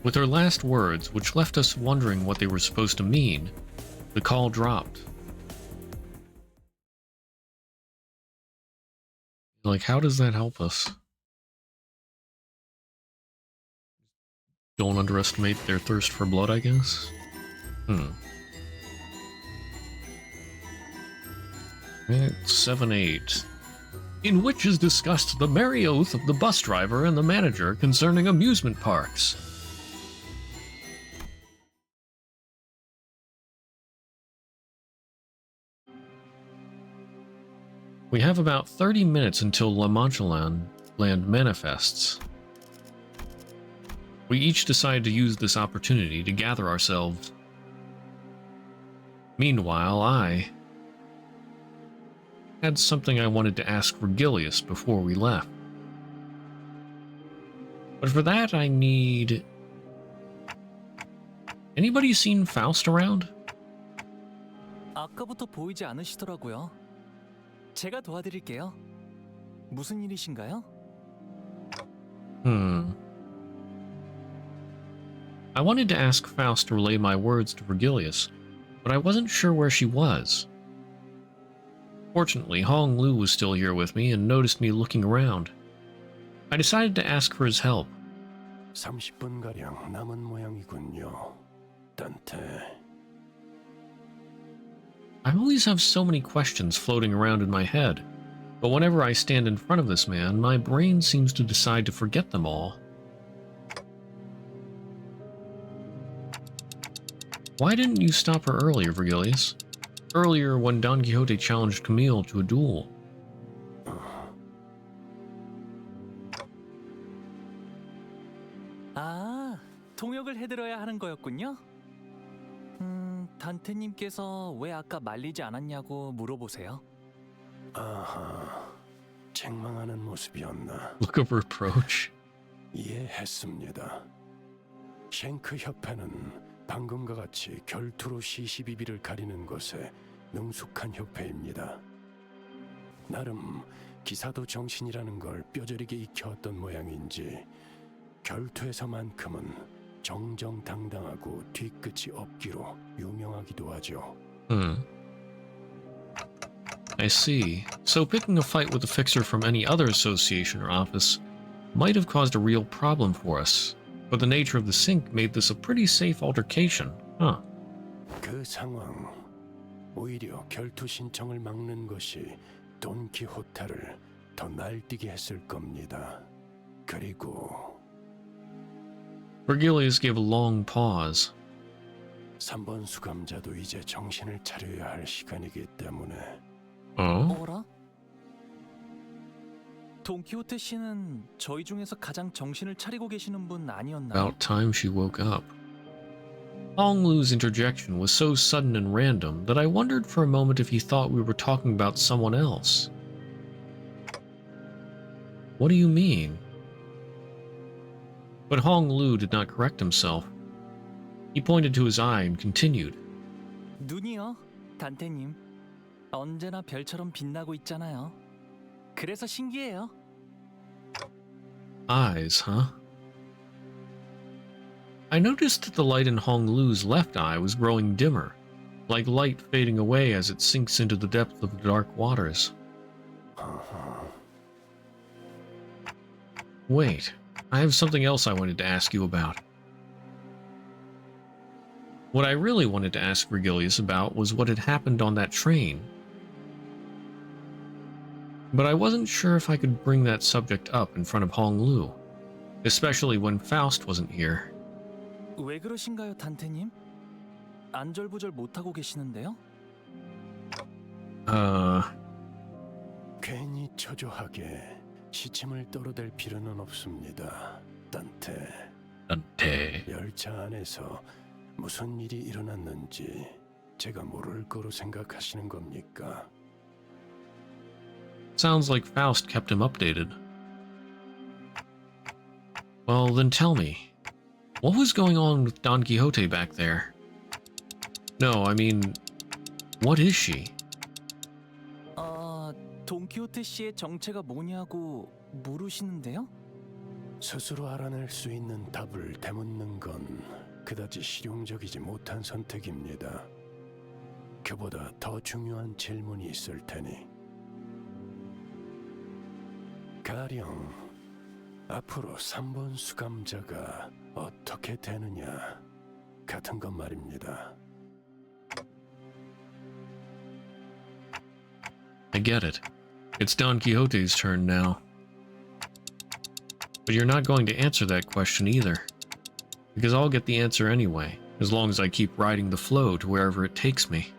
With her last words, which left us wondering what they were supposed to mean, the call dropped. Like, how does that help us? Don't underestimate their thirst for blood, I guess? It's 7-8. In which is discussed the merry oath of the bus driver and the manager concerning amusement parks. We have about 30 minutes until La Mancha Land manifests. We each decide to use this opportunity to gather ourselves. Meanwhile, I had something I wanted to ask Virgilius before we left. But for that, I need... Anybody seen Faust around? 아까부터 보이지 않으시더라고요. 제가 도와드릴게요. 무슨 일이신가요? I wanted to ask Faust to relay my words to Vergilius, but I wasn't sure where she was. Fortunately, Hong Lu was still here with me and noticed me looking around. I decided to ask for his help. 30분가량 남은 모양이군요. 단테. I always have so many questions floating around in my head, but whenever I stand in front of this man, my brain seems to decide to forget them all. Why didn't you stop her earlier, Vergilius? Earlier when Don Quixote challenged Camille to a duel. 아, 통역을 해드려야 하는 거였군요? 단테님께서 왜 아까 말리지 않았냐고 물어보세요. 아하, 책망하는 모습이었나? Look of reproach. 이해했습니다. 쉔크 협회는 방금과 같이 결투로 시시비비를 가리는 것에 능숙한 협회입니다. 나름 기사도 정신이라는 걸 뼈저리게 익혀왔던 모양인지 결투에서만큼은 정정당당하고 뒤끝이 없기로 유명하기도 하죠. I see. So picking a fight with a fixer from any other association or office might have caused a real problem for us, but the nature of the sink made this a pretty safe altercation, huh? 그 상황, 오히려 결투 신청을 막는 것이 돈키호테를 더 날뛰게 했을 겁니다. 그리고 Vergilius gave a long pause. 3번 수감자도 이제 정신을 차려야 할 시간이기 때문에 어라? 돈키호테 씨는 저희 중에서 가장 정신을 차리고 계시는 분 아니었나요? About time she woke up. Hong Lu's interjection was so sudden and random that I wondered for a moment if he thought we were talking about someone else. What do you mean? But Hong Lu did not correct himself. He pointed to his eye and continued. 눈이요, 단테님. 언제나 별처럼 빛나고 있잖아요. 그래서 신기해요. Eyes, huh? I noticed that the light in Hong Lu's left eye was growing dimmer, like light fading away as it sinks into the depth of the dark waters. Wait, I have something else I wanted to ask you about. What I really wanted to ask Vergilius about was what had happened on that train. But I wasn't sure if I could bring that subject up in front of Hong Lu, especially when Faust wasn't here. 왜 그러신가요, 단테님? 안절부절 못하고 계시는데요? 괜히 초조하게 시침을 떨어댈 필요는 없습니다. 단테. 열차 안에서 무슨 일이 일어났는지 제가 모를 거로 생각하시는 겁니까? Sounds like Faust kept him updated. Well, then tell me, what was going on with Don Quixote back there? No, I mean, what is she? 돈키호테 씨의 정체가 뭐냐고 물으시는데요? 스스로 알아낼 수 있는 답을 되묻는 건 그다지 실용적이지 못한 선택입니다. 그보다 더 중요한 질문이 있을 테니. 가령 앞으로 3번 수감자가 어떻게 되느냐 같은 것 말입니다. I get it. It's Don Quixote's turn now. But you're not going to answer that question either. Because I'll get the answer anyway, as long as I keep riding the flow to wherever it takes me.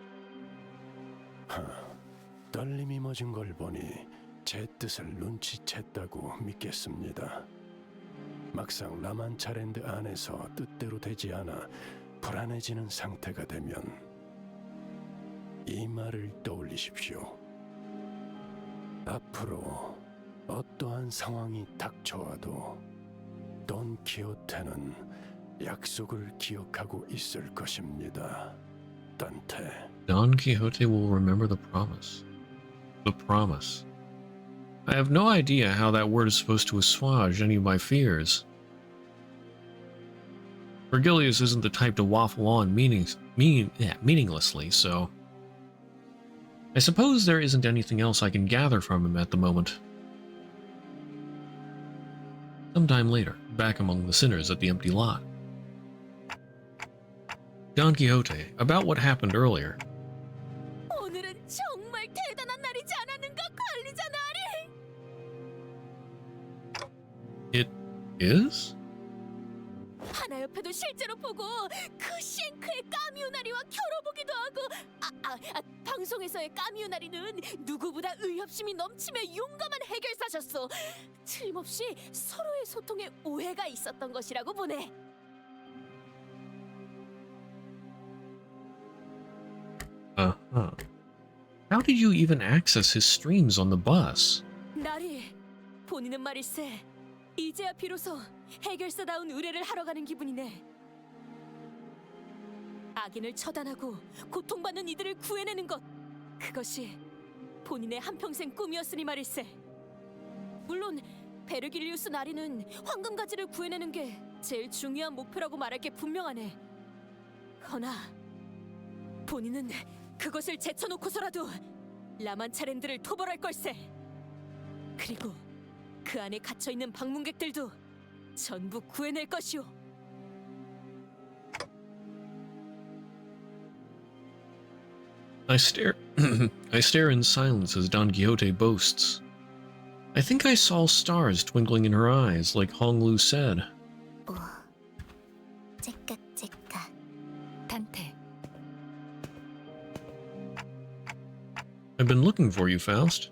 떨림이 멎은 걸 보니 제 뜻을 눈치챘다고 믿겠습니다. 막상 라만차랜드 안에서 뜻대로 되지 않아 불안해지는 상태가 되면 이 말을 떠올리십시오. 앞으로 어떠한 상황이 닥쳐와도 돈 키호테는 약속을 기억하고 있을 것입니다. 단테. Don Quixote will remember the promise. The promise. I have no idea how that word is supposed to assuage any of my fears. Virgilius isn't the type to waffle on meaninglessly, so... I suppose there isn't anything else I can gather from him at the moment. Sometime later, back among the sinners at the empty lot. Don Quixote, about what happened earlier. 오늘은 정말 대단한 날이지 않았는가, 관리자 나리? It is? 하나 옆에도 실제로 보고 그 싱크의 까미우나리와 겨뤄보기도 하고 방송에서의 까미우나리는 누구보다 의협심이 넘치며 용감한 해결사셨어. 틀림없이 서로의 소통에 오해가 있었던 것이라고 보네. Uh-huh. How did you even access his streams on the bus? 나리, 본인은 말일세. 이제야 비로소 해결사다운 의뢰를 하러 가는 기분이네. 악인을 처단하고 고통받는 이들을 구해내는 것, 그것이 본인의 한평생 꿈이었으니 말일세. 물론 베르길리우스 나리는 황금가지를 구해내는 게 제일 중요한 목표라고 말할 게 분명하네. 허나 본인은 그것을 제쳐놓고서라도 라만차랜드를 토벌할 걸세. 그리고 그 안에 갇혀있는 방문객들도 전부 구해낼 것이오. I stare in silence as Don Quixote boasts. I think I saw stars twinkling in her eyes, like Honglu said. 째깍째깍. 단테. I've been looking for you, Faust.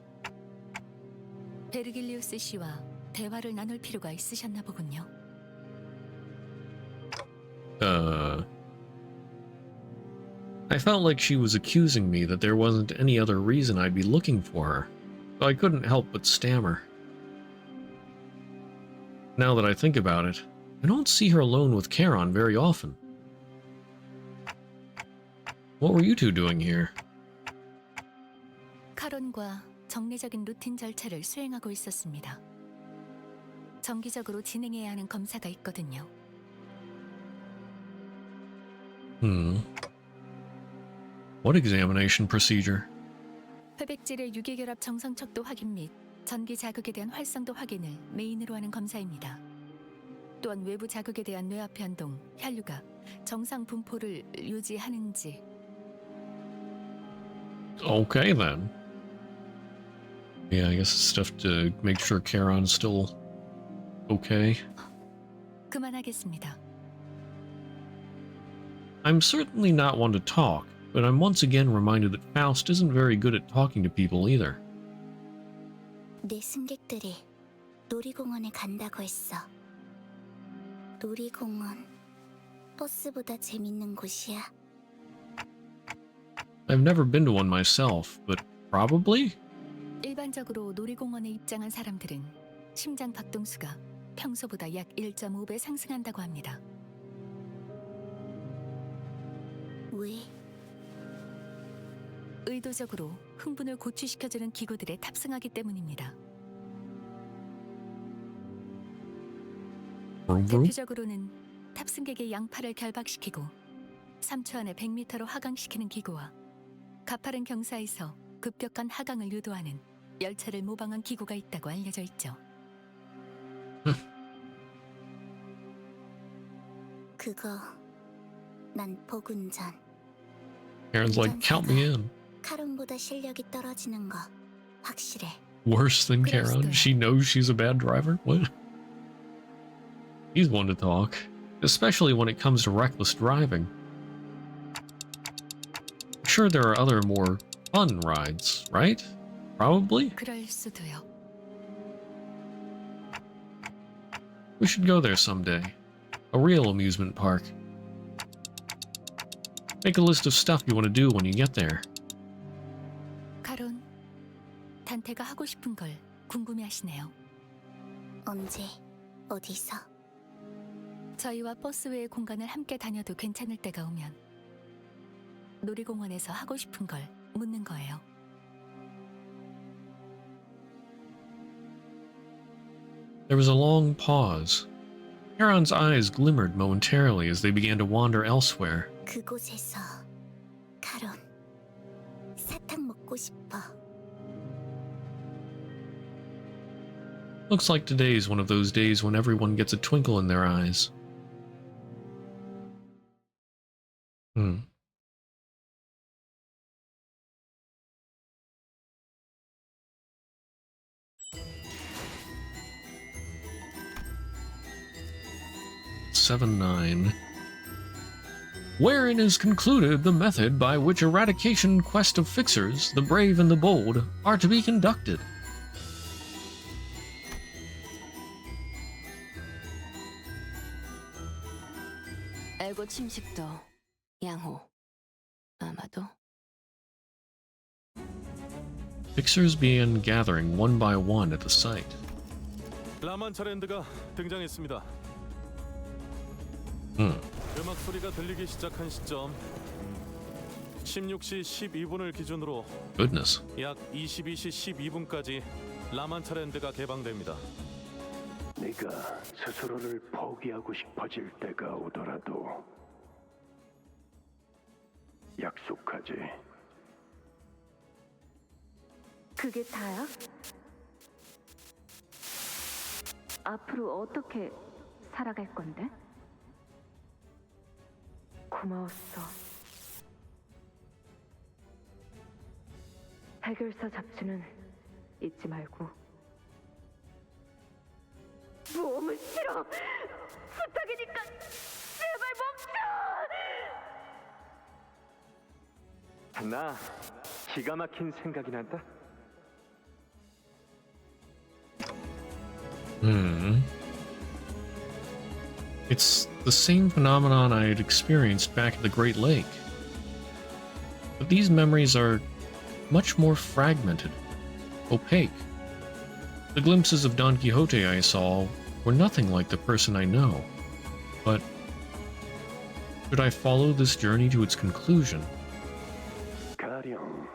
베르길리우스 씨와 대화를 나눌 필요가 있으셨나 보군요. I felt like she was accusing me that there wasn't any other reason I'd be looking for her, so I couldn't help but stammer. Now that I think about it, I don't see her alone with Charon very often. What were you two doing here? 카론과 정례적인 루틴 절차를 수행하고 있었습니다. 정기적으로 진행해야 하는 검사가 있거든요. What examination procedure? 회백질의 유기결합 정상 척도 확인 및 전기 자극에 대한 활성도 확인을 메인으로 하는 검사입니다. 또한 외부 자극에 대한 뇌압 변동, 혈류가 정상 분포를 유지하는지. Okay then. Yeah, I guess it's stuff to make sure Charon's still okay. 그만하겠습니다. I'm certainly not one to talk, but I'm once again reminded that Faust isn't very good at talking to people either. 내 승객들이 놀이공원에 간다고 했어. 놀이공원, 버스보다 재밌는 곳이야. I've never been to one myself, but probably? 일반적으로 놀이공원에 입장한 사람들은 심장 박동수가 평소보다 약 1.5배 상승한다고 합니다. 왜? 의도적으로 흥분을 고취시켜주는 기구들에 탑승하기 때문입니다. 대표적으로는 탑승객의 양팔을 결박시키고 3초 안에 100m로 하강시키는 기구와 가파른 경사에서 급격한 하강을 유도하는 열차를 모방한 기구가 있다고 알려져 있죠. 그거 난폭 운전. Charon's like, count me in. 카론보다 실력이 떨어지는 거 확실해. Worse than Charon? She knows she's a bad driver? What? He's one to talk, especially when it comes to reckless driving. I'm sure there are other more fun rides, right? Probably? 그럴 수도요. We should go there someday. A real amusement park. Make a list of stuff you want to do when you get there. 카론, 단테가 하고 싶은 걸 궁금해하시네요. 언제, 어디서? 저희와 버스 외의 공간을 함께 다녀도 괜찮을 때가 오면 놀이공원에서 하고 싶은 걸 묻는 거예요. There was a long pause. Heron's eyes glimmered momentarily as they began to wander elsewhere. 그곳에서 카론 사탕 먹고 싶어. Looks like today's one of those days when everyone gets a twinkle in their eyes. Hmm. Seven 9. Wherein is concluded the method by which eradication quest of fixers, the brave and the bold, are to be conducted. 알고 침식도 양호. 아마도 Fixers began gathering one by one at the site. 라만차랜드가 등장했습니다. 음악 소리가 들리기 시작한 시점 16시 12분을 기준으로 Goodness. 약 22시 12분까지 라만차랜드가 개방됩니다. 네가 스스로를 포기하고 싶어질 때가 오더라도 약속하지. 그게 다야? 앞으로 어떻게 살아갈 건데? 고마웠어. 해결사 잡지는 잊지 말고. 모험은 싫어. 부탁이니까 제발 멈춰. 나 기가 막힌 생각이 난다. It's the same phenomenon I had experienced back at the Great Lake. But these memories are much more fragmented, opaque. The glimpses of Don Quixote I saw were nothing like the person I know. But should I follow this journey to its conclusion? 가령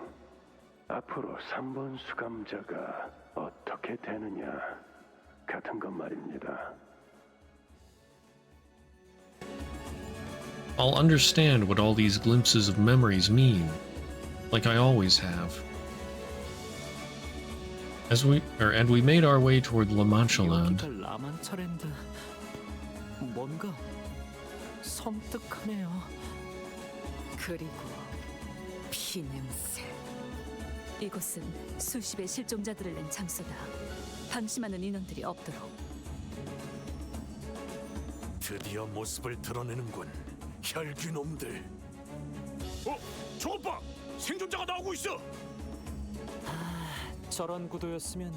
앞으로 3번 수감자가 어떻게 되느냐 같은 것 말입니다. I'll understand what all these glimpses of memories mean, like I always have. And we made our way toward La Mancha Land. 라만차랜드 뭔가 섬뜩하네요. 그리고 피냄새. 이곳은 수십의 실종자들을 낸 장소다. 방심하는 인원들이 없도록. 드디어 모습을 드러내는군. 혈귀놈들. 저것 봐! 생존자가 나오고 있어! 저런 구도였으면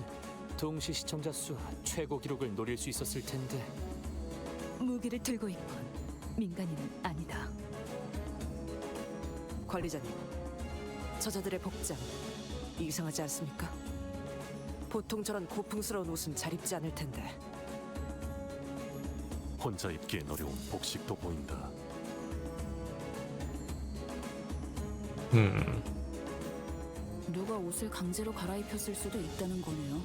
동시 시청자 수 최고 기록을 노릴 수 있었을 텐데. 무기를 들고 있군. 민간인은 아니다. 관리자님, 저자들의 복장 이상하지 않습니까? 보통 저런 고풍스러운 옷은 잘 입지 않을 텐데. 혼자 입기엔 어려운 복식도 보인다. 누가 옷을 강제로 갈아입혔을 수도 있다는 거네요.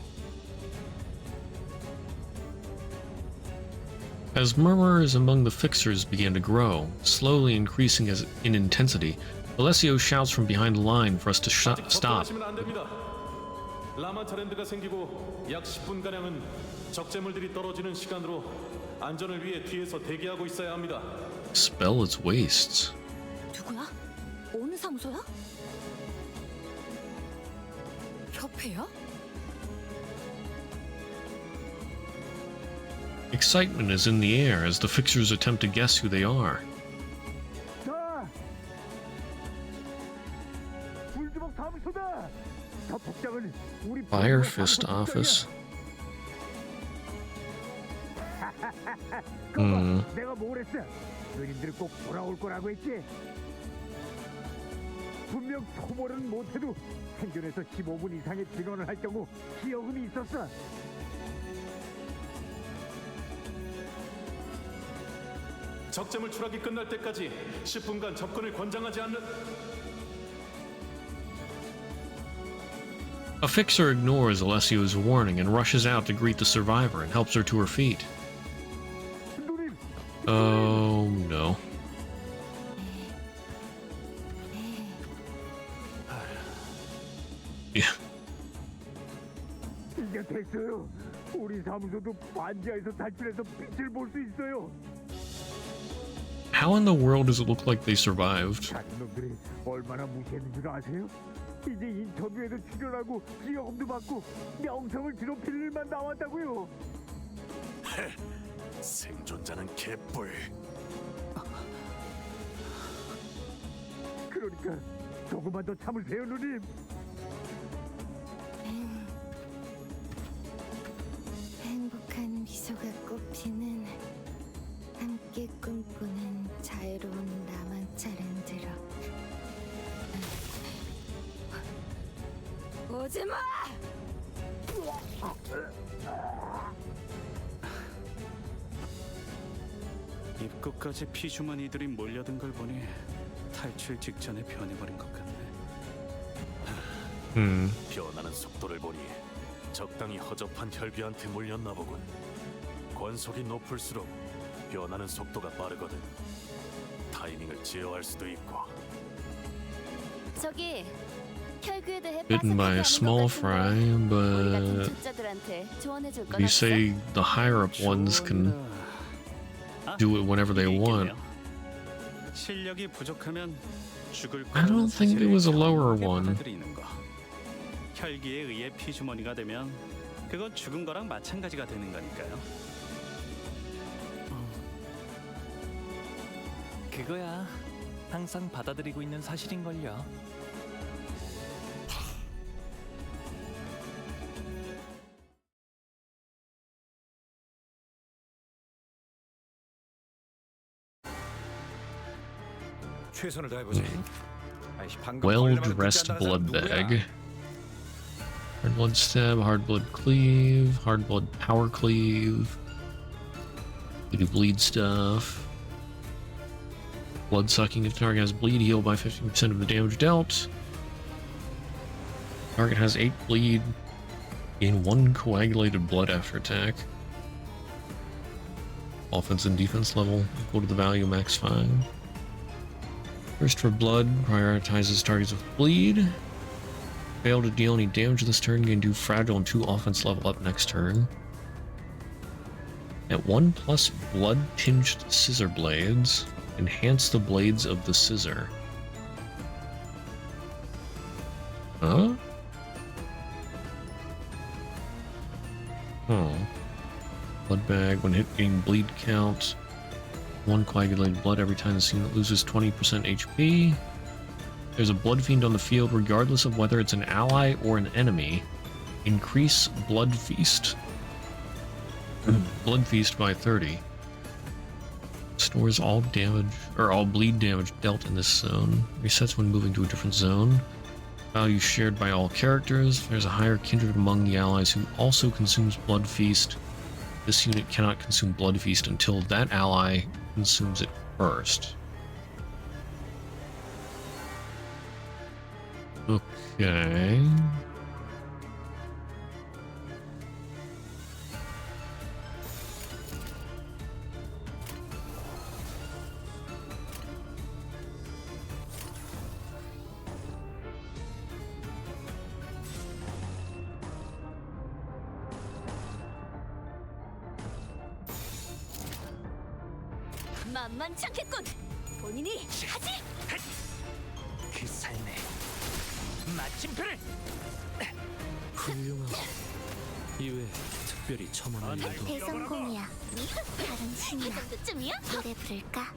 As murmurs among the fixers began to grow, slowly increasing in intensity, Alessio shouts from behind the line for us to stop. 걱정하시면 안 됩니다. 라만차랜드가 생기고 약 10분가량은 적재물들이 떨어지는 시간으로 안전을 위해 뒤에서 대기하고 있어야 합니다. Spell its wastes. 누구야? 어느 사무소야? 협회야? Excitement is in the air as the fixers attempt to guess who they are. Fire Fist Office. 내가 뭘 했어? 너희들 꼭 돌아올 거라고 했지? 분명 토벌은 못해도 생존해서 15분 이상의 진원을 할 경우 기여금이 있었어. 적재물 추락이 끝날 때까지 10분간 접근을 권장하지 않는. A fixer ignores Alessio's warning and rushes out to greet the survivor and helps her to her feet. Oh no. Yeah. 이제 됐어요. 우리 사무소도 반지하에서 탈출해서 빛을 볼 수 있어요. How in the world does it look like they survived? 다른 놈들이 얼마나 무시했는 줄 아세요? 이제 인터뷰에도 출연하고 기여금도 받고 명성을 드높일 일만 남았다고요. 생존자는 개뿔. 그러니까 조금만 더 참으세요, 누님. 행복한 미소가 꽃피는 함께 꿈꾸는 자유로운 나만차를 들어 오지마! 입구까지 피주머니들이 몰려든 걸 보니 탈출 직전에 변해버린 것 같네. 변하는 속도를 보니 적당히 허접한 혈비한테 물렸나 보군. 권속이 높을수록 변하는 속도가 빠르거든. 타이밍을 제어할 수도 있고. 저기 혈귀에 대해 Bitten by a small fry, but 독자들한테 조언해줄 건 you 없어? say the higher up ones can do it whenever they want. 실력이 부족하면 죽을 I don't think it was a lower one. 받아들이는 거. 혈기에 의해 피주머니가 되면 그건 죽은 거랑 마찬가지가 되는 거니까요. 그거야. 항상 받아들이고 있는 사실인걸요. 최선을 다해보지. Well-dressed blood bag. Hard blood stab, hard blood cleave, hard blood power cleave. We do bleed stuff. Blood sucking. If target has bleed, heal by 50% of the damage dealt. Target has 8 bleed. Gain 1 coagulated blood after attack. Offense and defense level equal to the value max 5. Thirst for blood prioritizes targets with bleed. Fail to deal any damage this turn, gain 2 fragile and 2 offense level up next turn. At 1+ blood tinged scissor blades. Enhance the blades of the scissor. Huh? Oh. Blood bag. When hit, gain bleed count. 1 coagulated blood every time this unit loses 20% HP. There's a blood fiend on the field regardless of whether it's an ally or an enemy. Increase blood feast. Blood feast by 30. Stores all damage, or all bleed damage dealt in this zone. Resets when moving to a different zone. Value shared by all characters. There's a higher kindred among the allies who also consumes Blood Feast. This unit cannot consume Blood Feast until that ally consumes it first. Okay. 만만치 않겠군. 본인이 하지. 그 삶에 마침표를. 훌륭하고 이외에 특별히 첨언한 일도 대성공이야. 다른 신이야. 이 정도쯤이야? 노래 부를까?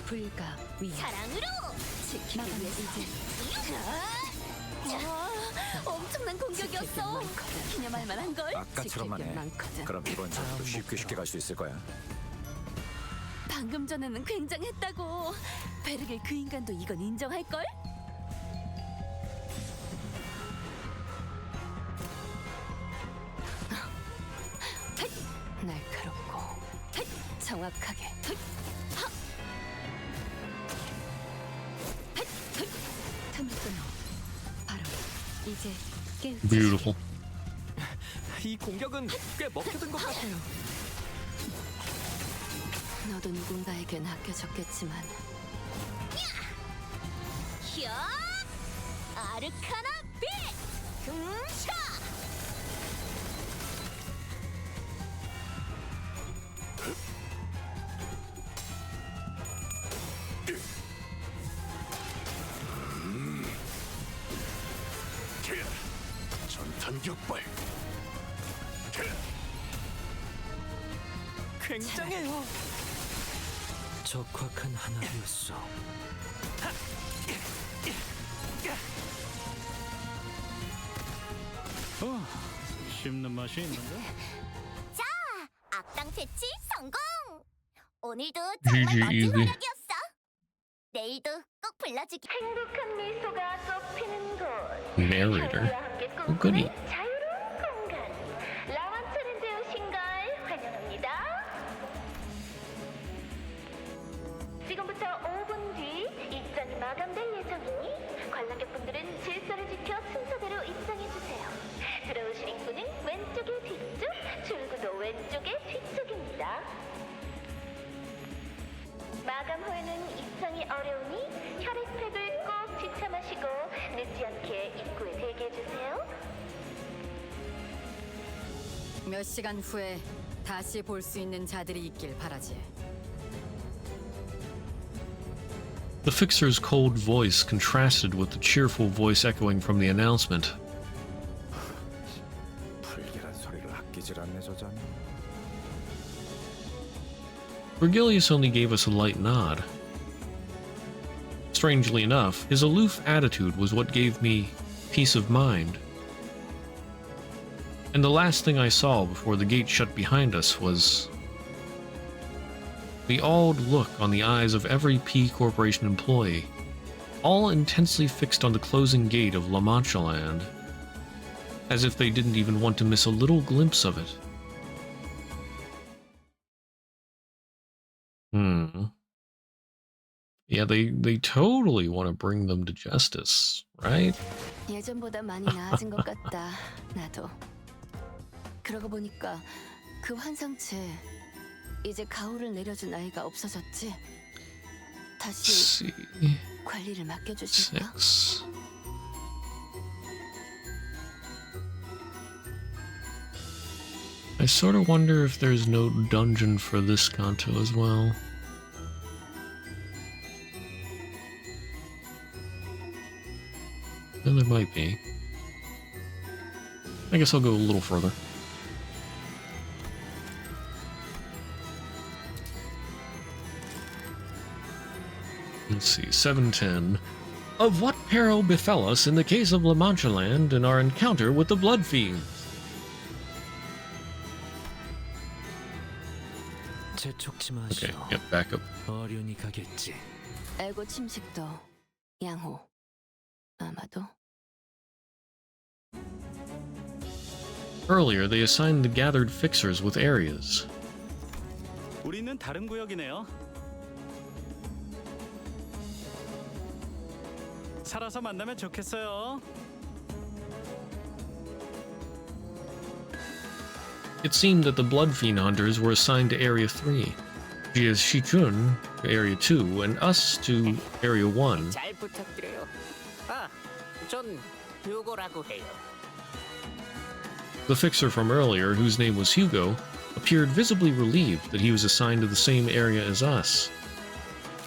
불가 위 사랑으로 지키기 위해서 엄청난 공격이었어. 기념할 만한 걸. 아까처럼만 해. 그럼 이번 전투도 쉽게 갈 수 있을 거야. 방금 전에는 굉장했다고. 베르길 그 인간도 이건 인정할걸? 날카롭고 정확하게. 틈을 끊어. 바로 이제 깨우치. Beautiful. 이 공격은 꽤 먹혀든 것 같아요. 너도 누군가에겐 아껴졌겠지만. 야! 아르카나 빛! 금샤! 전탄격발. 굉장해요. 적확한 하나였어. 씹는 맛이 있는데? 자, 악당 퇴치 성공! 오늘도 GG 정말 멋진 easy. 활약이었어. 내일도 꼭 불러주기. 행복한 미소가 꽃피는 곳. Narrator. Oh, goody. 자유로운 공간. 라완천인데 오신 걸 환영합니다. 지금부터 5분 뒤 입장이 마감될 예정이니 관람객분들은 질서를 지켜 순서대로 입장해주세요. 들어오실 입구는 왼쪽의 뒤쪽, 출구도 왼쪽의 뒤쪽입니다. 마감 후에는 입장이 어려우니 혈액팩을 꼭 지참하시고 늦지 않게 입구에 대기해주세요. 몇 시간 후에 다시 볼 수 있는 자들이 있길 바라지. The fixer's cold voice contrasted with the cheerful voice echoing from the announcement. 불길한 소리를 아끼질 않네 저자는. Vergilius only gave us a light nod. Strangely enough, his aloof attitude was what gave me peace of mind. And the last thing I saw before the gate shut behind us was the awed look on the eyes of every P Corporation employee, all intensely fixed on the closing gate of La Mancha Land, as if they didn't even want to miss a little glimpse of it. Yeah, they totally want to bring them to justice, right? 예전보다 많이 나아진 것 같다. 나도. 그러고 보니까 그 환상체 이제 가호를 내려준 아이가 없어졌지. 다시 관리를 맡겨주실까? I sort of wonder if there's no dungeon for this Canto as well. Well, there might be. I guess I'll go a little further. Let's see, 710. Of what peril befell us in the case of La Mancha Land and our encounter with the Blood Fiends? Okay, yep, back up. 어련히 가겠지. 에고 침식도 양호. 아마도. Earlier, they assigned the gathered fixers with areas. 우리는 다른 구역이네요. 살아서 만나면 좋겠어요. It seemed that the Blood Fiend hunters were assigned to Area 3, via Shichun to Area 2, and us to Area 1. 잘 부탁드려요. 전 휴고라고 해요. The fixer from earlier, whose name was Hugo, appeared visibly relieved that he was assigned to the same area as us.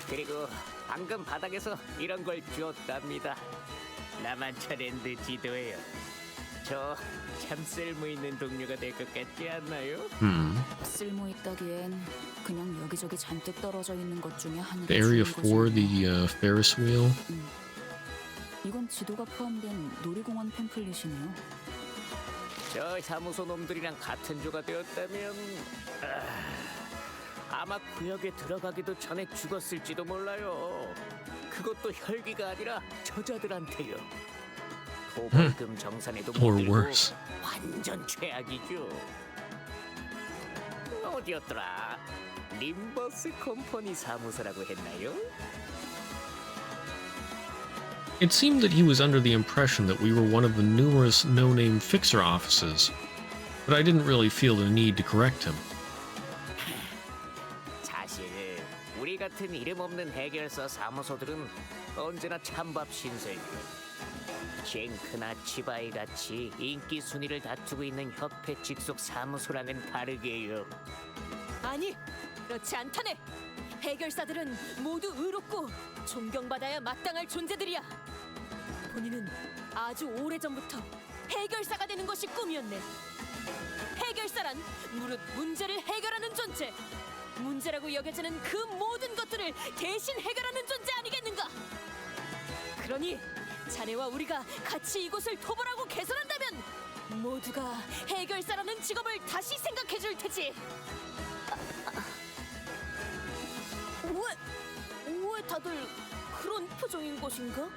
그리고 방금 바닥에서 이런 걸 주었답니다. 라만차랜드 지도예요. 저 참 쓸모 있는 동료가 될 것 같지 않나요? 쓸모 있다기엔 그냥 여기저기 잔뜩 떨어져 있는 것 중에 하나가 The Area 주는 4, 거지. the Ferris wheel. 이건 지도가 포함된 놀이공원 팸플릿이네요. 저 사무소 놈들이랑 같은 조가 되었다면 아마 구역에 들어가기도 전에 죽었을지도 몰라요. 그것도 혈기가 아니라 저자들한테요. 도벌금 정산에도 못 Or 들고 worse. 완전 최악이죠. 어디였더라? 림버스 컴퍼니 사무소라고 했나요? It seemed that he was under the impression that we were one of the numerous no-name fixer offices, but I didn't really feel the need to correct him. 사실 우리 같은 이름 없는 해결사 사무소들은 언제나 찬밥 신세죠. 젠크나 치바이 같이 인기 순위를 다투고 있는 협회 직속 사무소랑은 다르게요. 아니, 그렇지 않다네. 해결사들은 모두 의롭고 존경받아야 마땅할 존재들이야. 본인은 아주 오래전부터 해결사가 되는 것이 꿈이었네. 해결사란 무릇 문제를 해결하는 존재. 문제라고 여겨지는 그 모든 것들을 대신 해결하는 존재 아니겠는가? 그러니 자네와 우리가 같이 이곳을 토벌하고 개선한다면 모두가 해결사라는 직업을 다시 생각해 줄 테지. 왜 다들 그런 표정인 것인가?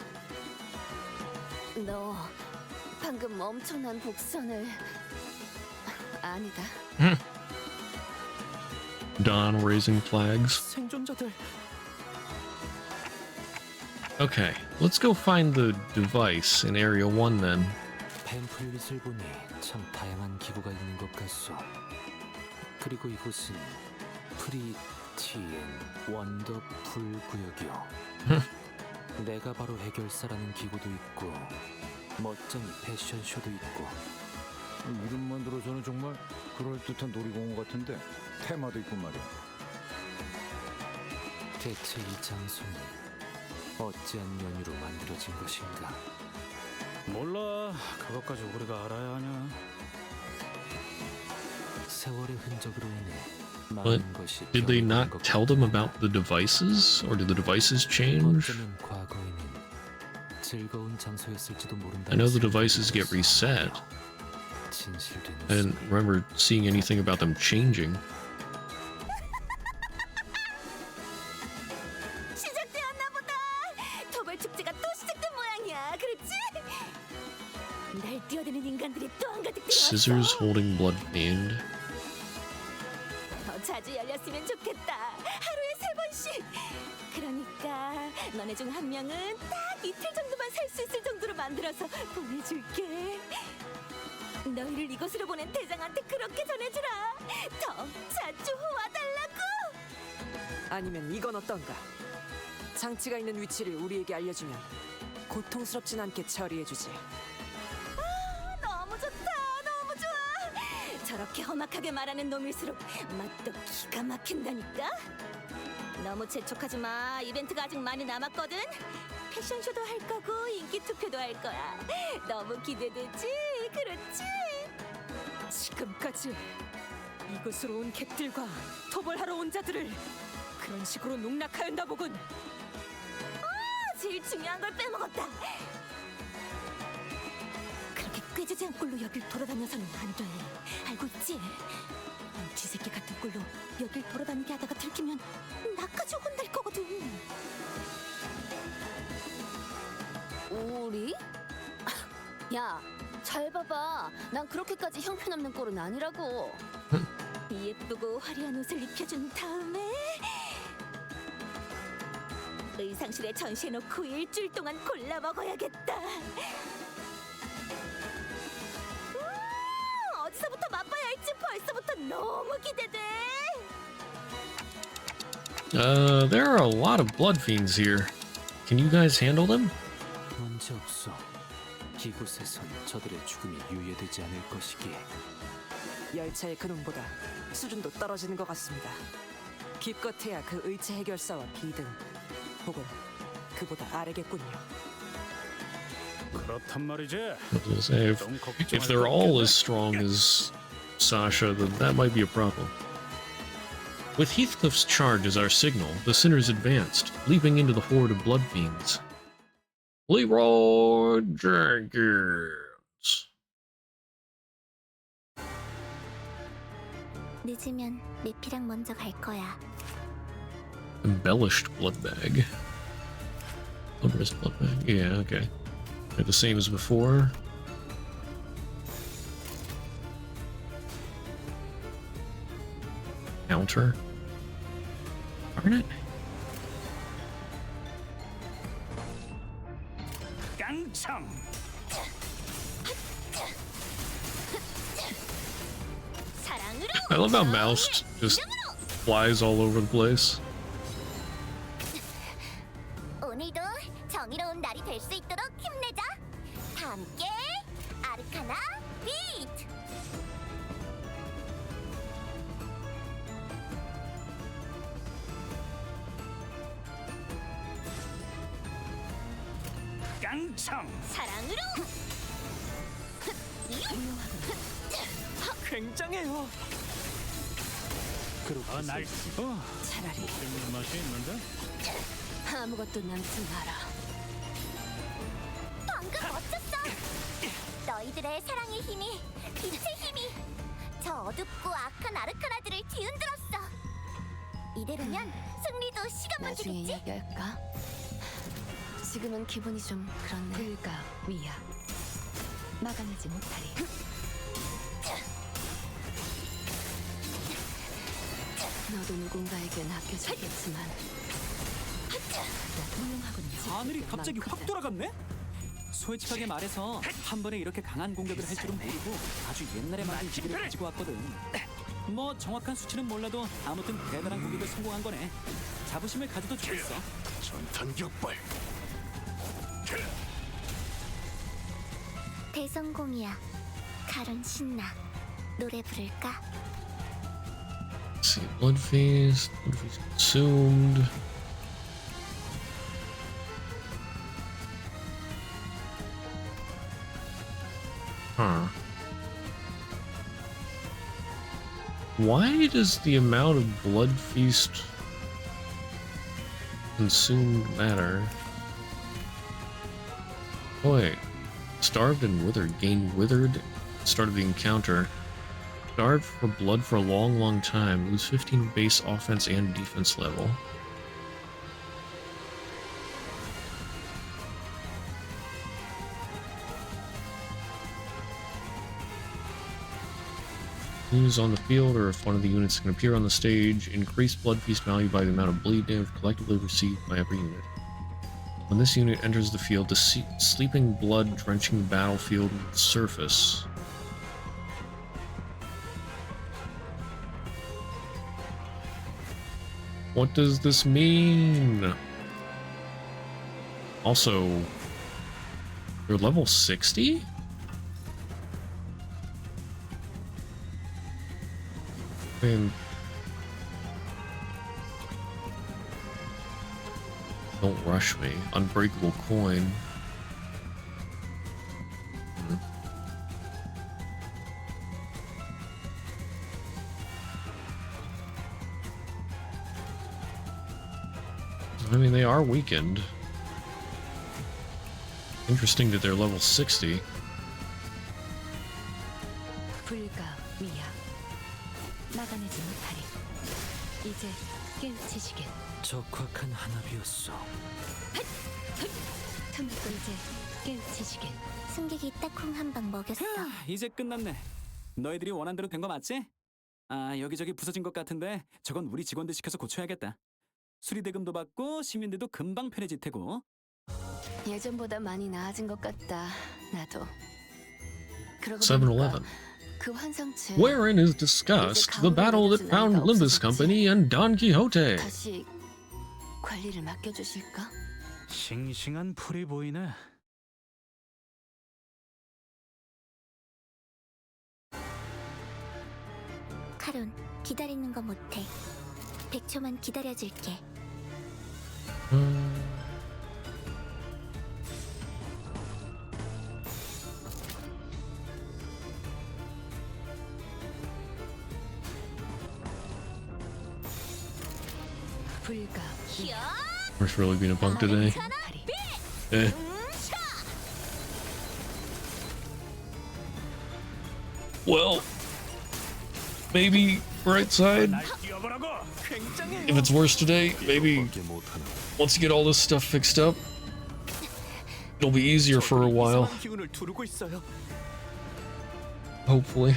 너 방금 엄청난 복선을... 아니다. Don raising flags. 생존자들. Okay, let's go find the device in Area 1 then. 팸플릿을 보니 참 다양한 기구가 있는 것 같소. 그리고 이곳은 프리티엔 원더풀 구역이요. 내가 바로 해결사라는 기구도 있고 멋쟁이 패션쇼도 있고. 이름만 들어서는 정말 그럴듯한 놀이공원 같은데 테마도 있고 말이야. 대체 이 장소는 어찌한 연유로 만들어진 것인가? 몰라. 그것까지 우리가 알아야 하냐? 세월의 흔적으로 인해 But 많은 것이 did they 변해간 not 것 tell them about the devices? Or did the devices change? 어쩌면 과거에는 즐거운 장소였을지도 모른다. I know the devices get reset. I didn't remember seeing anything about them changing. 시작되었나 보다. 토벌 축제가 또 시작된 모양이야. 그렇지? 날 뛰어드는 인간들이 또 한가득 들어왔어. Scissors holding blood fiend. 더 자주 열렸으면 좋겠다. 하루에 3번씩. 그러니까 너네 중 한 명은 딱 이틀 정도만 살 수 있을 정도로 만들어서 보내줄게. 너희를 이곳으로 보낸 대장한테 그렇게 전해주라. 더 자주 와달라고. 아니면 이건 어떤가? 장치가 있는 위치를 우리에게 알려주면 고통스럽진 않게 처리해주지. 너무 좋다. 너무 좋아. 저렇게 험악하게 말하는 놈일수록 맛도 기가 막힌다니까. 너무 재촉하지 마. 이벤트가 아직 많이 남았거든. 패션쇼도 할 거고 인기 투표도 할 거야. 너무 기대되지? 그렇지? 지금까지 이곳으로 온 객들과 토벌하러 온 자들을 그런 식으로 농락하였나 보군. 제일 중요한 걸 빼먹었다. 그렇게 꾀지지한 꼴로 여길 돌아다녀서는 안 돼. 알고 있지? 쥐새끼 같은 꼴로 여길 돌아다니게 하다가 들키면 나까지 혼날 거거든. 우리? 야, 잘 봐봐. 난 그렇게까지 형편없는 꼴은 아니라고. 예쁘고 화려한 옷을 입혀준 다음에 의상실에 전시해놓고 일주일 동안 골라 먹어야겠다. 어디서부터 맛봐야 할지 벌써부터 너무 기대돼. There are a lot of blood fiends here. Can you guys handle them? 문제 없어. 이곳에선 저들의 죽음이 유예되지 않을 것이기에. 열차의 그놈보다 수준도 떨어지는 것 같습니다. 기껏해야 그 의체 해결사와 비등 혹은 그보다 아래겠군요. 그렇단 말이지. I was gonna say, if they're all as strong as Sasha, then that might be a problem. With Heathcliff's charge as our signal, the sinners advanced, leaping into the horde of blood fiends. Leroy Jenkins. 늦으면 내피랑 먼저 갈 거야. Embellished blood bag. Odorous blood bag. Yeah, okay. They're the same as before. Counter. Darn it. 깡총. I love how Mouse just flies all over the place. 오늘도 정의로운 날이 될 수 있도록 힘내자. 다 함께 아르카나 비트. 깡총. 사랑으로. 굉장해요. 날 차라리 재밌는 맛이 있는데? 아무것도 남지 마라. 방금 멋졌어. 너희들의 사랑의 힘이, 빛의 힘이 저 어둡고 악한 아르카나들을 뒤흔들었어. 이대로면 승리도 시간 나중에 문제겠지? 이야기할까? 지금은 기분이 좀 그렇네. 불가 위야. 막아내지 못하리. 너도 누군가에겐 아껴지겠지만 훌륭하군요. 하늘이 갑자기 확 돌아갔네? 솔직하게 말해서 한 번에 이렇게 강한 공격을 할 줄은 모르고 아주 옛날에 만든 기계를 가지고 왔거든. 뭐 정확한 수치는 몰라도 아무튼 대단한 공격을 성공한 거네. 자부심을 가져도 좋겠어. 전탄격발. 대성공이야. 가론 신나. 노래 부를까? Let's see, blood feast consumed. Huh. Why does the amount of blood feast consumed matter? Oh wait. Starved and withered. Gain withered. Start of the encounter. Starved for blood for a long time. Lose 15 base offense and defense level. Units on the field, or if one of the units can appear on the stage, increase blood feast value by the amount of bleed damage collectively received by every unit. When this unit enters the field, the sleeping blood drenching the battlefield surface. What does this mean? Also, you're level 60? Man. Don't rush me. Unbreakable coin. I mean, they are weakened. Interesting that they're level 60. 불가 위야. 막아내지 못하리. 이제 깨우치시게. 적확한 한압이었어. 이제 깨우치시게. 승객이 딱콩 한 방 먹였어. 이제 끝났네. 너희들이 원한 대로 된 거 맞지? 아, 여기저기 부서진 것 같은데 저건 우리 직원들 시켜서 고쳐야겠다. 수리대금도 받고 시민들도 금방 편해질 테고. 예전보다 많이 나아진 것 같다. 나도. 7-Eleven. 그 환상체. Wherein is discussed the battle that found Limbus Company and Don Quixote. 다시 관리를 맡겨주실까? 싱싱한 풀이 보이네. 카론, 기다리는 거 못해. 100초만 기다려줄게. 불가. We're really being a punk today. Eh. Well, maybe bright side. If it's worse today, maybe once you get all this stuff fixed up, it'll be easier for a while. 기운을 두르고 있어요. Hopefully.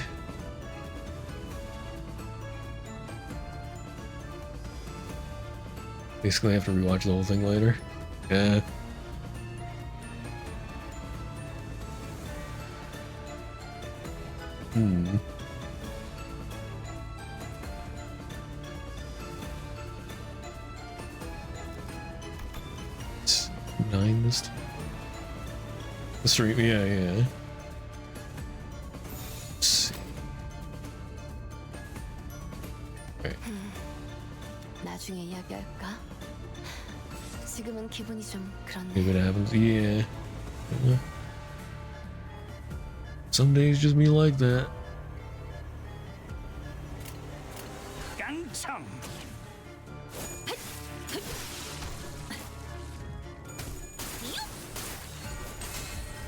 Basically, I have to rewatch the whole thing later. Yeah. It's 9 this time. The stream, yeah. Let's see. Okay. 나중에 이야기할까? 지금은 기분이 좀 그렇네. If it happens, yeah. Some days just be like that. 깡총.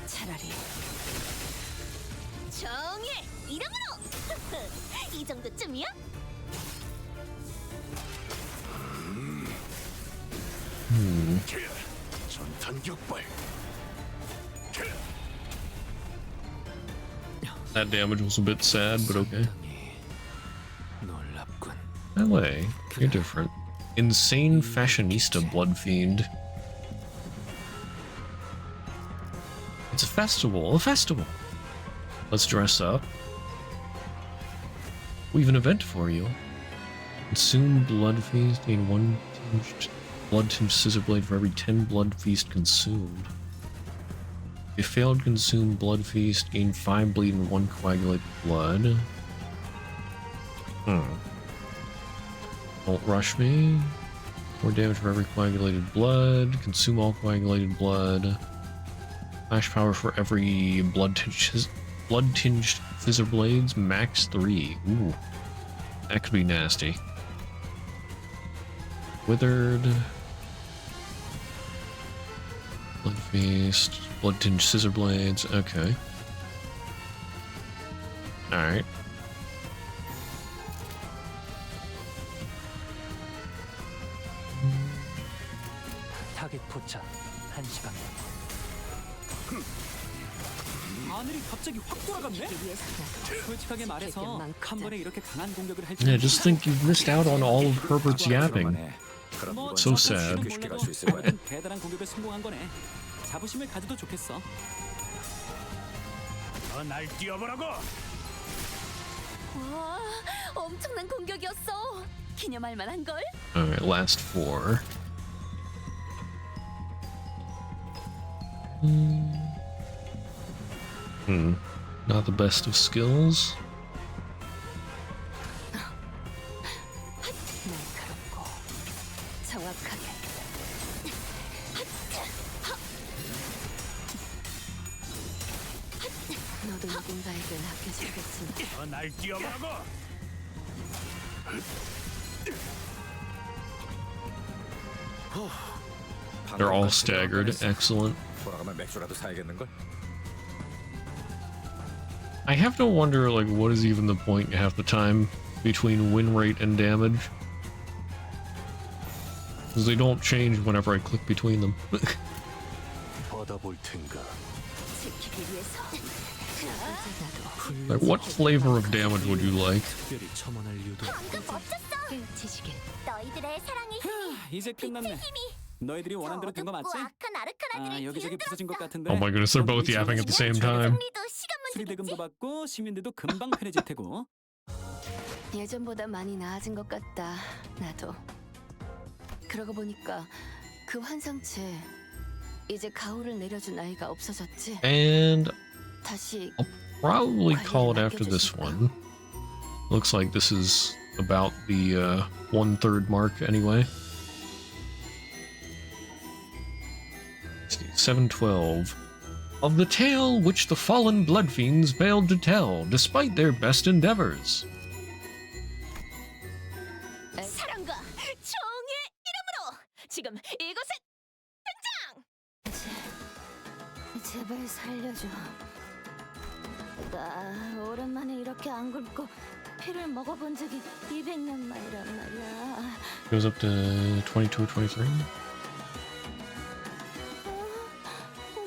차라리 정의 이름으로 이 정도쯤이야? 전탄 격발. That damage was a bit sad, but okay. LA, you're different. Insane fashionista blood fiend. It's a festival, Let's dress up. We have an event for you. Consume blood feast, gain 1 blood-tinged scissor blade for every 10 blood feast consumed. If failed consume blood feast, gain 5 bleed and 1 coagulated blood. Don't rush me. More damage for every coagulated blood. Consume all coagulated blood. Flash power for every blood-tinged scissor blades. Max 3. Ooh. That could be nasty. Withered. Blood feast. Blood-tinged scissor blades. Okay. Alright. 타겟 포착 1시간. 하늘이 갑자기 확 돌아갔네? 솔직하게 말해서 한 번에 이렇게 강한 공격을 할 Yeah, just think you've missed out on all of Herbert's yapping. So sad. 대단한 공격을 성공한 거네. 자부심을 가져도 좋겠어. 날 뛰어보라고. 와, 엄청난 공격이었어. 기념할 만한 걸. Alright, last 4. Not the best of skills. 날카롭고 정확하게. 너도 누군가에게 아껴줘야겠지만. 날 뛰어보라고. They're all staggered. Excellent. 돌아가면 맥주라도 사야겠는걸? I have to wonder, like, what is even the point half the time between win rate and damage? Because they don't change whenever I click between them. 받아볼 텐가. Like, what flavor of damage would you like? 특별히 첨언할 이유도. 지식인 너희들의 사랑의 힘이 이제 끝났네. 너희들이 원한 대로 된 거 맞지? 아, 여기저기 부서진 것 같은데. Oh my goodness, they're both yapping at the same time. 수리대금도 받고 시민들도 금방 편해질 테고. 예전보다 많이 나아진 것 같다. 나도. 그러고 보니까 그 환상체 이제 가호를 내려준 아이가 없어졌지. And 다시 I'll probably call it after this one. Looks like this is about the 1/3 mark anyway. 712. Of the tale which the fallen blood fiends failed to tell, despite their best endeavors. 사랑과 정의 이름으로 지금 이곳에 등장. 제발 살려줘. 나 오랜만에 이렇게 안 굶고 피를 먹어본 적이 200년 만이란 말이야. Goes up to 22 or 23.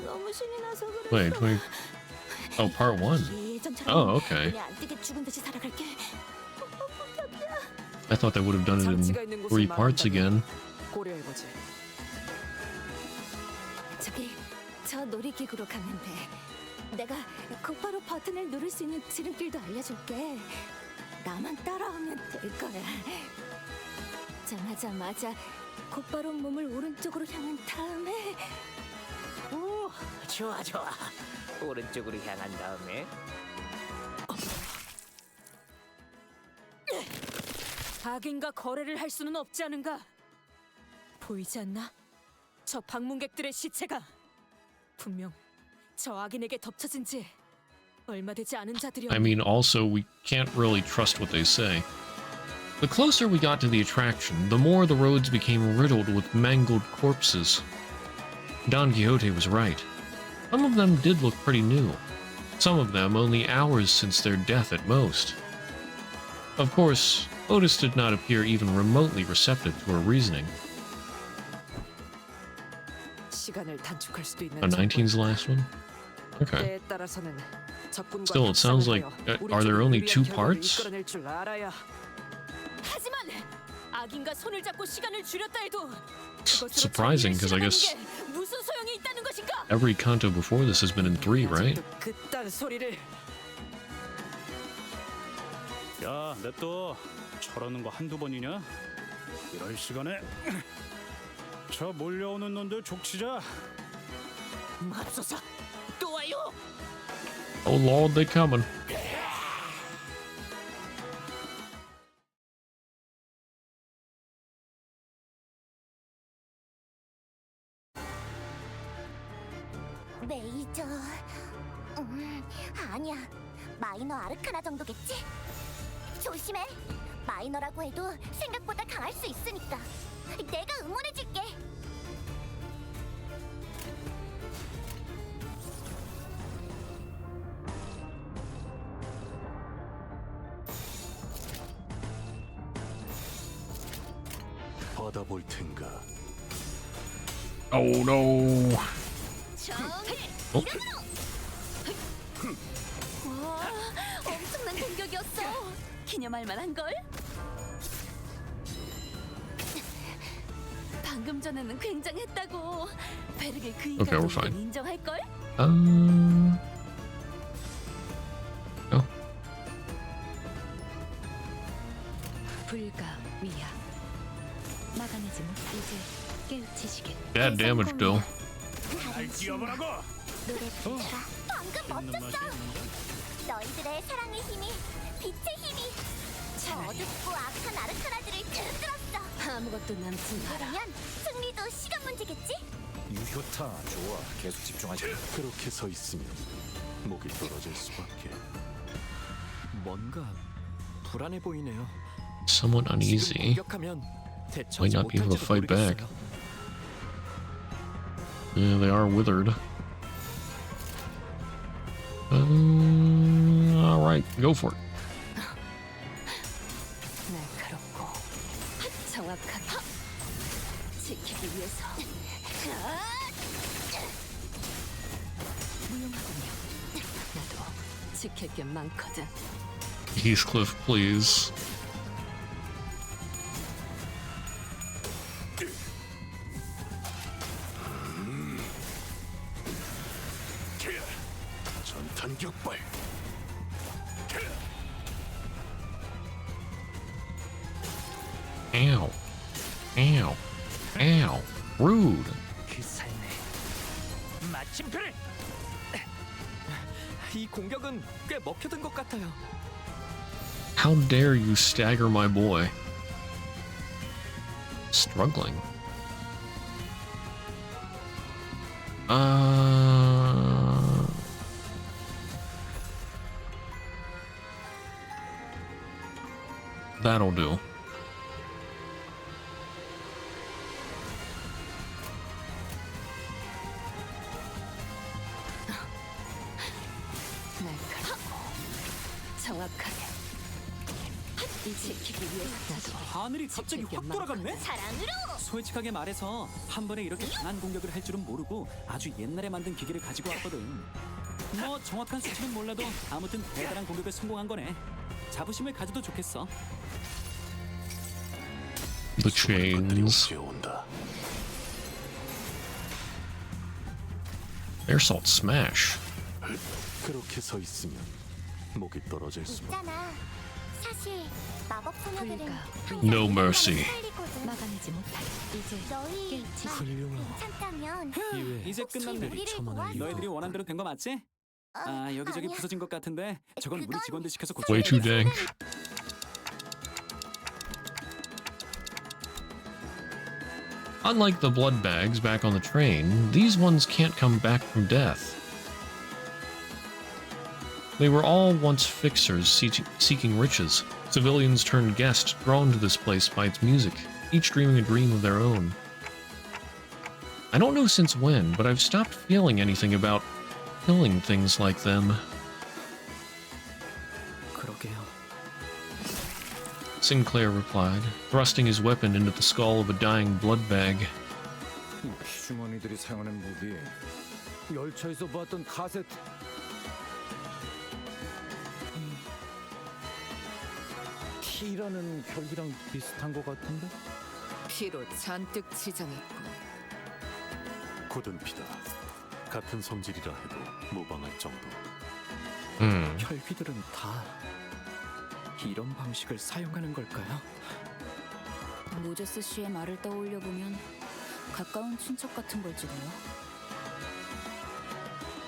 너무 신이 나서 그래. Wait, 20. Oh, part 1. Oh, okay. 눈에 안 뜨게 죽은 듯이 살아갈게. I thought they would have done it in 3 parts again. 고려해보지. 저기 저 놀이기구로 갔는데 내가 곧바로 버튼을 누를 수 있는 지름길도 알려줄게. 나만 따라오면 될 거야. 정하자마자 곧바로 몸을 오른쪽으로 향한 다음에 오, 좋아 좋아. 오른쪽으로 향한 다음에 악인과 거래를 할 수는 없지 않은가? 보이지 않나? 저 방문객들의 시체가 분명 저 악인에게 덮쳐진 지 얼마 되지 않은 자들이었네. I mean, also, we can't really trust what they say. The closer we got to the attraction, the more the roads became riddled with mangled corpses. Don Quixote was right. Some of them did look pretty new. Some of them only hours since their death at most. Of course, Otis did not appear even remotely receptive to her reasoning. 시간을 단축할 수도 있는 Oh, 19's the last one? Okay. 때에 따라서는 적군과 Still, it sounds like... are there only 2 parts? 이끌어낼 줄 알아야. 하지만 악인과 손을 잡고 시간을 줄였다 해도 Surprising, because I guess 무슨 소용이 있다는 것인가? every Canto before this has been in 3, right? 그딴 소리를. 야, 내 또 저러는 거 한두 번이냐? 이럴 시간에 저 몰려오는 놈들 족치자. 맙소사, 또 와요. Oh lord, they coming. 메이저. 아니야. 마이너 아르카나 정도겠지? 조심해. 마이너라고 해도 생각보다 강할 수 있으니까. 내가 응원해줄게. 받아볼 텐가. Oh no. Oh. 와, 엄청난 공격이었어. 기념할 만한걸? 방금 전에는 굉장했다고. 베르게 그 Okay, we're 인간을 fine. 인정할걸? Oh. 불가 위야. 막아내지 못 이제 깨우치시길. Bad damage, though. 날 뛰어보라고. 노래 부르라. 방금 멋졌어. 너희들의 사랑의 힘이 빛의 힘이 저 어둡고 악한 아르카나들을 들들었어. 아무것도 남지 마라. 그러면 승리도 시간 문제겠지? 유효타 좋아. 계속 집중하자. 그렇게 서 있으면 목이 떨어질 수밖에. 뭔가 불안해 보이네요. Somewhat uneasy. 공격하면 Might not be able to fight back. Yeah, they are withered. Alright, go for it. 날카롭고 정확하게 지키기 위해서. 무용하군요. 나도 지킬 게 많거든. Heathcliff, please. 전탄격발. Ow. Ow. Ow. Rude. 그 삶에 마침표를. 이 공격은 꽤 먹혀든 것 같아요. How dare you stagger my boy? Struggling. That'll do. 날카롭고 하늘이 갑자기 확 돌아갔네? 솔직하게 말해서 한 번에 이렇게 강한 공격을 할 줄은 모르고 아주 옛날에 만든 기계를 가지고 왔거든. 뭐 정확한 수치는 몰라도 아무튼 대단한 공격을 성공한 거네. 자부심을 가져도 좋겠어. The chains. Air Salt Smash. 그렇게 서 있으면 목이 떨어질 수밖에. 있잖아. 사실 마법 소녀들은 No mercy. 막아내지 못할 이제 너희 괜찮다면 이제 끝났네. 너희들이 원한 대로 된 거 맞지? 아 여기저기 부서진 것 같은데 저건 우리 직원들 시켜서 고쳐. Way too dank. Unlike the blood bags back on the train, these ones can't come back from death. They were all once fixers seeking riches. Civilians turned guests drawn to this place by its music, each dreaming a dream of their own. I don't know since when, but I've stopped feeling anything about killing things like them. Sinclair replied, thrusting his weapon into the skull of a dying blood bag. 주머니들이 사용하는 무기, 열차에서 봤던 카세트. 피라는 혈기랑 비슷한 것 같은데? 피로 잔뜩 지정했고. 굳은 피다. 같은 성질이라 해도 모방할 정도. 혈귀들은 다 이런 방식을 사용하는 걸까요? 모제스 씨의 말을 떠올려 보면 가까운 친척 같은 걸지도요.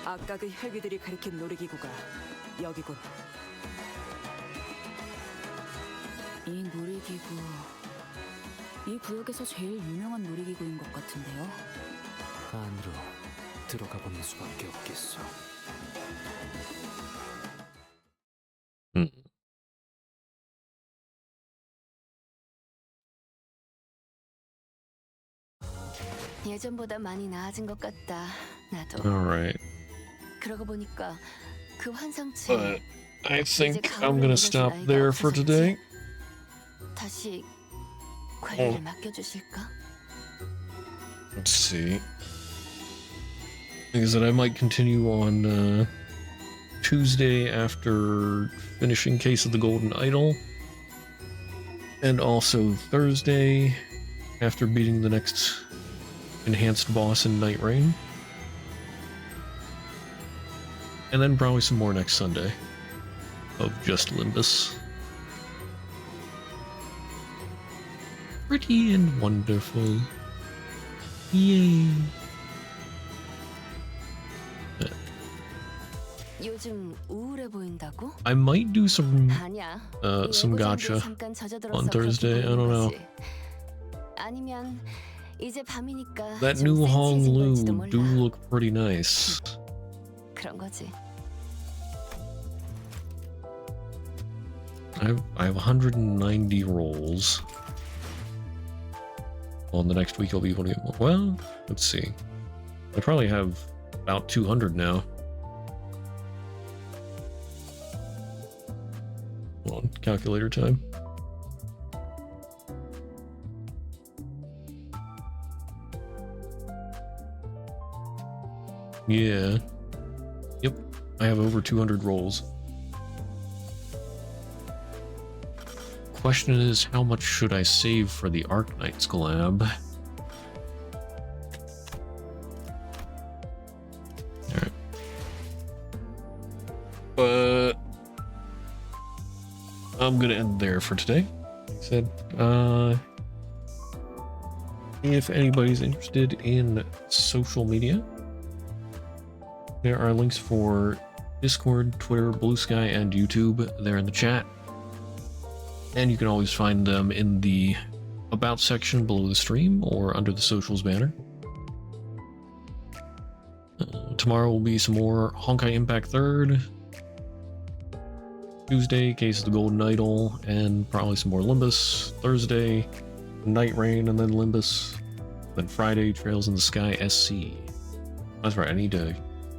아까 그 혈귀들이 가리킨 놀이기구가 여기군. 이 놀이기구, 이 구역에서 제일 유명한 놀이기구인 것 같은데요. 안으로 들어가 보는 수밖에 없겠어. 예전보다 많이 나아진 것 같다. 나도. Alright. 그러고 보니까 그 환상체. But I think I'm gonna stop there for today. 다시 관리를 맡겨주실까? Let's see. Like I said, I might continue on Tuesday after finishing Case of the Golden Idol. And also Thursday after beating the next enhanced boss in Night Rain. And then probably some more next Sunday of just Limbus. Pretty and wonderful. Yay. 요즘 우울해 보인다고? I might do some 아니야. some gacha 잠깐 젖어들어서 on Thursday. I don't know. 아니면 이제 밤이니까 That 좀 new Hong 센치해진 Lu 걸지도 몰라. do look pretty nice. 그런 거지. I have 190 rolls. Well, in the next week I'll be able to get more. Well, let's see. I probably have about 200 now. Hold on, calculator time. Yeah. Yep. I have over 200 rolls. Question is, how much should I save for the Arknights collab? Alright. But I'm gonna end there for today. Like I said, if anybody's interested in social media, there are links for Discord, Twitter, Blue Sky, and YouTube there in the chat. And you can always find them in the About section below the stream or under the socials banner. Tomorrow will be some more Honkai Impact 3rd. Tuesday, Case of the Golden Idol, and probably some more Limbus. Thursday, Night Rain, and then Limbus. Then Friday, Trails in the Sky SC. That's right, I need to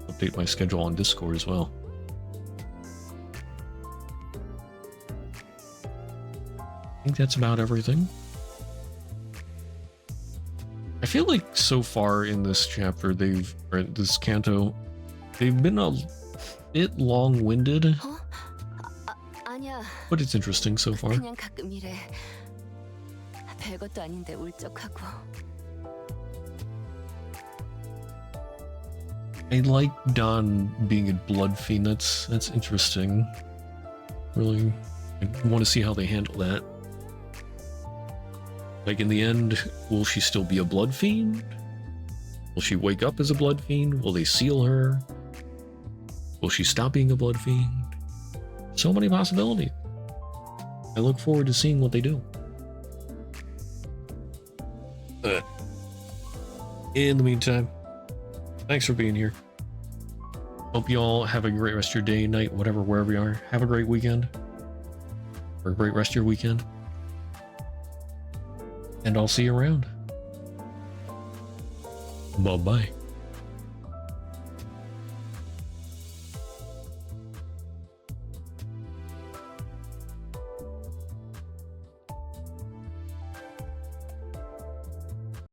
update my schedule on Discord as well. I think that's about everything. I feel like so far in this chapter, or this canto, they've been a bit long-winded, 아니야. but it's interesting so far. 그냥 가끔 이래. 별것도 아닌데 울적하고. I like Don being a blood fiend. That's interesting. Really, I want to see how they handle that. Like in the end, will she still be a blood fiend? Will she wake up as a blood fiend? Will they seal her? Will she stop being a blood fiend? So many possibilities. I look forward to seeing what they do. In the meantime, thanks for being here. Hope you all have a great rest of your day, night, whatever, wherever you are. Have a great weekend. Or a great rest of your weekend. And I'll see you around. Bye-bye.